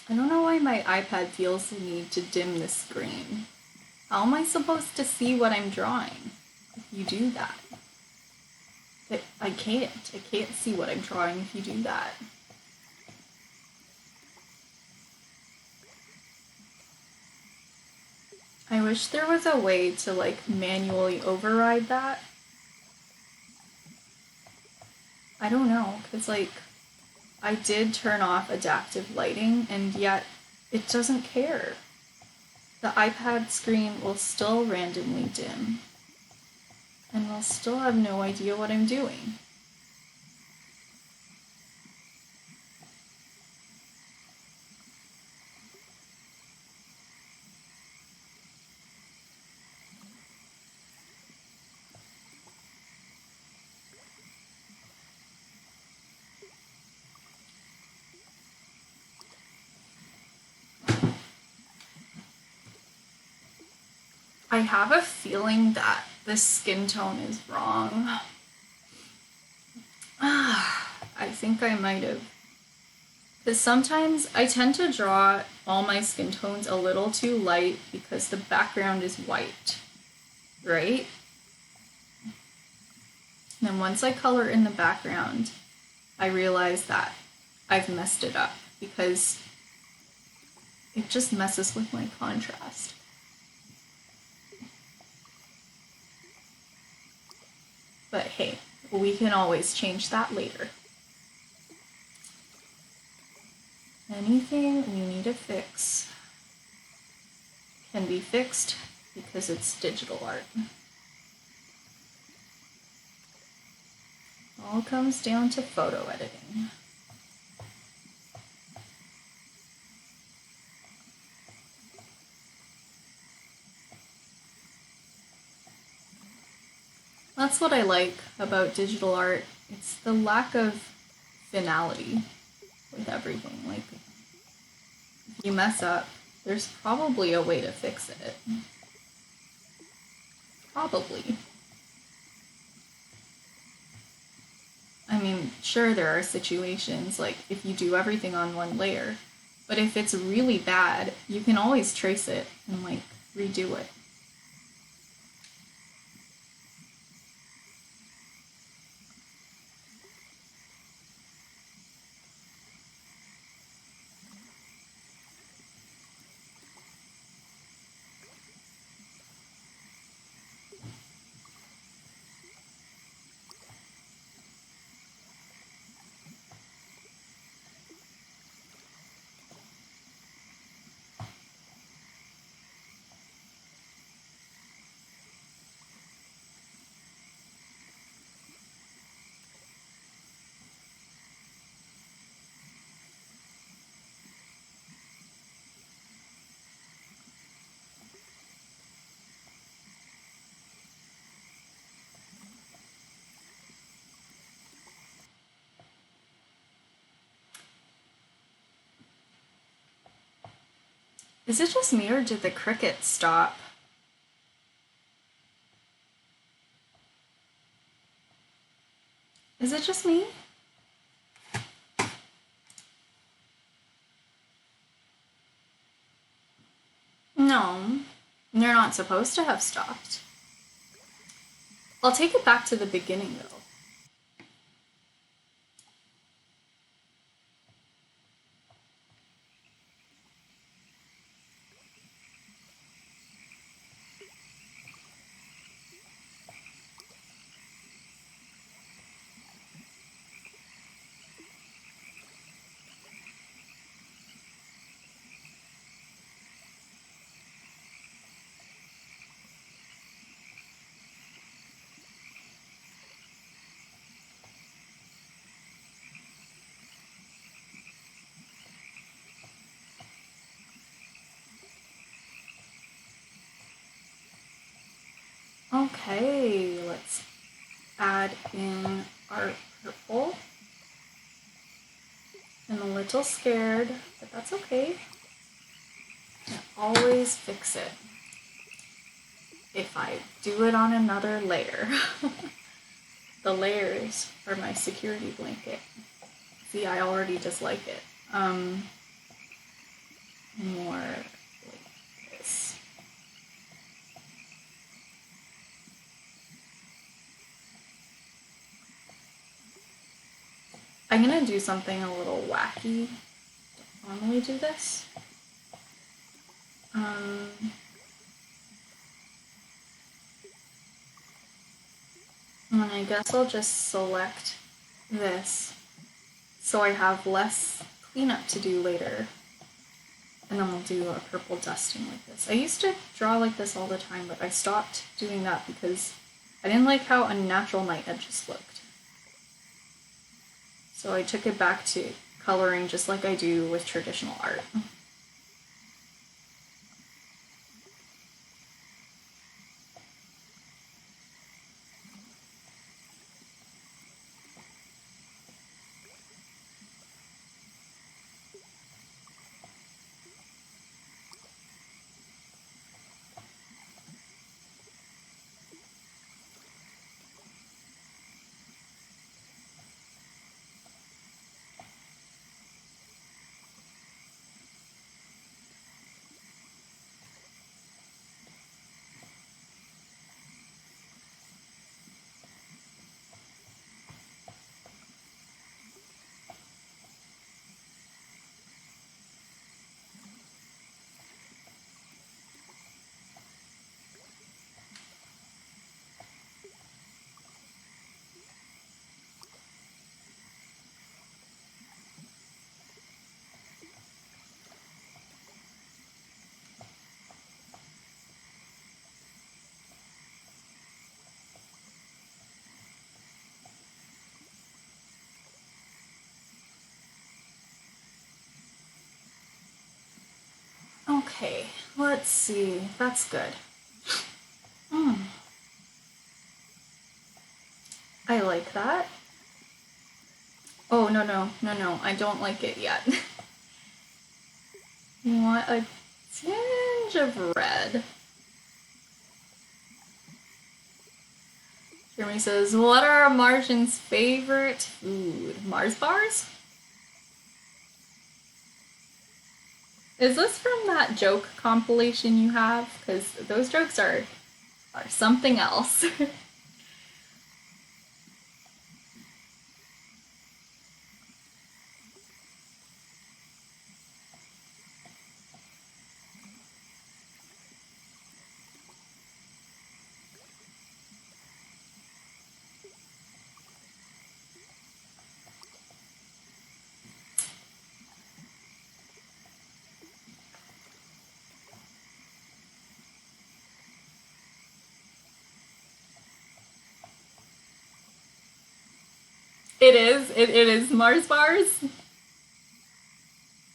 I don't know why my iPad feels the need to dim the screen. How am I supposed to see what I'm drawing if you do that? I can't. I can't see what I'm drawing if you do that. I wish there was a way to like manually override that. I don't know, because like I did turn off adaptive lighting and yet it doesn't care. The iPad screen will still randomly dim and will still have no idea what I'm doing. I have a feeling that the skin tone is wrong. I think I might have. Because sometimes I tend to draw all my skin tones a little too light because the background is white, right? And then once I color in the background, I realize that I've messed it up because it just messes with my contrast. But hey, we can always change that later. Anything we need to fix can be fixed because it's digital art. All comes down to photo editing. That's what I like about digital art. It's the lack of finality with everything. Like, if you mess up, There's probably a way to fix it. Probably. I mean, sure, there are situations like if you do everything on one layer, but if it's really bad, you can always trace it and like redo it. Is it just me or did the cricket stop? Is it just me? No, they're not supposed to have stopped. I'll take it back to the beginning though. Okay, let's add in our purple. I'm a little scared, but that's okay. I'll always fix it if I do it on another layer. The layers are my security blanket. See, I already dislike it. More like this. I'm gonna do something a little wacky. Don't normally do this. And I guess I'll just select this so I have less cleanup to do later. And then we'll do a purple dusting like this. I used to draw like this all the time, but I stopped doing that because I didn't like how unnatural my edges looked. So I took it back to coloring just like I do with traditional art. Okay, let's see. That's good. I like that. Oh, no, I don't like it yet. You want a tinge of red. Jeremy says, what are Martian's favorite food? Mars bars? Is this from that joke compilation you have? Because those jokes are something else. It is. It is Mars bars.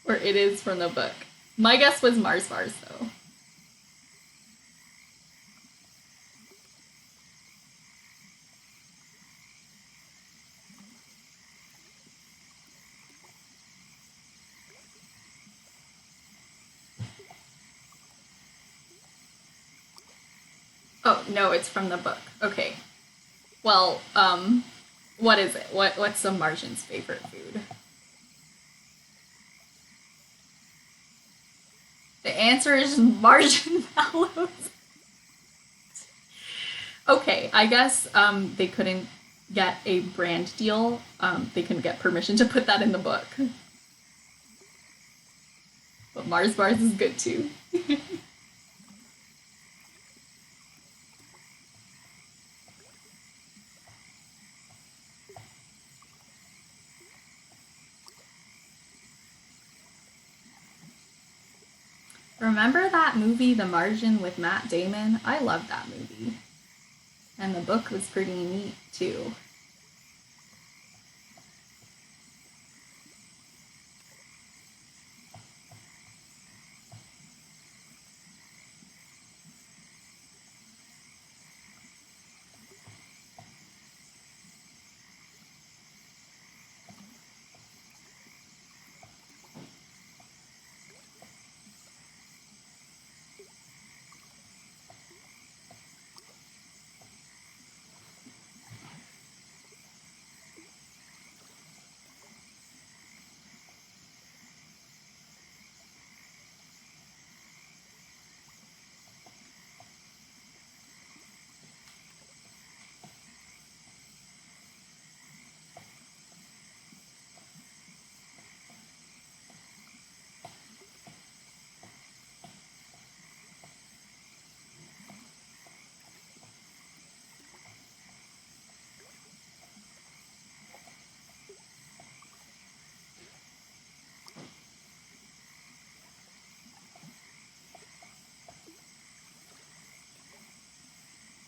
Or it is from the book. My guess was Mars bars, though. Oh, no, it's from the book. Okay. Well, what is it? What's the Martian's favorite food? The answer is marshmallows. Okay, I guess they couldn't get a brand deal. They couldn't get permission to put that in the book. But Mars bars is good too. Remember that movie, The Martian, with Matt Damon? I loved that movie. And the book was pretty neat too.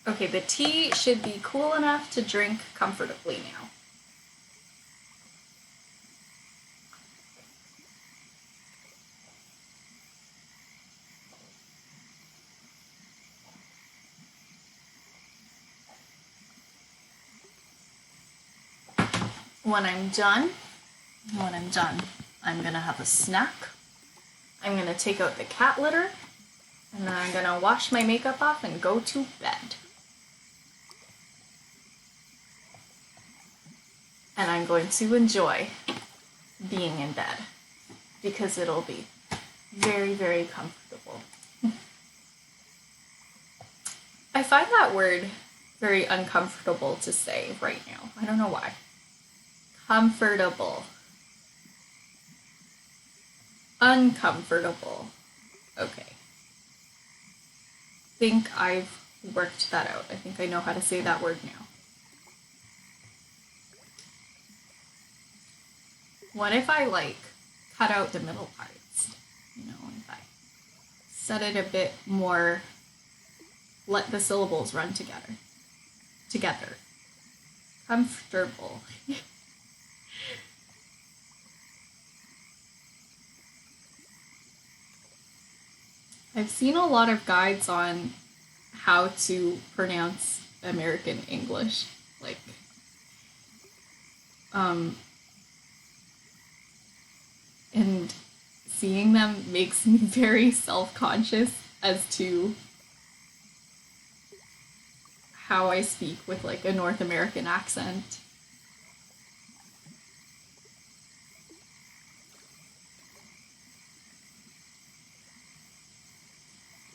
Okay, the tea should be cool enough to drink comfortably now. When I'm done, I'm gonna have a snack. I'm gonna take out the cat litter, and then I'm gonna wash my makeup off and go to bed. And I'm going to enjoy being in bed because it'll be very, very comfortable. I find that word very uncomfortable to say right now. I don't know why. Comfortable. Uncomfortable. Okay. I think I've worked that out. I think I know how to say that word now. What if I cut out the middle parts? You know, if I set it a bit more, let the syllables run together. Comfortable. I've seen a lot of guides on how to pronounce American English, and seeing them makes me very self-conscious as to how I speak with like a North American accent.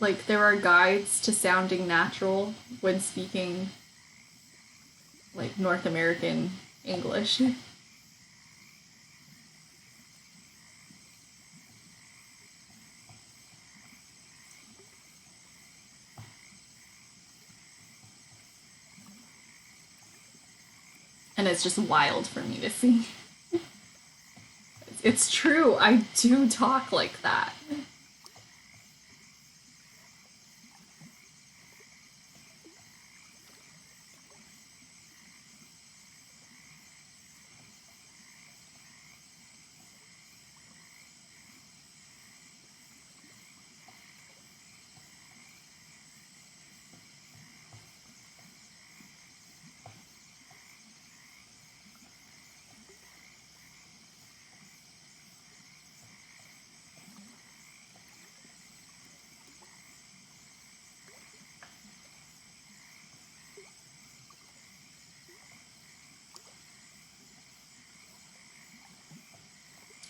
Like, there are guides to sounding natural when speaking like North American English. And it's just wild for me to see. It's true, I do talk like that.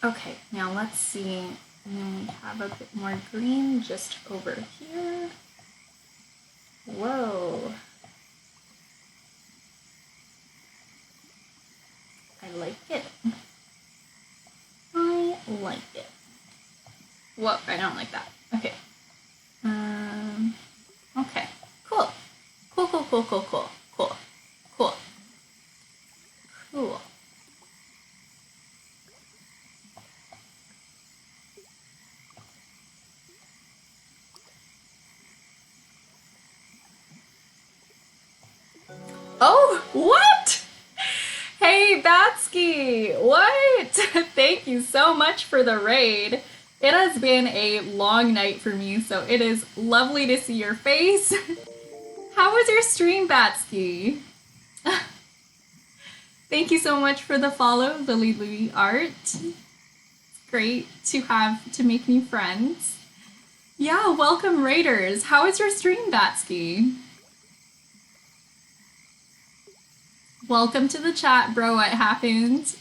Okay, now let's see. And then we have a bit more green just over here. Whoa. I like it. I like it. Whoa, I don't like that. Okay. Okay. Cool. Cool, cool, cool, cool, cool, cool, cool. Cool. Oh, what? Hey, Batsky! What? Thank you so much for the raid. It has been a long night for me, so it is lovely to see your face. How was your stream, Batsky? Thank you so much for the follow, Lily Louie Art. It's great to make new friends. Yeah, welcome raiders. How was your stream, Batsky? Welcome to the chat, bro. What happened?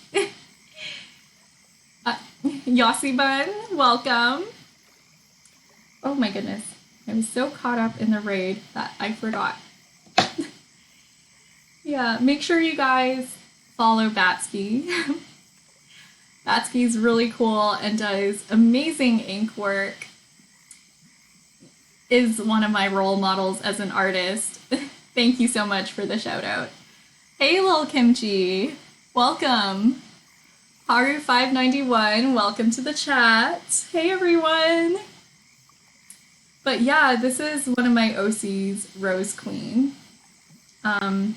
Yossi Bun, welcome. Oh my goodness. I was so caught up in the raid that I forgot. Yeah, make sure you guys follow Batsky. Batsky's really cool and does amazing ink work. Is one of my role models as an artist. Thank you so much for the shout out. Hey, Lil Kimchi, welcome. Haru591, welcome to the chat. Hey, everyone. But yeah, this is one of my OCs, Rose Queen. And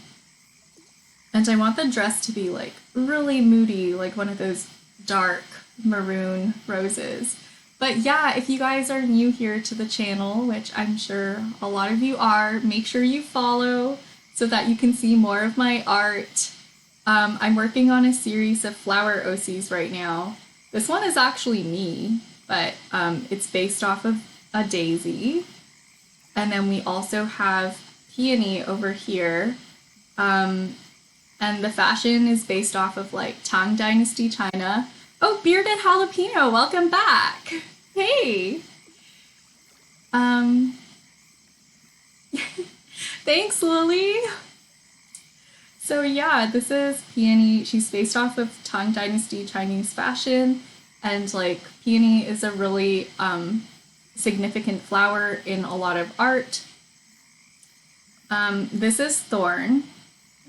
I want the dress to be like really moody, like one of those dark maroon roses. But yeah, if you guys are new here to the channel, which I'm sure a lot of you are, make sure you follow so that you can see more of my art. I'm working on a series of flower OCs right now. This one is actually me, but it's based off of a daisy. And then we also have peony over here. And the fashion is based off of like Tang Dynasty China. Oh, Bearded Jalapeno, welcome back. Hey. Thanks, Lily. So yeah, this is peony. She's based off of Tang Dynasty Chinese fashion, and like peony is a really significant flower in a lot of art. This is thorn.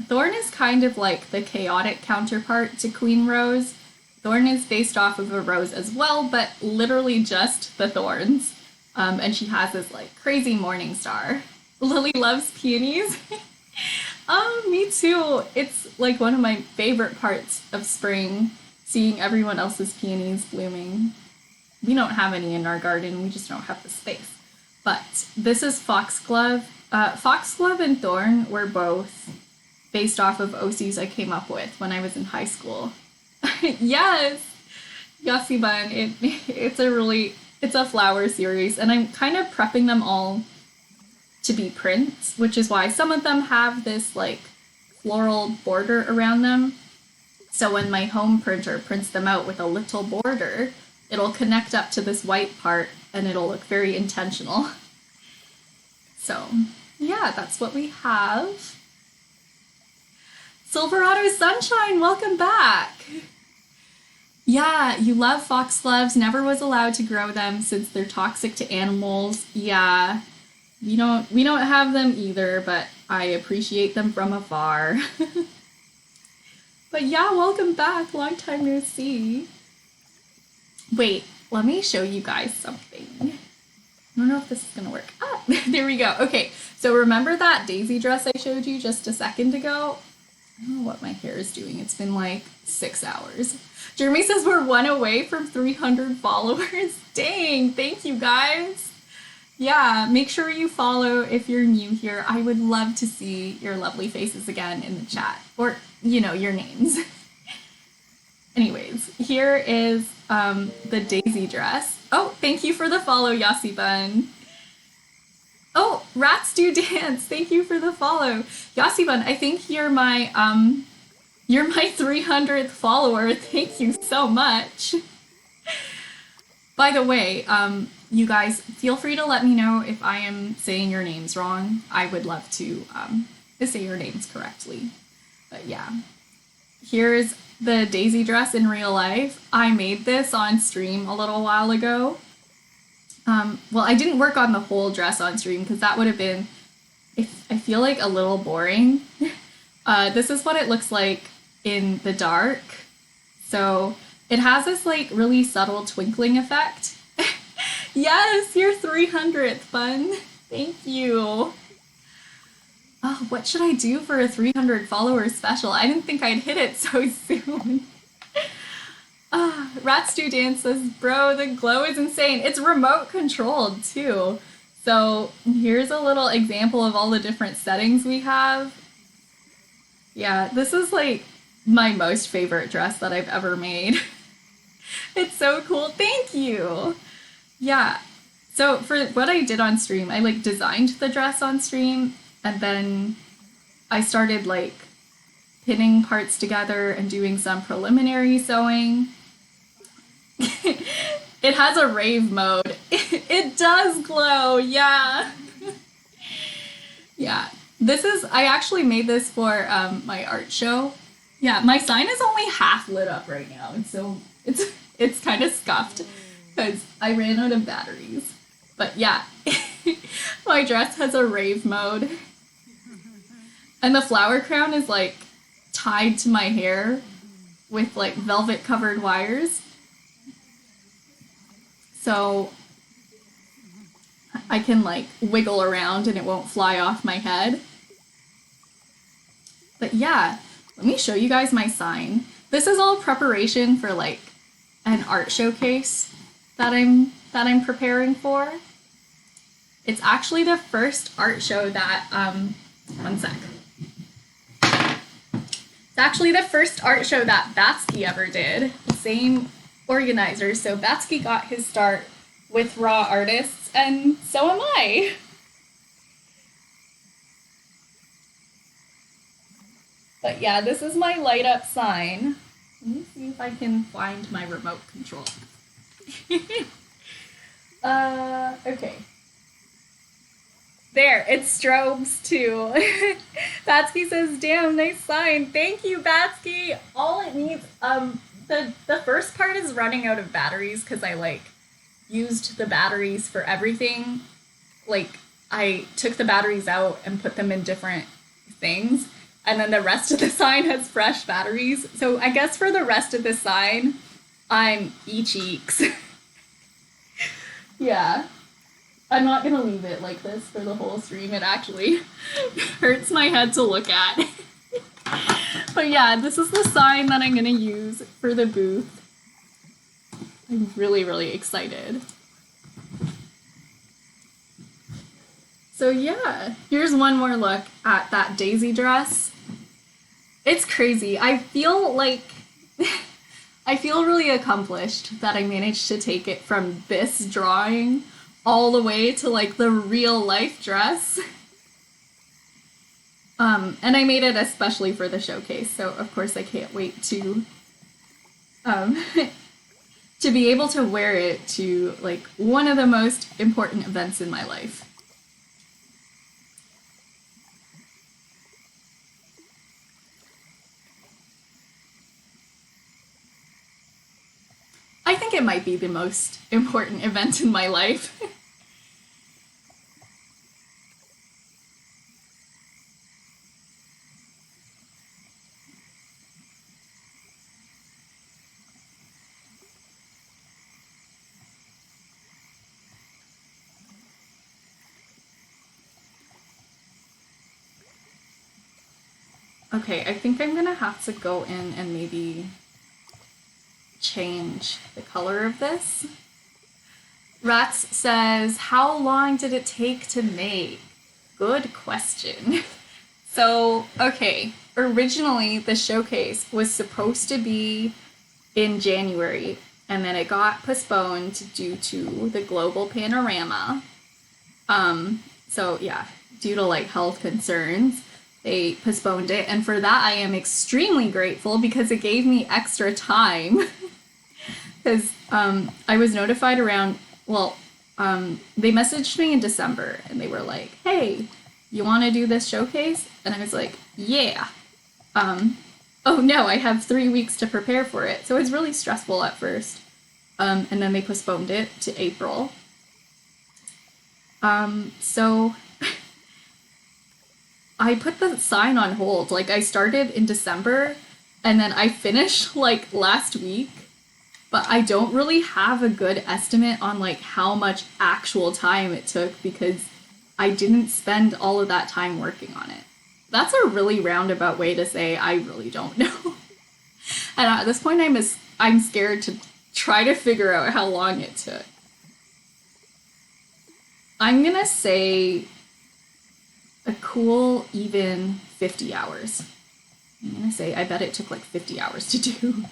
Thorn is kind of like the chaotic counterpart to Queen Rose. Thorn is based off of a rose as well, but literally just the thorns. And she has this like crazy morning star. Lily loves peonies. Oh, me too. It's like one of my favorite parts of spring, seeing everyone else's peonies blooming. We don't have any in our garden, we just don't have the space. But this is Foxglove. Foxglove and Thorn were both based off of OCs I came up with when I was in high school. Yes! Yossi Bun, it's a flower series, and I'm kind of prepping them all to be prints, which is why some of them have this like floral border around them. So when my home printer prints them out with a little border, it'll connect up to this white part and it'll look very intentional. So yeah, that's what we have. Silverado Sunshine, welcome back. Yeah, you love foxgloves, never was allowed to grow them since they're toxic to animals. Yeah, we don't have them either, but I appreciate them from afar. But yeah, welcome back. Long time no see. Wait, let me show you guys something. I don't know if this is gonna work. Ah, there we go. Okay, so remember that daisy dress I showed you just a second ago? I don't know what my hair is doing. It's been like 6 hours. Jeremy says we're 1 away from 300 followers. Dang, thank you guys. Yeah, make sure you follow if you're new here. I would love to see your lovely faces again in the chat, or, you know, your names. Anyways, here is the daisy dress. Oh, thank you for the follow, Yossi Bun. Oh, Rats Do Dance, thank you for the follow. Yossi Bun, I think you're my 300th follower. Thank you so much. By the way, you guys, feel free to let me know if I am saying your names wrong. I would love to say your names correctly. But yeah, here's the daisy dress in real life. I made this on stream a little while ago. Well, I didn't work on the whole dress on stream because that would have been, I feel like, a little boring. This is what it looks like in the dark. So it has this like really subtle twinkling effect. Yes, your 300th, Bun. Thank you. Oh, what should I do for a 300 followers special? I didn't think I'd hit it so soon. Rats Do Dance says, bro, the glow is insane. It's remote controlled too. So here's a little example of all the different settings we have. Yeah, this is like my most favorite dress that I've ever made. It's so cool. Thank you. Yeah. So for what I did on stream, I like designed the dress on stream, and then I started like pinning parts together and doing some preliminary sewing. It has a rave mode. It does glow, yeah. Yeah. I actually made this for my art show. Yeah, my sign is only half lit up right now, and so it's kind of scuffed because I ran out of batteries. But yeah, my dress has a rave mode. And the flower crown is like tied to my hair with like velvet covered wires. So I can like wiggle around and it won't fly off my head. But yeah, let me show you guys my sign. This is all preparation for like an art showcase that I'm preparing for. It's actually the first art show that one sec. It's actually the first art show that Batsky ever did. The same organizer. So Batsky got his start with Raw Artists, and so am I. But yeah, this is my light up sign. Let me see if I can find my remote control. Okay. There, it strobes too. Batsky says, damn, nice sign. Thank you, Batsky. All it needs, the first part is running out of batteries because I like used the batteries for everything. Like I took the batteries out and put them in different things. And then the rest of the sign has fresh batteries. So I guess for the rest of the sign, I'm e-cheeks. Yeah. I'm not gonna leave it like this for the whole stream. It actually hurts my head to look at. But yeah, this is the sign that I'm gonna use for the booth. I'm really, really excited. So yeah, here's one more look at that daisy dress. It's crazy. I feel like I feel really accomplished that I managed to take it from this drawing all the way to like the real life dress. And I made it especially for the showcase, so of course I can't wait to um, to be able to wear it to like one of the most important events in my life. I think it might be the most important event in my life. Okay, I think I'm gonna have to go in and maybe change the color of this. Rats says, how long did it take to make? Good question. So, okay, originally the showcase was supposed to be in January, and then it got postponed due to the global panorama. So yeah, due to like health concerns, they postponed it, and for that I am extremely grateful because it gave me extra time. Because I was notified around, well, they messaged me in December and they were like, hey, you want to do this showcase? And I was like, yeah. Oh no, I have 3 weeks to prepare for it. So it was really stressful at first. And then they postponed it to April. So I put the sign on hold. Like I started in December and then I finished like last week. But I don't really have a good estimate on like how much actual time it took because I didn't spend all of that time working on it. That's a really roundabout way to say I really don't know. And at this point I'm scared to try to figure out how long it took. I'm gonna say a cool even 50 hours. I'm gonna say I bet it took like 50 hours to do.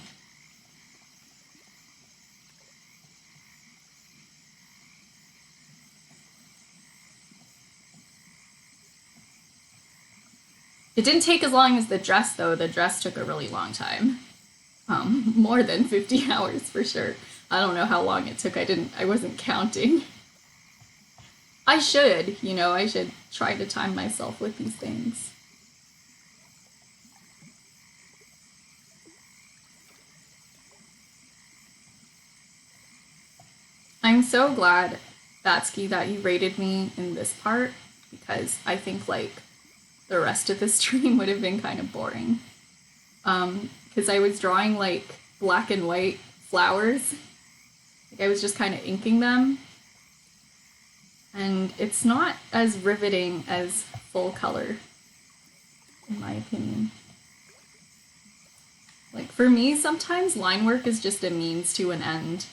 It didn't take as long as the dress, though. The dress took a really long time. More than 50 hours for sure. I don't know how long it took. I wasn't counting. I should, I should try to time myself with these things. I'm so glad, Batsky, that you rated me in this part because I think like the rest of the stream would have been kind of boring. Because I was drawing like black and white flowers. Like I was just kind of inking them. And it's not as riveting as full color, in my opinion. Like for me, sometimes line work is just a means to an end.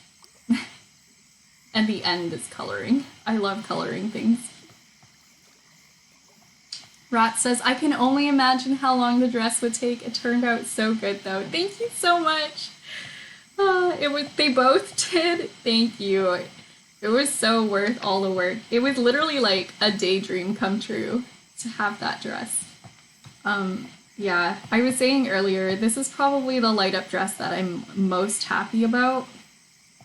And the end is coloring. I love coloring things. Rat says, I can only imagine how long the dress would take. It turned out so good, though. Thank you so much. They both did. Thank you. It was so worth all the work. It was literally like a daydream come true to have that dress. Yeah, I was saying earlier, this is probably the light up dress that I'm most happy about.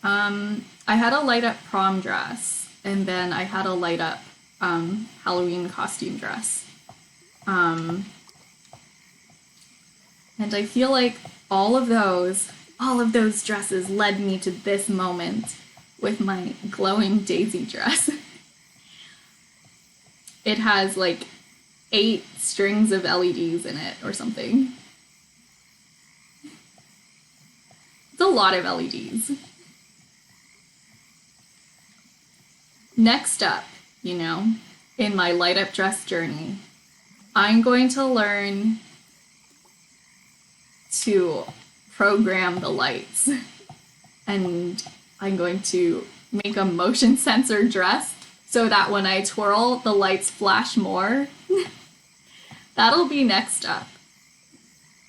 I had a light up prom dress, and then I had a light up Halloween costume dress. And I feel like all of those dresses led me to this moment with my glowing daisy dress. It has like 8 strings of LEDs in it or something. It's a lot of LEDs. Next up, in my light up dress journey, I'm going to learn to program the lights. And I'm going to make a motion sensor dress so that when I twirl, the lights flash more. That'll be next up.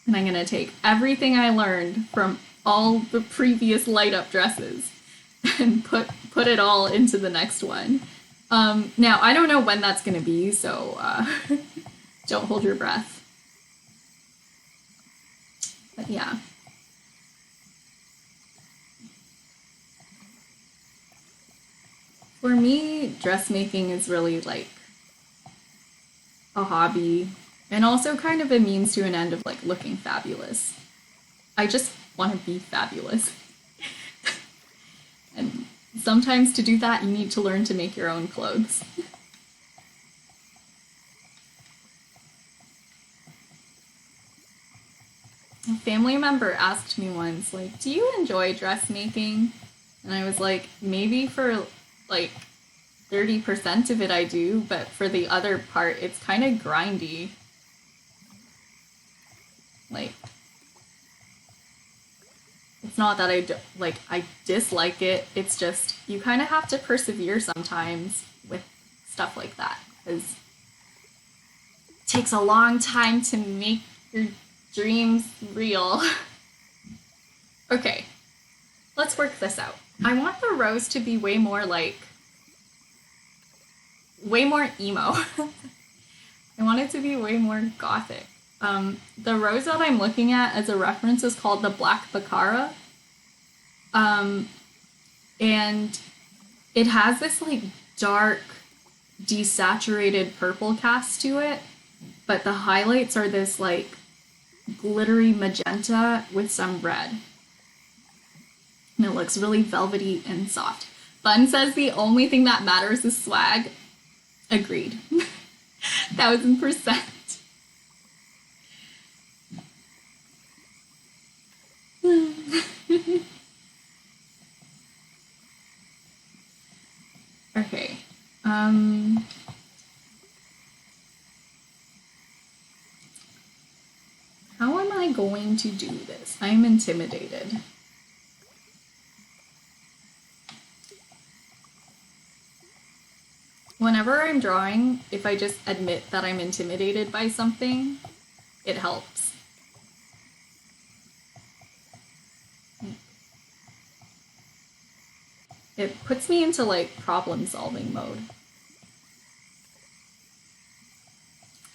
And I'm going to take everything I learned from all the previous light up dresses and put it all into the next one. Now I don't know when that's gonna be, so don't hold your breath. But yeah. For me, dressmaking is really like a hobby and also kind of a means to an end of like looking fabulous. I just want to be fabulous. And sometimes to do that, you need to learn to make your own clothes. A family member asked me once, like, do you enjoy dressmaking? And I was like, maybe for like 30% of it I do, but for the other part, it's kind of grindy. Like, it's not that I dislike it. It's just you kind of have to persevere sometimes with stuff like that because it takes a long time to make your dreams real. Okay, let's work this out. I want the rose to be way more emo. I want it to be way more gothic. The rose that I'm looking at as a reference is called the Black Baccara. And it has this like dark, desaturated purple cast to it, but the highlights are this like glittery magenta with some red. And it looks really velvety and soft. Bun says the only thing that matters is swag. Agreed. 1000%. Okay. How am I going to do this? I'm intimidated. Whenever I'm drawing, if I just admit that I'm intimidated by something, it helps. It puts me into like problem solving mode.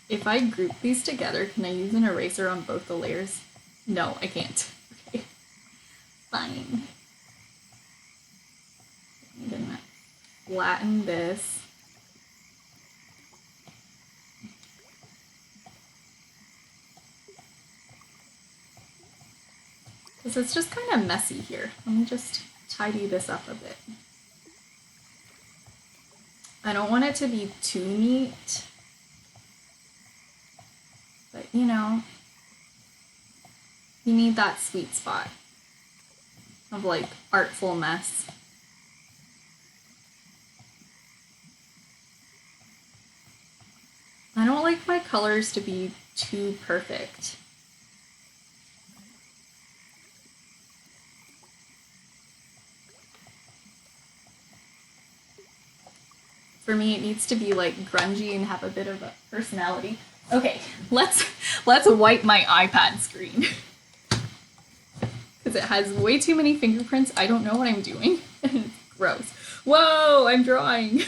If I group these together, can I use an eraser on both the layers? No, I can't. Okay. Fine. I'm gonna flatten this. Because it's just kind of messy here. Let me just tidy this up a bit. I don't want it to be too neat. But you know, you need that sweet spot of like artful mess. I don't like my colors to be too perfect. For me, it needs to be like grungy and have a bit of a personality. Okay, let's wipe my iPad screen. Because it has way too many fingerprints. I don't know what I'm doing. And it's gross. Whoa, I'm drawing.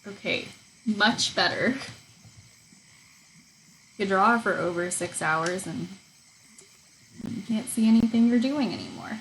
Okay, much better. You draw for over 6 hours and you can't see anything you're doing anymore.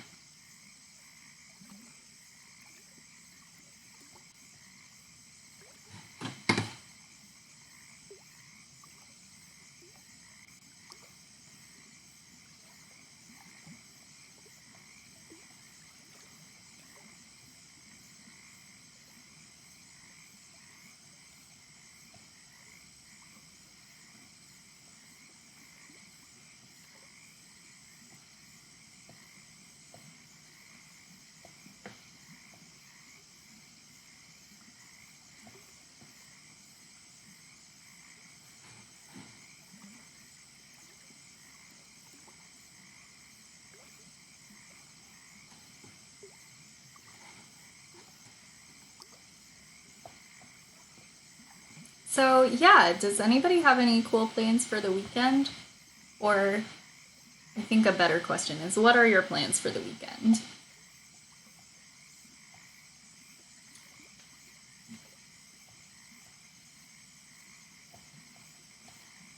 So yeah, does anybody have any cool plans for the weekend? Or I think a better question is, what are your plans for the weekend?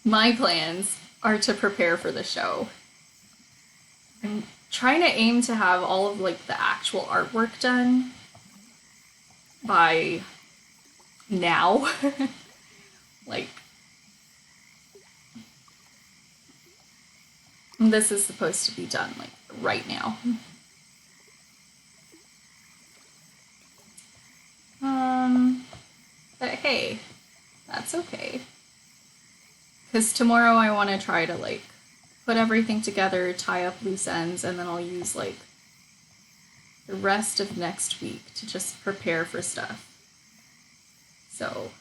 My plans are to prepare for the show. I'm trying to aim to have all of like the actual artwork done by now. Like this is supposed to be done like right now. But hey, that's okay. Because tomorrow I want to try to like put everything together, tie up loose ends, and then I'll use like the rest of next week to just prepare for stuff. So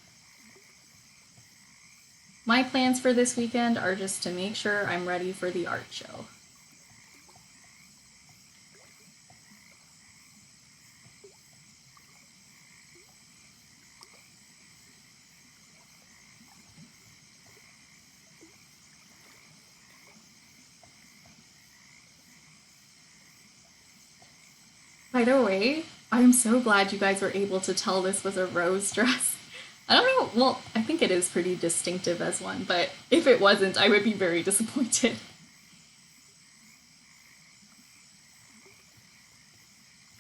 my plans for this weekend are just to make sure I'm ready for the art show. By the way, I'm so glad you guys were able to tell this was a rose dress. I don't know, well, I think it is pretty distinctive as one, but if it wasn't, I would be very disappointed.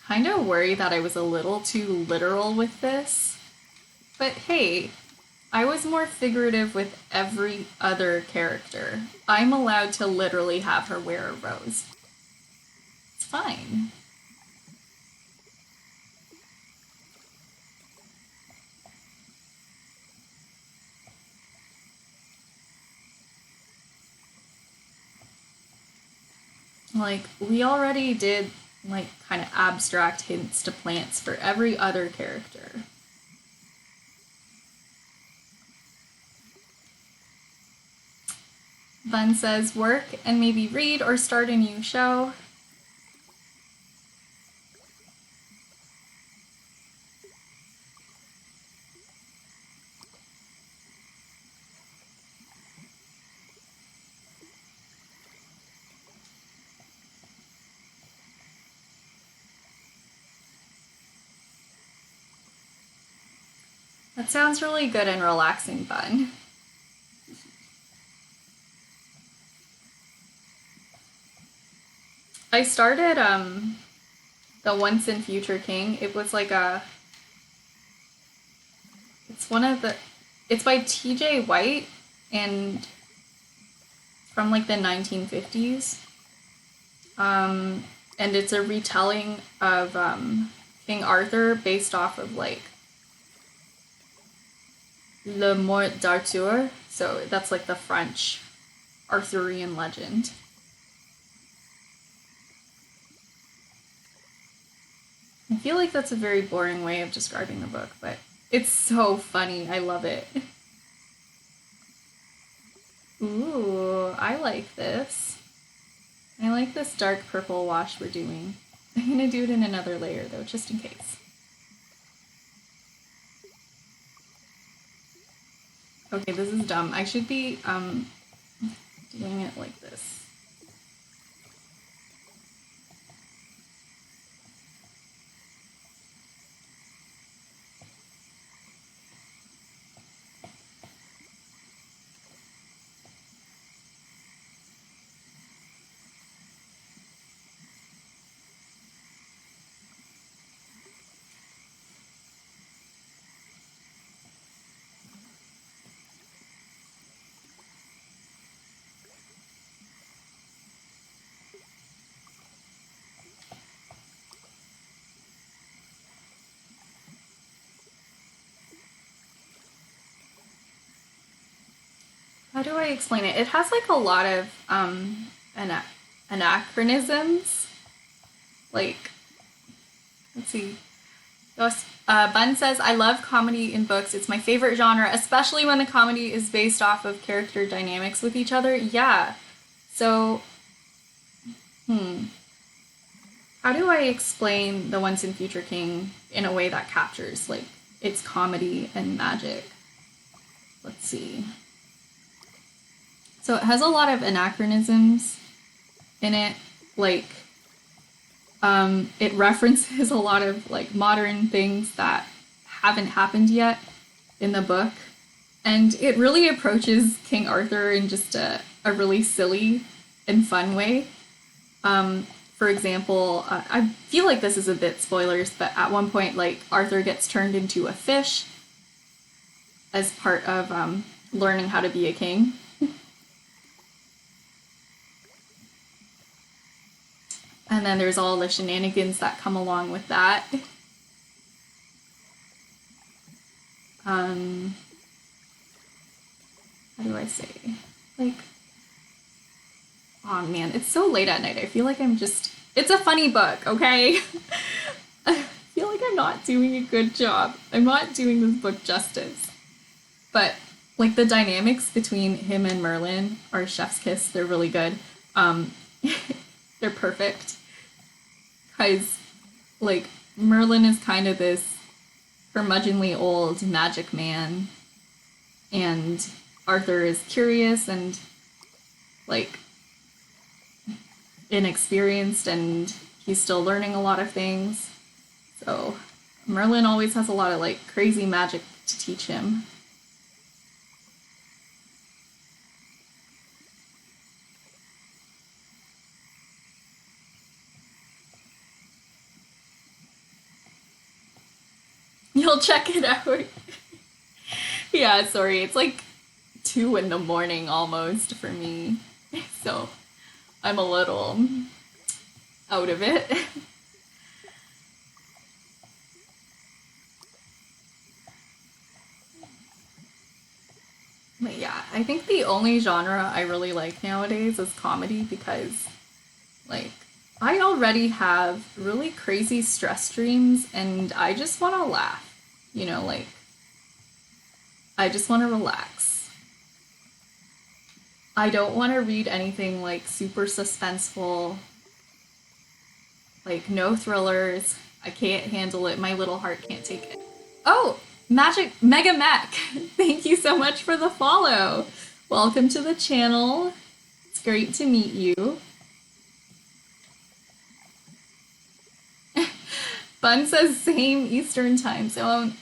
Kind of worry that I was a little too literal with this, but hey, I was more figurative with every other character. I'm allowed to literally have her wear a rose. It's fine. Like, we already did, like, kind of abstract hints to plants for every other character. Bun says, work and maybe read or start a new show. That sounds really good and relaxing, Bun. I started the Once and Future King. It was like a it's one of the it's by TJ White and from like the 1950s. And it's a retelling of King Arthur based off of like Le Mort d'Arthur. So that's like the French Arthurian legend. I feel like that's a very boring way of describing the book, but it's so funny. I love it. Ooh, I like this. I like this dark purple wash we're doing. I'm gonna do it in another layer though, just in case. Okay, this is dumb. I should be doing it like this. How do I explain it? It has like a lot of anachronisms. Like, let's see. Bun says, I love comedy in books. It's my favorite genre, especially when the comedy is based off of character dynamics with each other. Yeah. So, how do I explain the Once and Future King in a way that captures like its comedy and magic? let's see. So it has a lot of anachronisms in it, like it references a lot of like modern things that haven't happened yet in the book, and it really approaches King Arthur in just a really silly and fun way. For example, I feel like this is a bit spoilers, but at one point, like Arthur gets turned into a fish as part of learning how to be a king. And then there's all the shenanigans that come along with that. How do I say? Like, oh man, it's so late at night. I feel like it's a funny book, okay? I feel like I'm not doing a good job. I'm not doing this book justice. But, like, the dynamics between him and Merlin are chef's kiss. They're really good. They're perfect. Because, like, Merlin is kind of this curmudgeonly old magic man, and Arthur is curious and, like, inexperienced, and he's still learning a lot of things. So, Merlin always has a lot of, like, crazy magic to teach him. You'll check it out. Yeah, sorry, it's like 2 in the morning almost for me. So I'm a little out of it. But yeah, I think the only genre I really like nowadays is comedy because, like, I already have really crazy stress dreams and I just want to laugh. You know, like, I just want to relax. I don't want to read anything like super suspenseful, like, no thrillers. I can't handle it. My little heart can't take it. Oh, Magic Mega Mac. Thank you so much for the follow. Welcome to the channel. It's great to meet you. Bun says same Eastern time zone.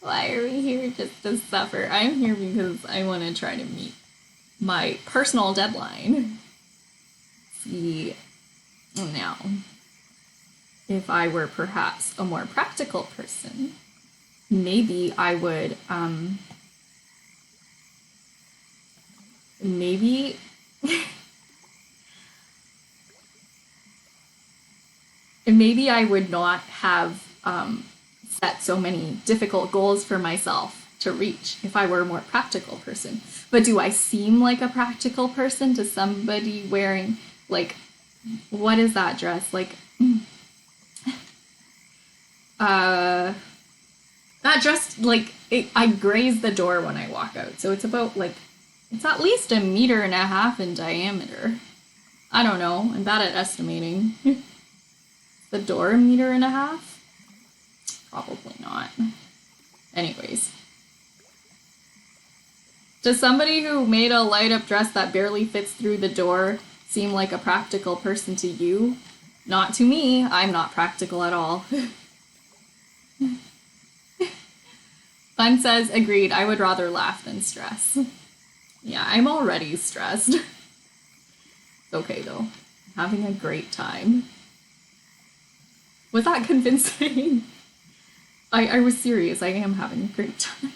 Why are we here just to suffer? I'm here because I want to try to meet my personal deadline. See, now, if I were perhaps a more practical person, maybe I would, maybe maybe I would not have set so many difficult goals for myself to reach if I were a more practical person. But do I seem like a practical person to somebody wearing, like, what is that dress? Like, that dress, like, I graze the door when I walk out. So it's about, like, it's at least 1.5 meters in diameter. I don't know. I'm bad at estimating. The door 1.5 meters? Probably not. Anyways. Does somebody who made a light-up dress that barely fits through the door seem like a practical person to you? Not to me. I'm not practical at all. Fun says, agreed, I would rather laugh than stress. Yeah, I'm already stressed. It's okay, though. I'm having a great time. Was that convincing? I was serious. I am having a great time.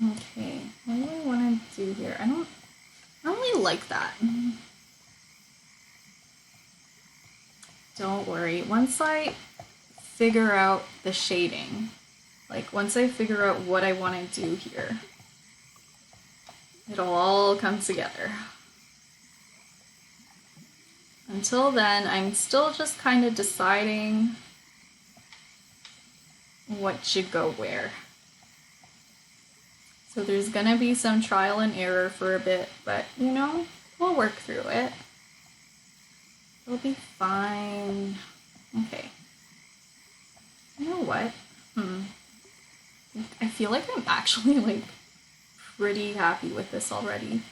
Okay, what do I want to do here? I don't really like that. Don't worry. Once I figure out the shading. Like, once I figure out what I want to do here, it'll all come together. Until then, I'm still just kind of deciding what should go where. So there's gonna be some trial and error for a bit, but you know, we'll work through it. It'll be fine. Okay. You know what? I feel like I'm actually like pretty happy with this already.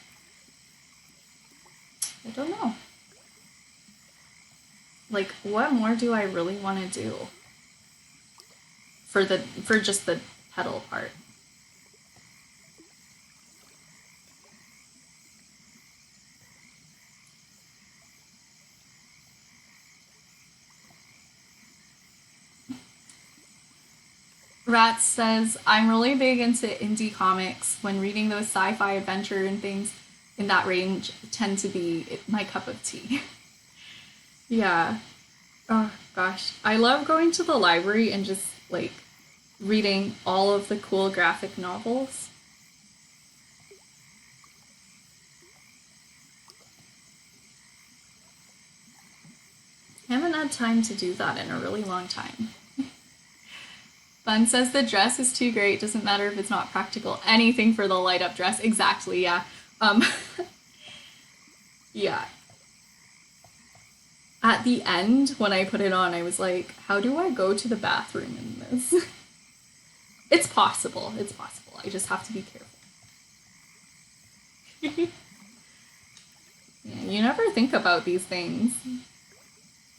I don't know. Like, what more do I really want to do for just the petal part? Rat says, I'm really big into indie comics. When reading those sci-fi adventure and things in that range tend to be my cup of tea. Yeah. Oh gosh. I love going to the library and just like reading all of the cool graphic novels. I haven't had time to do that in a really long time. Bun says the dress is too great. Doesn't matter if it's not practical. Anything for the light up dress. Exactly, yeah. Yeah. At the end, when I put it on, I was like, how do I go to the bathroom in this? It's possible. It's possible. I just have to be careful. Yeah, you never think about these things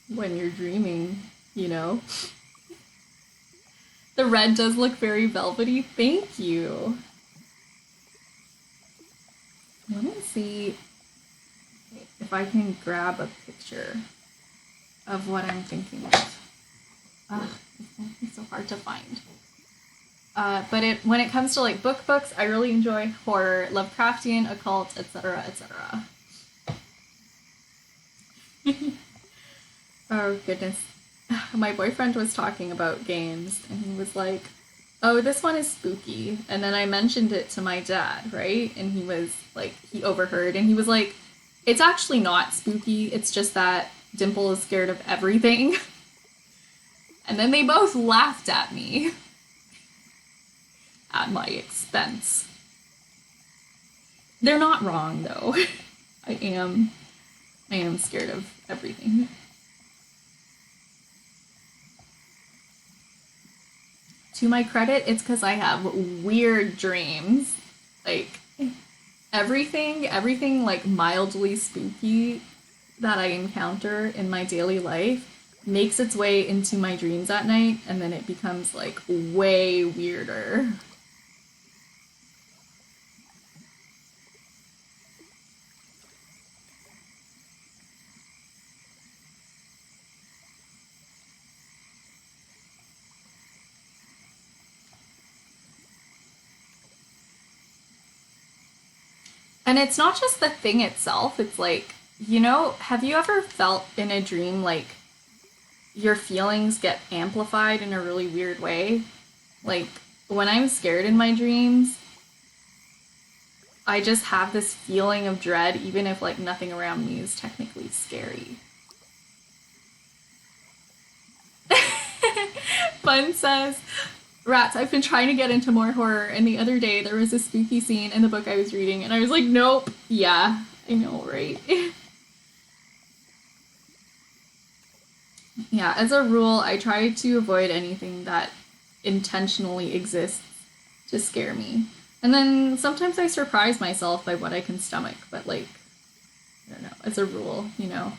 when you're dreaming, you know? The red does look very velvety. Thank you. Let me see if I can grab a picture of what I'm thinking of. It's so hard to find. But when it comes to like books, I really enjoy horror, Lovecraftian, occult, etc., etc. Oh goodness. My boyfriend was talking about games and he was like, oh, this one is spooky. And then I mentioned it to my dad, right? And he was like, he overheard and he was like, it's actually not spooky. It's just that Dimple is scared of everything. And then they both laughed at me at my expense. They're not wrong though. I am scared of everything. To my credit, it's because I have weird dreams. Like, everything like mildly spooky that I encounter in my daily life makes its way into my dreams at night, and then it becomes like way weirder. And it's not just the thing itself, it's like, you know, have you ever felt in a dream like your feelings get amplified in a really weird way? Like, when I'm scared in my dreams, I just have this feeling of dread, even if like nothing around me is technically scary. Fun says, Rats, I've been trying to get into more horror, and the other day there was a spooky scene in the book I was reading, and I was like, nope. Yeah, I know, right? Yeah, as a rule, I try to avoid anything that intentionally exists to scare me. And then sometimes I surprise myself by what I can stomach, but like, I don't know, as a rule, you know.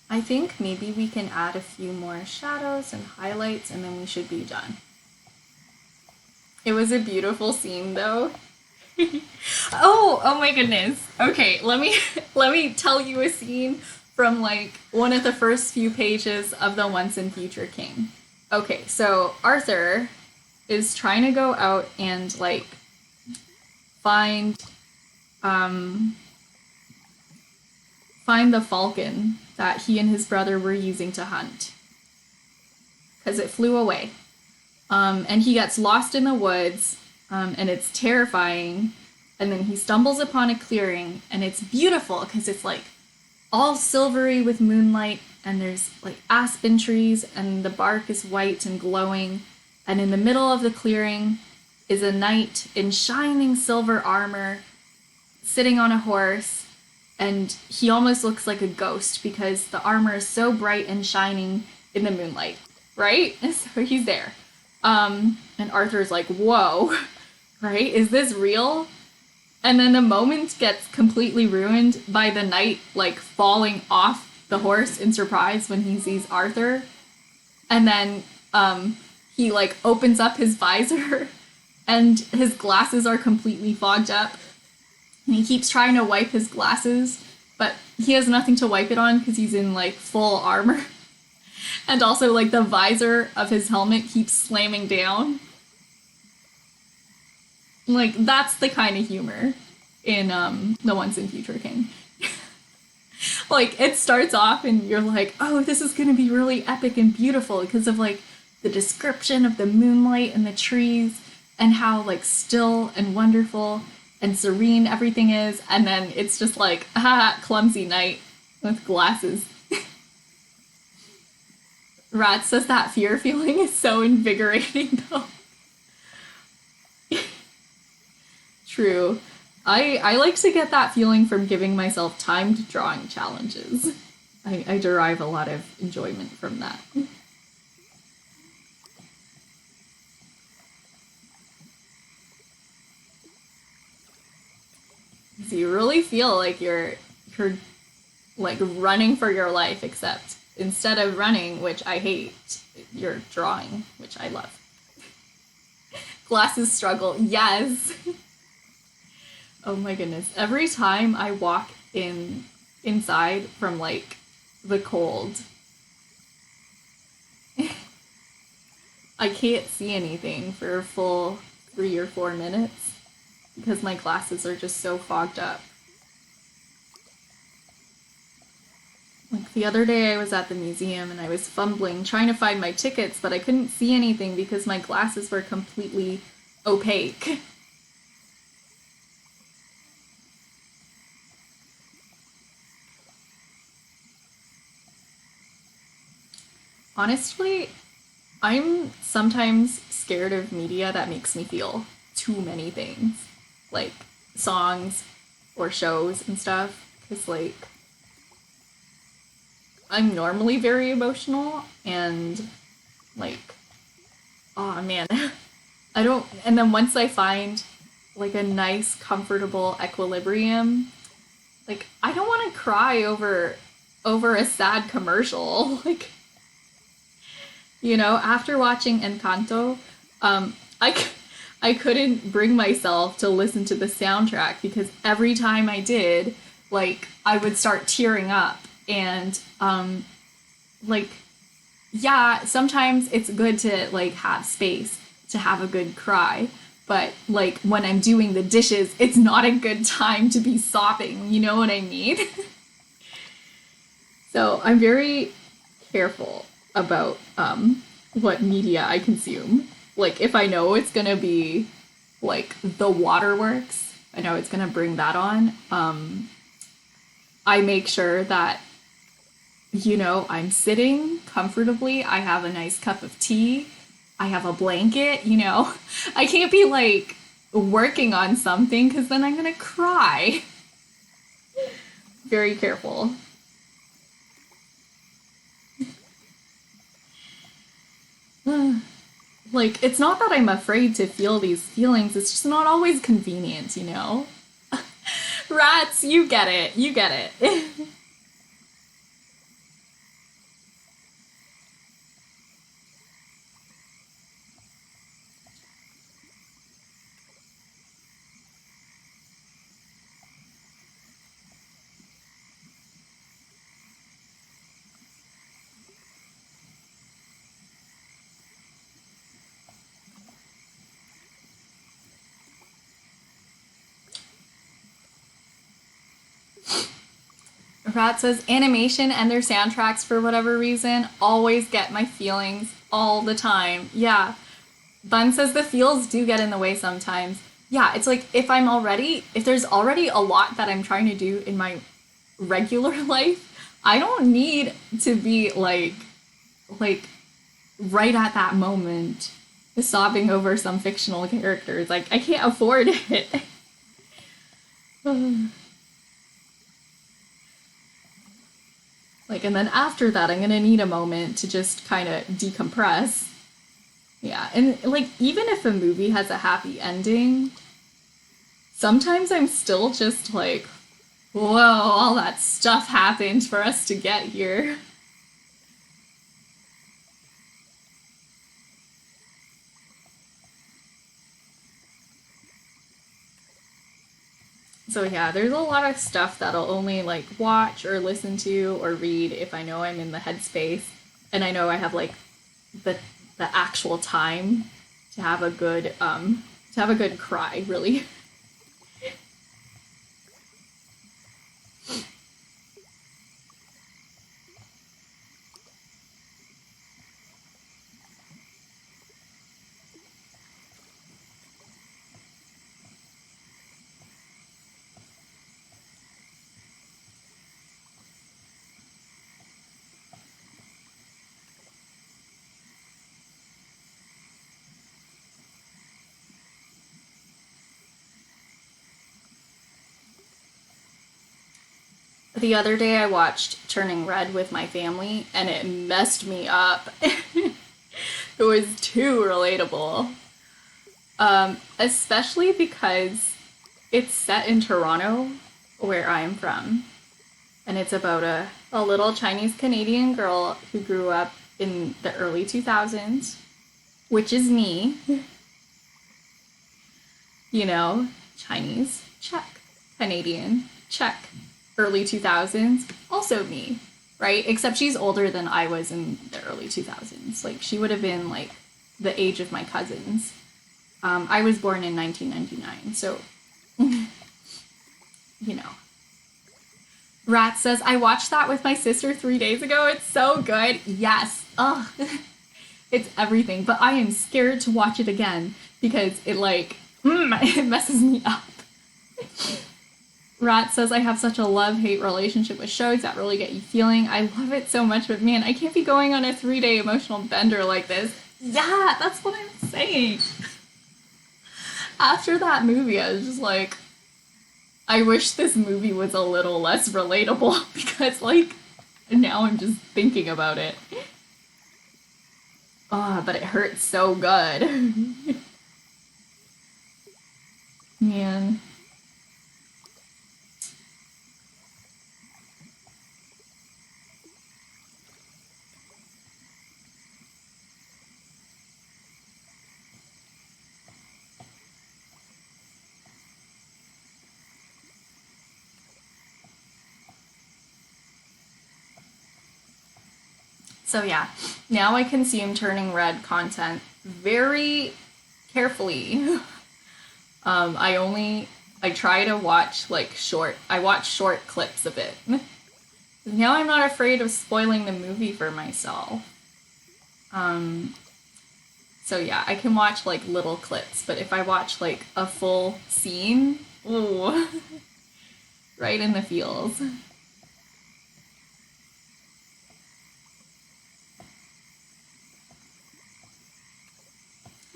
I think maybe we can add a few more shadows and highlights and then we should be done. It was a beautiful scene though. Oh my goodness. Okay, let me tell you a scene from like one of the first few pages of the Once and Future King. Okay, so Arthur is trying to go out and like find um find the falcon that he and his brother were using to hunt because it flew away. And he gets lost in the woods, and it's terrifying. And then he stumbles upon a clearing, and it's beautiful because it's like all silvery with moonlight, and there's like aspen trees, and the bark is white and glowing. And in the middle of the clearing is a knight in shining silver armor sitting on a horse, and he almost looks like a ghost because the armor is so bright and shining in the moonlight, right? So he's there. And Arthur's like, whoa, right? Is this real? And then the moment gets completely ruined by the knight like falling off the horse in surprise when he sees Arthur. And then he like opens up his visor and his glasses are completely fogged up. And he keeps trying to wipe his glasses, but he has nothing to wipe it on because he's in like full armor. And also like the visor of his helmet keeps slamming down. Like that's the kind of humor in The Once and Future King. Like it starts off and you're like, oh, this is gonna be really epic and beautiful because of like the description of the moonlight and the trees and how like still and wonderful and serene everything is, and then it's just like, ah, clumsy knight with glasses. Rat says that fear feeling is so invigorating though. True. I like to get that feeling from giving myself timed drawing challenges. I derive a lot of enjoyment from that. So you really feel like you're like running for your life, except instead of running, which I hate, you're drawing, which I love. Glasses struggle, yes. Oh my goodness. Every time I walk inside from like the cold, I can't see anything for a full 3 or 4 minutes because my glasses are just so fogged up. Like the other day I was at the museum and I was fumbling trying to find my tickets, but I couldn't see anything because my glasses were completely opaque. Honestly, I'm sometimes scared of media that makes me feel too many things, like songs or shows and stuff, because like I'm normally very emotional and like, oh man, I don't, and then once I find like a nice, comfortable equilibrium, like I don't want to cry over a sad commercial. Like, you know, after watching Encanto, um, I, I couldn't bring myself to listen to the soundtrack because every time I did, like, I would start tearing up. And, like, yeah, sometimes it's good to, like, have space to have a good cry. But, like, when I'm doing the dishes, it's not a good time to be sobbing. You know what I mean? So I'm very careful about what media I consume. Like if I know it's gonna be like the waterworks, I know it's gonna bring that on. I make sure that you know I'm sitting comfortably. I have a nice cup of tea. I have a blanket. You know, I can't be like working on something because then I'm gonna cry. Very careful. Like, it's not that I'm afraid to feel these feelings, it's just not always convenient, you know? Rats, you get it, you get it. Rat says animation and their soundtracks, for whatever reason, always get my feelings all the time. Yeah. Bun says the feels do get in the way sometimes. Yeah, it's like if there's already a lot that I'm trying to do in my regular life, I don't need to be like right at that moment sobbing over some fictional characters. Like, I can't afford it. Like, and then after that, I'm gonna need a moment to just kind of decompress. Yeah, and like, even if a movie has a happy ending, sometimes I'm still just like, whoa, all that stuff happened for us to get here. So yeah, there's a lot of stuff that I'll only like watch or listen to or read if I know I'm in the headspace and I know I have like the the actual time to have a good cry, really. The other day I watched Turning Red with my family and it messed me up. It was too relatable. Especially because it's set in Toronto, where I am from. And it's about a little Chinese Canadian girl who grew up in the early 2000s, which is me. You know, Chinese, check. Canadian, check. Early 2000s, also me, right? Except she's older than I was in the early 2000s. Like, she would have been like the age of my cousins. I was born in 1999, so, you know. Rat says, I watched that with my sister 3 days ago. It's so good. Yes. Ugh. It's everything. But I am scared to watch it again because it, like, it messes me up. Rat says, I have such a love-hate relationship with shows that really get you feeling. I love it so much, but man, I can't be going on a 3-day emotional bender like this. Yeah, that's what I'm saying. After that movie, I was just like, I wish this movie was a little less relatable because, like, now I'm just thinking about it. Oh, but it hurts so good. Man. So yeah, now I consume Turning Red content very carefully. I try to watch like I watch short clips of it. Now I'm not afraid of spoiling the movie for myself. Um, so yeah, I can watch like little clips, but if I watch like a full scene, ooh, right in the feels.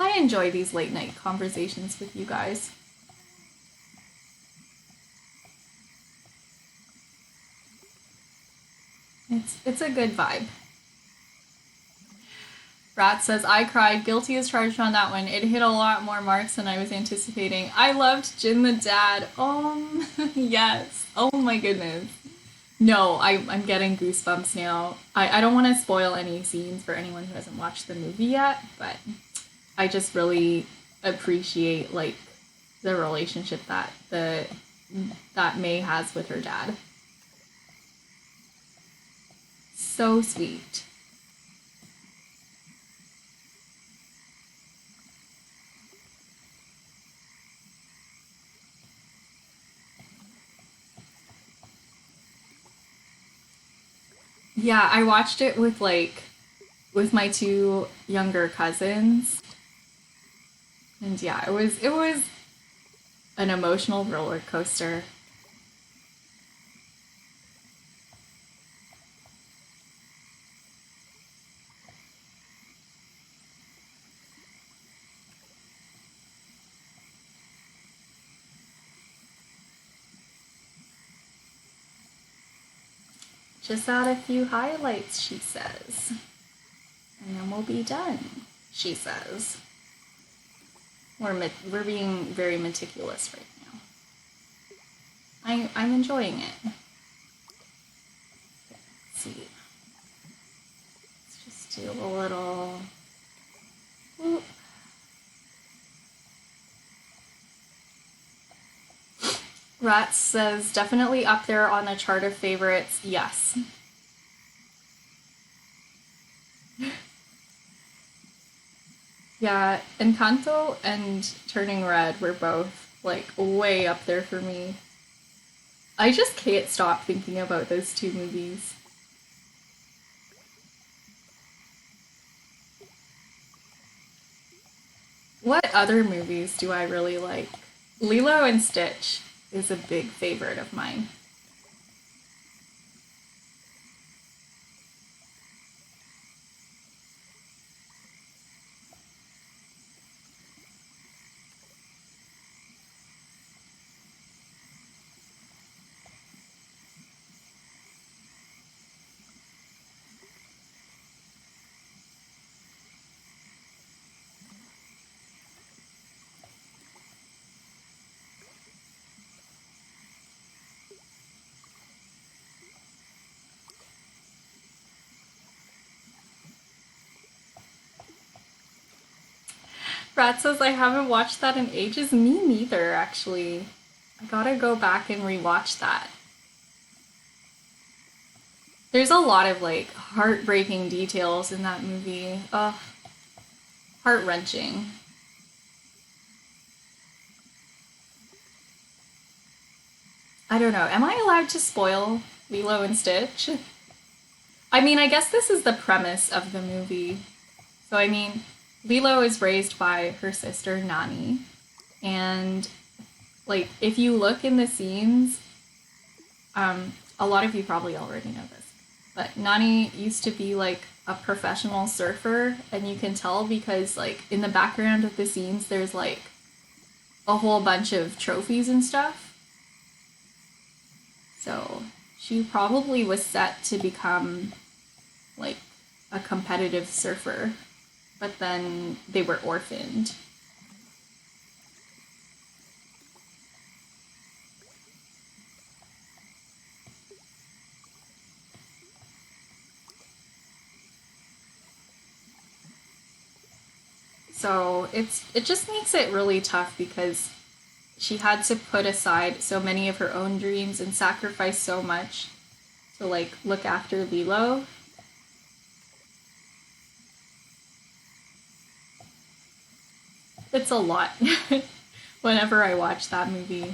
I enjoy these late night conversations with you guys. It's a good vibe. Rat says, I cried, guilty as charged on that one. It hit a lot more marks than I was anticipating. I loved Jin the dad. Oh, yes. Oh my goodness. No, I'm getting goosebumps now. I don't want to spoil any scenes for anyone who hasn't watched the movie yet, but I just really appreciate like the relationship that May has with her dad. So sweet. Yeah, I watched it with my two younger cousins, and yeah, it was an emotional roller coaster. Just add a few highlights, she says, and then we'll be done, she says. We're being very meticulous right now. I'm enjoying it. Let's see. Let's just do a little. Whoop. Rats says definitely up there on the chart of favorites. Yes. Yeah, Encanto and Turning Red were both like way up there for me. I just can't stop thinking about those two movies. What other movies do I really like? Lilo and Stitch is a big favorite of mine. Brad says I haven't watched that in ages. Me neither, actually. I gotta go back and rewatch that. There's a lot of like heartbreaking details in that movie. Ugh, heart wrenching. I don't know. Am I allowed to spoil Lilo and Stitch? I mean, I guess this is the premise of the movie. So, I mean, Lilo is raised by her sister Nani, and like if you look in the scenes, a lot of you probably already know this, but Nani used to be like a professional surfer, and you can tell because like in the background of the scenes, there's like a whole bunch of trophies and stuff. So she probably was set to become like a competitive surfer, but then they were orphaned. So it just makes it really tough because she had to put aside so many of her own dreams and sacrifice so much to like look after Lilo. It's a lot whenever I watch that movie.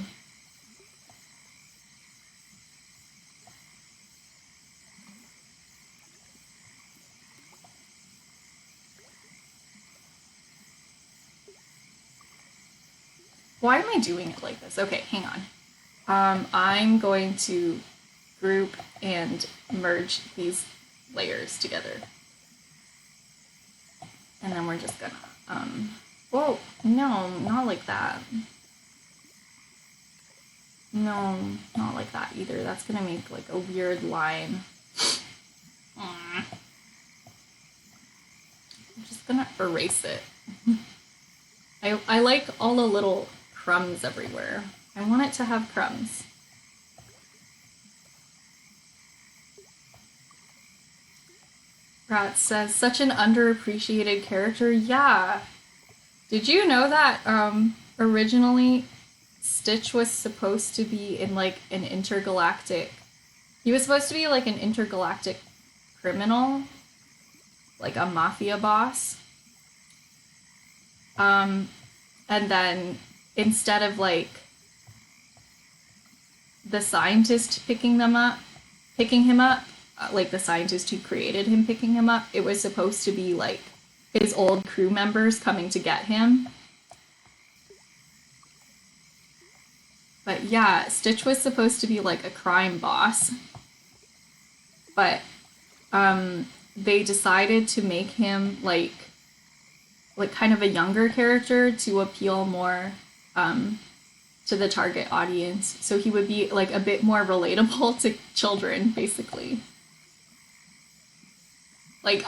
Why am I doing it like this? Okay, hang on. I'm going to group and merge these layers together. And then we're just gonna, whoa, no, not like that. No, not like that either. That's gonna make like a weird line. I'm just gonna erase it. I like all the little crumbs everywhere. I want it to have crumbs. Rat says, such an underappreciated character. Yeah. Did you know that originally Stitch was supposed to be in like an intergalactic. He was supposed to be like an intergalactic criminal, like a mafia boss. And then instead of like the scientist picking him up, like the scientist who created him picking him up. It was supposed to be like his old crew members coming to get him. But yeah, Stitch was supposed to be like a crime boss. But they decided to make him like kind of a younger character to appeal more to the target audience. So he would be like a bit more relatable to children, basically. Like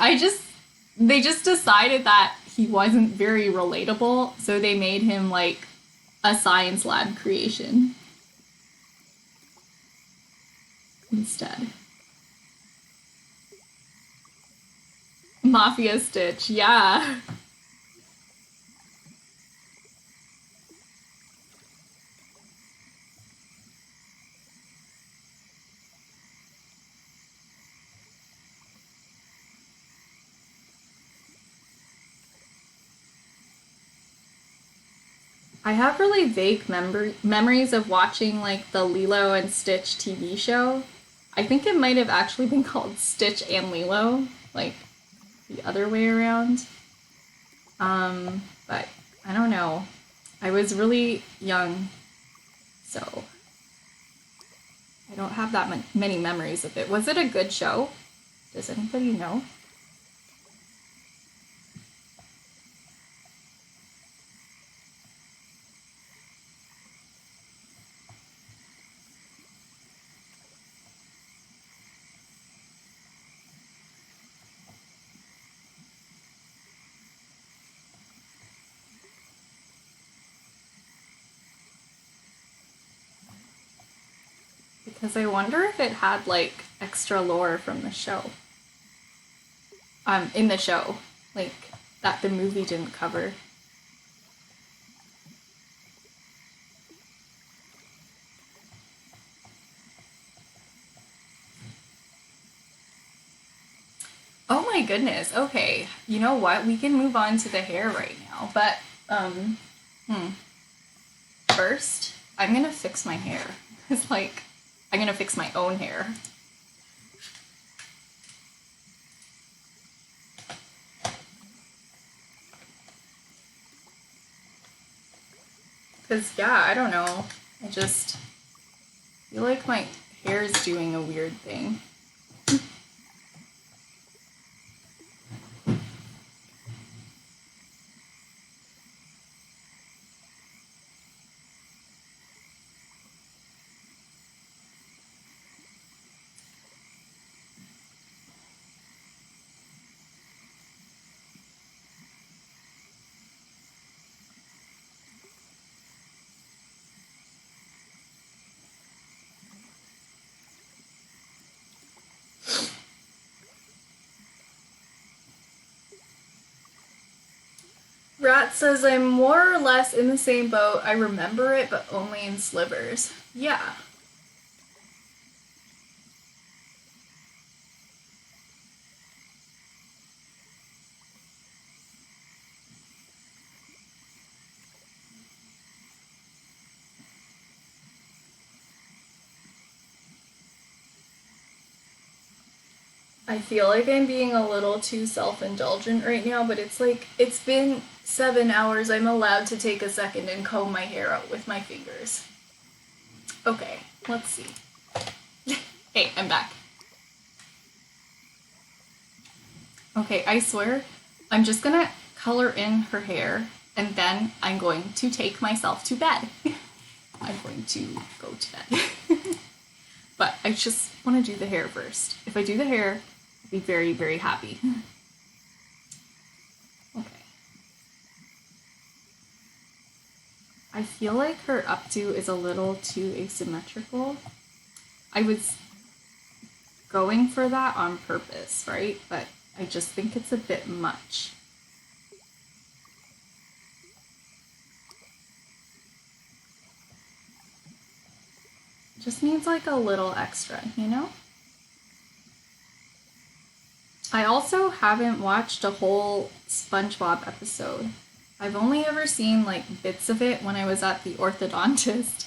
they just decided that he wasn't very relatable, so they made him like a science lab creation instead. Mafia Stitch, yeah. I have really vague memories of watching like the Lilo and Stitch TV show. I think it might have actually been called Stitch and Lilo, like the other way around. But I don't know. I was really young, so I don't have that many memories of it. Was it a good show? Does anybody know? Because I wonder if it had like extra lore from the show. In the show, like that the movie didn't cover. Oh my goodness. Okay. You know what? We can move on to the hair right now. But first, I'm going to fix my hair. It's like I'm going to fix my own hair. Cuz yeah, I don't know. I just feel like my hair is doing a weird thing. Rat says I'm more or less in the same boat. I remember it, but only in slivers. Yeah. I feel like I'm being a little too self-indulgent right now, but it's like, it's been 7 hours. I'm allowed to take a second and comb my hair out with my fingers. Okay, let's see. Hey, I'm back. Okay, I swear, I'm just gonna color in her hair, and then I'm going to take myself to bed. I'm going to go to bed. But I just want to do the hair first. If I do the hair, I'll be very, very happy. Okay. I feel like her updo is a little too asymmetrical. I was going for that on purpose, right? But I just think it's a bit much. Just needs like a little extra, you know? I also haven't watched a whole SpongeBob episode. I've only ever seen like bits of it when I was at the orthodontist.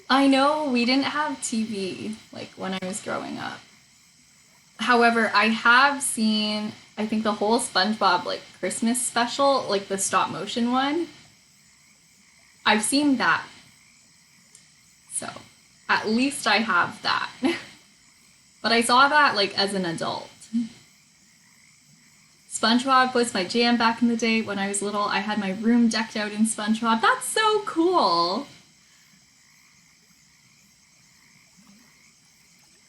I know we didn't have TV like when I was growing up. However, I have seen, I think, the whole SpongeBob like Christmas special, like the stop motion one. I've seen that. So, at least I have that. But I saw that like as an adult. SpongeBob was my jam back in the day when I was little. I had my room decked out in SpongeBob. That's so cool.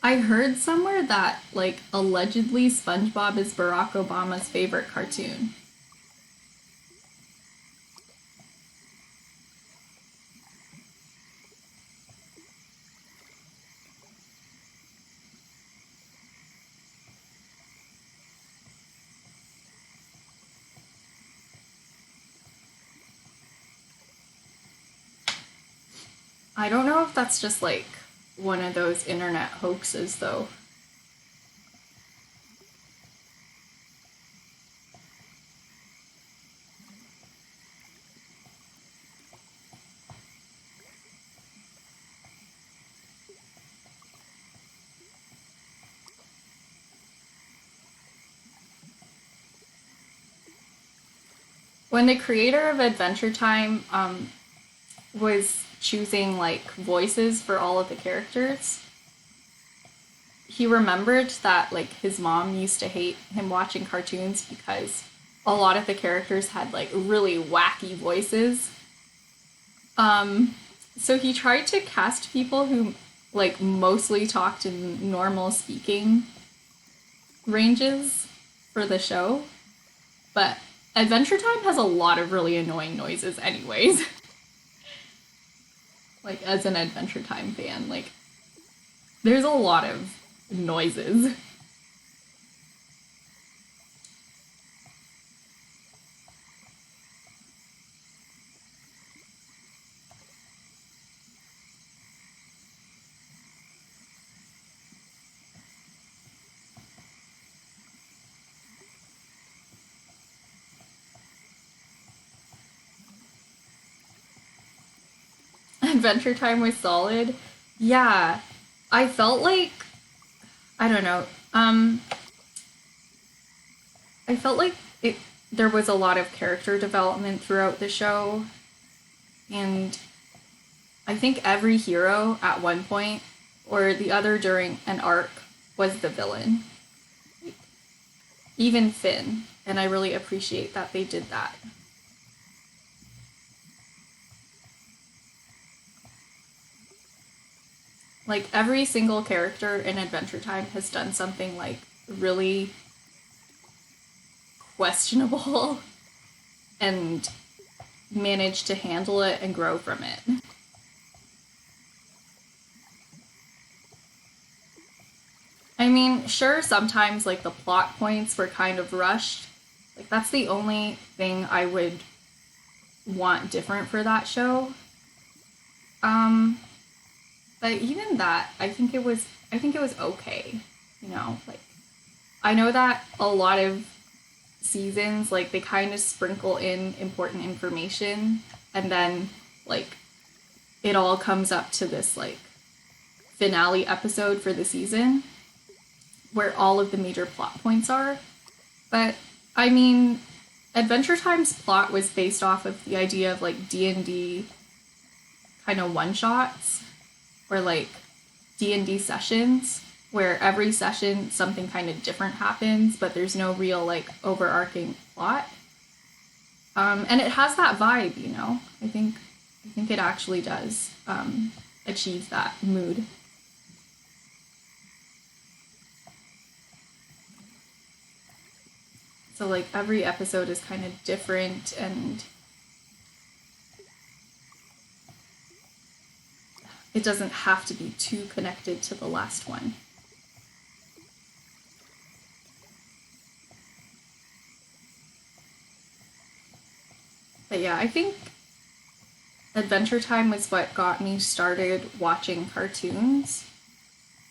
I heard somewhere that, like, allegedly SpongeBob is Barack Obama's favorite cartoon. I don't know if that's just, like, one of those internet hoaxes, though. When the creator of Adventure Time was choosing, like, voices for all of the characters, he remembered that like his mom used to hate him watching cartoons because a lot of the characters had like really wacky voices. So he tried to cast people who like mostly talked in normal speaking ranges for the show, but Adventure Time has a lot of really annoying noises anyways. Like as an Adventure Time fan, like there's a lot of noises. Adventure Time was solid. Yeah, I felt like I don't know. I felt like it. There was a lot of character development throughout the show, and I think every hero at one point or the other during an arc was the villain. Even Finn, and I really appreciate that they did that. Like every single character in Adventure Time has done something like really questionable and managed to handle it and grow from it. I mean, sure, sometimes like the plot points were kind of rushed. Like that's the only thing I would want different for that show. Um, but even that, I think it was okay. You know, like I know that a lot of seasons like they kind of sprinkle in important information and then like it all comes up to this like finale episode for the season where all of the major plot points are. But I mean, Adventure Time's plot was based off of the idea of like D&D kind of one shots or like D&D sessions where every session something kind of different happens, but there's no real like overarching plot. And it has that vibe, you know. I think it actually does achieve that mood. So like every episode is kind of different and it doesn't have to be too connected to the last one. But yeah, I think Adventure Time was what got me started watching cartoons.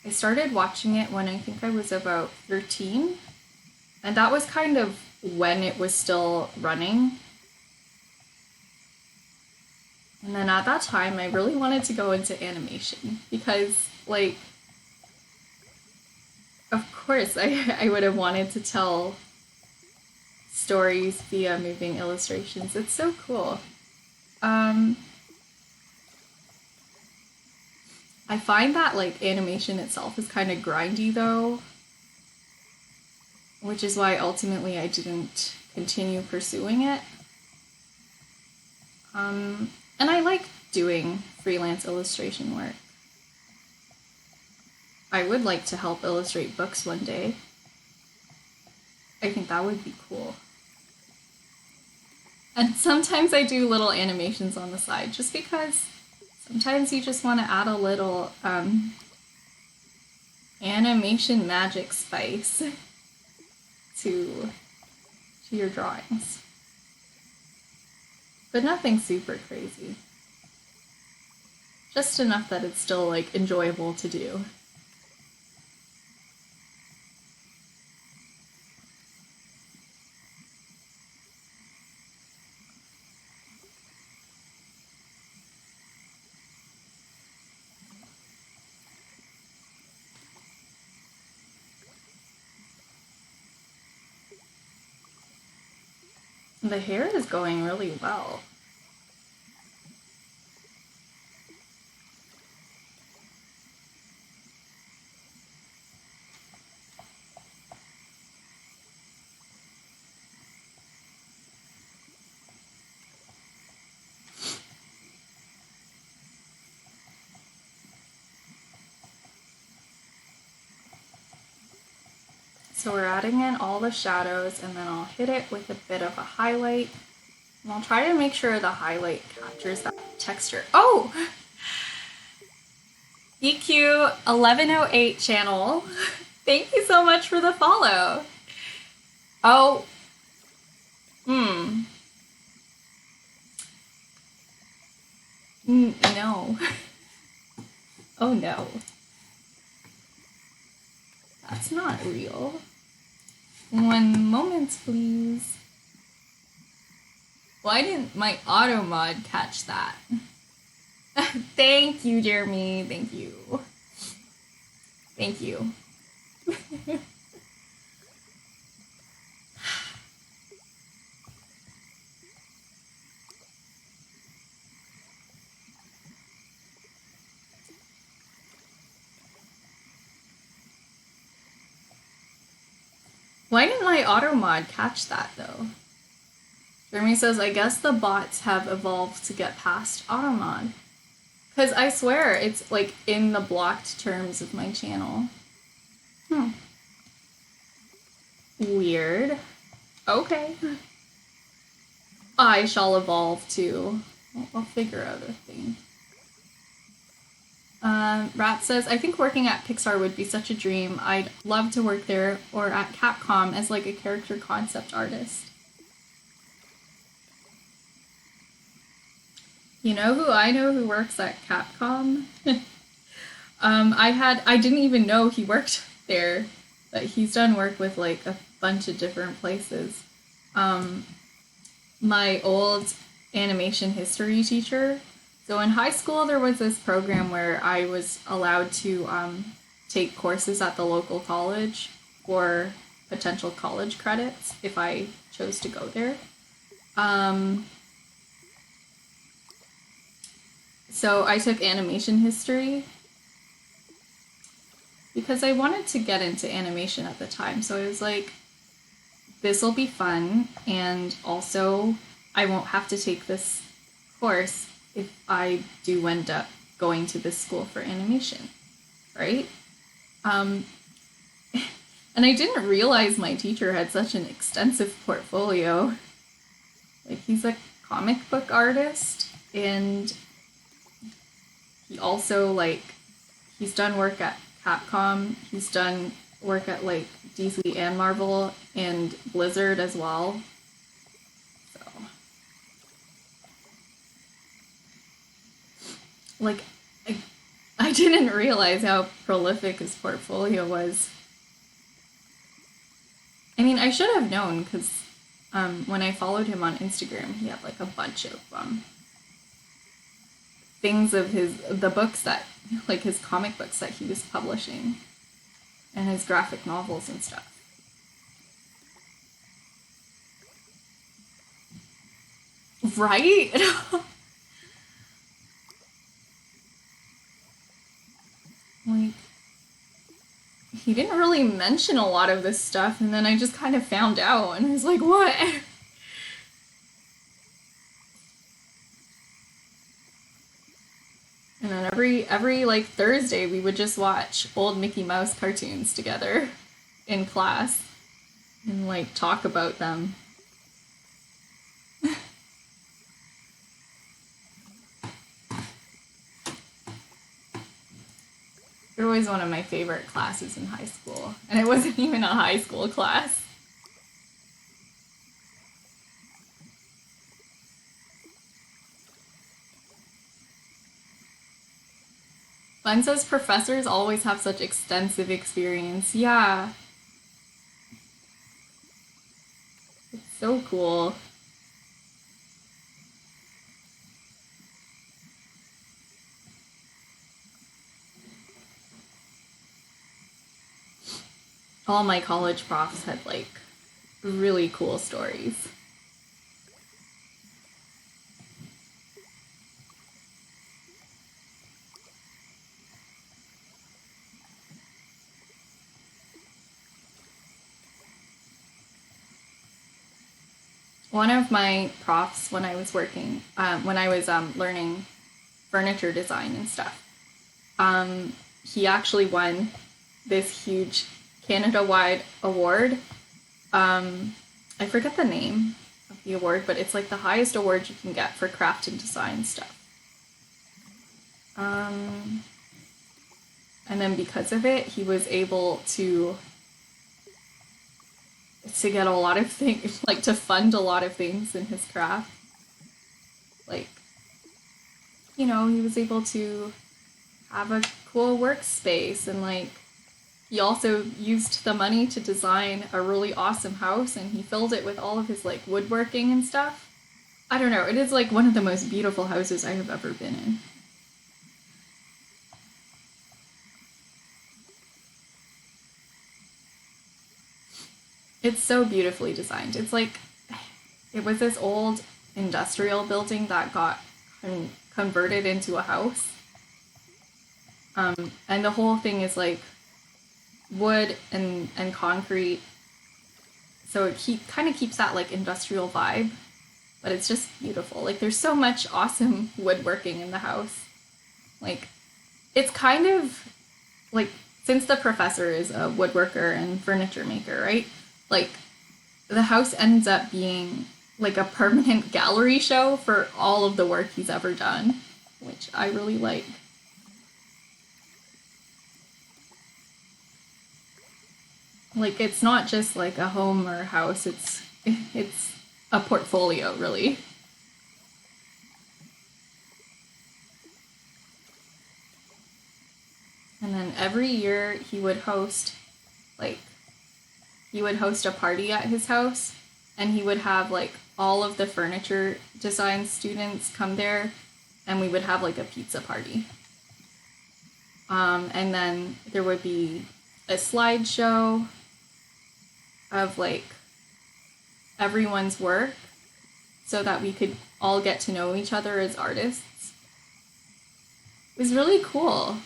I started watching it when I think I was about 13, and that was kind of when it was still running. And then at that time, I really wanted to go into animation because, like, of course, I would have wanted to tell stories via moving illustrations. It's so cool. I find that, like, animation itself is kind of grindy, though, which is why ultimately I didn't continue pursuing it. And I like doing freelance illustration work. I would like to help illustrate books one day. I think that would be cool. And sometimes I do little animations on the side just because sometimes you just want to add a little animation magic spice to your drawings. But nothing super crazy. Just enough that it's still, like, enjoyable to do. The hair is going really well. So we're adding in all the shadows, and then I'll hit it with a bit of a highlight. And I'll try to make sure the highlight captures that texture. Oh! EQ 1108 channel. Thank you so much for the follow. Oh. No. Oh no. That's not real. 1 moment, please. Why didn't my auto mod catch that? Thank you, Jeremy. Thank you. Thank you. Why didn't my auto mod catch that, though? Jeremy says, I guess the bots have evolved to get past auto mod. Because I swear it's, like, in the blocked terms of my channel. Weird. Okay. I shall evolve too. I'll figure out a thing. Rat says, I think working at Pixar would be such a dream. I'd love to work there or at Capcom as, like, a character concept artist. You know who I know who works at Capcom? I didn't even know he worked there, but he's done work with, like, a bunch of different places. My old animation history teacher. So in high school, there was this program where I was allowed to take courses at the local college for potential college credits if I chose to go there. So I took animation history because I wanted to get into animation at the time. So I was like, this will be fun, and also I won't have to take this course if I do end up going to this school for animation, right? And I didn't realize my teacher had such an extensive portfolio. Like, he's a comic book artist, and he also, like, he's done work at Capcom, he's done work at, like, DC and Marvel, and Blizzard as well. So, like, I didn't realize how prolific his portfolio was. I mean, I should have known, because when I followed him on Instagram, he had, like, a bunch of things of the books that, like his comic books that he was publishing and his graphic novels and stuff. Right? Like, he didn't really mention a lot of this stuff, and then I just kind of found out, and I was like, what? And then every like Thursday we would just watch old Mickey Mouse cartoons together in class and like talk about them. They're always one of my favorite classes in high school, and it wasn't even a high school class. Glenn says professors always have such extensive experience. Yeah, it's so cool. All my college profs had like really cool stories. One of my profs when I was learning furniture design and stuff, he actually won this huge Canada-wide award. I forget the name of the award, but it's like the highest award you can get for craft and design stuff. And then because of it, he was able to get a lot of things, like to fund a lot of things in his craft. Like, you know, he was able to have a cool workspace, and like he also used the money to design a really awesome house, and he filled it with all of his like woodworking and stuff. I don't know, it is like one of the most beautiful houses I have ever been in. It's so beautifully designed. It's like it was this old industrial building that got converted into a house. And the whole thing is like wood and concrete. So it kind of keeps that like industrial vibe, but it's just beautiful. Like there's so much awesome woodworking in the house. Like it's kind of like, since the professor is a woodworker and furniture maker, right? Like the house ends up being like a permanent gallery show for all of the work he's ever done, which I really like. Like it's not just like a home or a house, it's a portfolio, really. And then every year like he would host a party at his house, and he would have like all of the furniture design students come there, and we would have like a pizza party. And then there would be a slideshow of like everyone's work so that we could all get to know each other as artists. It was really cool.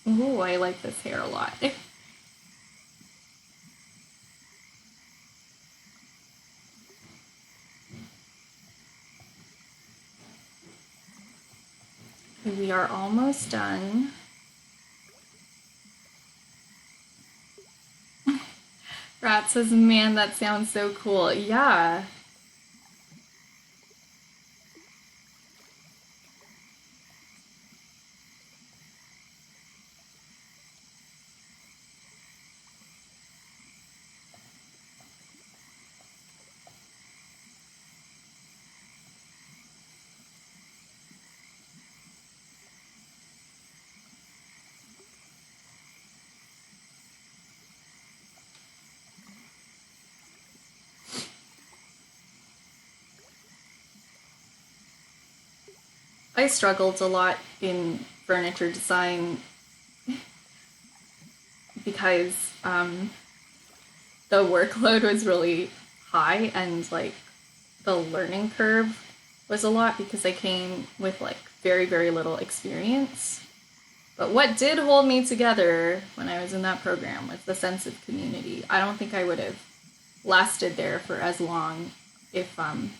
Ooh, I like this hair a lot. We are almost done. Rat says, man, that sounds so cool. Yeah. I struggled a lot in furniture design because the workload was really high and like the learning curve was a lot because I came with like very, very little experience. But what did hold me together when I was in that program was the sense of community. I don't think I would have lasted there for as long if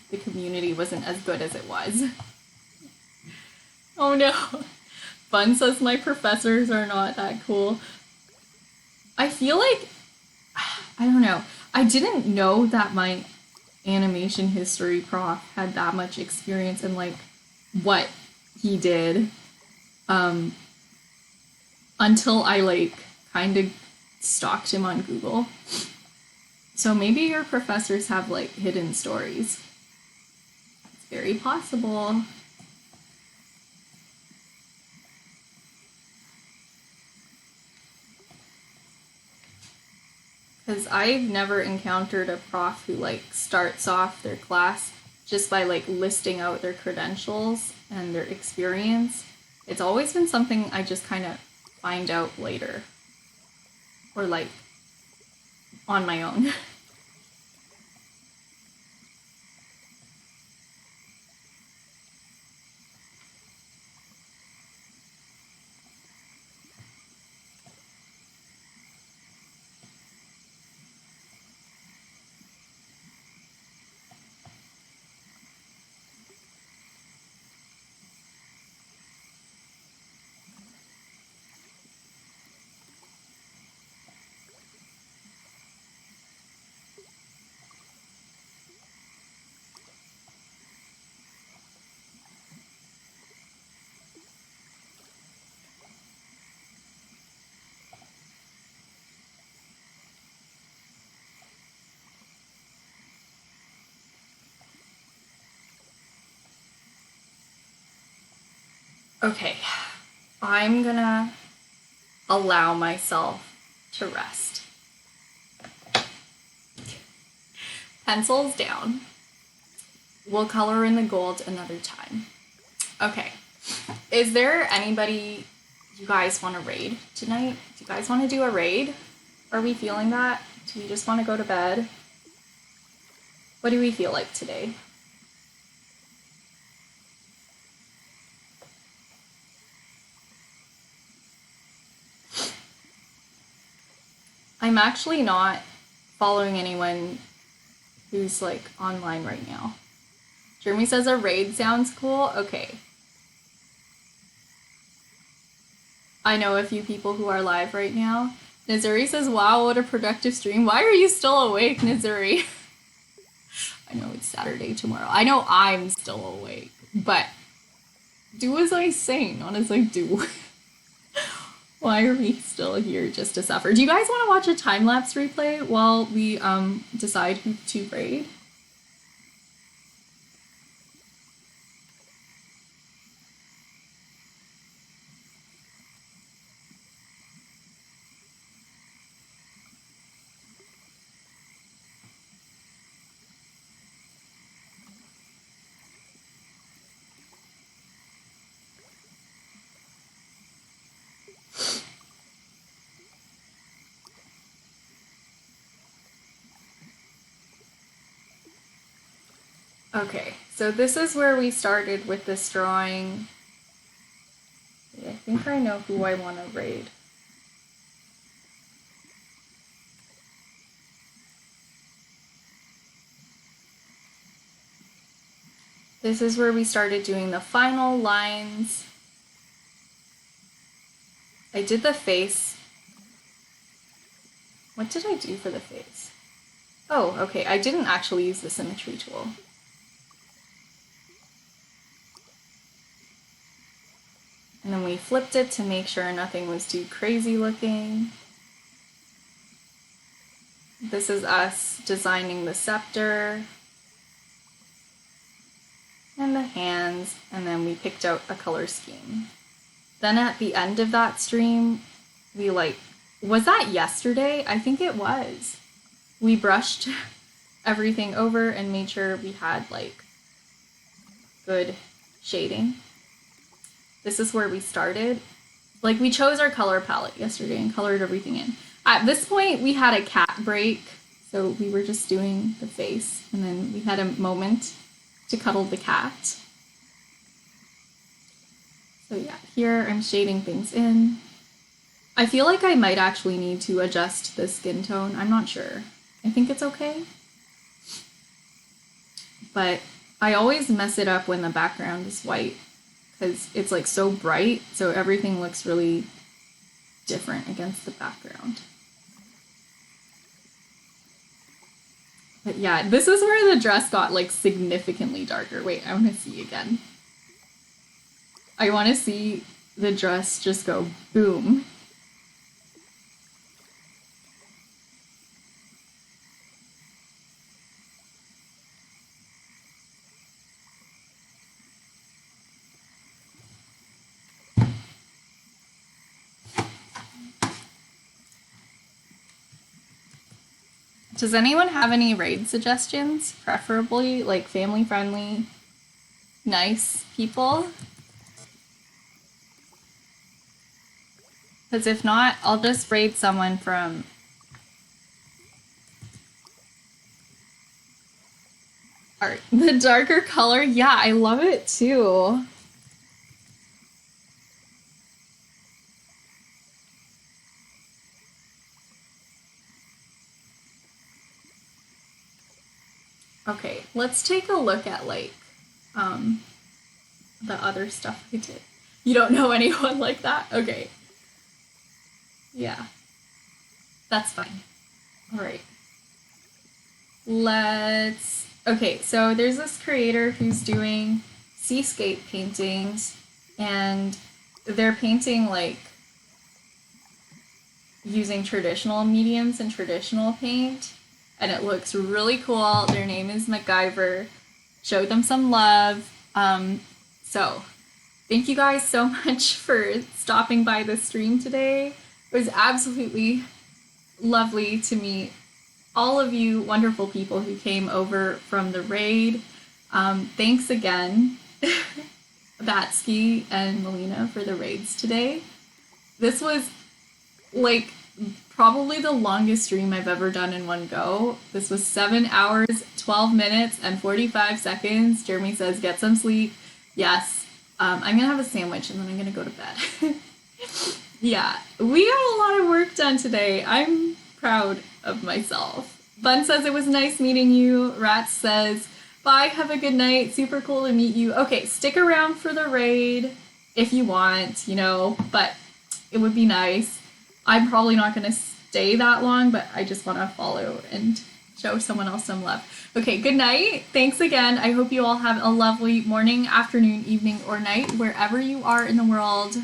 the community wasn't as good as it was. Oh no. Fun says my professors are not that cool. I feel like, I don't know, I didn't know that my animation history prof had that much experience in like what he did until I like kind of stalked him on Google. So maybe your professors have like hidden stories. It's very possible. Because I've never encountered a prof who like starts off their class just by like listing out their credentials and their experience. It's always been something I just kind of find out later or like on my own. Okay, I'm gonna allow myself to rest. Pencils down. We'll color in the gold another time. Okay, is there anybody you guys want to raid tonight? Do you guys want to do a raid? Are we feeling that? Do we just want to go to bed? What do we feel like today? I'm actually not following anyone who's like online right now. Jeremy says a raid sounds cool. Okay. I know a few people who are live right now. Nizuri says, wow, what a productive stream. Why are you still awake, Nizuri? I know it's Saturday tomorrow. I know I'm still awake, but do as I say, not as I do. Why are we still here just to suffer? Do you guys want to watch a time-lapse replay while we decide who to raid? Okay, so this is where we started with this drawing. I think I know who I want to raid. This is where we started doing the final lines. I did the face. What did I do for the face? Oh, okay, I didn't actually use the symmetry tool. And then we flipped it to make sure nothing was too crazy looking. This is us designing the scepter and the hands, and then we picked out a color scheme. Then at the end of that stream, we was that yesterday? I think it was. We brushed everything over and made sure we had like good shading. this is where we started. Like, we chose our color palette yesterday and colored everything in. At this point, we had a cat break, so we were just doing the face, and then we had a moment to cuddle the cat. So yeah, here I'm shading things in. I feel like I might actually need to adjust the skin tone. I'm not sure. I think it's okay. But I always mess it up when the background is white because it's like so bright, so everything looks really different against the background. But yeah, this is where the dress got like significantly darker. Wait, I want to see again. I want to see the dress just go boom. Does anyone have any raid suggestions? Preferably like family friendly, nice people? Because if not, I'll just raid someone from... Art. The darker color? Yeah, I love it too. Okay, let's take a look at like the other stuff I did. You don't know anyone like that? Okay. Yeah. That's fine. All right. Okay, so there's this creator who's doing seascape paintings, and they're painting like using traditional mediums and traditional paint, and it looks really cool. Their name is MacGyver. Show them some love. So thank you guys so much for stopping by the stream today. It was absolutely lovely to meet all of you wonderful people who came over from the raid. Thanks again, Batsky and Melina, for the raids today. This was like probably the longest stream I've ever done in one go. This was 7 hours, 12 minutes, and 45 seconds. Jeremy says, get some sleep. Yes. I'm gonna have a sandwich and then I'm gonna go to bed. Yeah, we got a lot of work done today. I'm proud of myself. Bun says it was nice meeting you. Rats says, bye, have a good night. Super cool to meet you. Okay, stick around for the raid if you want, you know, but it would be nice. I'm probably not going to stay that long, but I just want to follow and show someone else some love. Okay, good night. Thanks again. I hope you all have a lovely morning, afternoon, evening, or night, wherever you are in the world.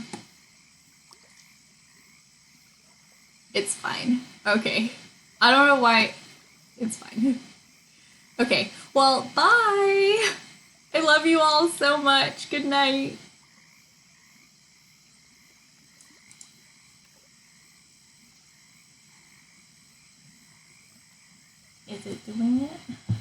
It's fine. Okay. I don't know why. It's fine. Okay. Well, bye. I love you all so much. Good night. Is it doing it?